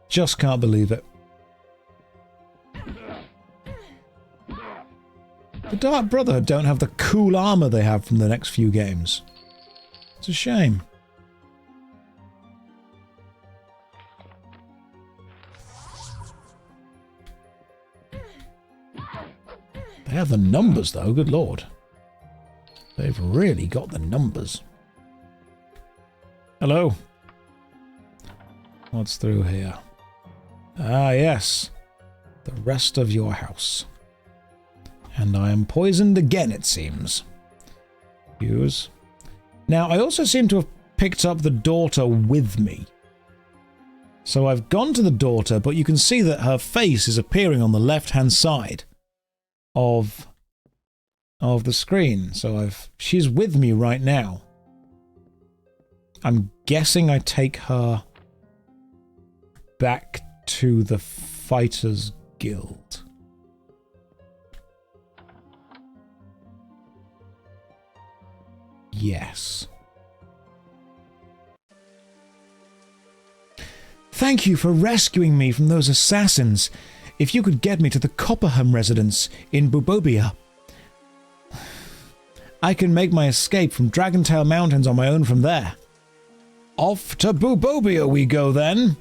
Just can't believe it. The Dark Brotherhood don't have the cool armor they have from the next few games. It's a shame. They have the numbers though, good lord. They've really got the numbers. Hello. What's through here? Ah, yes. The rest of your house. And I am poisoned again, it seems. Use. Now, I also seem to have picked up the daughter with me. So I've gone to the daughter, but you can see that her face is appearing on the left-hand side of the screen. So she's with me right now. I'm guessing I take her back to the Fighters Guild. Yes. Thank you for rescuing me from those assassins. If you could get me to the Copperham residence in Bubobia, I can make my escape from Dragontail Mountains on my own from there. Off to Bubobia we go then.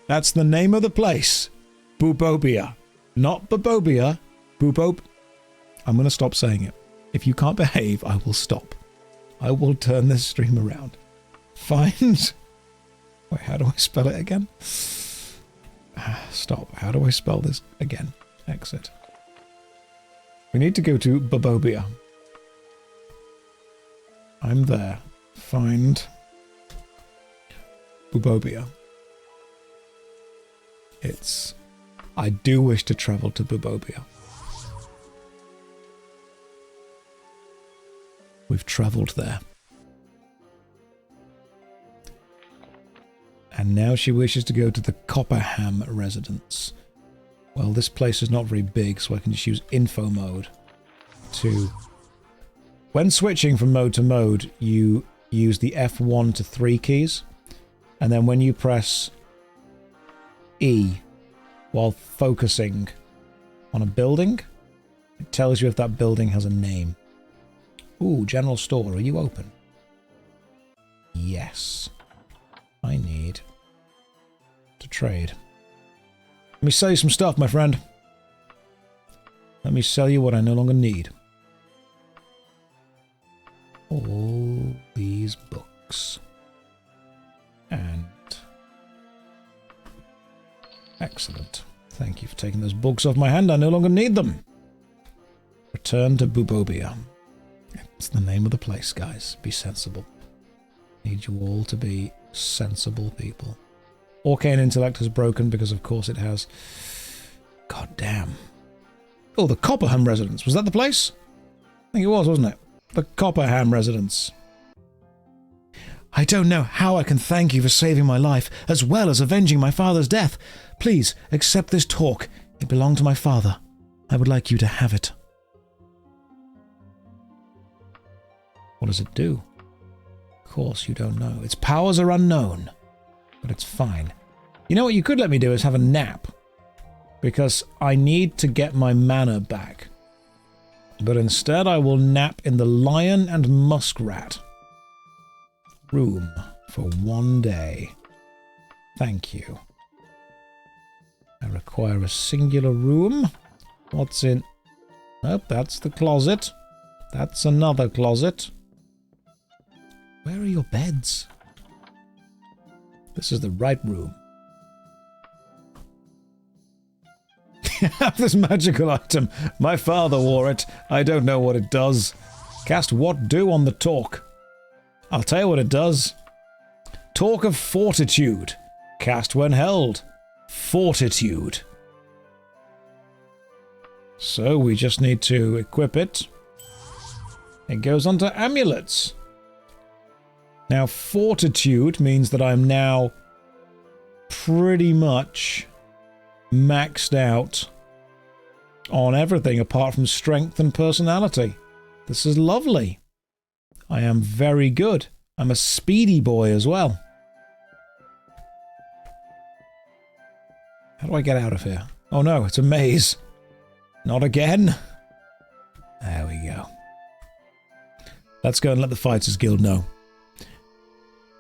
That's the name of the place. Bubobia. Not Bubobia. I'm going to stop saying it. If you can't behave, I will stop. I will turn this stream around. Find... Wait, how do I spell it again? Stop. How do I spell this again? Exit. We need to go to Bubobia. I'm there. Find... Bubobia. It's... I do wish to travel to Bubobia. We've travelled there. And now she wishes to go to the Copperham residence. Well, this place is not very big, so I can just use info mode to... When switching from mode to mode, you use the F1 to 3 keys. And then when you press E while focusing on a building, it tells you if that building has a name. Ooh, general store, are you open? Yes. I need to trade. Let me sell you some stuff, my friend. Let me sell you what I no longer need. All these books. And... Excellent. Thank you for taking those books off my hand. I no longer need them. Return to Bubobia. It's the name of the place, guys. Be sensible. Need you all to be sensible people. Arcane intellect has broken because of course it has. God damn. Oh, the Copperham residence. Was that the place? I think it was, wasn't it? The Copperham residence. I don't know how I can thank you for saving my life, as well as avenging my father's death. Please, accept this talk. It belonged to my father. I would like you to have it. What does it do? course you don't know. Its powers are unknown, but it's fine. You know what you could let me do is have a nap, because I need to get my mana back. But instead I will nap in the Lion and Muskrat room for 1 day. Thank you. I require a singular room. What's in... Oh, that's the closet. That's another closet. Where are your beds? This is the right room. Have this magical item. My father wore it. I don't know what it does. Cast what do on the talk. I'll tell you what it does. Talk of Fortitude. Cast when held. Fortitude. So we just need to equip it. It goes onto amulets. Now, Fortitude means that I'm now pretty much maxed out on everything apart from strength and personality. This is lovely. I am very good. I'm a speedy boy as well. How do I get out of here? Oh no, it's a maze. Not again. There we go. Let's go and let the Fighters Guild know.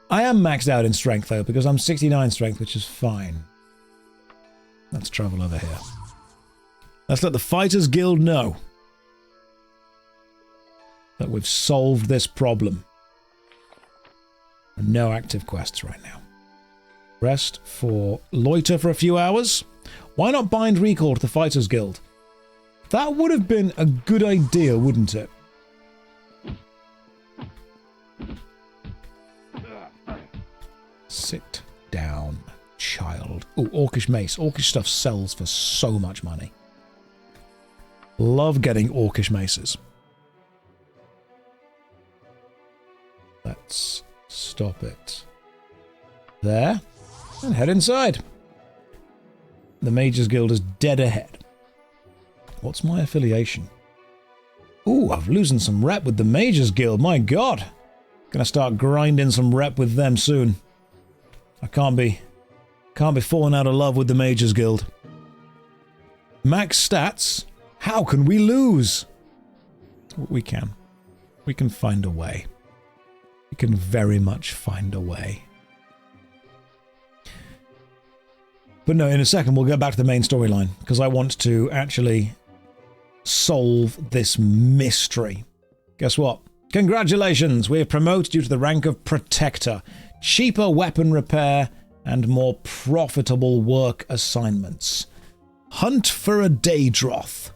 I am maxed out in strength though, because I'm 69 strength, which is fine. Let's travel over here. Let's let the Fighters Guild know that we've solved this problem. No active quests right now. Rest for loiter for a few hours. Why not bind recall to the Fighters Guild? That would have been a good idea, wouldn't it? Sit down, child. Oh, Orcish Mace. Orcish stuff sells for so much money. Love getting Orcish Maces. Let's stop it there and head inside. The Mages Guild is dead ahead. What's my affiliation? Ooh, I'm losing some rep with the Mages Guild. My God. Gonna start grinding some rep with them soon. I can't be falling out of love with the Mages Guild. Max stats? How can we lose? We can. We can find a way. We can very much find a way. But no, in a second we'll get back to the main storyline, because I want to actually solve this mystery. Guess what? Congratulations! We have promoted you to the rank of Protector. Cheaper weapon repair and more profitable work assignments. Hunt for a Daedroth.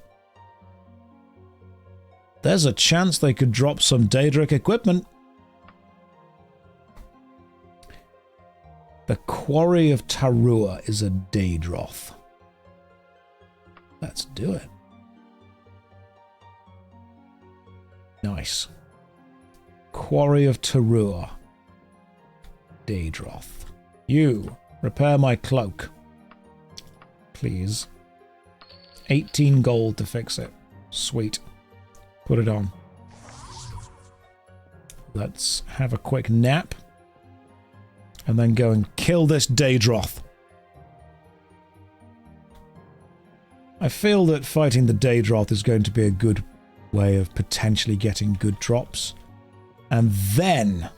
There's a chance they could drop some Daedric equipment. The Quarry of Tarua is a Daedroth. Let's do it. Nice. Quarry of Tarua. Daedroth. You, repair my cloak. Please. 18 gold to fix it. Sweet. Put it on. Let's have a quick nap. And then go and kill this Daedroth. I feel that fighting the Daedroth is going to be a good way of potentially getting good drops. And then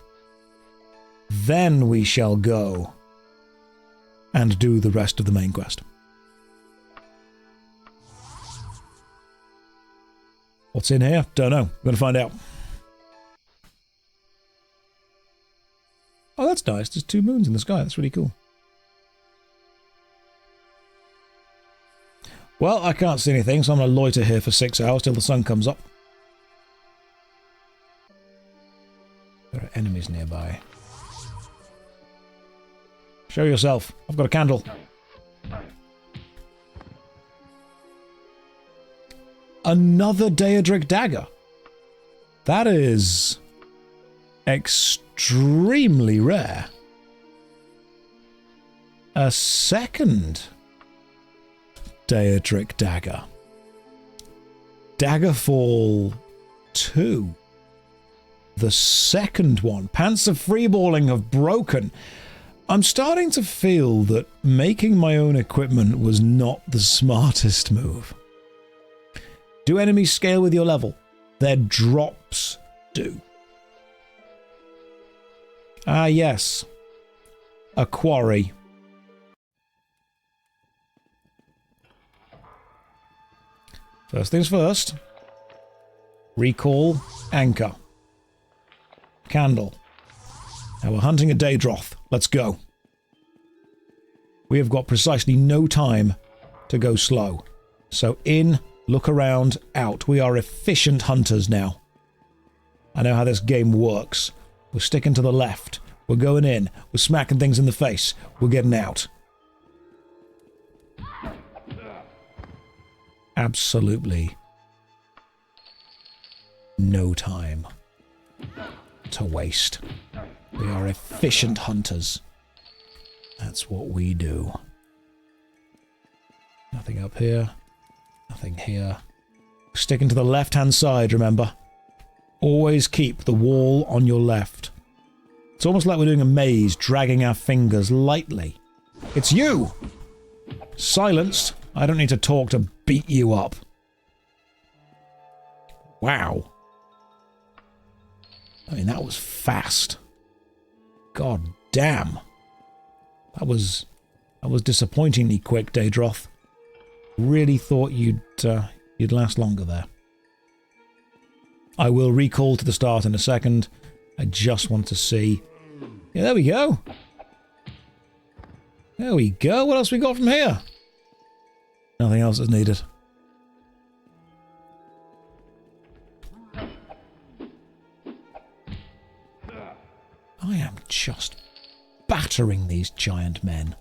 we shall go and do the rest of the main quest. What's in here? Don't know. We're going to find out. Oh, that's nice. There's 2 moons in the sky. That's really cool. Well, I can't see anything, so I'm going to loiter here for 6 hours till the sun comes up. There are enemies nearby. Show yourself. I've got a candle. Another Daedric dagger. That is extremely rare. A second Daedric dagger. Daggerfall 2. the second one. Pants of freeballing have broken. I'm starting to feel that making my own equipment was not the smartest move. Do enemies scale with your level? Their drops do. Ah, yes. A quarry. First things first. Recall anchor. Candle. Now we're hunting a Daedroth. Let's go. We have got precisely no time to go slow. So in, look around, out. We are efficient hunters now. I know how this game works. We're sticking to the left. We're going in. We're smacking things in the face. We're getting out. Absolutely no time to waste. We are efficient hunters. That's what we do. Nothing up here. Nothing here. Sticking to the left-hand side, remember? Always keep the wall on your left. It's almost like we're doing a maze, dragging our fingers lightly. It's you! Silenced. I don't need to talk to beat you up. Wow. I mean, that was fast. God damn. That was disappointingly quick, Daedroth. Really thought you'd last longer there. I will recall to the start in a second. I just want to see. Yeah, there we go. There we go. What else we got from here? Nothing else is needed. I am just battering these giant men.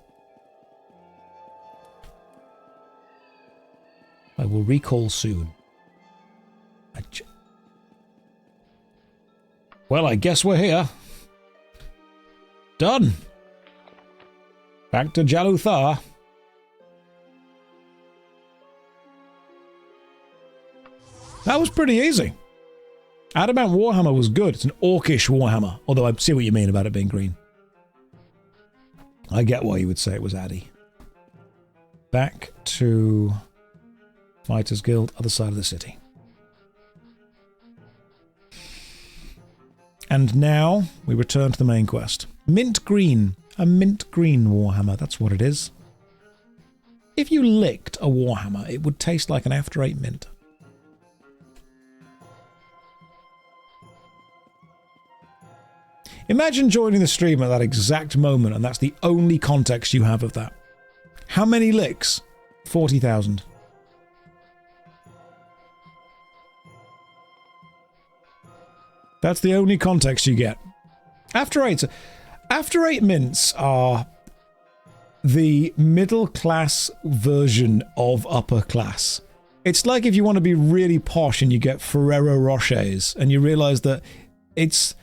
I will recall soon. Well, I guess we're here. Done. Back to Jaluthar. That was pretty easy. Adamant Warhammer was good. It's an orcish Warhammer. Although I see what you mean about it being green. I get why you would say it was Addy. Back to Fighters Guild, other side of the city. And now we return to the main quest. Mint green. A mint green Warhammer. That's what it is. If you licked a Warhammer, it would taste like an After 8 mint. Imagine joining the stream at that exact moment, and that's the only context you have of that. How many licks? 40,000. That's the only context you get. After 8 mints are the middle class version of upper class. It's like if you want to be really posh and you get Ferrero Rochers, and you realise that it's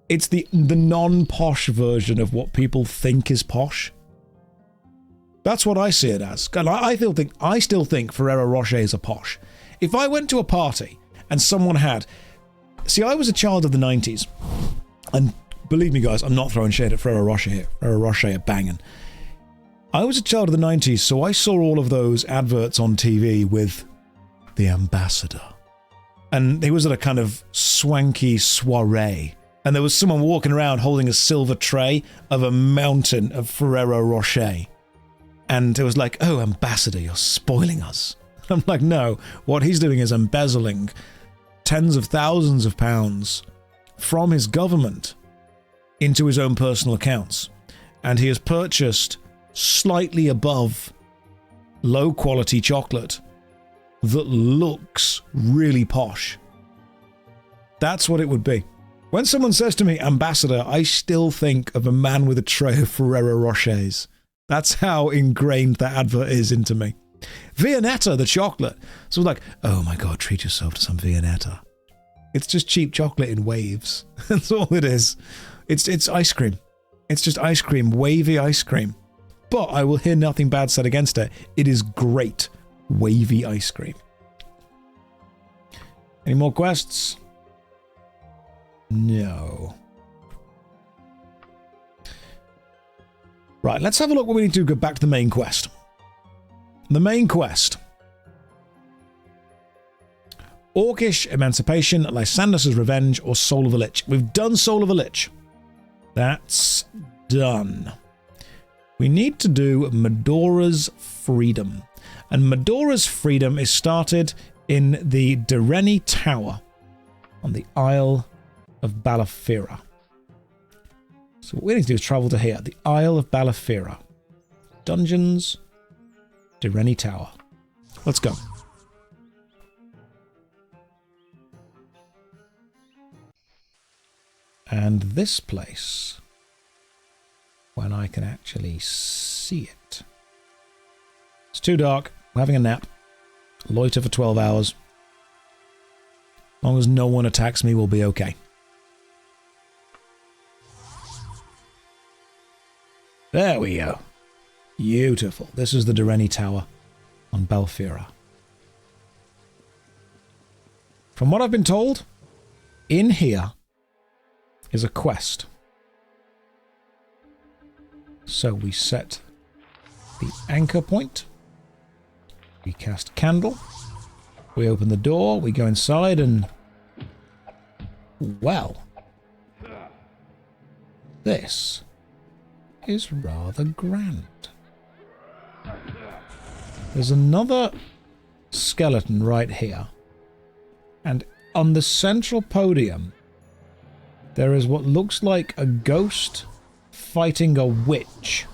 the non-posh version of what people think is posh. That's what I see it as. And I still think Ferrero Rochers are posh. If I went to a party and someone had... See, I was a child of the 90s. And believe me, guys, I'm not throwing shade at Ferrero Rocher here. Ferrero Rocher are banging. I was a child of the 90s, so I saw all of those adverts on TV with the ambassador. And he was at a kind of swanky soiree. And there was someone walking around holding a silver tray of a mountain of Ferrero Rocher. And it was like, oh, ambassador, you're spoiling us. I'm like, no, what he's doing is embezzling tens of thousands of pounds from his government into his own personal accounts. And he has purchased slightly above low quality chocolate that looks really posh. That's what it would be. When someone says to me, ambassador, I still think of a man with a tray of Ferrero Rochers. That's how ingrained that advert is into me. Viennetta, the chocolate. So like, oh my God, treat yourself to some Viennetta. It's just cheap chocolate in waves. That's all it is. It's ice cream. It's just ice cream, wavy ice cream. But I will hear nothing bad said against it. It is great wavy ice cream. Any more quests? No. Right, let's have a look what we need to do. Go back to the main quest. The main quest. Orcish Emancipation, Lysandras' Revenge, or Soul of a Lich. We've done Soul of a Lich. That's done. We need to do Medora's Freedom. And Medora's Freedom is started in the Dereni Tower on the Isle of Balafira. So what we need to do is travel to here, the Isle of Balafira. Dungeons, Dereni Tower. Let's go. And this place, when I can actually see it. It's too dark. I'm having a nap. Loiter for 12 hours. As long as no one attacks me, we'll be okay. There we go. Beautiful. This is the Dereni Tower on Balfira. From what I've been told, in here is a quest. So we set the anchor point. We cast candle. We open the door. We go inside and... well, this is rather grand. There's another skeleton right here. And on the central podium, there is what looks like a ghost fighting a witch,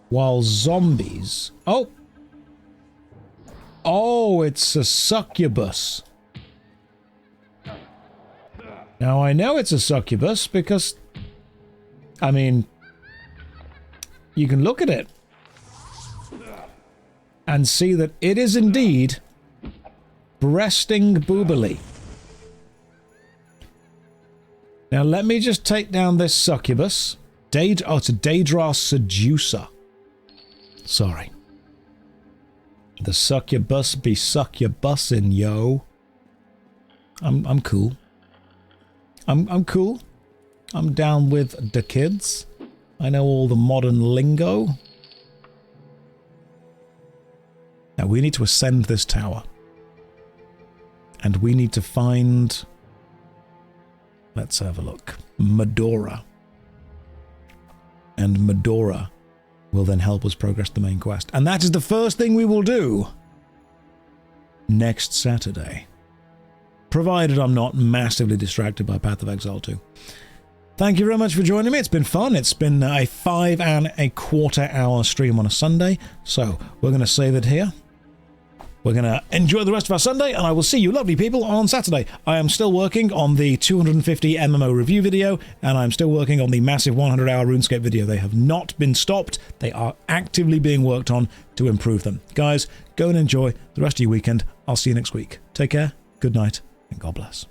while zombies... oh! Oh, it's a succubus. Now, I know it's a succubus because, I mean, you can look at it and see that it is indeed breasting boobily. Now, let me just take down this succubus. Oh, it's a Daedra seducer. Sorry. The succubus be succubusin', yo. I'm cool. I'm cool. I'm down with the kids. I know all the modern lingo. Now we need to ascend this tower. And we need to find... let's have a look. Medora. And Medora will then help us progress the main quest. And that is the first thing we will do next Saturday. Provided I'm not massively distracted by Path of Exile 2. Thank you very much for joining me. It's been fun. It's been a 5.25 hour stream on a Sunday. So we're going to save it here. We're going to enjoy the rest of our Sunday, and I will see you lovely people on Saturday. I am still working on the 250 MMO review video, and I'm still working on the massive 100-hour RuneScape video. They have not been stopped. They are actively being worked on to improve them. Guys, go and enjoy the rest of your weekend. I'll see you next week. Take care, good night, and God bless.